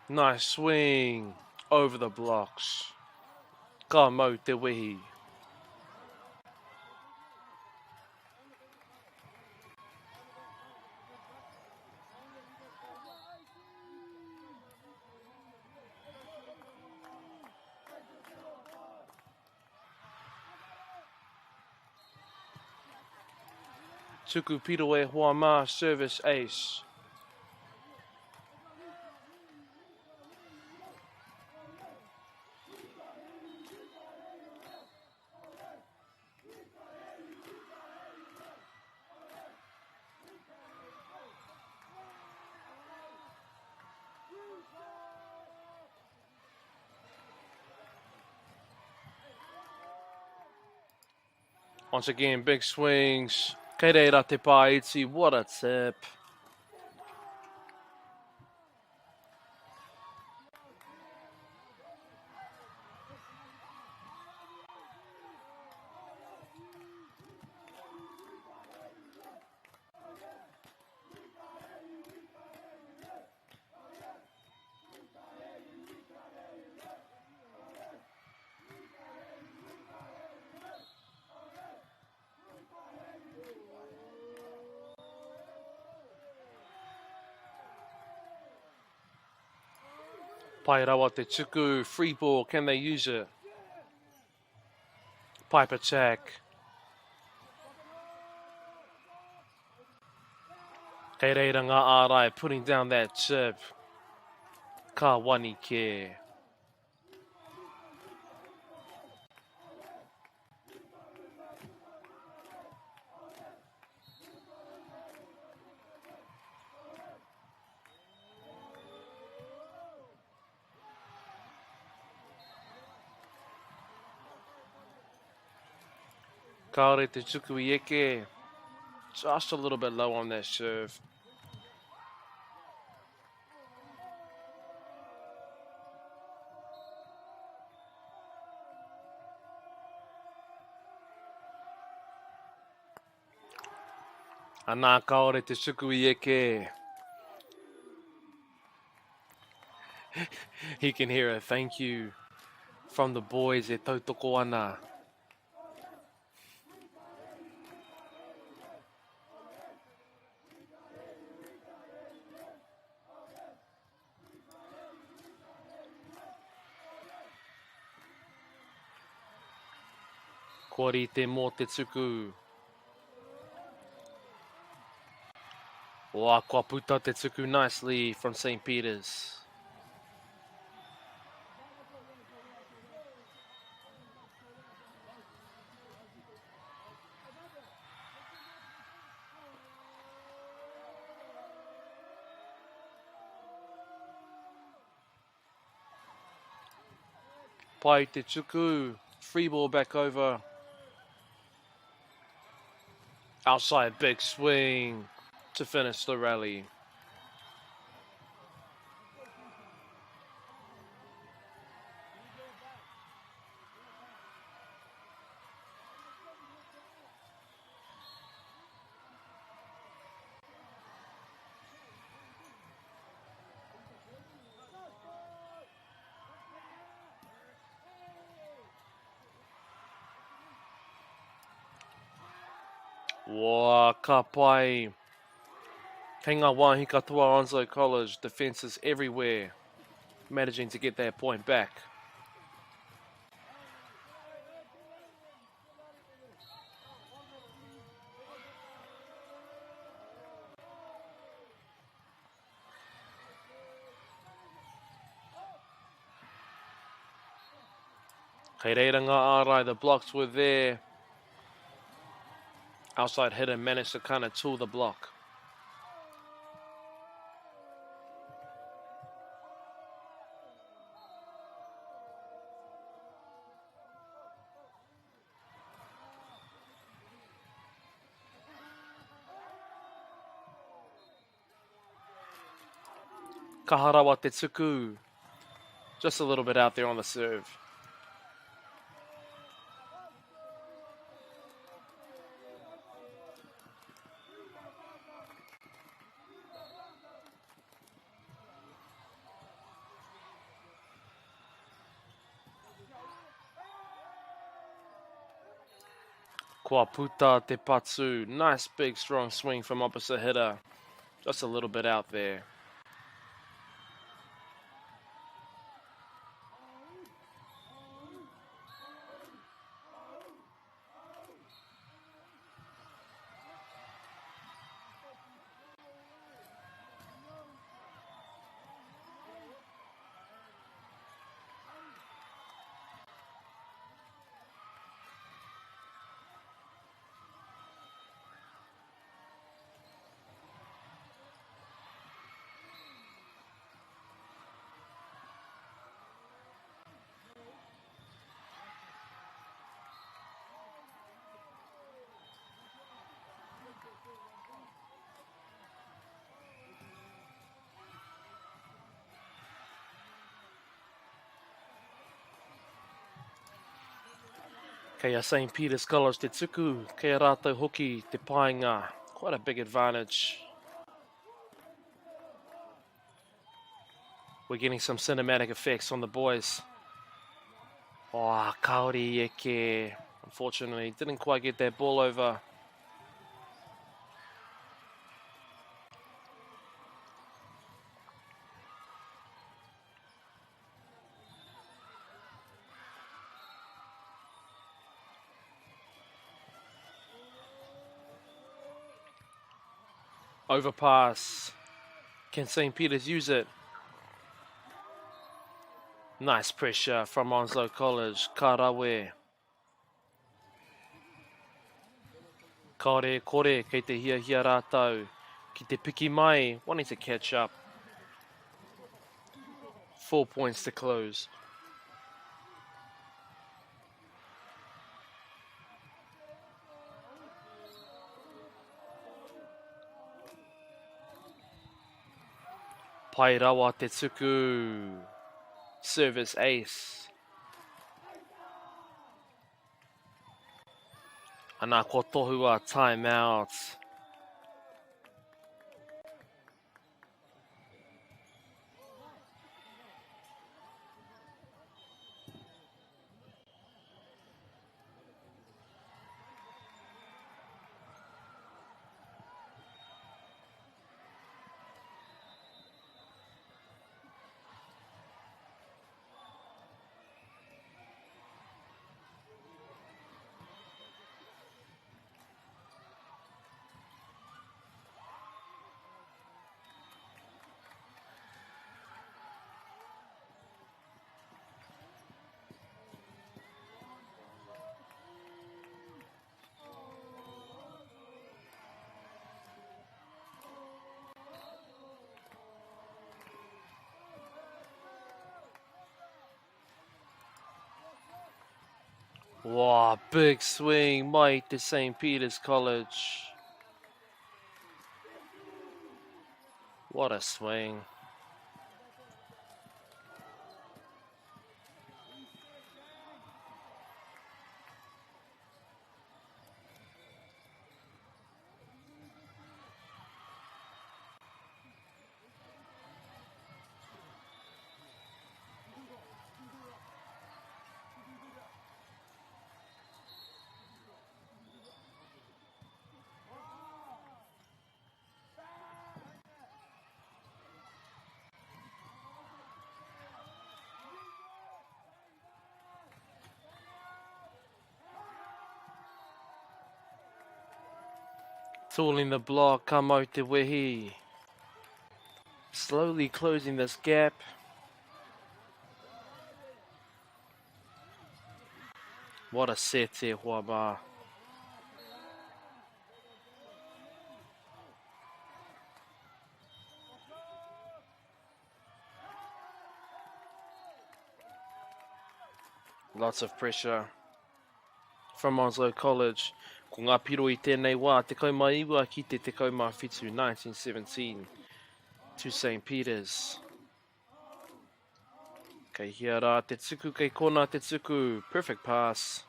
Nice swing over the blocks. Ka mau te wehi. Tuku Pito e Huama, service ace. Once again, big swings. Kei reira te Paiti, what a tip. Pai rawa te tuku, free ball, can they use it? Pipe attack. Kei reira ngā ārai, putting down that chip. Ka wani ke. Kaore te tuku I eke. Just a little bit low on that serve. Ana kaore te tuku I eke. He can hear a thank you from the boys e tautoko ana. Kori te mō te tuku. Wā, kua puta te tuku nicely from St. Peter's. Pai te tuku. Free ball back over. Outside big swing to finish the rally. Wow, ka pai. Kei ngā wāhi katoa Onslow College, defences everywhere, managing to get that point back. Kei reira ngā ārai, the blocks were there. Outside hitter managed to kind of tool the block. Kaharawa te tuku. Just a little bit out there on the serve. Kua puta te patsu. Nice big strong swing from opposite hitter. Just a little bit out there. Kei St. Peter's College te tuku, kei a rātou hoki te painga. Quite a big advantage. We're getting some cinematic effects on the boys. Oh, kaori eke. Unfortunately, didn't quite get that ball over. Overpass. Can St. Peter's use it? Nice pressure from Onslow College. Karawe. Kare kore kei te hia rātou. Ki te piki mai, wanting to catch up. 4 points to close. Pai rawa te tuku. Service ace. Ana ko tohua timeout. Wow, big swing, mai te St. Peter's College. What a swing. Tooling the block, Kamo Te Wehi. Slowly closing this gap. What a set there, Huaba. Lots of pressure from Onslow College. Ko ngā piro I tēnei wā, te kaumaiwa ki te kaumawhitu 1917 to St. Peter's. Kei hia rā te tuku, kei kona te tuku. Perfect pass.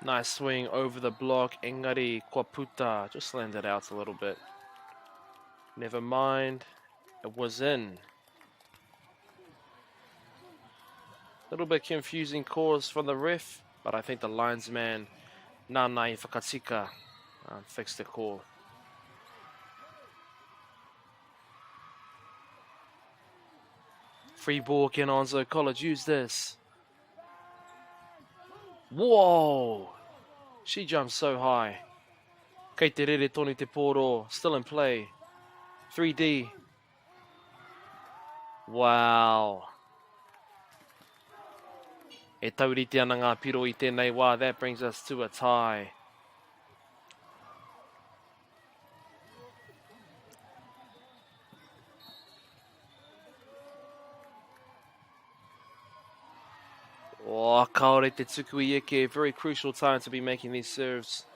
Nice swing over the block. Engari kua puta. Just landed out a little bit. Never mind. It was in. Little bit confusing calls from the ref, but I think the linesman, Nānai Whakatika, fixed the call. Free ball again, Onslow College, use this. Whoa! She jumped so high. Kei te rere toni te poro, still in play. 3D. Wow. E taurite ana ngā piro I tēnei wā. That brings us to a tie. Oh, kaore te tuku I eke. Very crucial time to be making these serves.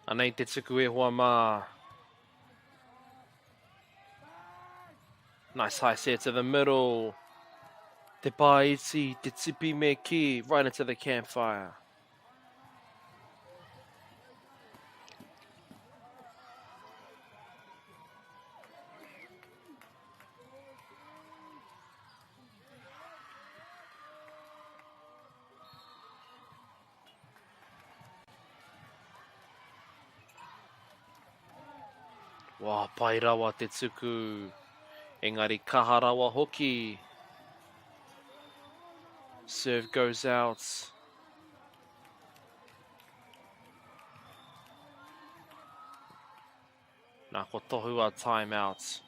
Anei te tuku e hoa mā. Nice high set to the middle. Te paiti, te tipi me ki, right into the campfire. Wā, pai rawa te tuku. Engari kaha rawa hoki. Serve goes out. Nā ko tohu a timeout.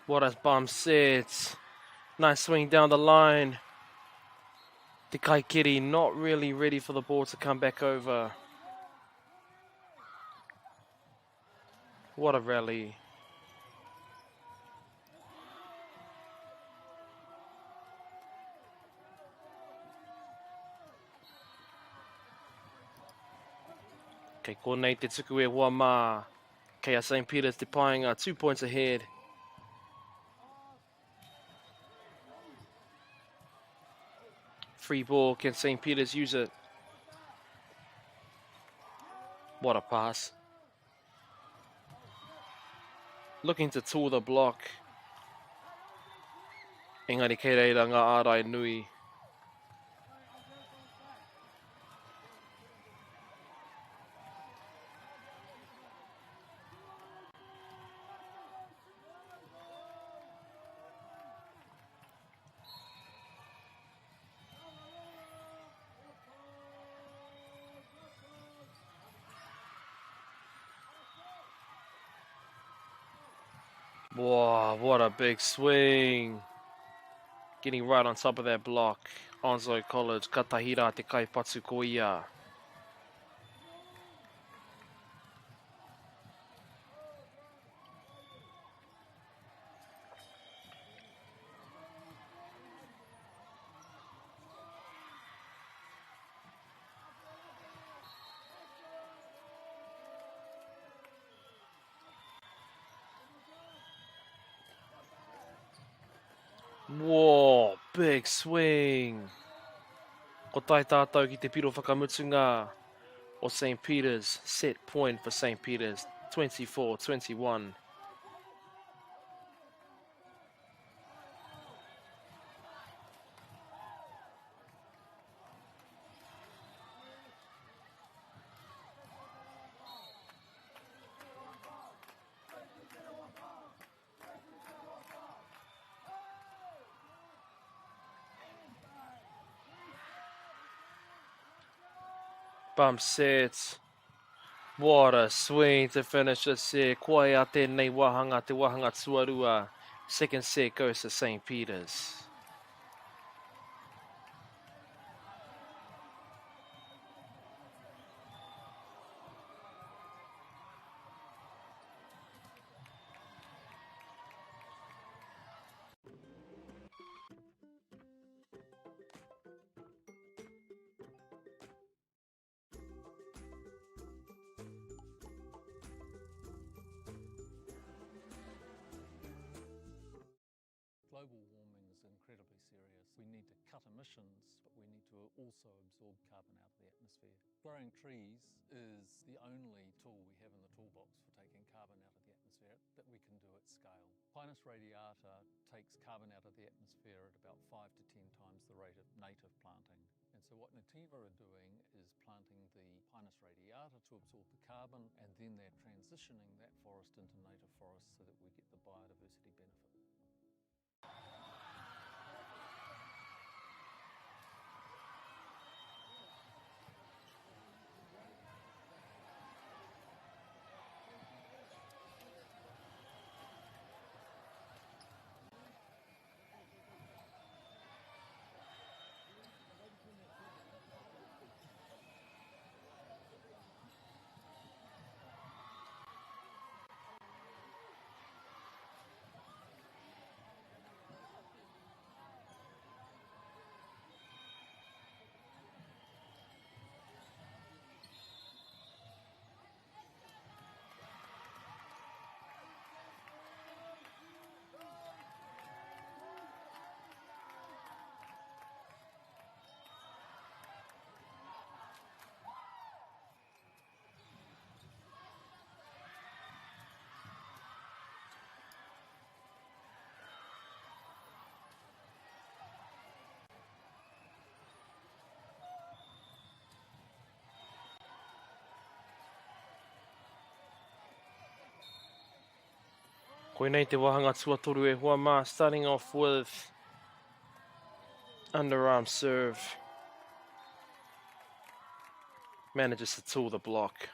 What has Bum said? Nice swing down the line. Te Kaikiri not really ready for the ball to come back over. What a rally. Kei konei te tuku e hoa mā. Kei a St. Peter's te painga 2 points ahead. Free ball, can St. Peter's use it? What a pass. Looking to tool the block. Engari kei reira ngā ārai nui. Wow, what a big swing. Getting right on top of that block. Onslow College, katahira te kaipatu ko ia. Whoa, big swing. Ko tai tātou ki te piro whakamutunga o St. Peter's. Set point for St. Peter's, 24-21. Bump set. What a swing to finish this set. Koe a tēnei wahanga, te wahanga tuarua. Second set goes to St. Peter's.
Global warming is incredibly serious. We need to cut emissions, but we need to also absorb carbon out of the atmosphere. Growing trees is the only tool we have in the toolbox for taking carbon out of the atmosphere that we can do at scale. Pinus radiata takes carbon out of the atmosphere at about 5 to 10 times the rate of native planting. And so what Nativa are doing is planting the Pinus radiata to absorb the carbon, and then they're transitioning that forest into native forest so that we get the biodiversity benefit.
Koe nei te wahanga tuatoru e hua mā, starting off with underarm serve. Manages to tool the block.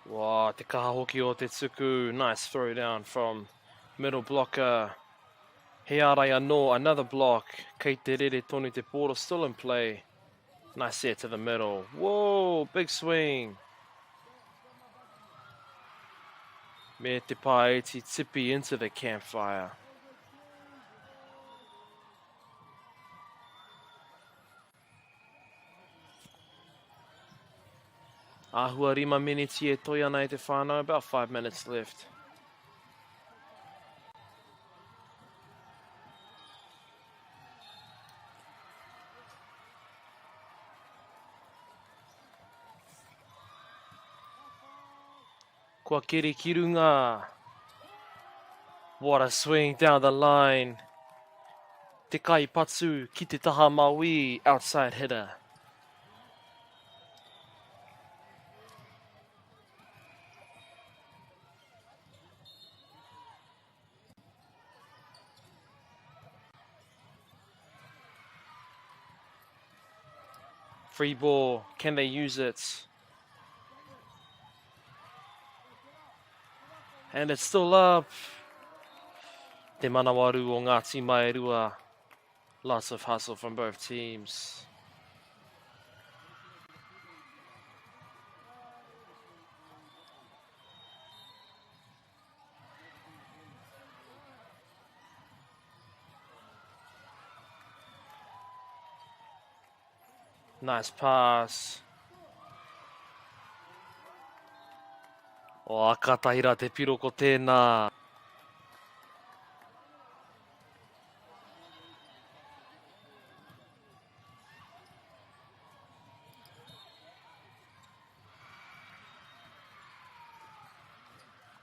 Wow, te kaha hoki o te tuku. Nice throw down from middle blocker. He arai anō, another block. Kei te rere tonu te poro, still in play. Nice set to the middle. Whoa, big swing. Me te paeti tipi into the campfire. Ahua rima miniti e toi ana i te whānau, about 5 minutes left. Kua Kiri Kirunga. What a swing down the line. Te kai patsu ki te taha maui, outside hitter. Free ball, can they use it? And it's still up. Te manawaru o Ngāti Maerua. Lots of hustle from both teams. Nice pass. O akatahira te piro ko tēnā.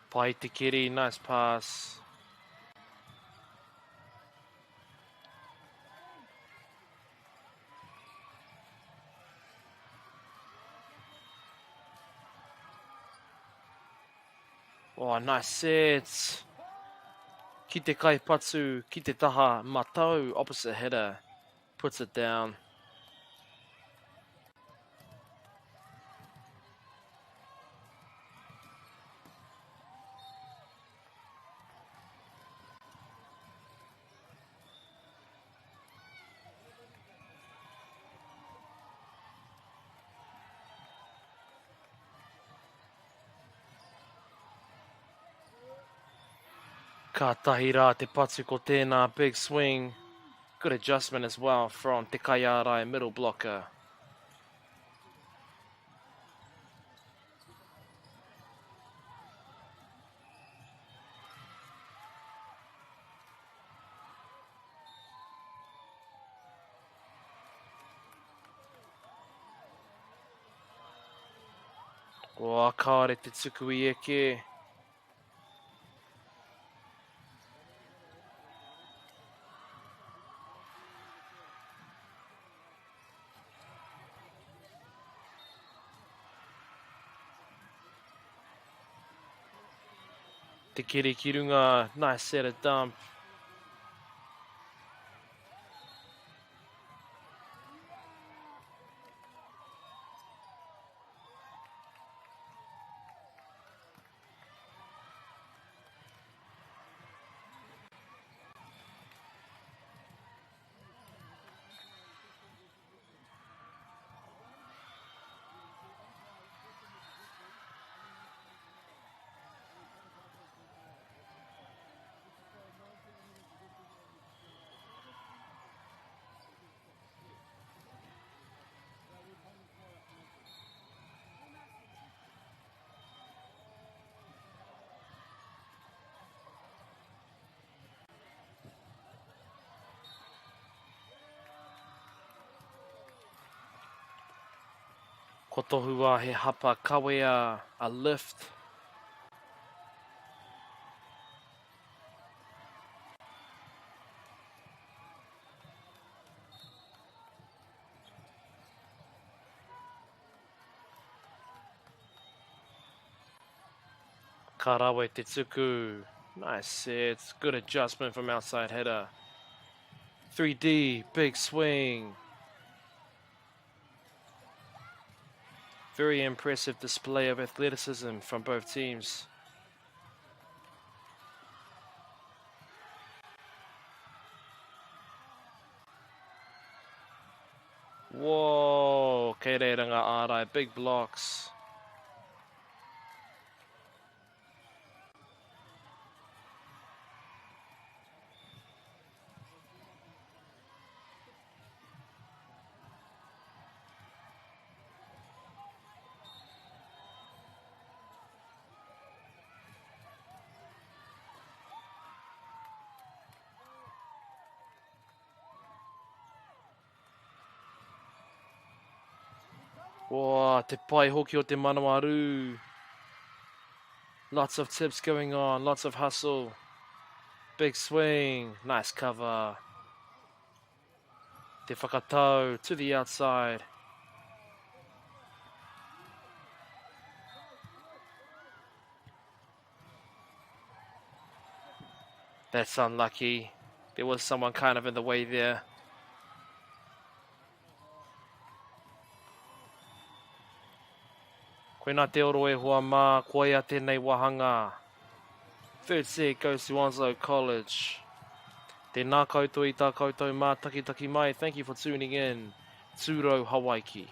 Pai te kiri, nice pass. Oh, nice set. Ki te kai patsu, ki te taha matau, opposite header. Puts it down. Ka tahi rā te patsu ko tēnā, big swing. Good adjustment as well from Te Kaiarai, middle blocker. O akaare te tuku I eke. Te kiri kirunga, nice set of dump. Ko tohua he hapa kawea, a lift. Karawe te tuku. Nice set. Good adjustment from outside header. 3D, big swing. Very impressive display of athleticism from both teams. Whoa, kei reiranga ārai, big blocks. Whoa, te pai hoki o te Manawaru. Lots of tips going on, lots of hustle. Big swing, nice cover. Te whakatau to the outside. That's unlucky. There was someone kind of in the way there. Koe nā te oro e hoa mā, koe a tēnei wahanga. Third set goes to Onslow College. Tēnā koutou I tā koutou mā takitaki mai. Thank you for tuning in. Tūrau Hawaiki.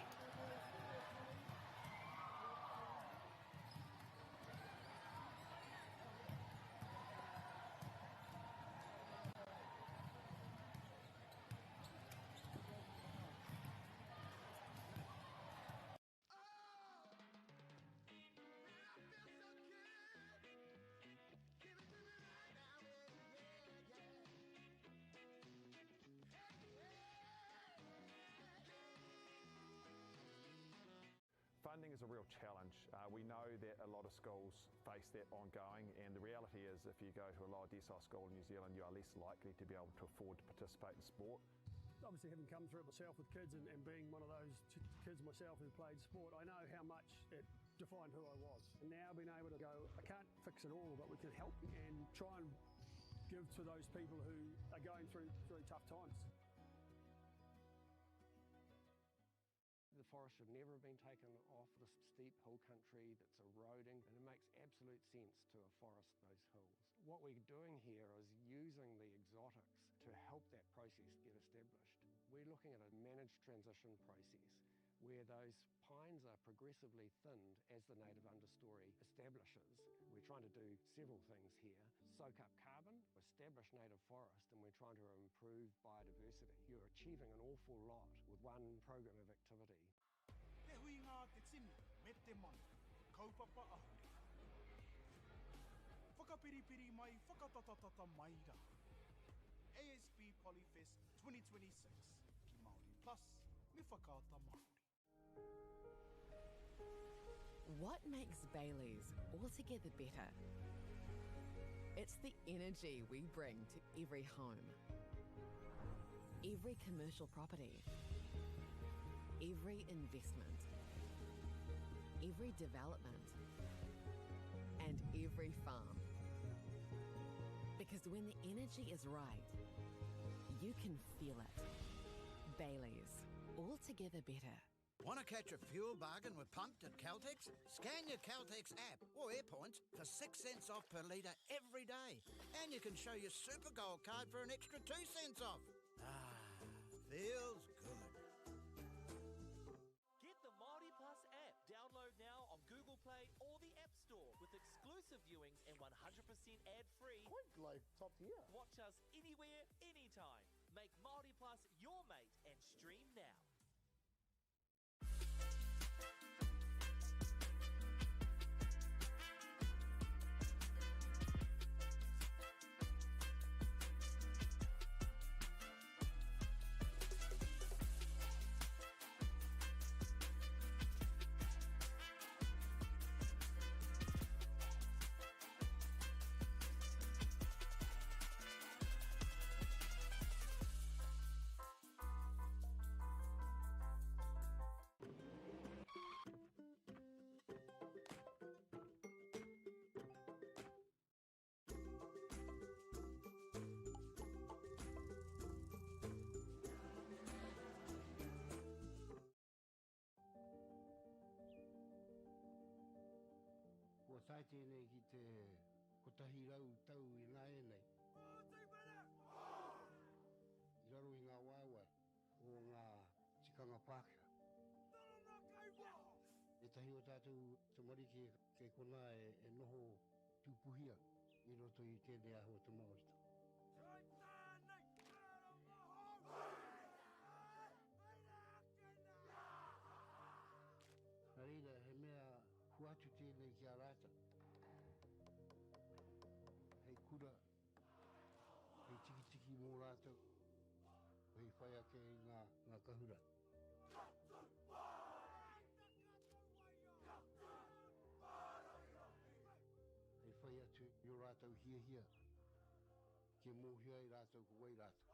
Funding is a real challenge. We know that a lot of schools face that ongoing, and the reality is if you go to a lower decile school in New Zealand, you are less likely to be able to afford to participate in sport.
Obviously, having come through it myself with kids and being one of those kids myself who played sport, I know how much it defined who I was. And now being able to go, I can't fix it all, but we can help and try and give to those people who are going through really tough times.
The forest should never have been taken off this steep hill country that's eroding, and it makes absolute sense to afforest those hills. What we're doing here is using the exotics to help that process get established. We're looking at a managed transition process where those pines are progressively thinned as the native understory establishes. We're trying to do several things here. Soak up carbon, establish native forest, and we're trying to improve biodiversity. You're achieving an awful lot with one program of activity.
Te hui ngā te tini, me te mani, kaupapa ahu. Whakapiripiri mai, whakatatatata mai rā. ASB Polyfest 2026, ki Māori Plus, me whakaata Māori.
What makes Bailey's altogether better? It's the energy we bring to every home, every commercial property, every investment, every development, and every farm. Because when the energy is right, you can feel it. Bailey's, altogether better.
Want to catch a fuel bargain with Pumped at Caltex? Scan your Caltex app or AirPoints for 6 cents off per litre every day. And you can show your Super Gold card for an extra 2 cents off. Ah, feels good.
Get the Māori Plus app. Download now on Google Play or the App Store with exclusive viewings and 100% ad-free.
Quite like top tier.
Watch us anywhere, anytime. Make Māori Plus your mate and stream now.
Kua tai tēnei ki te kotahi rau tau I ngā enei. I raro I ngā wāwai o ngā tikanga Pākehā. E tahi o tātou te marike kei kona e noho tūpuhia I roto I tēnei aho te Māorita. Nā reira, he mea huatu tēnei ki a rāta. Hei kura, hei tiki tiki mō rātou, hei whai ake I ngā kahura. rātou hia. Ke mōhia i rātou ko wai rātou.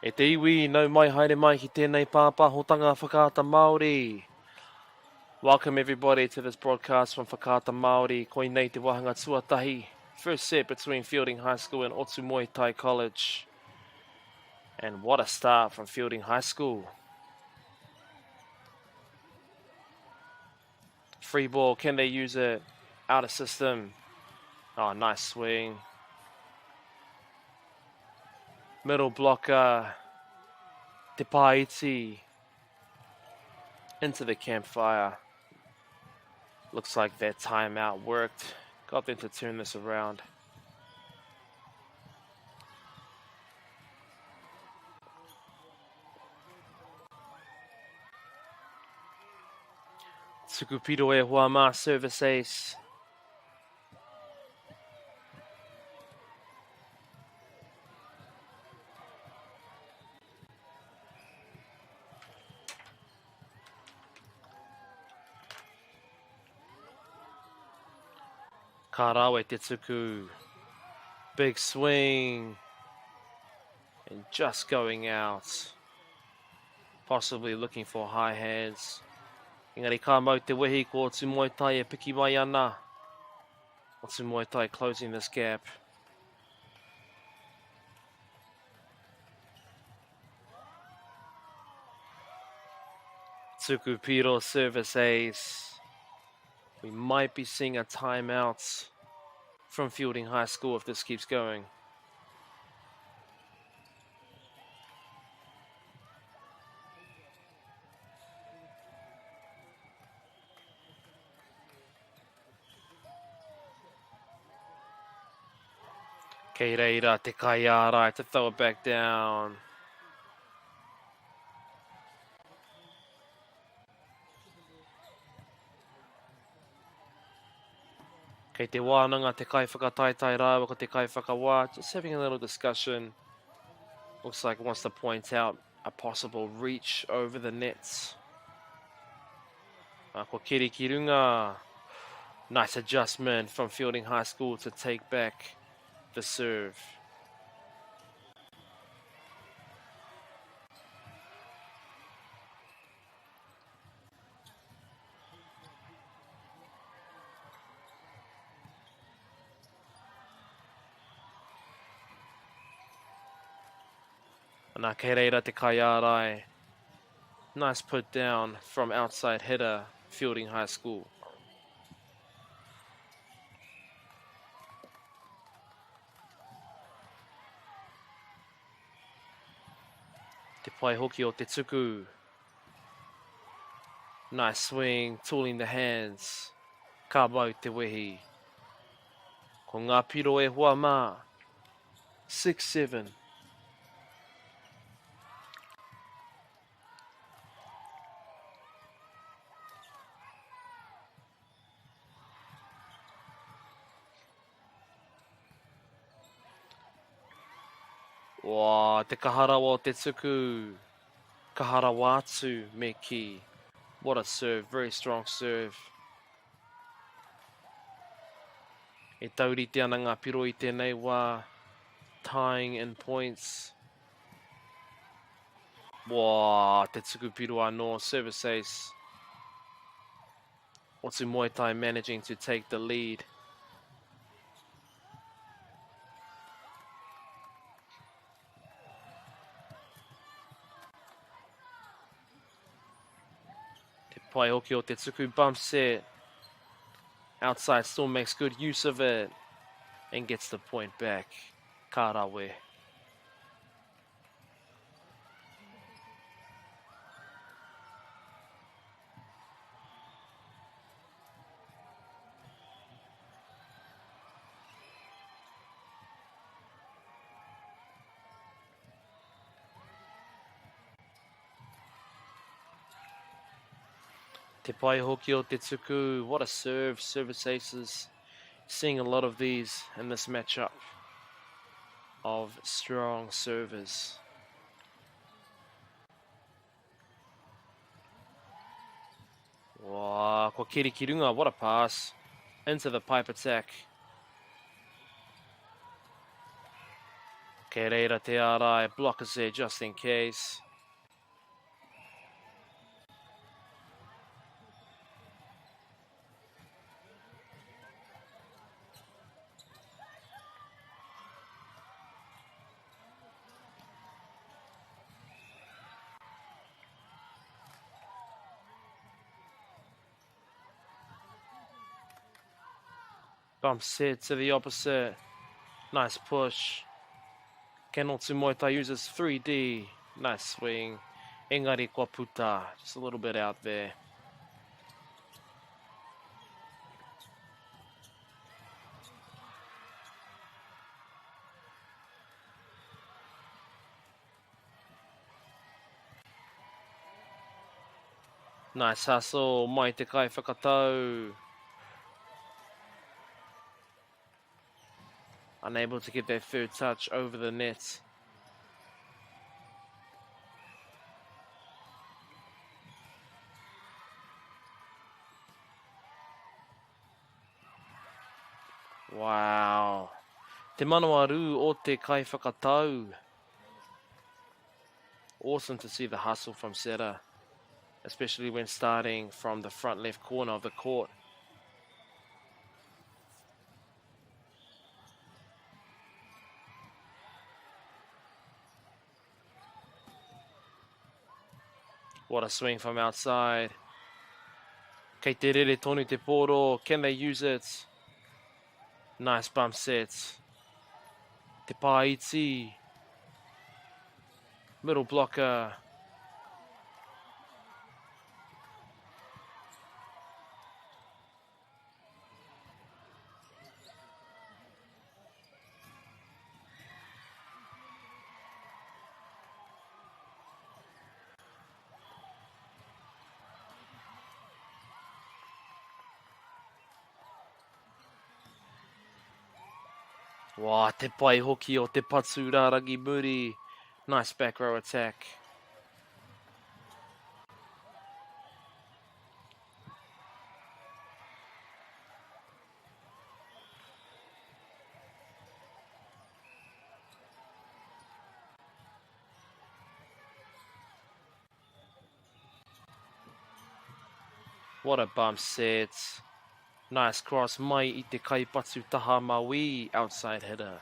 E te iwi, nau mai haere mai ki tēnei pāpahotanga Whakaata Māori. Welcome everybody to this broadcast from Whakaata Māori, koinei te wahanga tuatahi. First set between Fielding High School and Otu Muay Thai College. And what a start from Fielding High School. Free ball, can they use it? Out of system. Oh, nice swing. Middle blocker. Te Paiti. Into the campfire. Looks like their timeout worked. Got them to turn this around. Tukupiro e Huama, service ace. Karawe Tetsuku. Big swing. And just going out. Possibly looking for high hands. Engari ka mau te wehi ko Otu Muay Thai e piki mai ana. Otu Muay Thai closing this gap. Tukupiro service ace. We might be seeing a timeout from Fielding High School if this keeps going. Kei reira te kaiarai to throw it back down. Kei te wānanga te kai whakataitai rāua ko te kai whakawā. Just having a little discussion. Looks like wants to point out a possible reach over the nets. Ko Kiri Kirunga. Nice adjustment from Fielding High School to take back the serve. Nā kei reira te kaiarai. Nice put down from outside hitter, Fielding High School. Te pai hoki o te tuku. Nice swing, tooling the hands. Ka mau te wehi. Ko ngā piro e hua mā. 6-7. Wā, te kaharawa o te tuku. Kaharawa atu me ki. What a serve, very strong serve. E taurite ana ngā piro i tēnei wā. Tying in points. Wā, te tuku piro anō, service ace. Otu Muay Thai managing to take the lead. Pai hoki o te tuku bump set. Outside still makes good use of it. And gets the point back. Karawe. Te pai hoki o te tuku. What a serve. Service aces. Seeing a lot of these in this matchup of strong servers. Wow, ko Kiri Kirunga, what a pass. Into the pipe attack. Kei reira te ārai, blockers there just in case. Bump set to the opposite. Nice push. Kenotsu Muay Thai uses 3D. Nice swing. Engari kua puta. Just a little bit out there. Nice hustle. Mai te kai whakatau. Unable to get their third touch over the net. Wow. Te manawaru o te kai whakatau. Awesome to see the hustle from Seta, especially when starting from the front left corner of the court. What a swing from outside. Kei te rere tonu te poro. Can they use it? Nice bump set. Te paiti. Middle blocker. Wā, te pai hoki o te patsu rārangi muri. Nice back row attack. What a bump set. Nice cross mai I te kaipatsu taha maui. Outside header.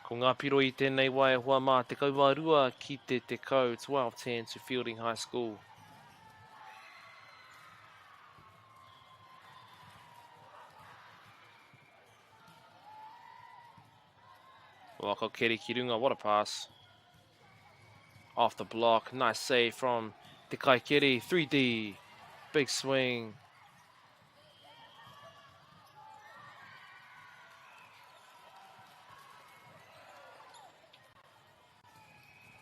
Ko ngā piro I tēnei wai hua mā te kaumarua ki te kau 12-10 to Fielding High School. Wako Keri Kirunga, what a pass. Off the block, nice save from Te Kaikeri, 3D, big swing.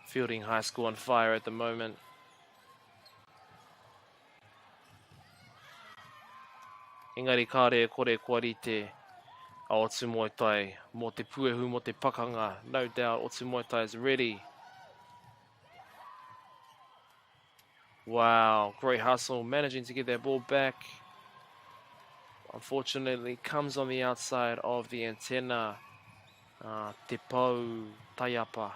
Fielding High School on fire at the moment. Engari kāre kore kuarite a Otu Muay Thai, mo te puehu, mo te pakanga. No doubt Otu Muay Thai is ready. Wow, great hustle, managing to get their ball back. Unfortunately, comes on the outside of the antenna. Te Pau Taiapa.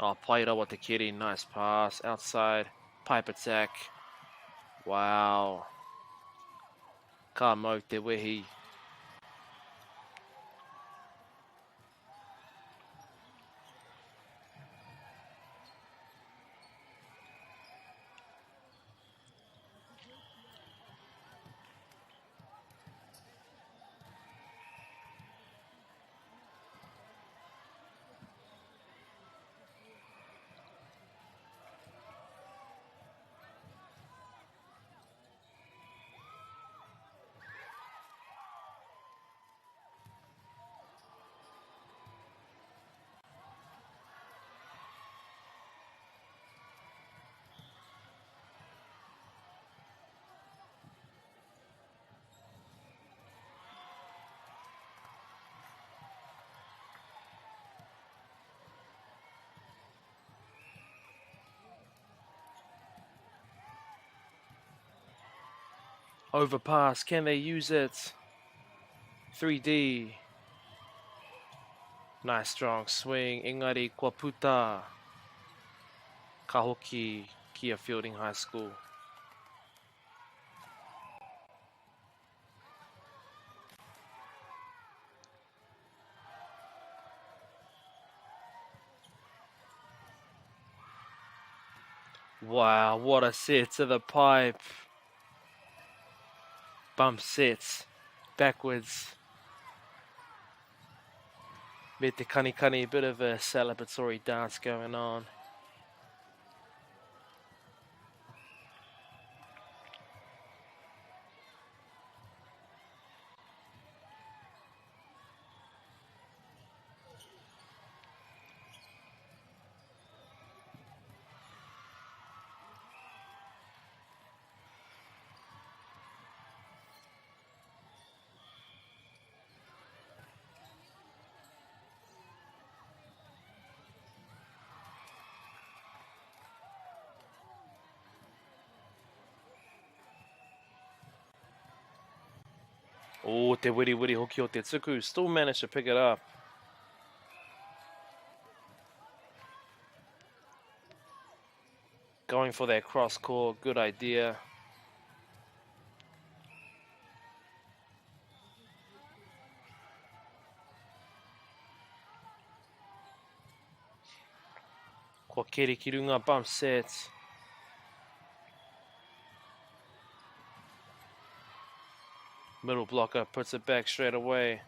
Oh, Pairawa Te Kiri, nice pass. Outside, pipe attack. Wow. Ka mau te wehi. Overpass, can they use it? 3D. Nice strong swing. Engari kua puta. Ka hoki kia Fielding High School. Wow, what a set to the pipe. Bump sets. Backwards. Bit the kani kani, bit of a celebratory dance going on. Oh, te wiri wiri hoki o te tuku. Still managed to pick it up. Going for that cross court. Good idea. Ko Keri Kirunga bump set. Middle blocker puts it back straight away.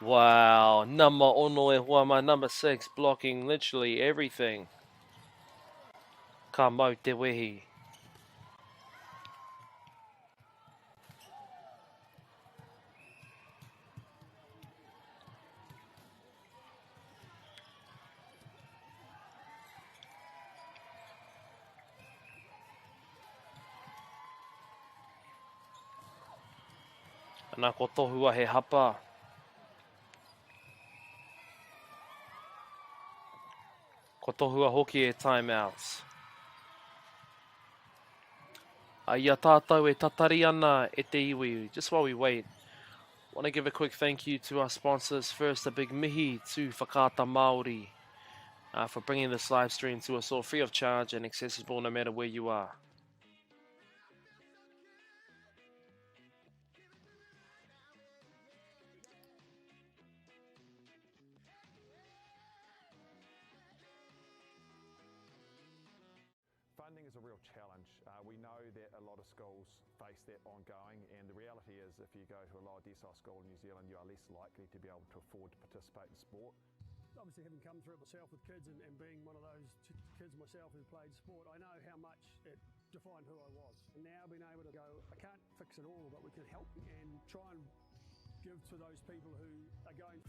Wow, number ono e huama, number 6, blocking literally everything. Ka mau te wehi. Ana ko tohua he hapa. Ko tohua hoki e timeouts. Ia tātou e tatari ana e te iwi. Just while we wait, want to give a quick thank you to our sponsors. First, a big mihi to Whakaata Māori for bringing this live stream to us all free of charge and accessible no matter where you are.
Funding is a real challenge. We know that a lot of schools face that ongoing, and the reality is if you go to a lower decile school in New Zealand, you are less likely to be able to afford to participate in sport.
Obviously, having come through it myself with kids and being one of those kids myself who played sport, I know how much it defined who I was. And now being able to go, I can't fix it all, but we can help and try and give to those people who are going.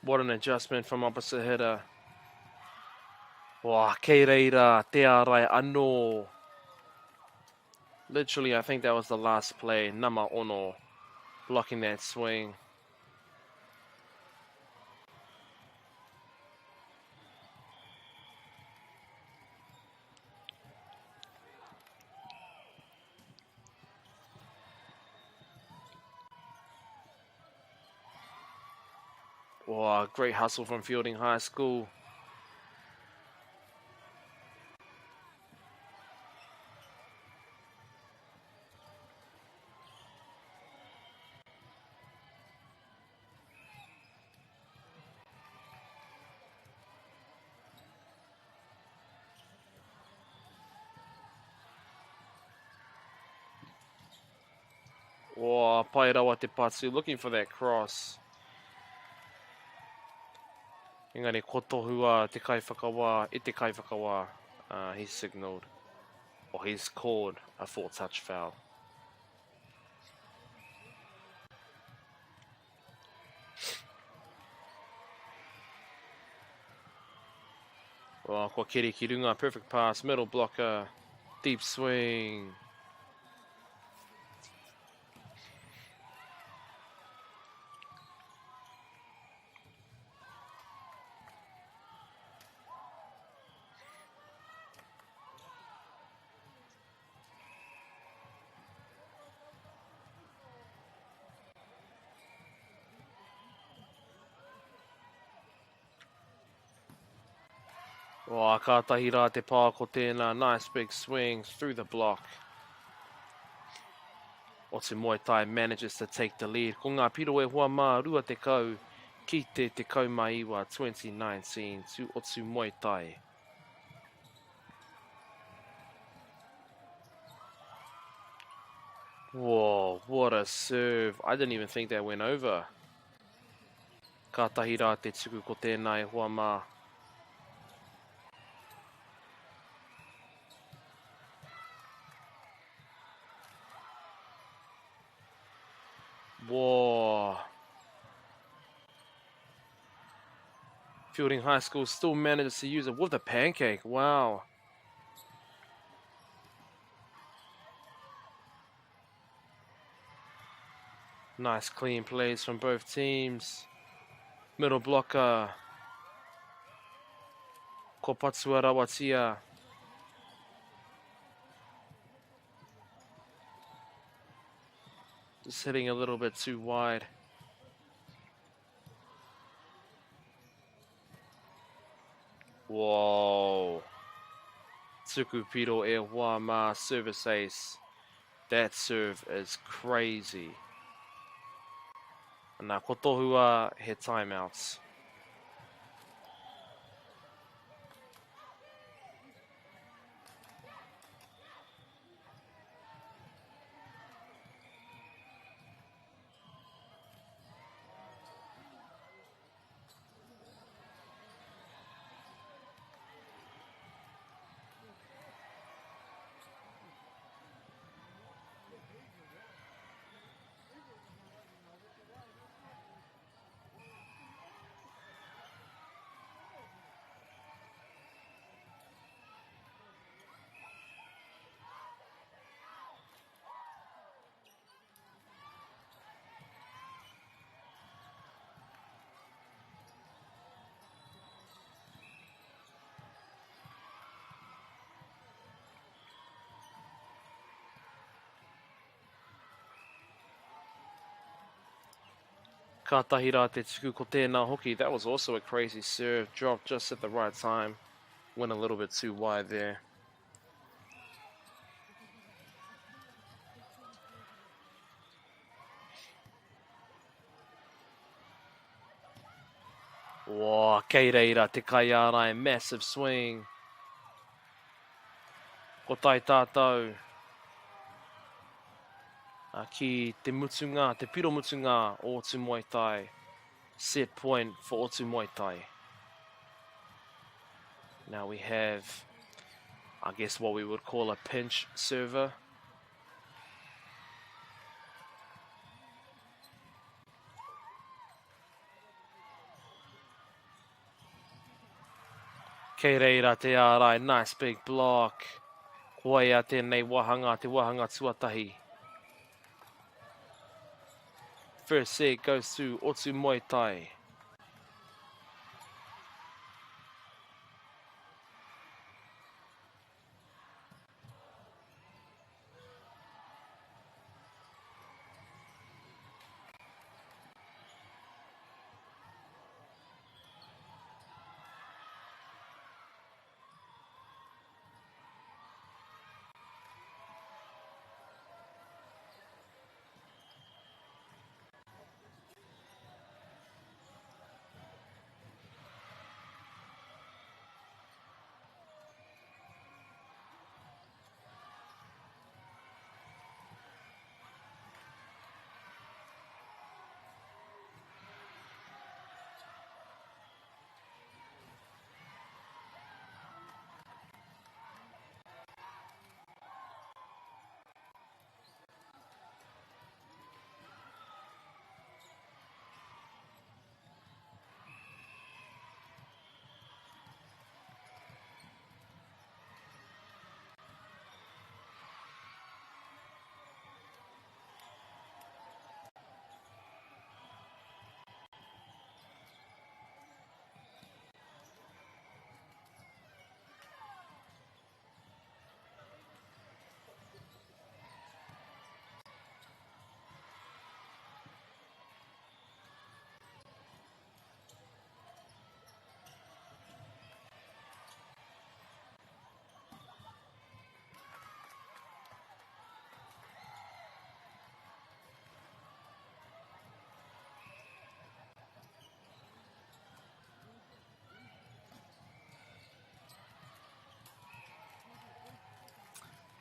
What an adjustment from opposite hitter. Wow, kei reira, te arai anō. Literally, I think that was the last play. Nama ono blocking that swing. Wow, great hustle from Fielding High School. Whoa, pai rawa te patu, looking for that cross. Engari, ko tohua te kaiwhakawā, I te kaiwhakawā. He's signalled, or he's called a full touch foul. Well, ko Kiri ki runga, perfect pass, middle blocker, deep swing. Wā, kātahi rā te pā ko tēnā, nice big swing through the block. Otu Muay Thai manages to take the lead. Ko ngā piro e hua mā rua te kau ki te kau mai iwa 2019 to Otu Muay Thai. Whoa, what a serve. I didn't even think that went over. Kātahi rā te tuku ko tēnā e hua mā. Whoa. Fielding High School still manages to use it with a pancake. Wow. Nice clean plays from both teams. Middle blocker. Ko Patsua Rawatia. Just hitting a little bit too wide. Whoa. Tuku Piro e hua mā service ace. That serve is crazy. Nā ko tohua he timeouts. Kātahi rā te tuku ko tēnā hoki. That was also a crazy serve. Dropped just at the right time. Went a little bit too wide there. Whoa, kei reira te kai ārai. Massive swing. Ko tai tātou. Ki te mutunga, te piro mutunga o Otu Muay Thai. Set point for Otu Muay Thai. Now we have, I guess, what we would call a pinch server. Kei reira te ārai, nice big block. Kua ia tēnei wahanga, te wahanga tuatahi. First set goes to Otu Muay Thai.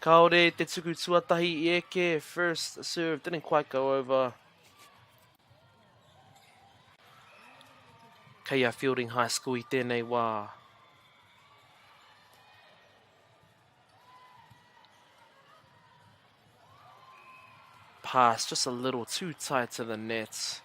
Kaore te tuku tuatahi I eke. First serve didn't quite go over. Kea Fielding High School I tēnei wā. Pass just a little too tight to the net.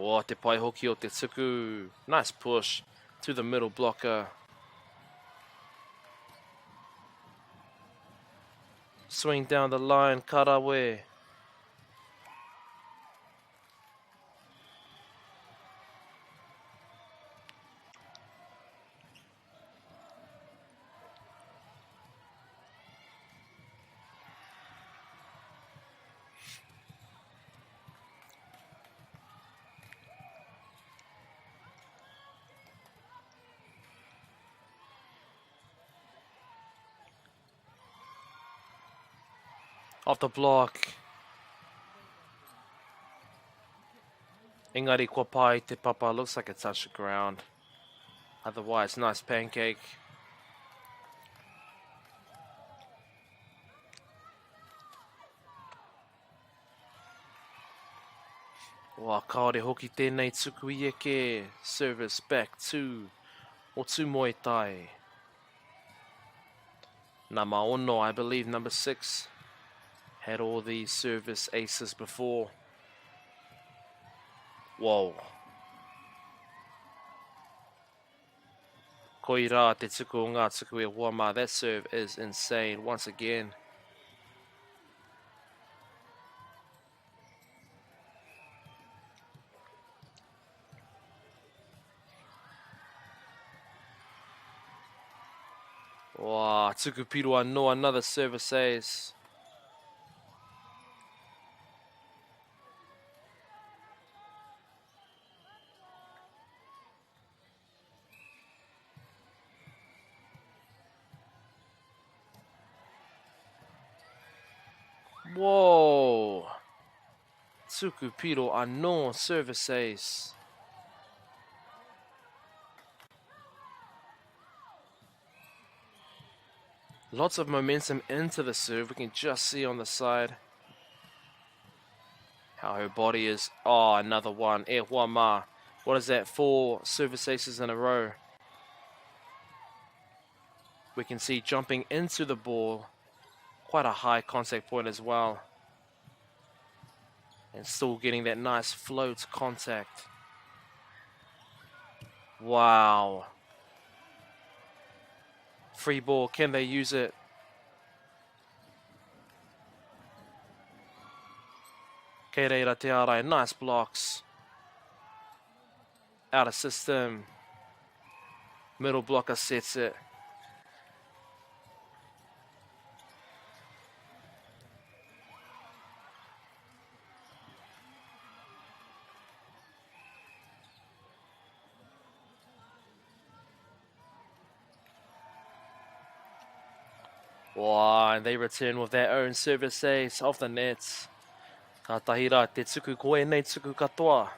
Oh, te pai hoki o te tuku. Nice push to the middle blocker. Swing down the line, Karawe. Off the block. Engari kua pai te papa. Looks like it touched the ground. Otherwise, nice pancake. Wā kaore hoki tēnei tuku I eke. Service back to Otu Muay Thai. Namaono, I believe, number 6. Had all these service aces before. Whoa. Koira te tuku o ngā tuku e Huama. That serve is insane once again. Wow, tuku Pirua no, another service ace. Whoa. Tuku Piro Ano service ace. Lots of momentum into the serve. We can just see on the side how her body is. Oh, another one. E Huama. What is that? 4 service aces in a row. We can see jumping into the ball. Quite a high contact point as well. And still getting that nice float contact. Wow. Free ball, can they use it? Kei reira te arai, nice blocks. Out of system. Middle blocker sets it. Wow, and they return with their own service ace off the nets. Ka tahira te tuku koe nei tuku katoa.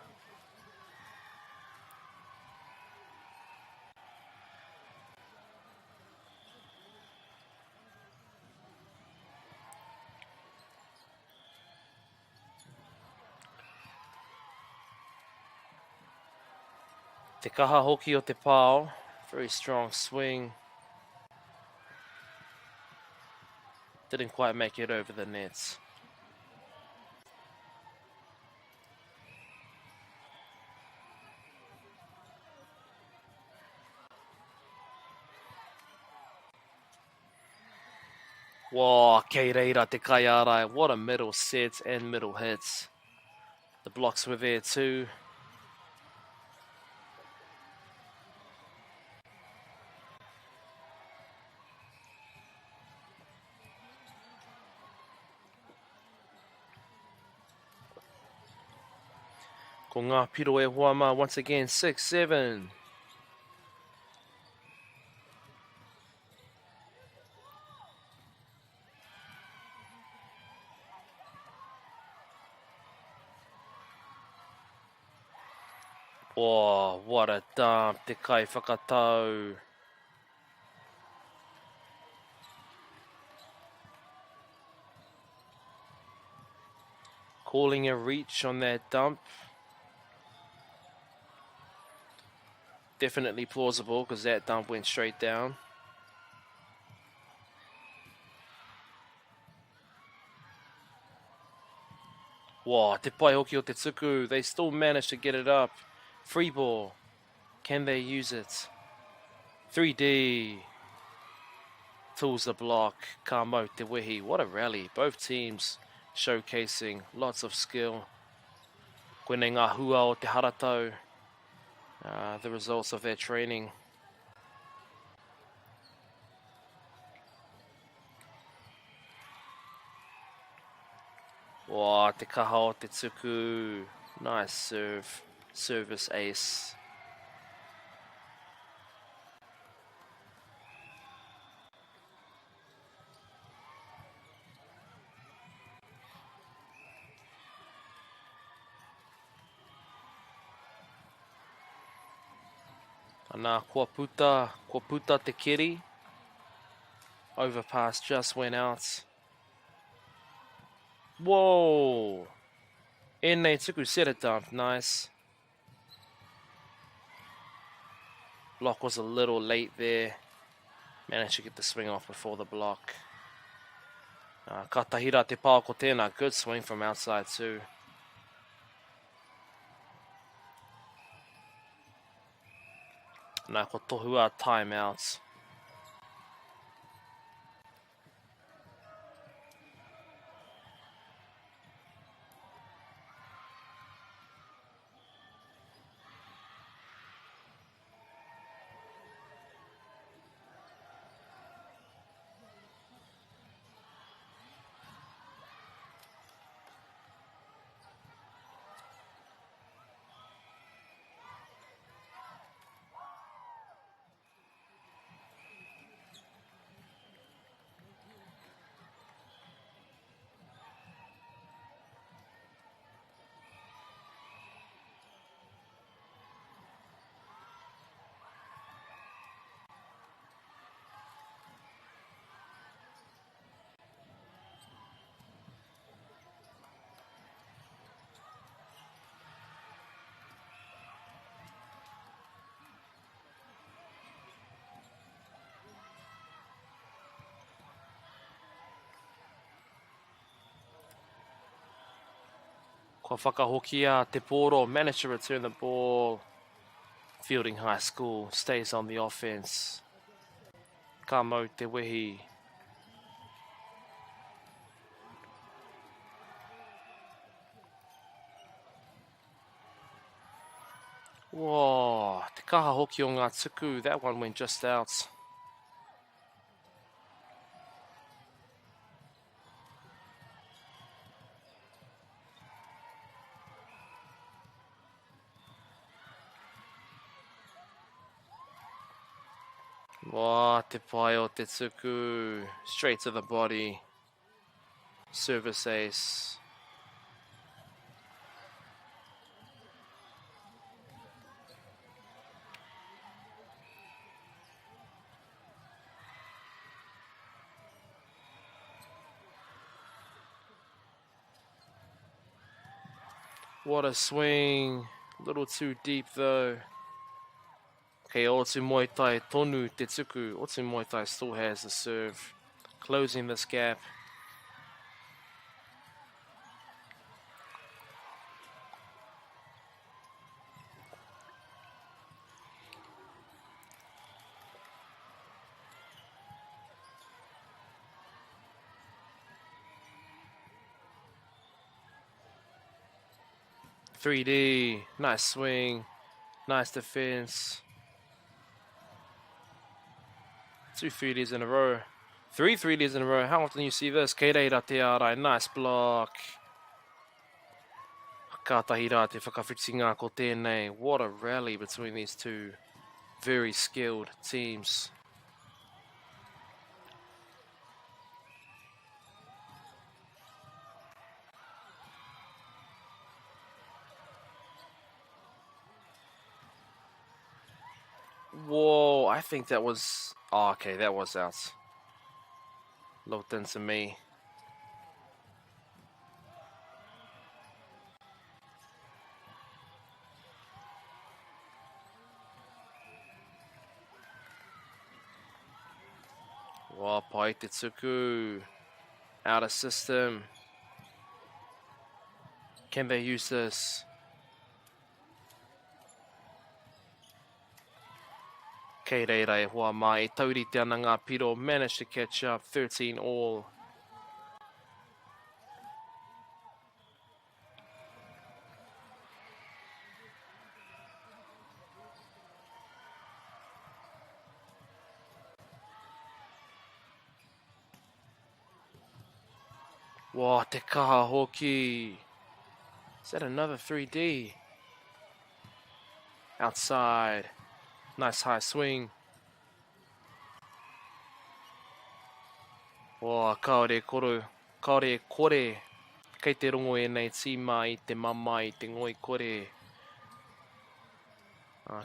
Te kaha hoki o te pao. Very strong swing. Didn't quite make it over the nets. Whoa, kei reira te kai arai. What a middle set and middle hits. The blocks were there too. Ko ngā piro e Huama once again, 6-7. Oh, what a dump. Te kai whakatau. Calling a reach on that dump. Definitely plausible because that dump went straight down. Wow, te pai hoki o te tuku. They still managed to get it up. Free ball. Can they use it? 3D. Tools the block. Ka mau te wehi. What a rally. Both teams showcasing lots of skill. Koene ngā hua o te haratau. The results of their training. Wow, te kaha o te tuku. Nice serve. Service ace. Anā, kua puta te kiri. Overpass just went out. Whoa! Ennei tuku set it dump, nice. Block was a little late there. Managed to get the swing off before the block. Ka tahira te pao ko tēnā, good swing from outside too. Nā ko tohua timeouts. Ko whakahokia te poro, managed to return the ball. Fielding High School stays on the offense. Ka mau te wehi. Whoa, te kaha hoki o ngā tuku, that one went just out. Wā, te pai o te tuku. Straight to the body. Service ace. What a swing. A little too deep though. Okay, Otu Muay Thai tonu te tuku. Otu Muay Thai still has the serve. Closing this gap. .3D, nice swing, nice defense. 2 3Ds in a row. 3 3Ds in a row. How often do you see this? Kei reira te arai. Nice block. Ka tahira te whakawhitinga ko tēnei. What a rally between these two very skilled teams. Whoa, I think that was... Oh, okay, that was out. Looked into me. Wow, Paetetsuku. Out of system. Can they use this? Kei reira e hoa mai. Taurite ana ngā piro managed to catch up 13 all. Wow, te kaha hoki. Is that another 3D? Outside. Nice high swing. Wow, kaore koru. Kaore kore. Kei te rongo e nei tima I te mama I te ngoi kore.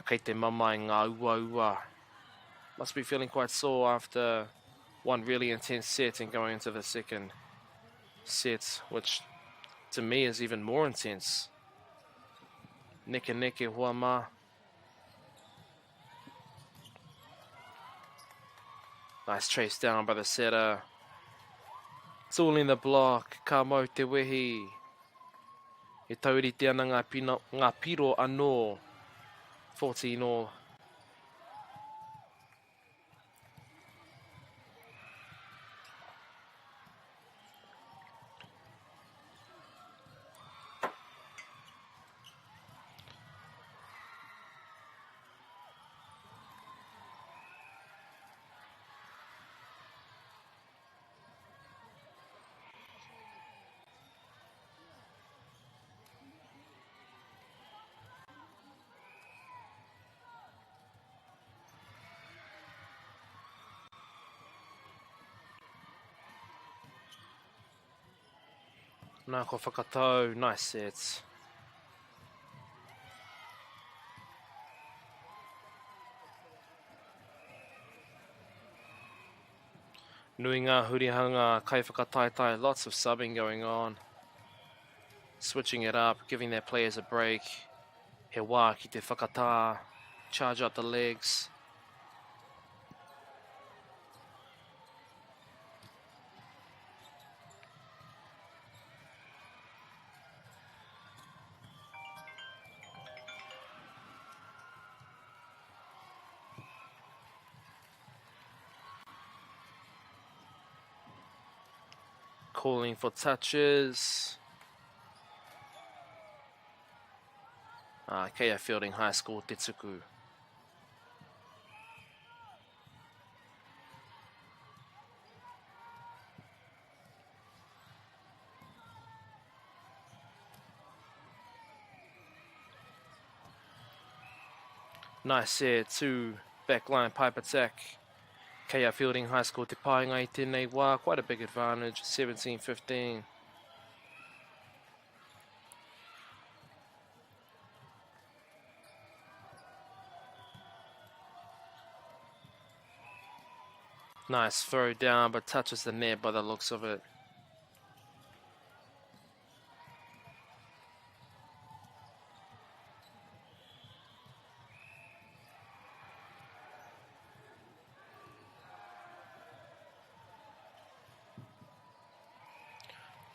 Kei te mama I ngā ua ua. Must be feeling quite sore after one really intense set and going into the second set, which to me is even more intense. Neke neke hoa ma. Nice chase down by the setter. It's all in the block. Ka mau te wehi. E taurite ana ngā piro anō. 14 all. Nā ko whakatau, nice sets. Nui ngā hurihanga, kai whakataitai, lots of subbing going on. Switching it up, giving their players a break. He wā ki te whakatā, charge up the legs. Calling for touches. Keia Fielding High School, Tetsuku. Nice here, 2 backline pipe attack. Keia Fielding High School te pāinga I tēnei wā, quite a big advantage, 17-15. Nice throw down, but touches the net by the looks of it.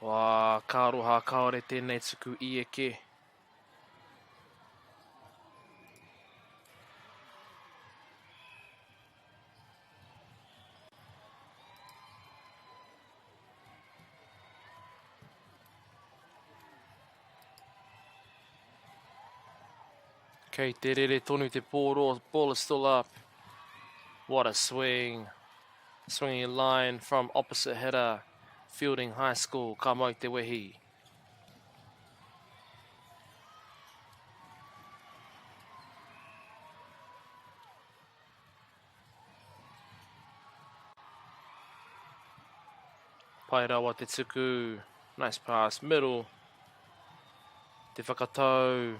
Wā, ka roha kaore tēnei tuku I eke. Kei te rere tonu te pōro, ball is still up. What a swing. Swinging line from opposite header. Fielding High School, ka mau te wehi. Pai rawa te tuku. Nice pass, middle. Te whakatau.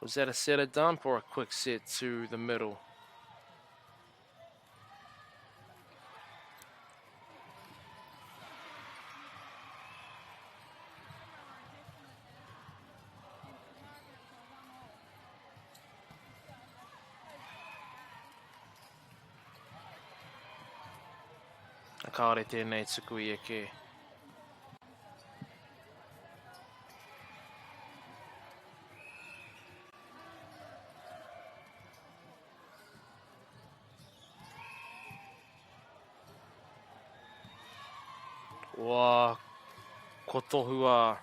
Was that a setter dump or a quick set to the middle? Kaore tēnei tuku I eke. Wā, ko tohua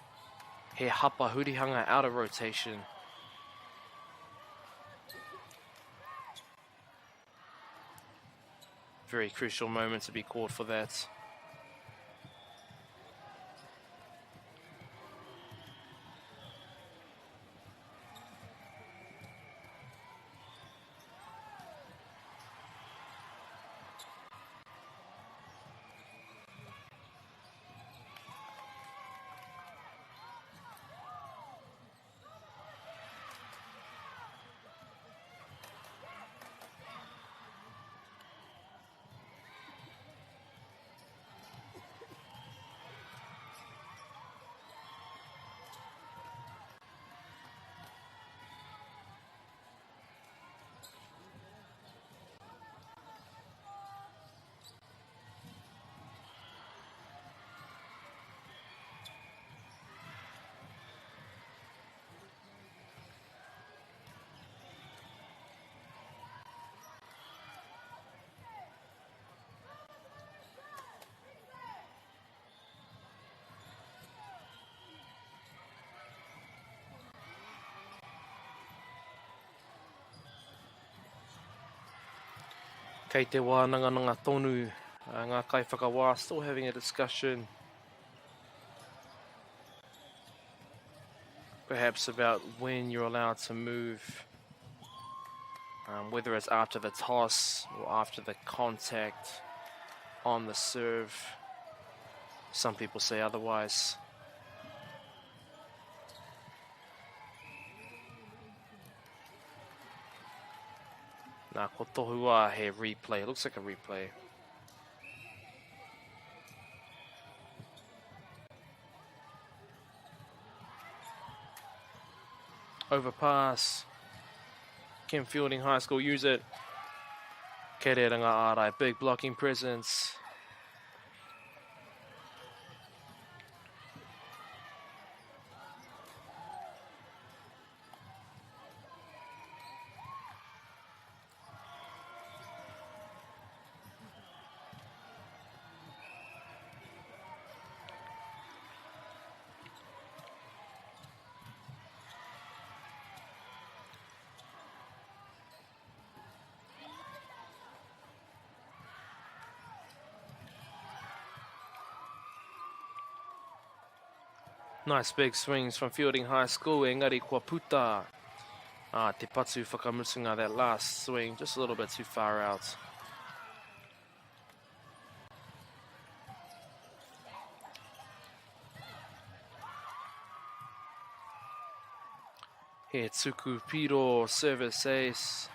he hapa hurihanga out of rotation. Very crucial moment to be called for that. Kei te wānanga tonu, ngā kaiwhakawā, still having a discussion. Perhaps about when you're allowed to move. Whether it's after the toss or after the contact on the serve. Some people say otherwise. Nā ko tohua he replay. It looks like a replay. Overpass. Kim Fielding High School use it. Kei re ranga ārai. Big blocking presence. Nice big swings from Fielding High School. Engari kua puta. Te patu whakamutunga, that last swing, just a little bit too far out. He tuku piro, service ace.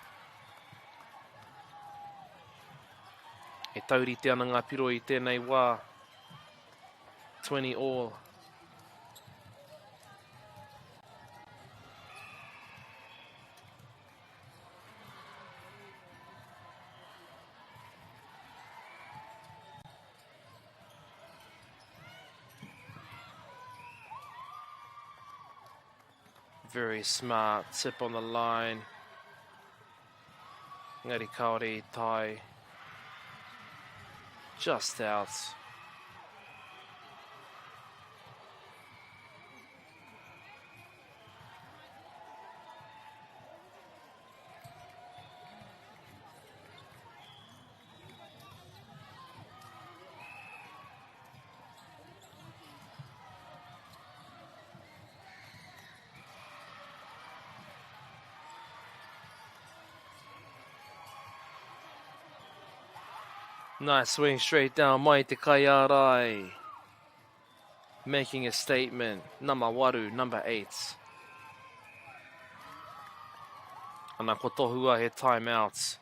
He taurite ana ngā piro I tēnei wā. 20 all. Very smart tip on the line. Ngari kaore tai. Just out. Nice swing straight down, mai te Kaiarai. Making a statement, number 8. Ana ko tohua he timeouts.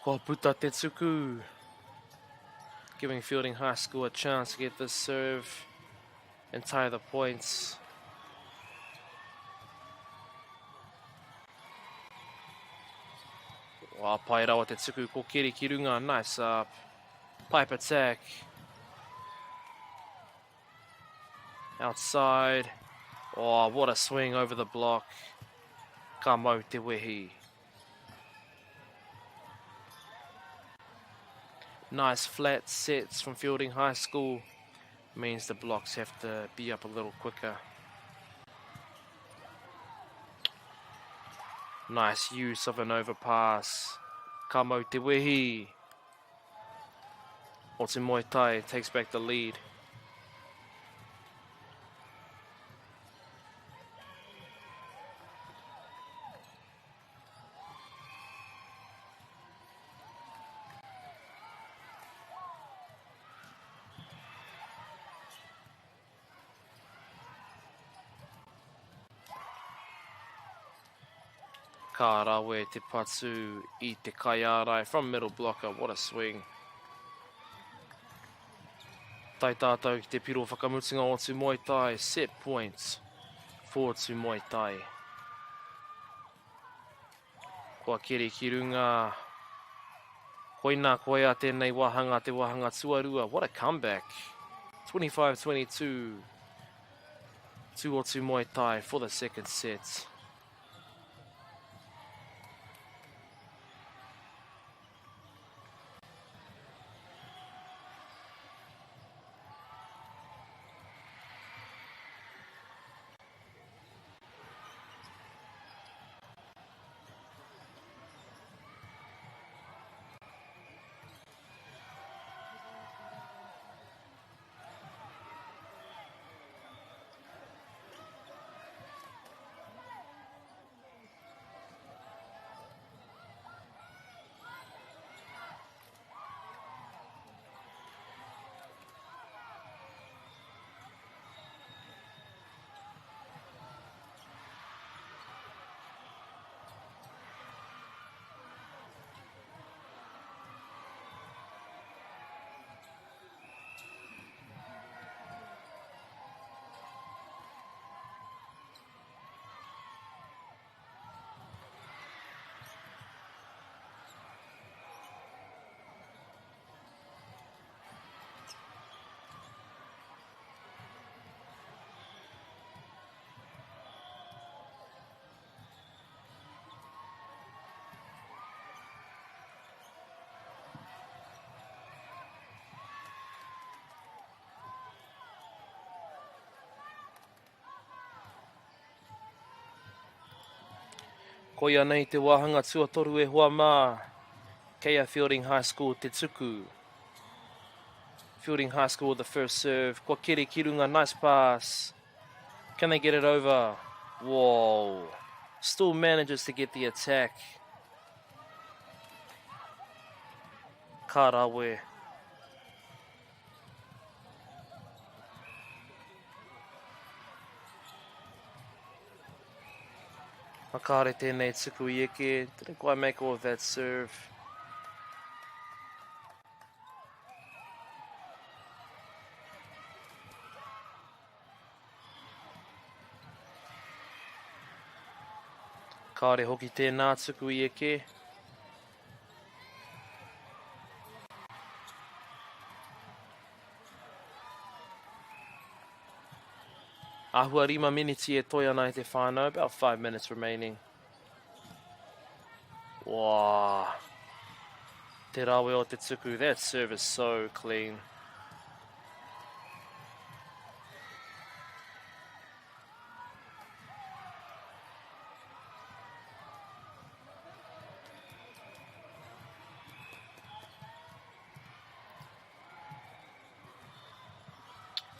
Ko Puta Tetsuku, giving Fielding High School a chance to get this serve and tie the points. Wow, pai rawa Tetsuku ko Keri Kirunga, nice pipe attack. Outside. Oh, what a swing over the block. Ka mau te wehi. Nice flat sets from Fielding High School. Means the blocks have to be up a little quicker. Nice use of an overpass. Ka mau te wehi. Otu Muay Thai takes back the lead. Ka rawe te patu I te kaiarai from middle blocker. What a swing. Tai tātou ki te piro whakamutunga o Otu Muay Thai. Set points for Otu Muay Thai. Kua Keri Kirunga. Koina koea tēnei wahanga, te wahanga tuarua. What a comeback. 25-22 to Otu Muay Thai for the second set. Koia nei te wahanga tuatoru e hoa mā. Kea Fielding High School te tuku. Fielding High School with the first serve. Kua Keri Kirunga, nice pass. Can they get it over? Whoa. Still manages to get the attack. Ka rawe. Makare tēnei tuku I eke. Didn't quite make all of that serve. Kāre hoki tēnā tuku I eke. Ahua 5 miniti e toi ana i te whānau, about 5 minutes remaining. Wow. Te rawe o te tuku, that serve is so clean.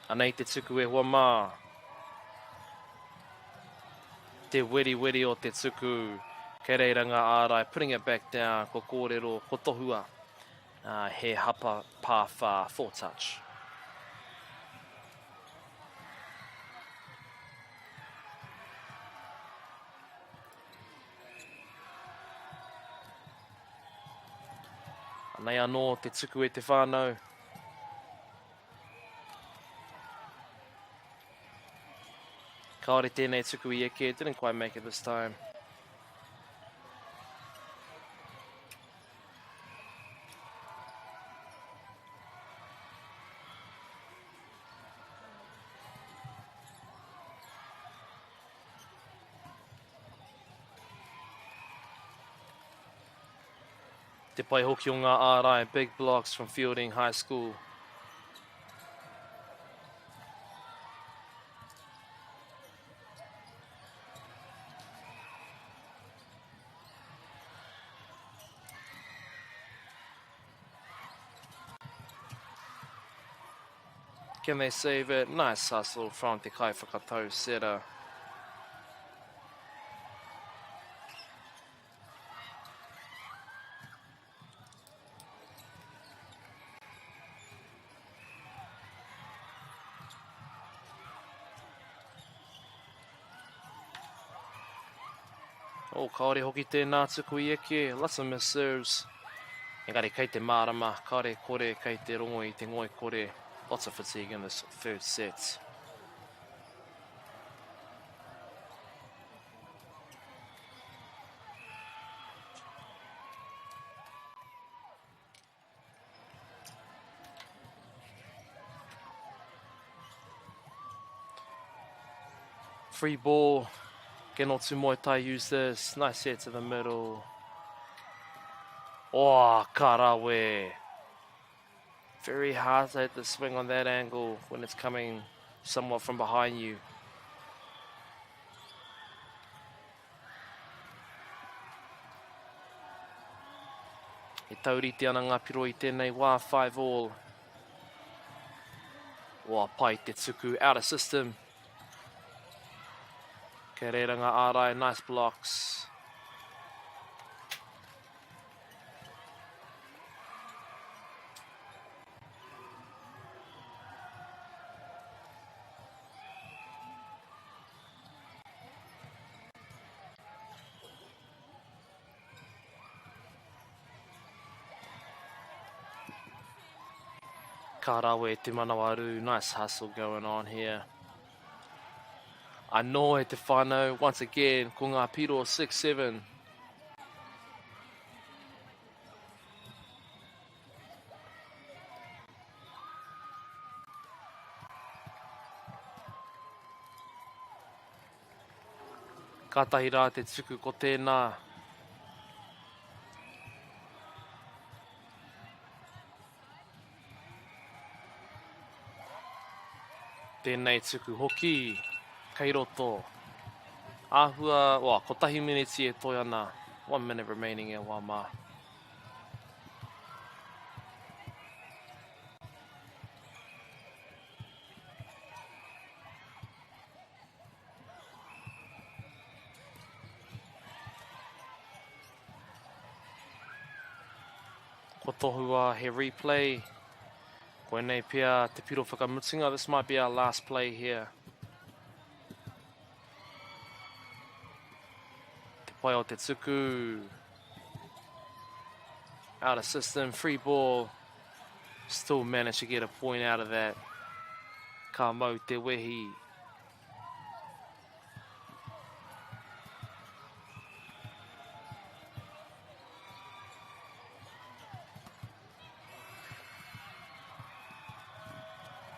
Anei te tuku e hua mā. Te wiri o te tuku. Kei reiranga ārai, putting it back down, ko kōrero, ko tohua. He hapa pāwha, 4 touch. Anei anō te tuku e te whānau. Kaore tēnei tuku I eke, didn't quite make it this time. Te pai hoki o ngā ārai, big blocks from Fielding High School. Can they save it? Nice hustle from Te Kai Whakatau Sera. Oh, kaore hoki tēnā tuku I eke, lots of missed serves. Engari kei te marama, kaore kore kei te rongo I te ngoi kore. Lots of fatigue in this third set. Free ball. Genotu Muay Thai use this. Nice hit to the middle. Oh, karawe. Very hard to hit the swing on that angle when it's coming somewhat from behind you. E tauriti ana ngā piro I tēnei wā, 5-all. Wā pai te tuku, out of system. Kei reira ngā ārai, nice blocks. Karawe te manawaru, nice hustle going on here. I know e te whānau, once again, ko ngā piro 6-7. Kātahi rā te tuku ko tēnā. Tēnei tuku hoki, kei roto. Āhua, ko tahi miniti e toi ana. 1 minute remaining e wā mā. Ko tohua he replay. Koenei pia te piro whakamutinga. This might be our last play here. Te pai o te tuku. Out of system, free ball. Still managed to get a point out of that. Ka mau te wehi.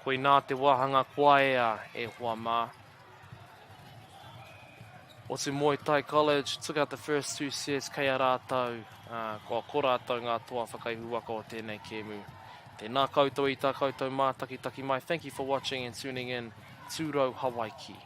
Koe nā te wahanga kwaea e hua mā. O te Muay Thai College, took out the first 2 sets kei a rātou. Kua ko rātou ngā toa whakaihuaka o tēnei kēmu. Tēnā koutou i tā koutou mātakitaki mai. Thank you for watching and tuning in. Tūrau Hawaii.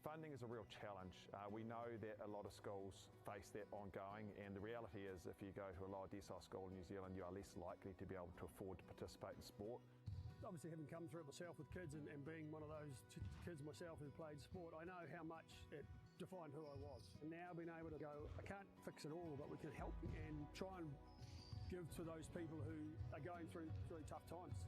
Funding is a real challenge. We know that a lot of schools face that ongoing, and the reality is if you go to a lower decile school in New Zealand, you are less likely to be able to afford to participate in sport.
Obviously, having come through it myself with kids and being one of those kids myself who played sport, I know how much it defined who I was. And now being able to go, I can't fix it all, but we can help and try and give to those people who are going through really tough times.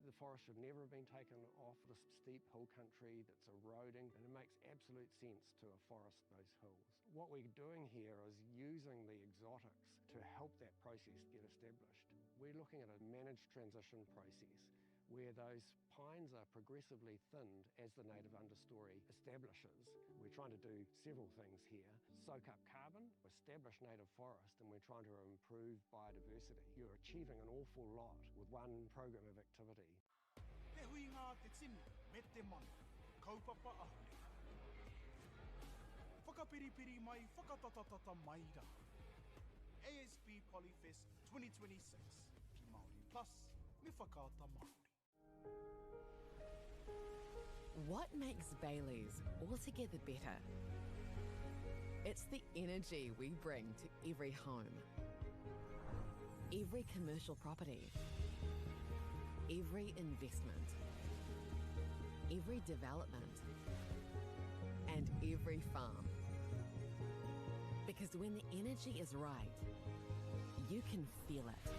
The forest should never have been taken off this steep hill country that's eroding, and it makes absolute sense to afforest those hills. What we're doing here is using the exotics to help that process get established. We're looking at a managed transition process where those pines are progressively thinned as the native understory establishes. We're trying to do several things here. Soak up carbon, establish native forest, and we're trying to improve biodiversity. You're achieving an awful lot with one program of activity.
He hui ngā te tini, me te mana, kaupapa ahuri. Whakapiripiri mai, whakatatatata mai rā. ASP Polyfest 2026, Ki Māori Plus, me whakaata Māori.
What makes Bailey's altogether better? It's the energy we bring to every home, every commercial property, every investment, every development, and every farm. Because when the energy is right, you can feel it.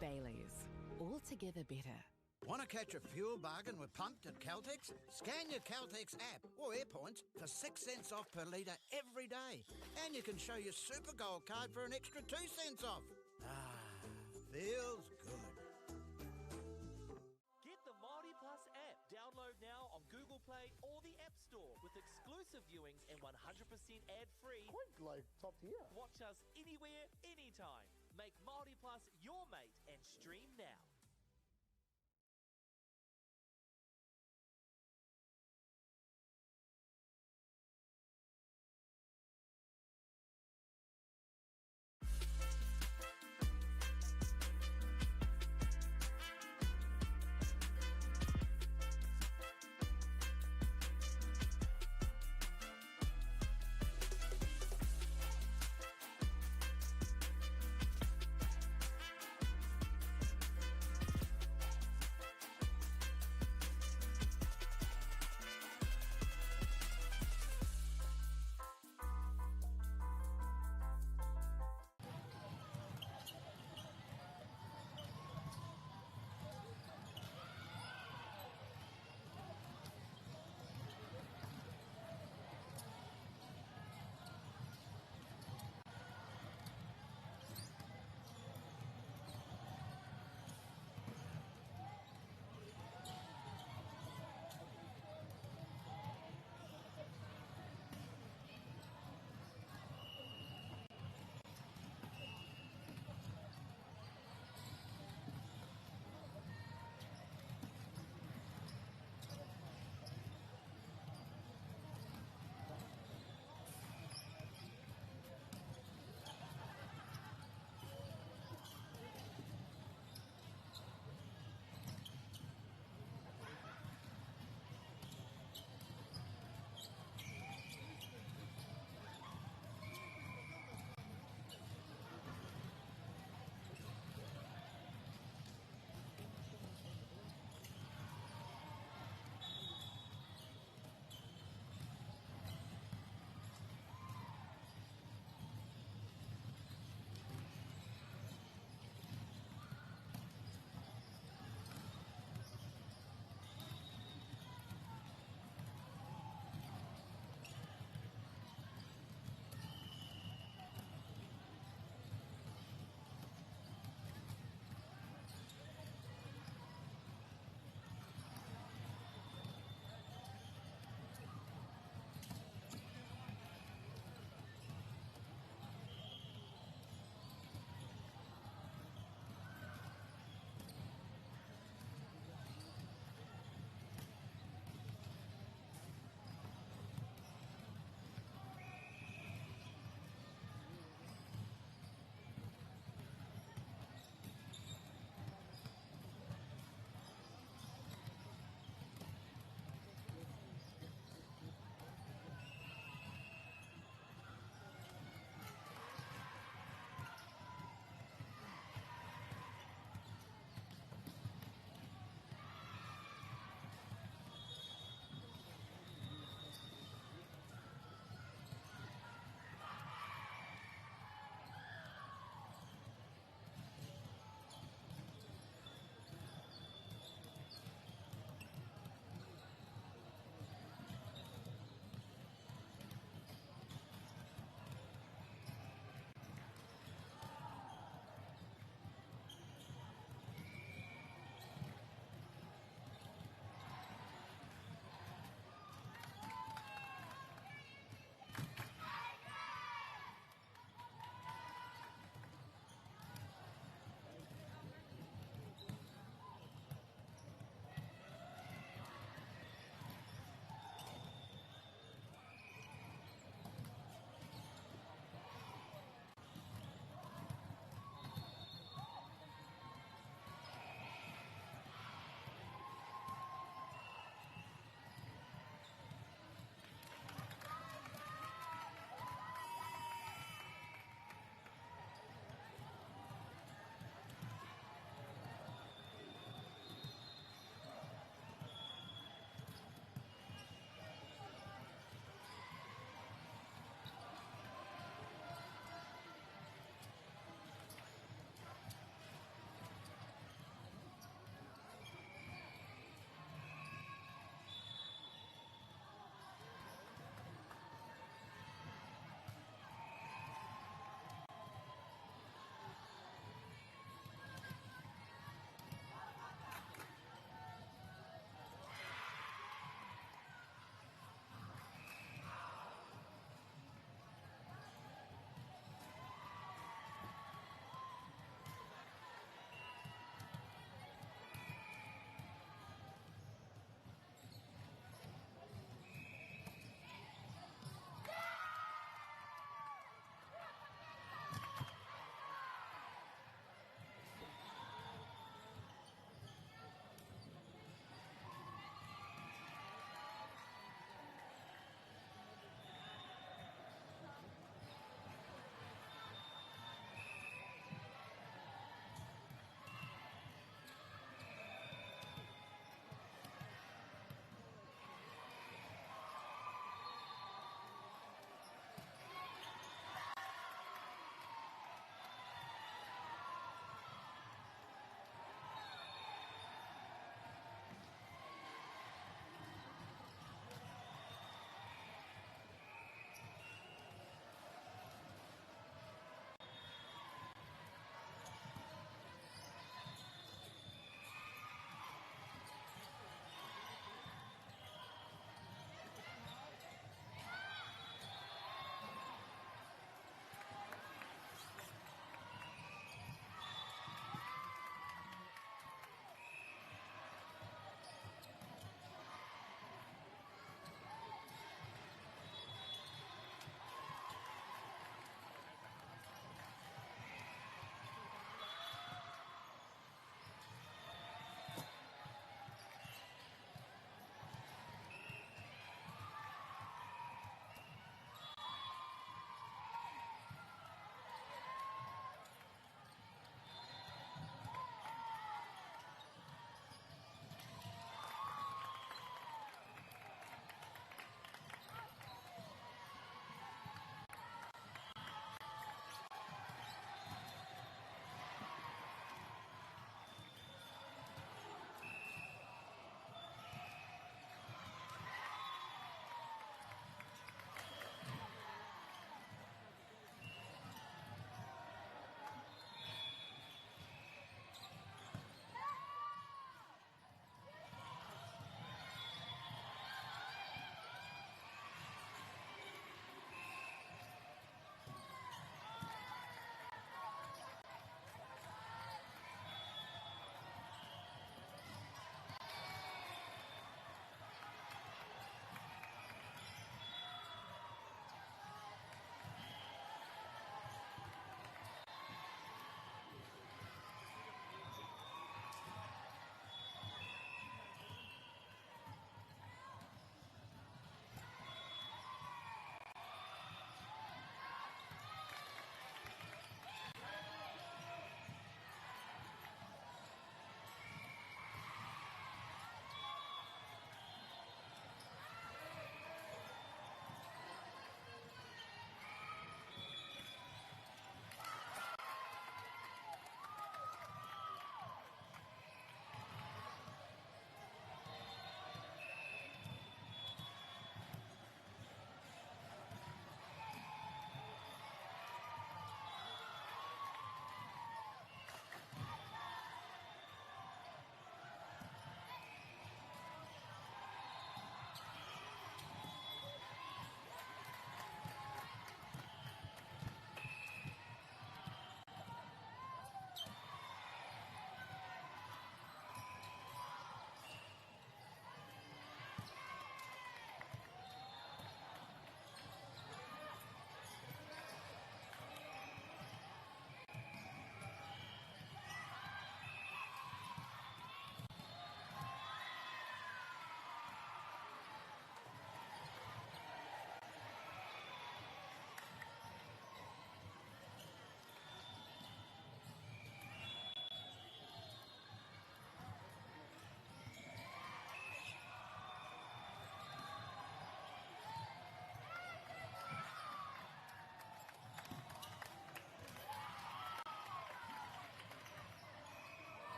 Bailey's, altogether better.
Want to catch a fuel bargain with Pumped at Caltex? Scan your Caltex app or AirPoints for 6 cents off per litre every day. And you can show your Super Gold card for an extra 2 cents off. Feels good.
Get the Māori Plus app. Download now on Google Play or the App Store with exclusive viewings and 100% ad-free.
Quite like top tier.
Watch us anywhere, anytime. Make Māori Plus your mate and stream now.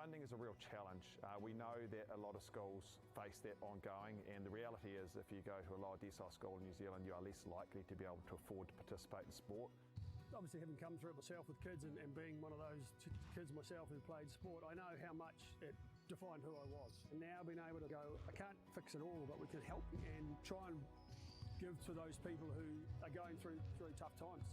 Funding is a real challenge. We know that a lot of schools face that ongoing, and the reality is if you go to a lower decile school in New Zealand, you are less likely to be able to afford to participate in sport.
Obviously, having come through it myself with kids and being one of those kids myself who played sport, I know how much it defined who I was. And now being able to go, I can't fix it all, but we can help and try and give to those people who are going through tough times.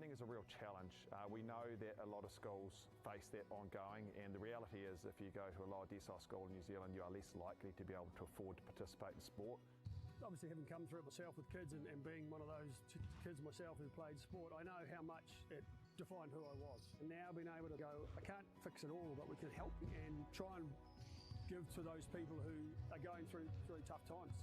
Funding is a real challenge. We know that a lot of schools face that ongoing, and the reality is if you go to a lower decile school in New Zealand, you are less likely to be able to afford to participate in sport.
Obviously, having come through it myself with kids and being one of those kids myself who played sport, I know how much it defined who I was. And now being able to go, I can't fix it all, but we can help and try and give to those people who are going through tough times.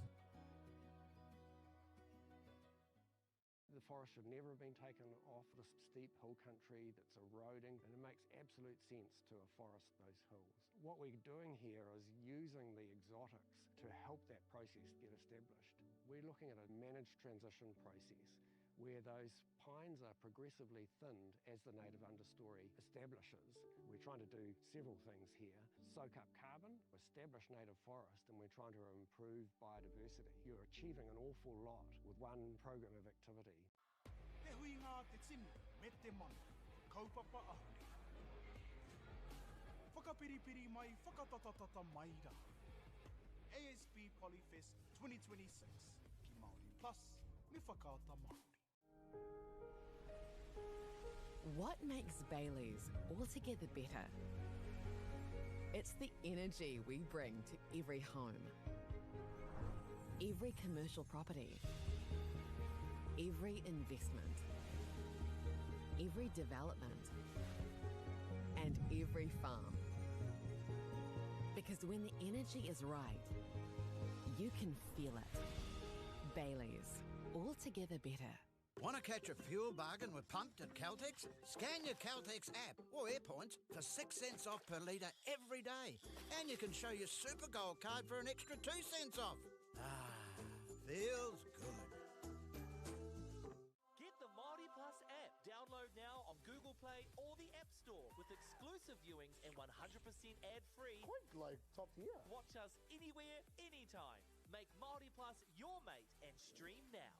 The forest should never have been taken off this steep hill country that's eroding, and it makes absolute sense to afforest those hills. What we're doing here is using the exotics to help that process get established. We're looking at a managed transition process where those pines are progressively thinned as the native understory establishes. We're trying to do several things here. Soak up carbon, establish native forest, and we're trying to improve biodiversity. You're achieving an awful lot with one program of activity.
Te hui ngā te tini, me te mana, kaupapa ahuri. Whakapiripiri mai, whakatatatata mai rā. ASB Polyfest 2026, ki Māori Plus, me whakaata Māori.
What makes Bailey's altogether better? It's the energy we bring to every home, every commercial property, every investment, every development, and every farm. Because when the energy is right, you can feel it. Bailey's, altogether better.
Want to catch a fuel bargain with Pumped at Caltex? Scan your Caltex app or AirPoints for 6 cents off per litre every day. And you can show your Super Gold card for an extra 2 cents off. Ah, feels good.
Get the Māori Plus app. Download now on Google Play or the App Store with exclusive viewings and 100% ad-free.
Quite like top tier.
Watch us anywhere, anytime. Make Māori Plus your mate and stream now.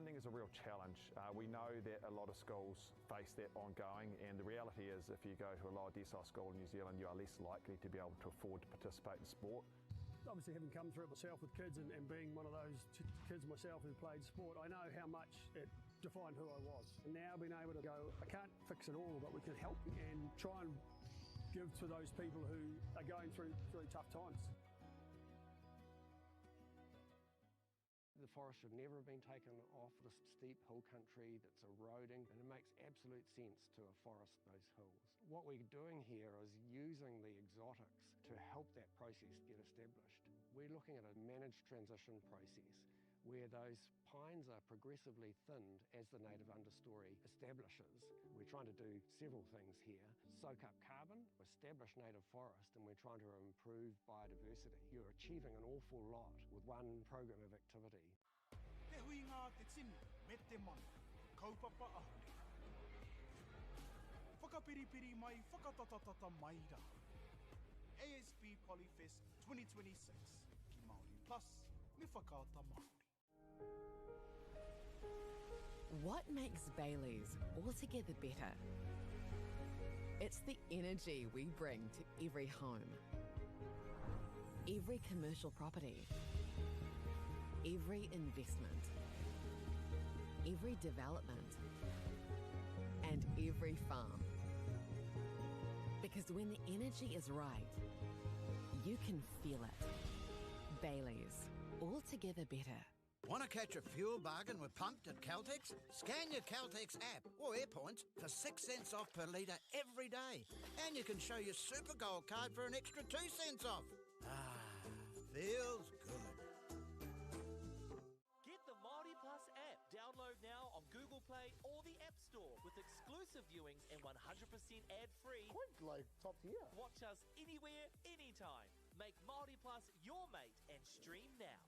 Funding is a real challenge. We know that a lot of schools face that ongoing, and the reality is if you go to a lower decile school in New Zealand, you are less likely to be able to afford to participate in sport.
Obviously, having come through it myself with kids and being one of those kids myself who played sport, I know how much it defined who I was. And now being able to go, I can't fix it all, but we can help and try and give to those people who are going through tough times.
The forest should never have been taken off this steep hill country that's eroding, and it makes absolute sense to afforest those hills. What we're doing here is using the exotics to help that process get established. We're looking at a managed transition process where those pines are progressively thinned as the native understory establishes. We're trying to do several things here. Soak up carbon, establish native forest, and we're trying to improve biodiversity. You're achieving an awful lot with one program of activity.
Te hui ngā te tini, me te mana, kaupapa ahuri. Whakapiripiri mai, whakatatatata mai rā. ASB Polyfest 2026, ki Māori Plus, me whakaata Māori.
What makes Bailey's altogether better? It's the energy we bring to every home, every commercial property, every investment, every development, and every farm. Because when the energy is right, you can feel it. Bailey's, altogether better.
Want to catch a fuel bargain with Pumped at Caltex? Scan your Caltex app or AirPoints for 6 cents off per litre every day. And you can show your Super Gold card for an extra 2 cents off. Ah, feels good.
Get the Māori Plus app. Download now on Google Play or the App Store with exclusive viewings and 100% ad-free.
Quite like top tier.
Watch us anywhere, anytime. Make Māori Plus your mate and stream now.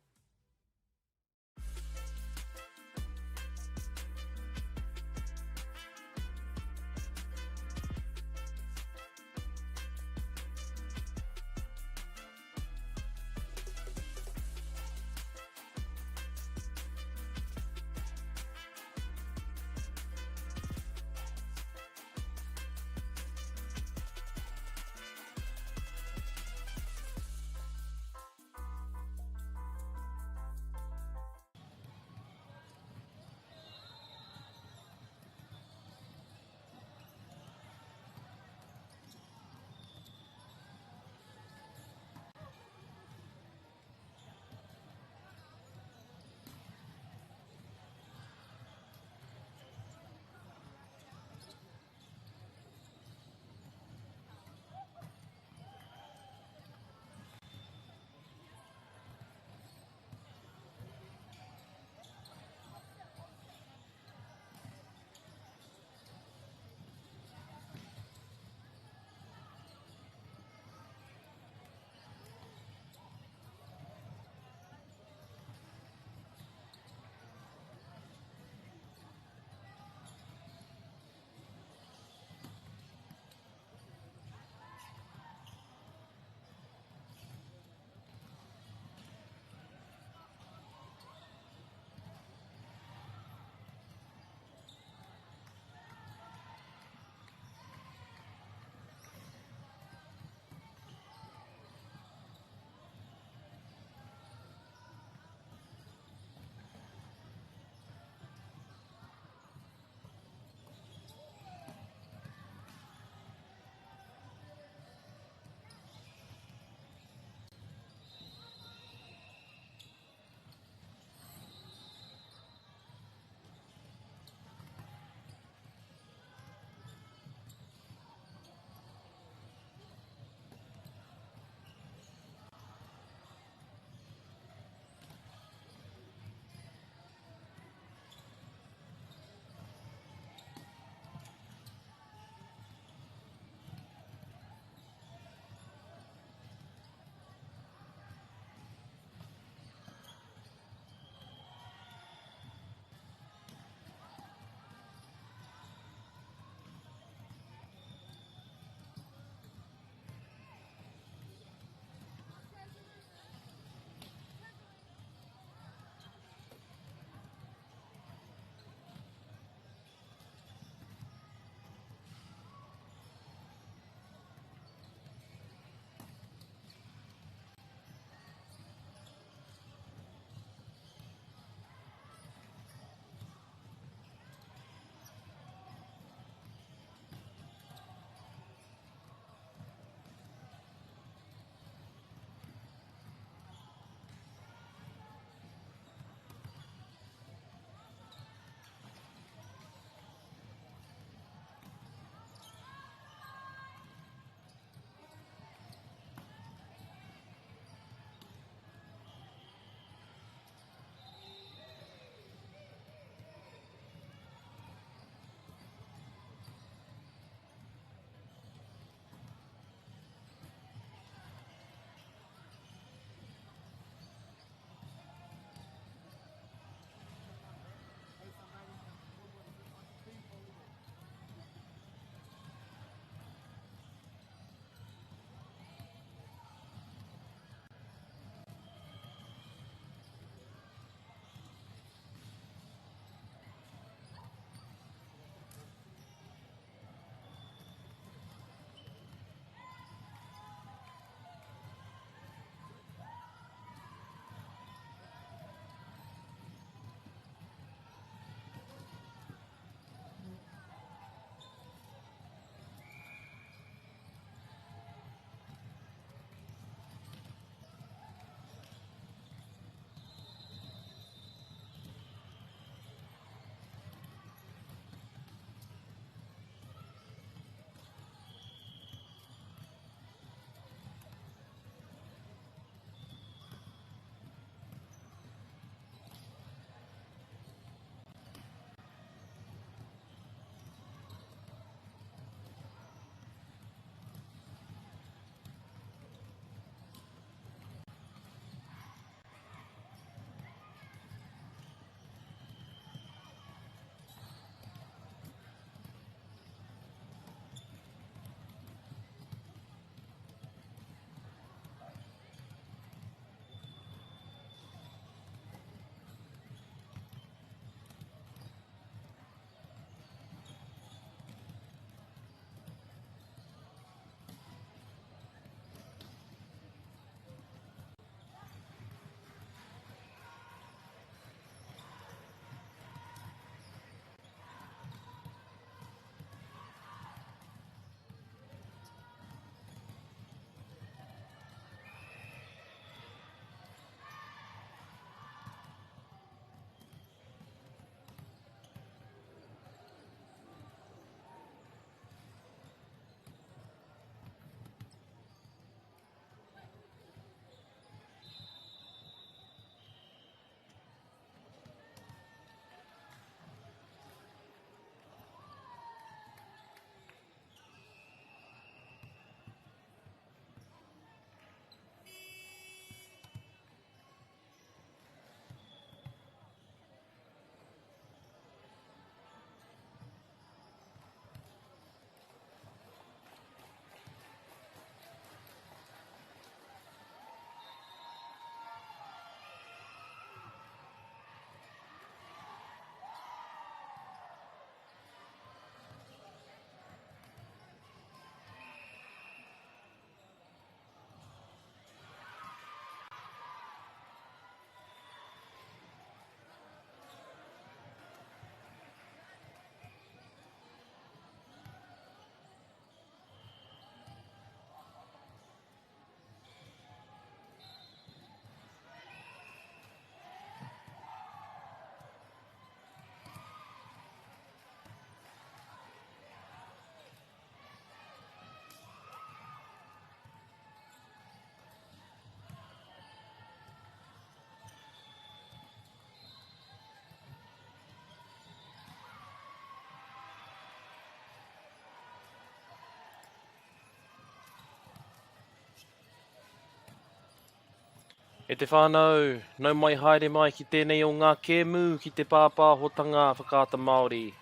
E te whānau, nau mai haere mai ki tēnei o ngā kēmu ki te pāpāhotanga Whakaata Māori.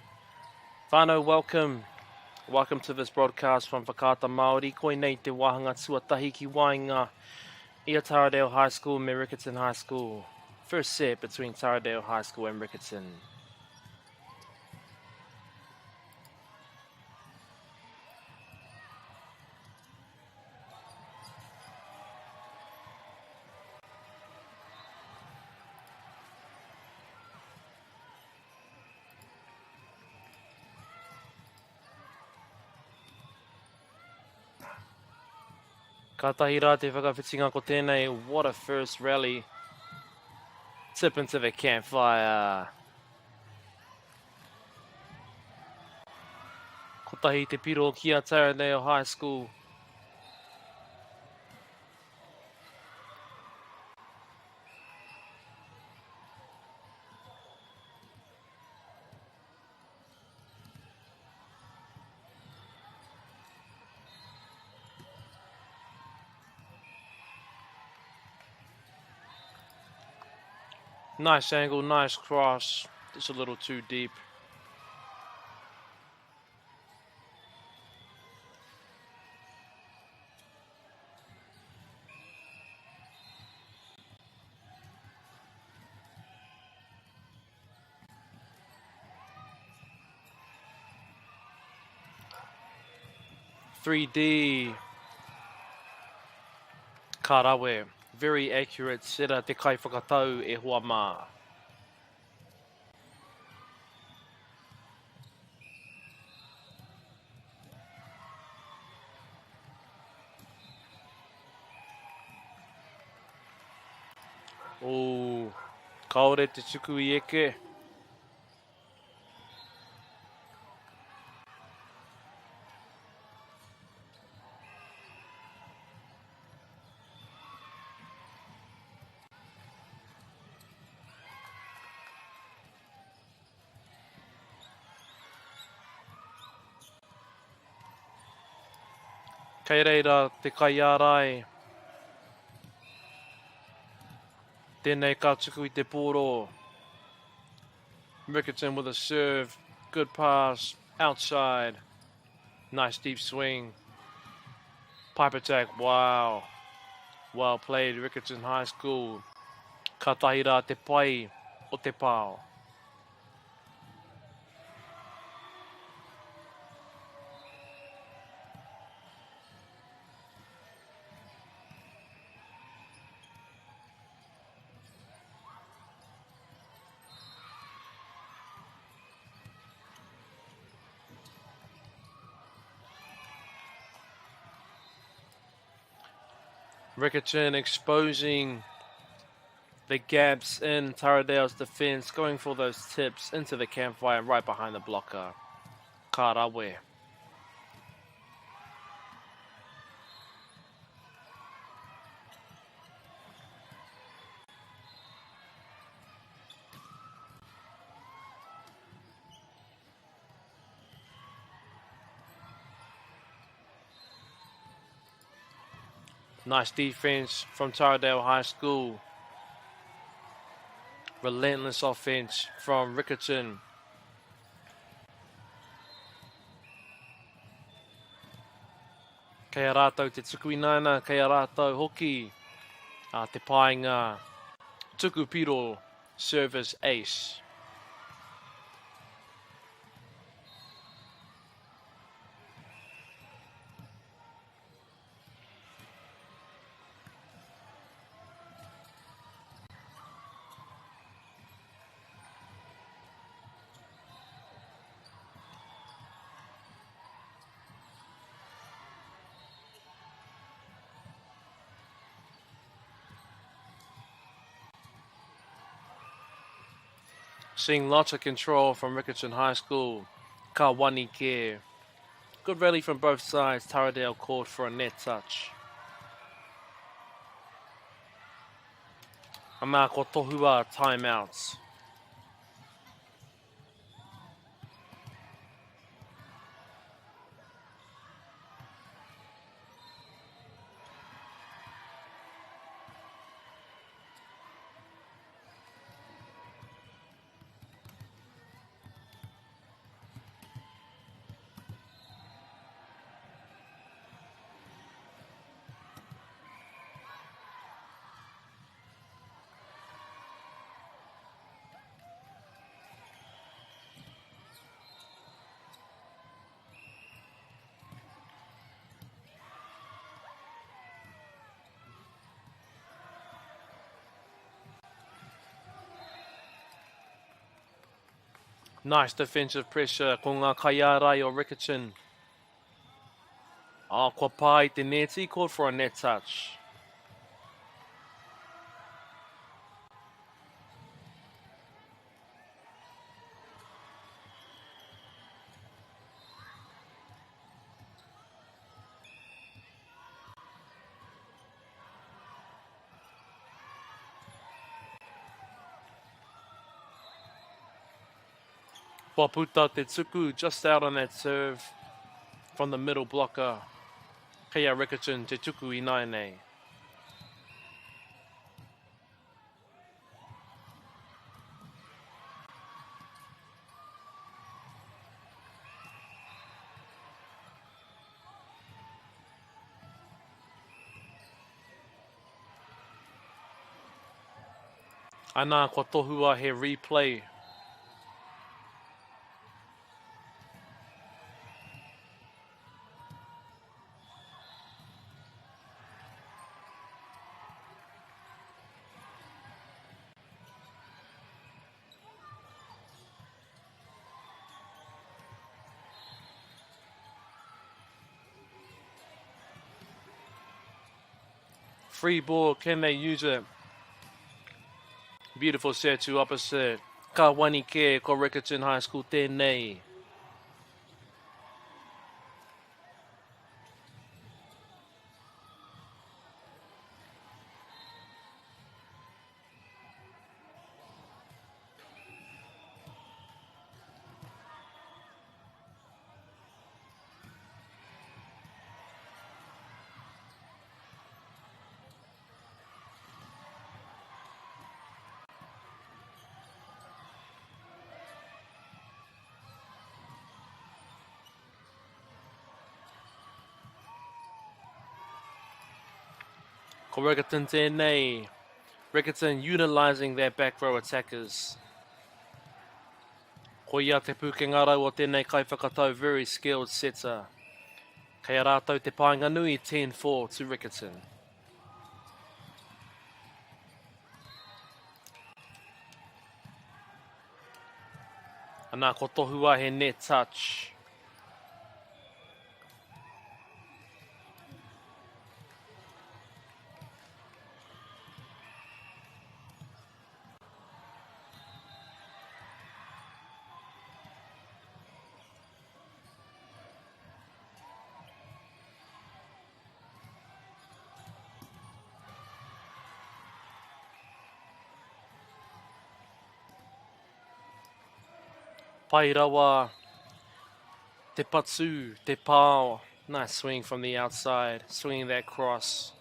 Whānau, welcome. Welcome to this broadcast from Whakaata Māori. Koe nei te wāhanga tuatahi ki Wainga, ia Taradale High School me Riccarton High School. First set between Taradale High School and Riccarton. Ka tahi rā te whakawhitinga ko tēnei, what a first rally. Tip into the campfire. Ko tahi te piro ki a Taradale High School. Nice angle, nice cross. Just a little too deep. "3D." Karawe. Very accurate sera te kai whakatau e hoa mā. Oh, kaore te tuku I eke. Kei reira te kai ārai. Tēnei ka tuku I te pōro. Riccarton with a serve. Good pass. Outside. Nice deep swing. Pipe attack. Wow. Well played, Riccarton High School. Ka tahi rā te pai o te pāo. Riccarton exposing the gaps in Taradale's defense, going for those tips into the campfire right behind the blocker. Karawe. Nice defense from Taradale High School. Relentless offense from Riccarton. Kei a rātou te tuku inaina, kei a rātou hoki. Te painga tuku piro service ace. Seeing lots of control from Riccarton High School. Ka wani ke. Good rally from both sides. Taradale called for a net touch. A mā ko tohua timeouts. Nice defensive pressure ko ngā kaiarai o Rickerton. Kua pai te neti, called for a net touch. Waputa te tuku just out on that serve from the middle blocker. Kea Rickerton te tuku I nai nei. Ana kua tohua he replay. Free ball, can they use it? Beautiful set to opposite. Ka wani ke ko Rickerton High School tēnei. Ko Rickerton tēnei. Rickerton utilising their back row attackers. Ko ia te pūkengarau o tēnei kaiwhakatau, very skilled setter. Kei rātou te pāinga nui 10-4 to Rickerton. Ana ko tohua he net touch. Pai rawa, te patsu, te pao. Nice swing from the outside, swinging that cross.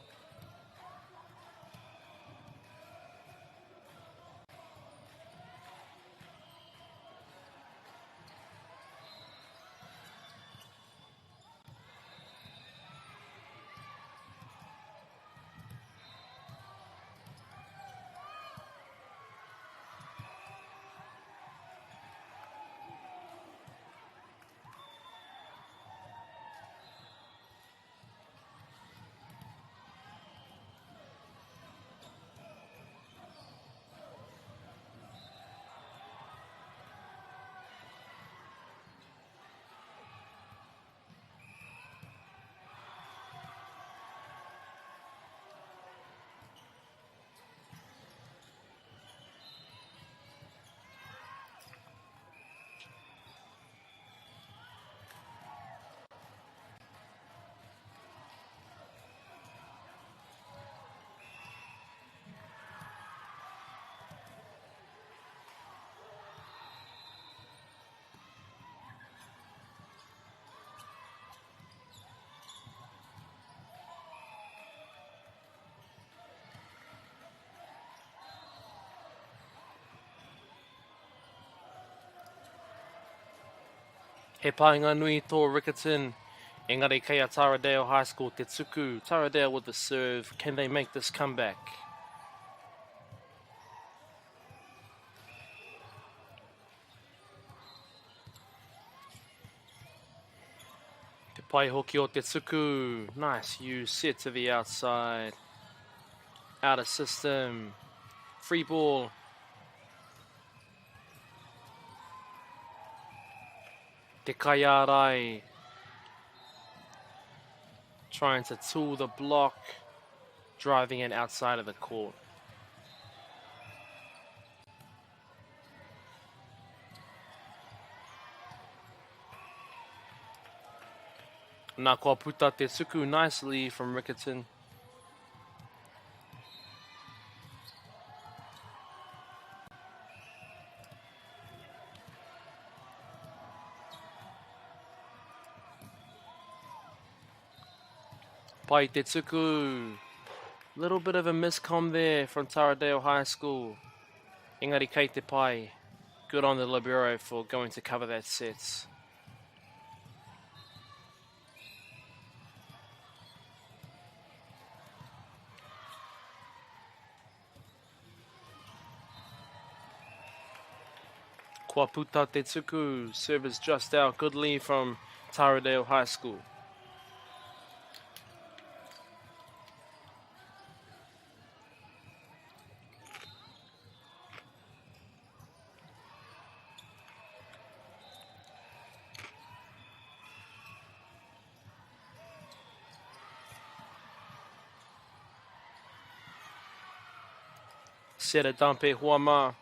He pāinga nui tō Rickerton. Engari kei a Taradale High School te tuku. Taradale with the serve. Can they make this comeback? Te pai hoki o te tuku. Nice use. Set to the outside. Out of system. Free ball. Te Kaiarai trying to tool the block, driving it outside of the court. Nā kua puta te tuku nicely from Rickerton. Pai te tuku. Little bit of a miscom there from Taradale High School. Engari kei te pai. Good on the libero for going to cover that set. Kua puta te tuku. Service just out. Good lead from Taradale High School. Sera Dampe Huama.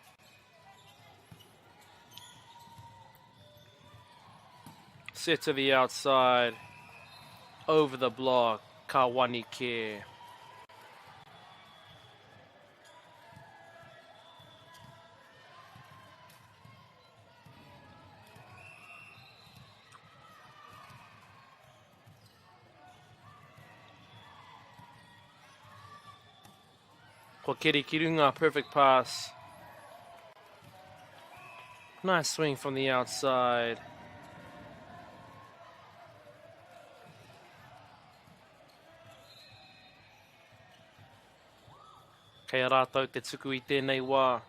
Set to the outside. Over the block. Kawanike. Ko Kiri Kirunga, perfect pass. Nice swing from the outside. Kei a rātou te tuku I tēnei wā.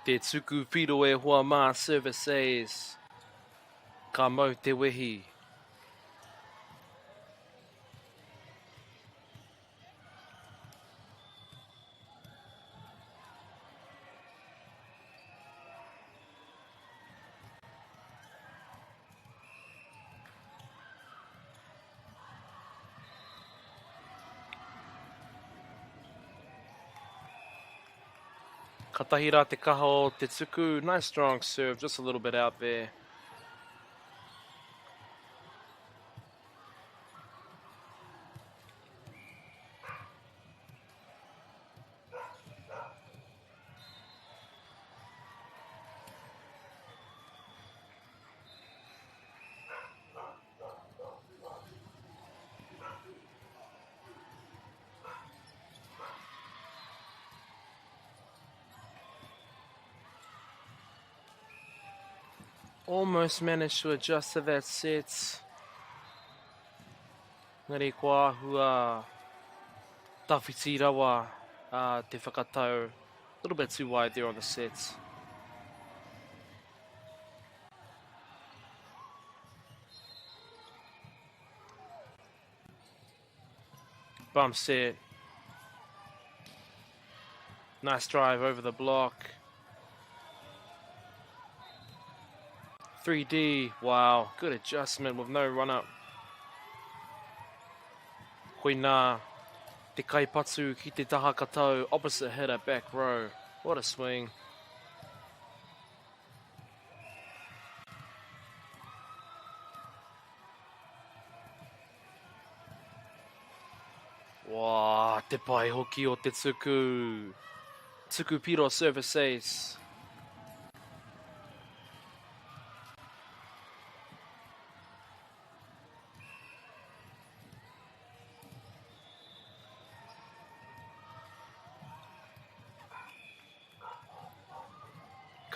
Te tuku piro e hoa mā service ace. Ka mau te wehi. Katahira te kaha o te tuku. Nice strong serve, just a little bit out there. Almost managed to adjust to that set. Ngari kua hua tawhiti rawa te whakatau. A little bit too wide there on the set. Bump set. Nice drive over the block. 3D, wow, good adjustment with no run up. Koina, te kaipatu ki te taha katau, opposite hitter, back row. What a swing. Wow, te pai hoki o te tuku. Tuku piro service ace.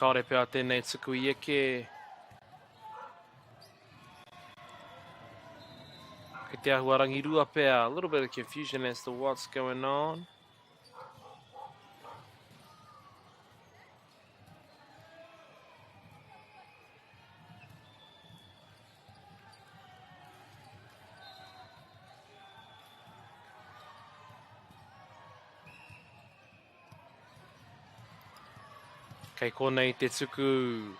Kaore pēr tēnei tuku I eke. Kei te ahua rangirua pea. A little bit of confusion as to what's going on. Kei konei te tuku.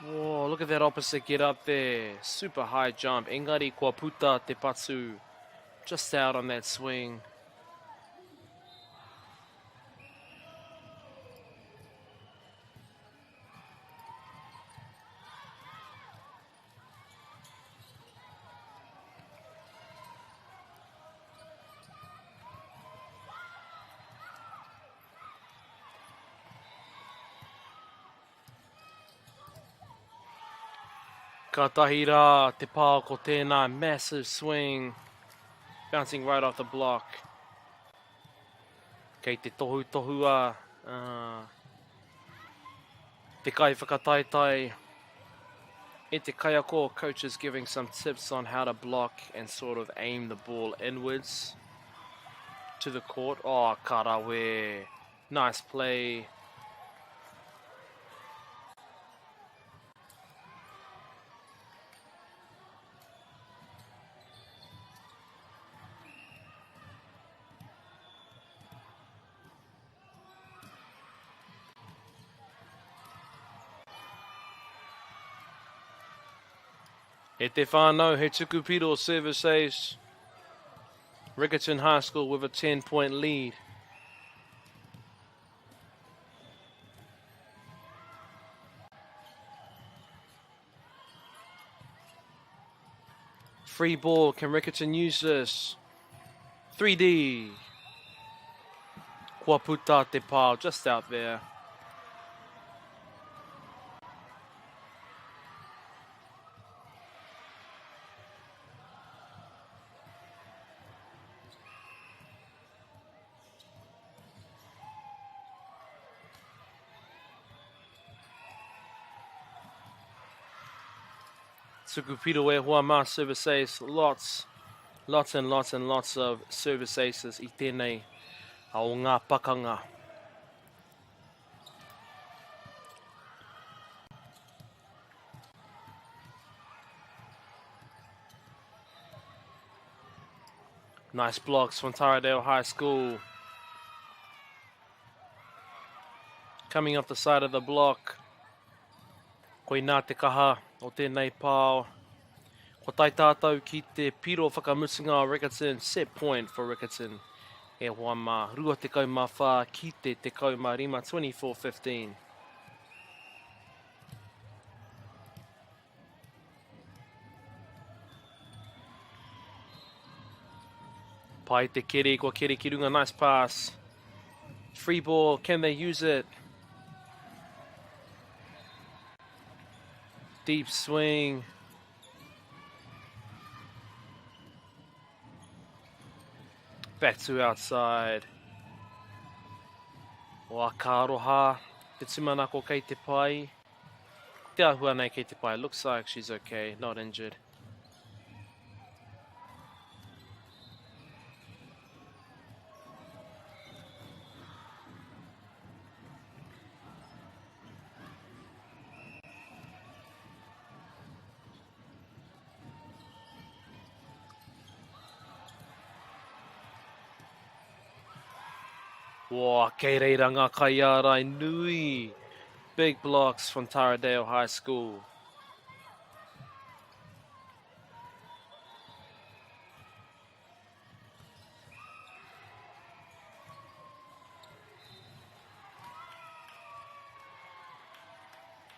Whoa, look at that opposite get up there. Super high jump. Engari kua puta te patu. Just out on that swing. Ka tahi rā te pāo ko tēnā massive swing. Bouncing right off the block. Kei te tohu tohua. Te kai whakataitai. E te kaiako, coach is giving some tips on how to block and sort of aim the ball inwards to the court. Oh, karawe. Nice play. E te whānau, he tuku piro service ace. Rickerton High School with a 10-point lead. Free ball, can Rickerton use this? 3D. Kua puta te pāo, just out there. Tukupito e hoa mā service ace. Lots and lots of service aces I tēnei a o ngā pakanga. Nice blocks from Taradale High School. Coming off the side of the block. Koe nā te kaha o tēnei pāo. Ko tai tātou ki te piro whakamutinga o Rickerton. Set point for Rickerton. E hoa mā rua te kau mā whā ki te kau mā rima 24-15. Pai te kere, kua kere ki runga, nice pass. Free ball, can they use it? Deep swing. Back to outside. Wa ka aroha, te tumanako kei te pai. Te ahua nei kei te pai, looks like she's okay, not injured. Whoa, kei reira ngā kaiarai nui. Big blocks from Taradale High School.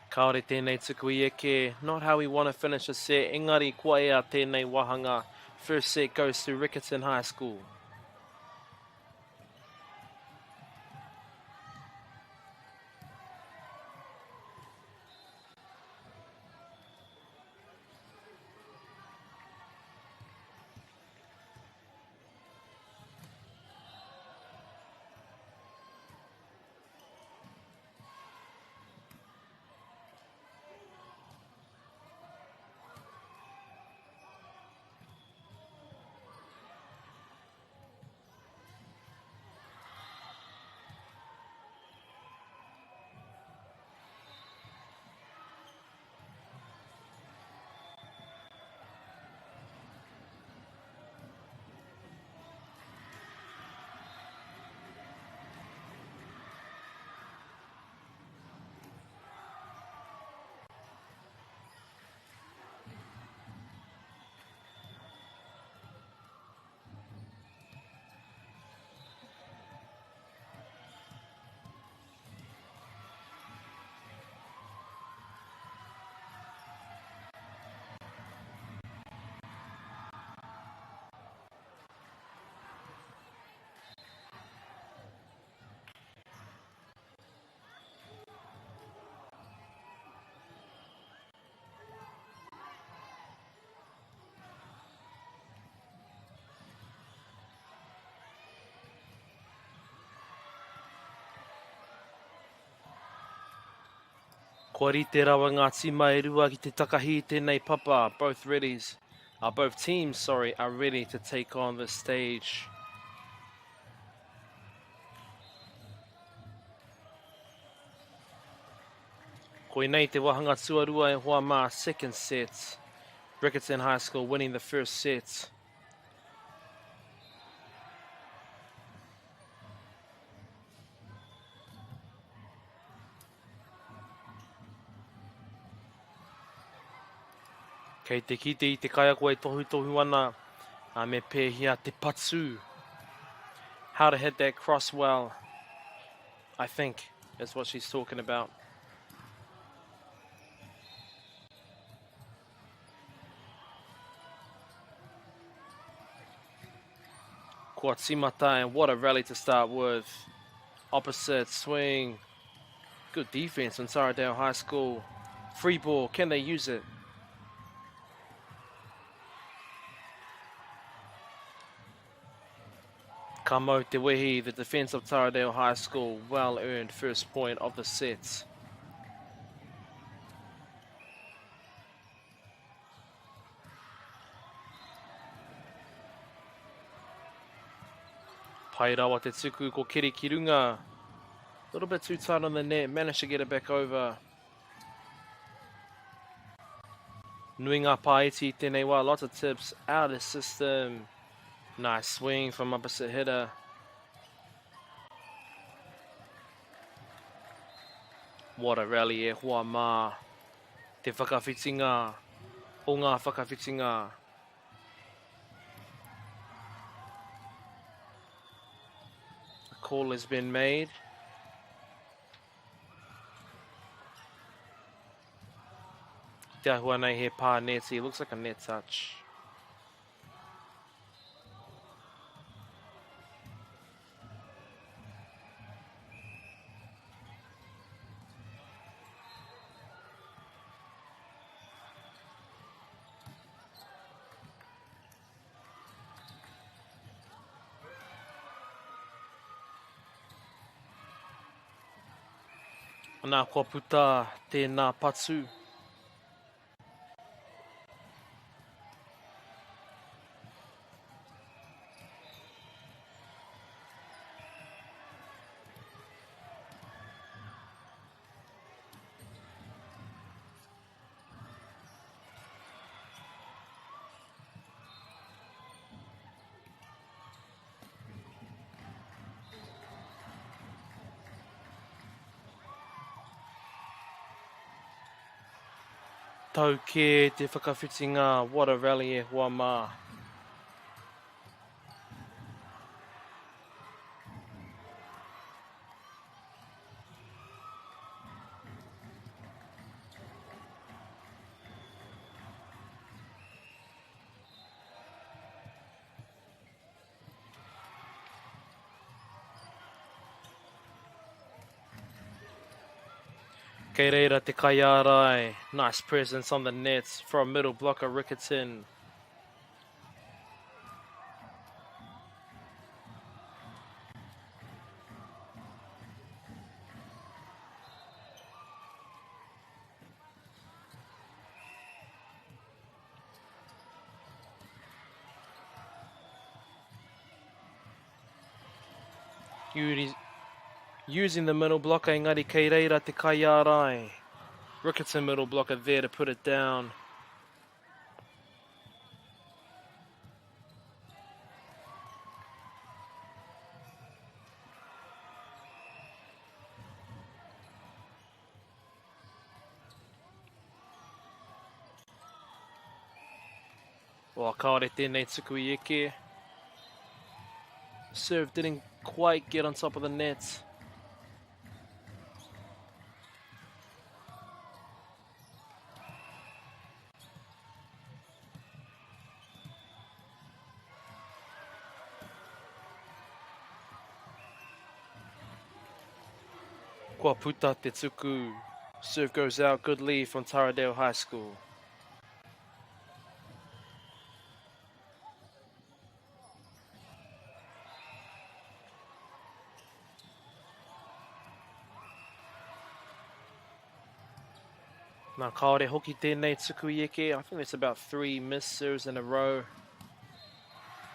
Kaore tēnei tuku I eke, not how we want to finish a set. Engari kua ea tēnei wahanga. First set goes to Rickerton High School. Kua rite rawa ngā tima e rua ki te takahi tēnei papa. Both teams, are ready to take on the stage. Koe nei te wahanga tuarua e hoa mā second set. Riccarton High School winning the first set. Kei te kite I te kaya koe tohu ana, a me pēhia te patsu. How to hit that cross well, I think, is what she's talking about. Kua timata, and what a rally to start with. Opposite swing. Good defense on Taradale High School. Free ball, can they use it? Kamo Te Wehi, the defense of Taradale High School, well earned first point of the set. Pai rawa te tuku ko Kiri Kirunga. A little bit too tight on the net, managed to get it back over. Nui ngā paiti tēnei wā, lots of tips out of the system. Nice swing from opposite hitter. What a rally e hoa mā. Te whakawhitinga. O ngā whakawhitinga. A call has been made. Te ahua nei he pā neti. Looks like a net touch. Nā kua puta tēnā patsu. Tau ke te whakawhitinga, what a rally e hoa mā. Kei reira te kaiarai. Nice presence on the nets from middle blocker Riccarton. Using the middle blocker, engari kei reira te kaiarai. Riccarton middle blocker there to put it down. Well, kaore tēnei tuku I eke. Serve didn't quite get on top of the net. Kua puta te tuku. Serve goes out. Good lead from Taradale High School. Nā kaore hoki tēnei tuku i eke. I think it's about 3 missed serves in a row.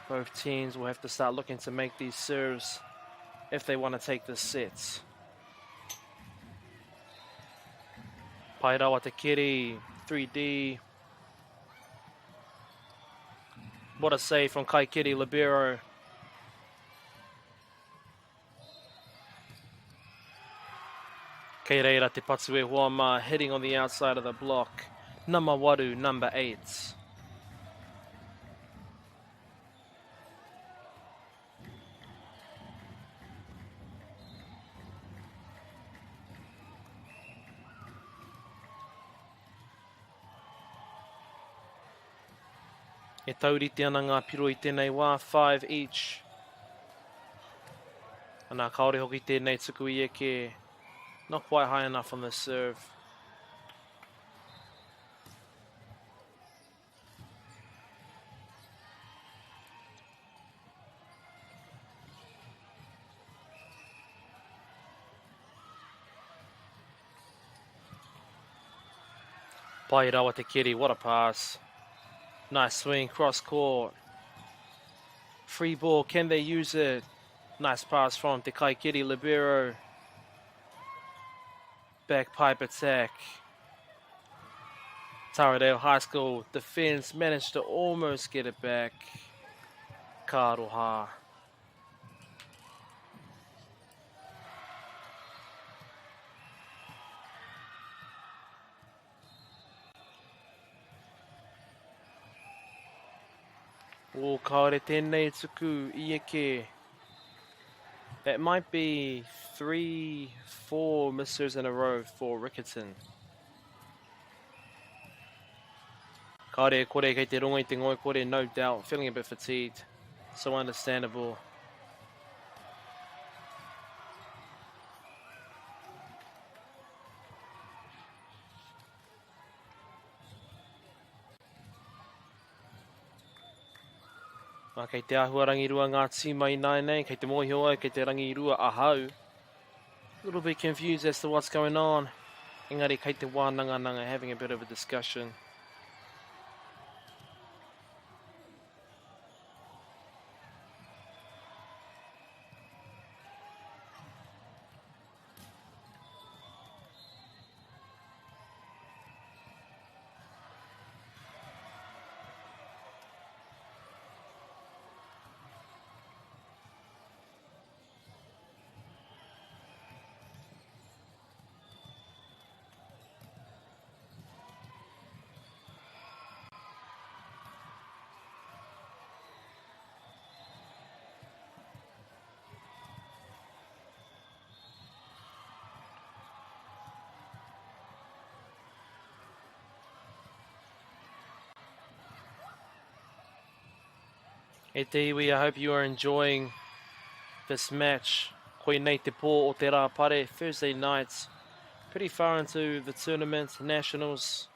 Both teams will have to start looking to make these serves if they want to take this set. Pai rawa te kiri, 3D. What a save from Kaikiri Libero. Kei reira te patu e Huama hitting on the outside of the block. Namawaru, number 8. E tauriti ana ngā piro i tēnei wā, 5 each. Anā kaore hoki tēnei tuku i eke. Not quite high enough on the serve. Pai rawa te kiri, what a pass. Nice swing, cross court. Free ball, can they use it? Nice pass from Te Kaikiri Libero. Back pipe attack. Taradale High School defense managed to almost get it back. Ka roha. O kaore tēnei tuku i eke. That might be 3-4 missers in a row for Rickerton. Kaore kore kei te rongo i te ngoi kore, no doubt, feeling a bit fatigued. So understandable. Kei te ahua rangirua ngā tīma i nei, kei te mohioa, kei te rangirua ahau. A little bit confused as to what's going on. Engari kei te wānanga having a bit of a discussion. E te iwi, I hope you are enjoying this match. Koe nei te pō o te rā pare, Thursday nights. Pretty far into the tournament, nationals.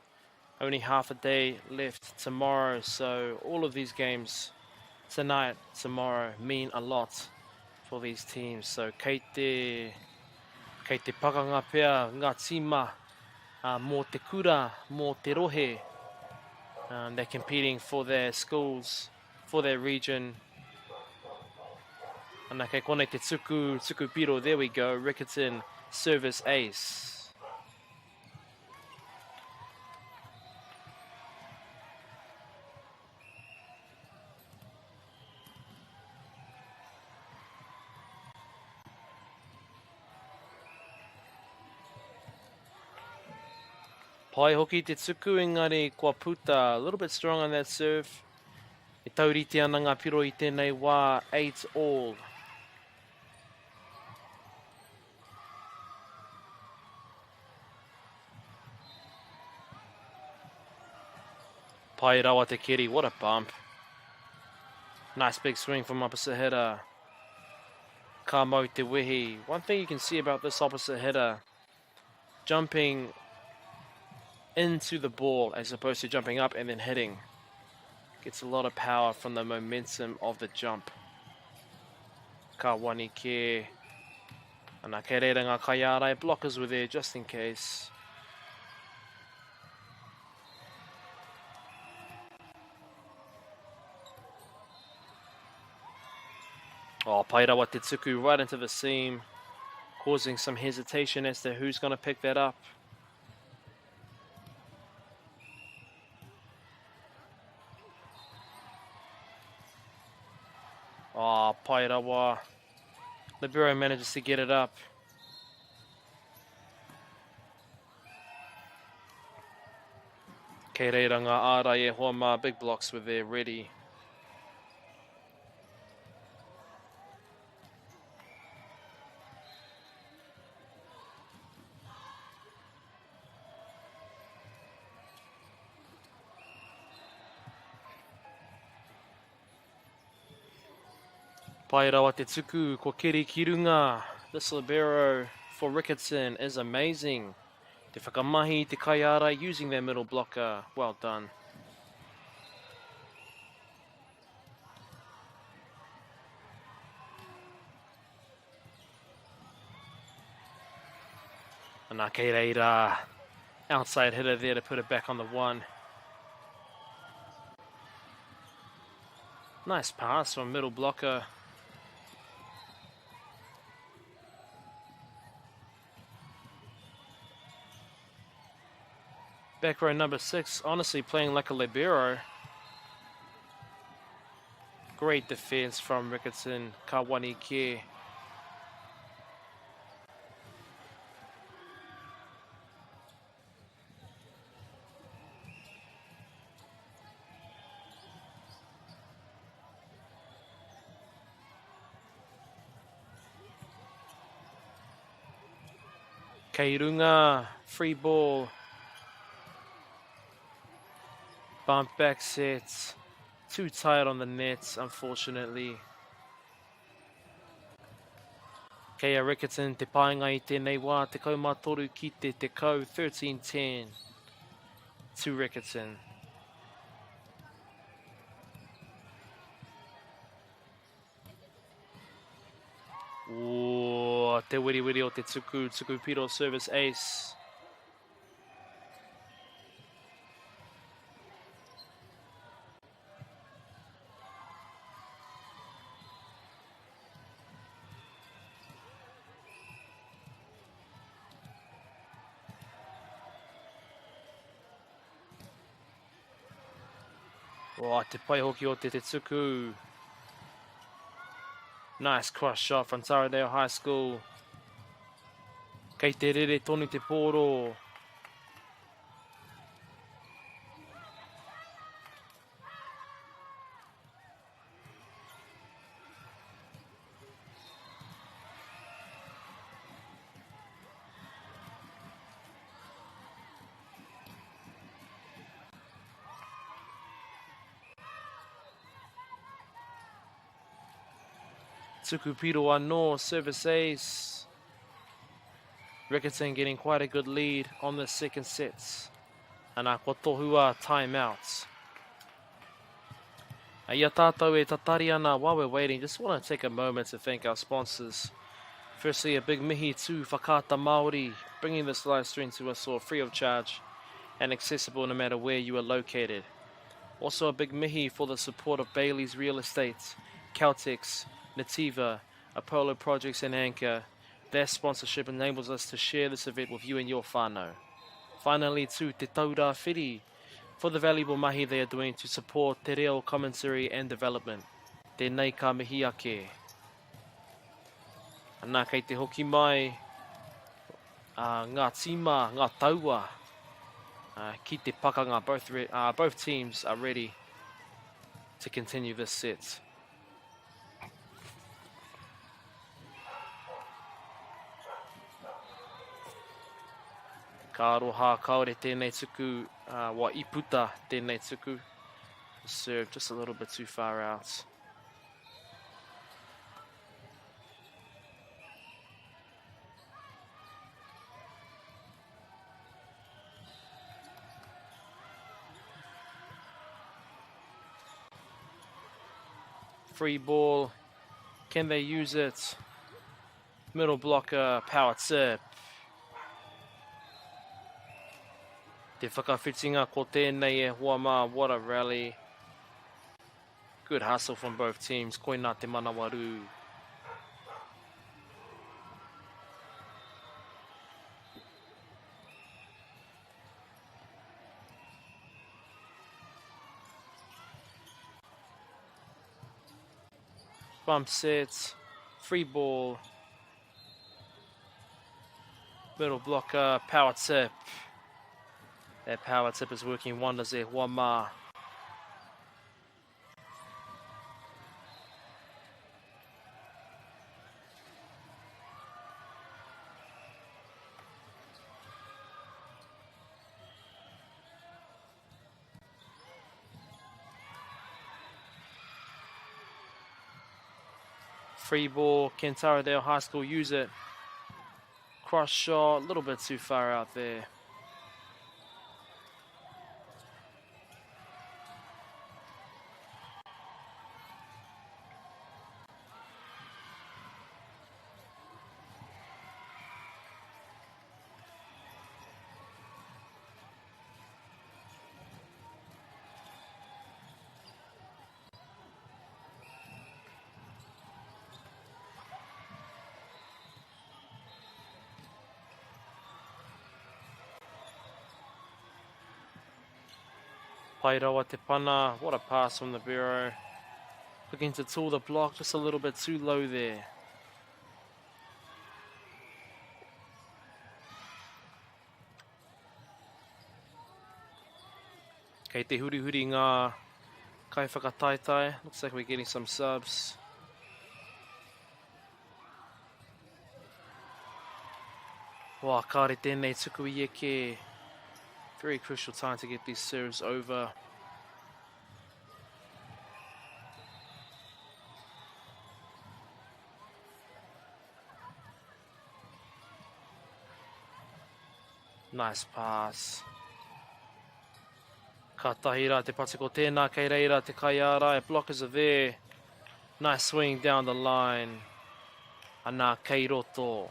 Only half a day left tomorrow, so all of these games tonight, tomorrow, mean a lot for these teams. So kei te pakanga pea ngā tīma mō te kura, mō te rohe. They're competing for their schools, for their region. Ana kei kone te tuku piro, there we go, Rickerton service ace. Pai hoki te tuku, engari kua puta, a little bit strong on that serve. E tauriti ana ngā piro i tēnei wā, 8 all. Pai rawa te kiri, what a bump. Nice big swing from opposite hitter. Ka mau te wehi. One thing you can see about this opposite hitter, jumping into the ball as opposed to jumping up and then hitting. Gets a lot of power from the momentum of the jump. Ka wani ke. Ana kei reira ngā kaiarai, blockers were there just in case. Oh, Pairawa Tetsuku right into the seam, causing some hesitation as to who's going to pick that up. Oh, Pairawa. Libero manages to get it up. Kei reira ngā ārai e hoa mā, big blocks were there ready. Pairawa Tetsuku, ko Kiri Kirunga. This libero for Ricketson is amazing. Te whakamahi, te kaiara using their middle blocker. Well done. Anā kei reira. Outside hitter there to put it back on the one. Nice pass from middle blocker. Back row number 6, honestly playing like a libero. Great defense from Ricketson, Kawanike. Keirunga, free ball. Bump back sets. Too tight on the nets, unfortunately. Kea Ricketson, te painga I tēnei wā, te kaumatoru ki te kau, 13-10 to Ricketson. Ooh, te wiri o te tuku piro service ace. Oh, te pai hoki o te tuku. Nice cross shot from Taradale High School. Kei te rere tonu te pōro. Tukupiro anō, service ace. Ricketson getting quite a good lead on the second sets. Anā ko tohua timeouts. Ia tātou e tatari ana while we're waiting. Just want to take a moment to thank our sponsors. Firstly, a big mihi to Whakaata Māori, bringing this live stream to us all free of charge and accessible no matter where you are located. Also a big mihi for the support of Bailey's Real Estate, Caltex, Nativa, Apollo Projects and Anchor. Their sponsorship enables us to share this event with you and your whānau. Finally, to Te Taura Whiri, for the valuable mahi they are doing to support te reo commentary and development. Tēnei ka mihi ake. Anā kei te hoki mai, ngā tīma, ngā taua, ki te pakanga, both teams are ready to continue this set. Ka aroha kaore tēnei tuku, wa iputa tēnei tuku. Serve just a little bit too far out. Free ball, can they use it? Middle blocker, power tip. Te whakawhitinga ko tēnei e hoa mā, what a rally. Good hustle from both teams, koina te manawaru. bump set, free ball, middle blocker, power tip. That power tip is working wonders there, Wama. Free ball, Cantaradale High School use it. Cross shot, a little bit too far out there. Pairawa te pana, what a pass from the Bureau. Looking to tool the block just a little bit too low there. Kei te huri huri ngā kai whakataitai. Looks like we're getting some subs. Wā, kāre tēnei tuku I eke. Very crucial time to get these serves over. Nice pass. Ka tahira te patiko tēnā, kei reira te kaiara, blockers are there. Nice swing down the line. Ana kei roto.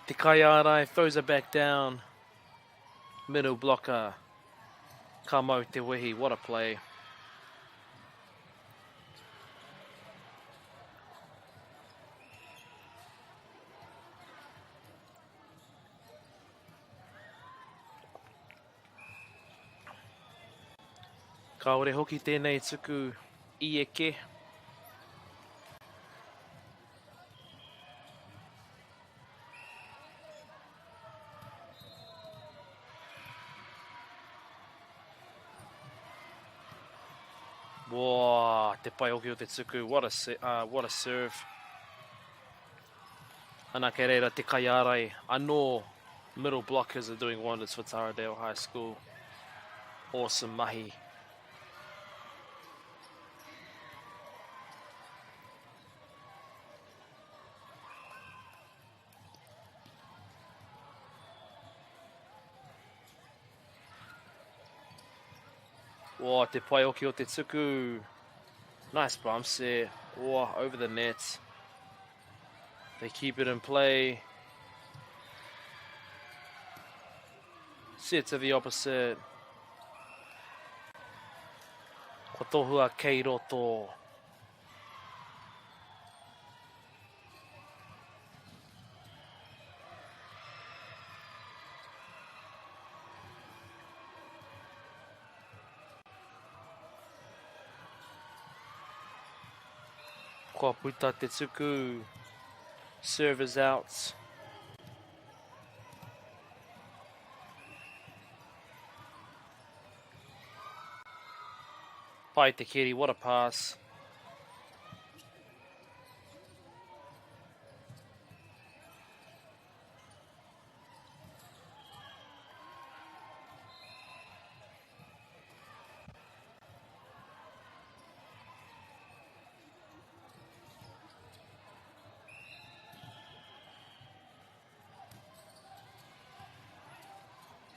Te kaiarai throws it back down. Middle blocker. Ka mau te wehi, what a play. Kaore hoki tēnei tuku I eke. Whoa, te pai hoki o te tuku, what a serve. Ana kei reira te kaiarai, anō middle blockers are doing wonders for Taradale High School. Awesome mahi. Whoa, te pai hoki o te tuku. Nice bump set. Whoa, over the net. They keep it in play. Set to the opposite. Ko tohua kei roto. Ko puta te tuku. Servers out. Pai te kiri, what a pass.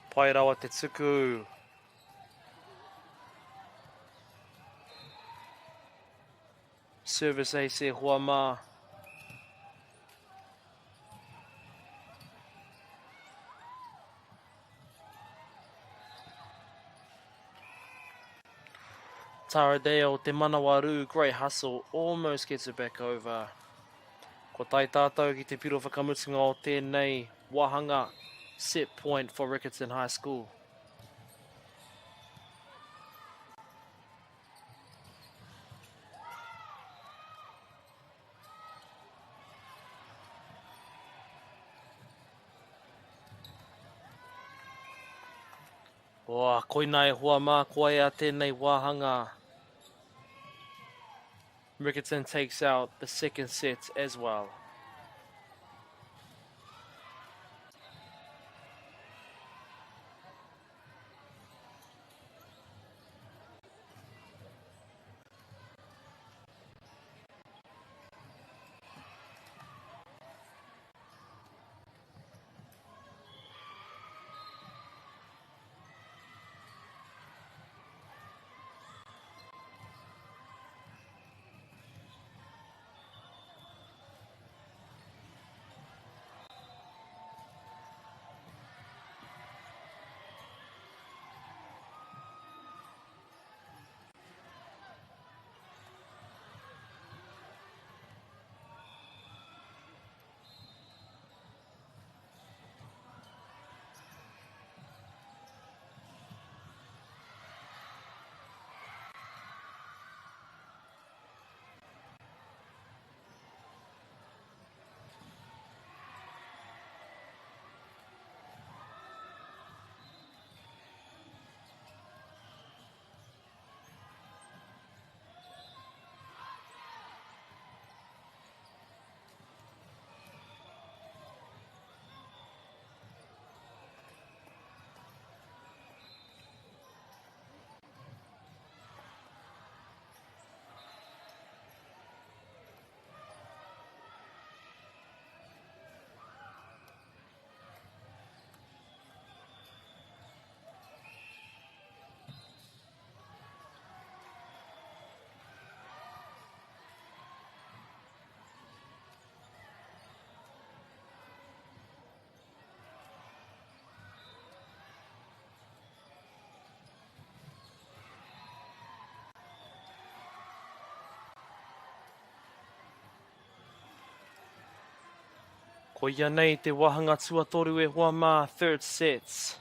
Pai rawa te tuku. Service AC Huama. Taradeo, te Manawaru, great hustle, almost gets it back over. Ko tai tātou ki te piro whakamutunga o tēnei wahanga, set point for Riccarton High School. Koina e hoa mā koe a tēnei wahanga. Riccarton takes out the second set as well. Ko ia nei te wahanga tuatoru e hoa mā, third sets.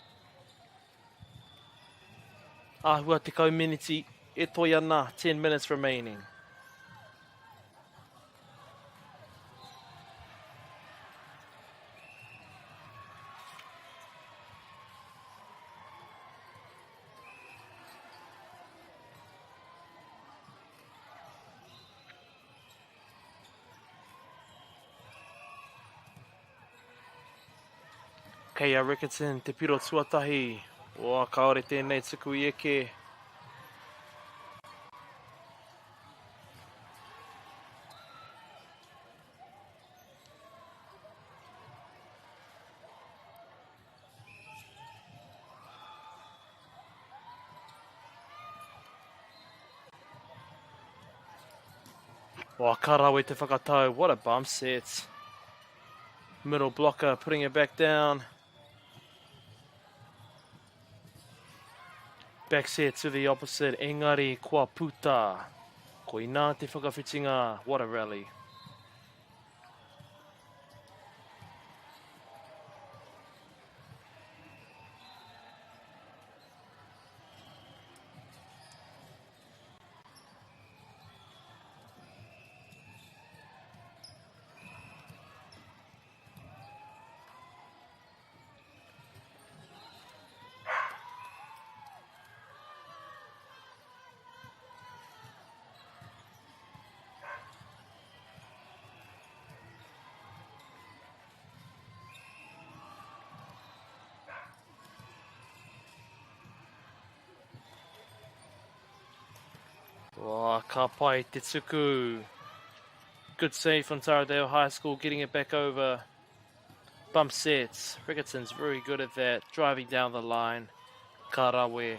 Āhua te miniti e toi ana, 10 minutes remaining. Kei a Riccarton, te piro tuatahi. Kaore tēnei tuku i eke. Karawe te whakatau, what a bump set. Middle blocker, putting it back down. Back set to the opposite, engari kua puta. Ko ina te whakawhitinga, what a rally. Ka pai te tuku. Good save from Taradale High School, getting it back over. Bump sets. Riccarton's very good at that, driving down the line. Karawe.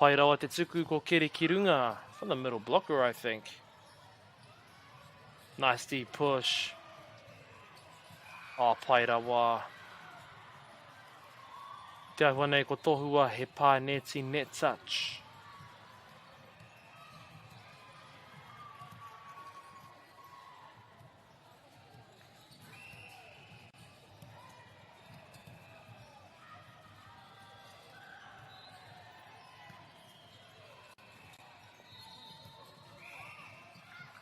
pai rawa te tuku ko Kere Kirunga from the middle blocker, I think. Nice deep push. Oh, pai rawa. Te ahua nei ko tohua he pā neti net touch.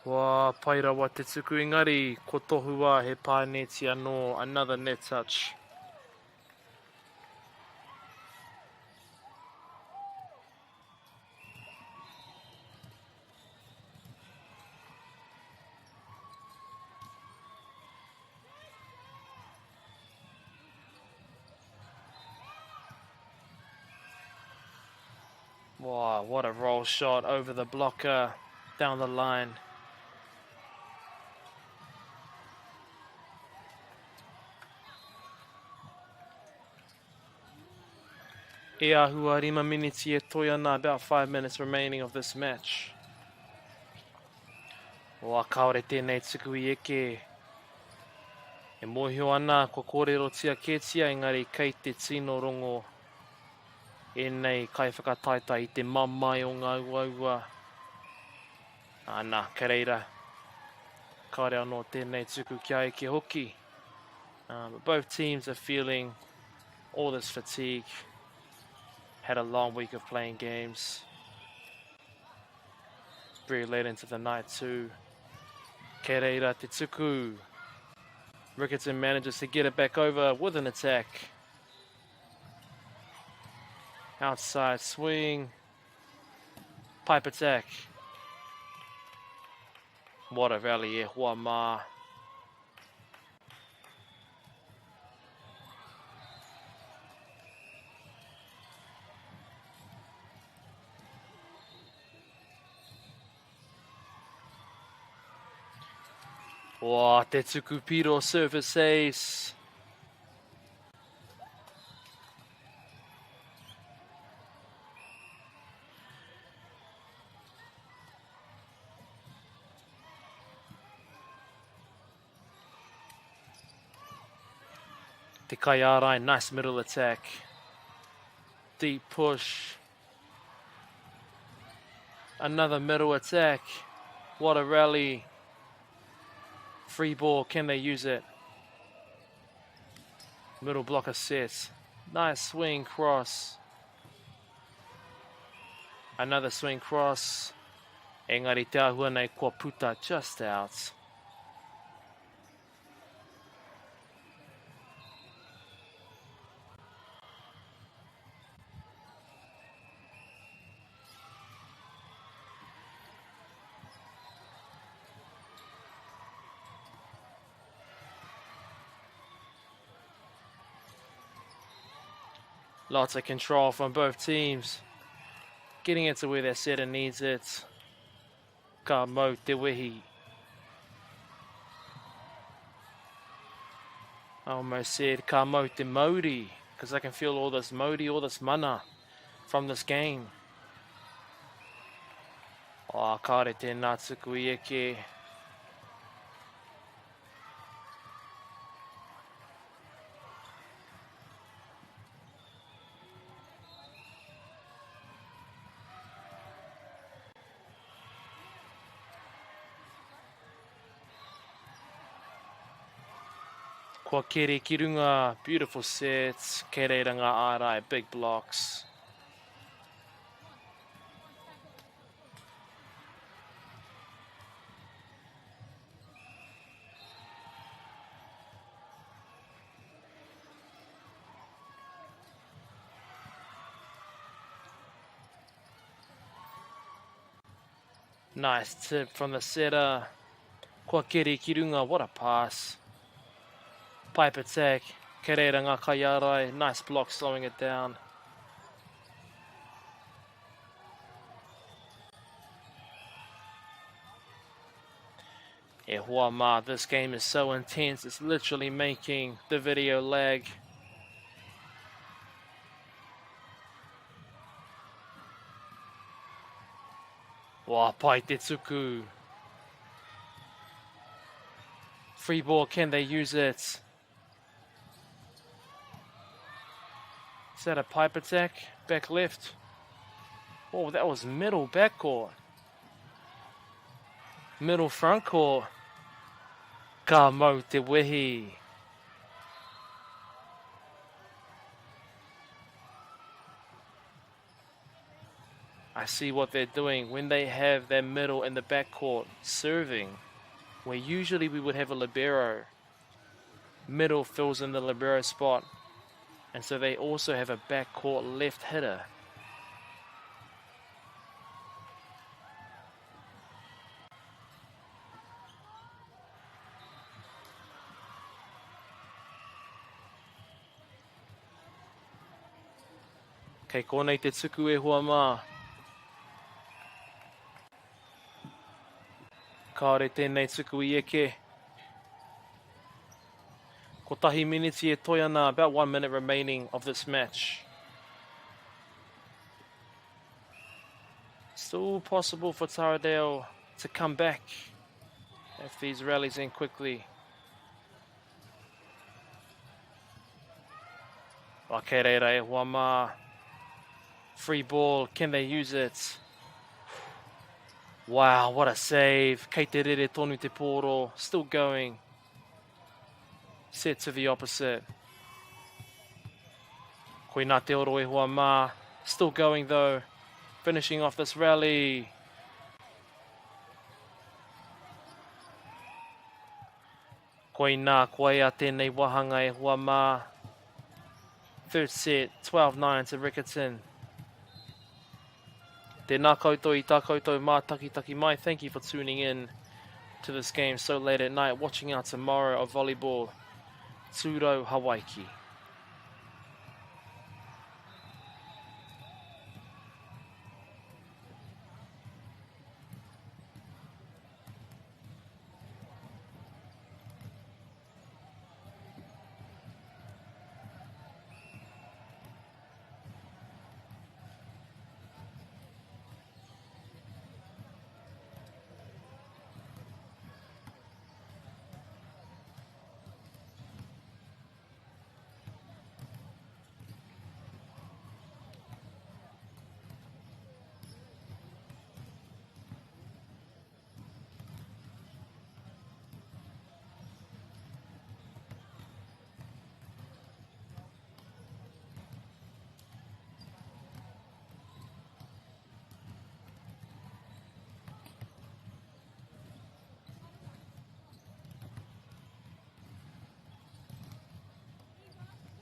Wā, pai rawa te tuku engari, ko tohua he pā neti anō, another net touch. Wow, what a roll shot over the blocker, down the line. E ahua 5 miniti e toi ana, about 5 minutes remaining of this match. Wa kaore tēnei tuku I eke. E mohio ana ko kōrero tia kētia, engari kei te tino rongo. E nei kai whakataita I te mamai o ngā uaua. Ana, ka reira. Kaore anō tēnei tuku kia eke hoki. But both teams are feeling all this fatigue. Had a long week of playing games. Very late into the night too. Kei reira te tuku. Rickerton manages to get it back over with an attack. Outside swing. Pipe attack. What a rally e hoa mā. Wā, te tuku piro service ace. Te kai ārai, nice middle attack. Deep push. Another middle attack. What a rally. Free ball, can they use it? Middle blocker set. Nice swing cross. Another swing cross. Engari te ahua nei kua puta just out. Lots of control from both teams. Getting it to where their setter needs it. Ka mau te wehi. I almost said ka mau te mauri, because I can feel all this mauri, all this mana from this game. Oh, kaore tēnā tuku I eke. Kua Kere Kirunga, beautiful sets. Kei reira ngā ārai, big blocks. Nice tip from the setter. Kua Kere Kirunga, what a pass. Pipe attack. Kei reira ngā kai ārai. Nice block slowing it down. E hoa mā, this game is so intense, it's literally making the video lag. Wā, pai te tuku. Free ball, can they use it? Is that a pipe attack? Back left. Oh, that was middle back court. Middle front court. Ka mau te wehi. I see what they're doing when they have their middle in the backcourt serving, where usually we would have a libero. Middle fills in the libero spot, and so they also have a backcourt left hitter. Kei konei te tuku e hua mā. Kāre tēnei tuku I eke. Ko tahi miniti e toi ana, about 1 minute remaining of this match. Still possible for Taradale to come back if these rallies end quickly. Wake reira e hua mā. Free ball, can they use it? Wow, what a save. Kei te rere tonu te pōro. Still going. Set to the opposite. Koe nā te oro e hua mā. Still going though. Finishing off this rally. Koe nā koe a tēnei wahanga e hua mā. Third set, 12-9 to Rickerton. Tēnā koutou I tā koutou mā taki mai. Thank you for tuning in to this game so late at night. Watching out tomorrow of volleyball. Tūrau Hawaiki.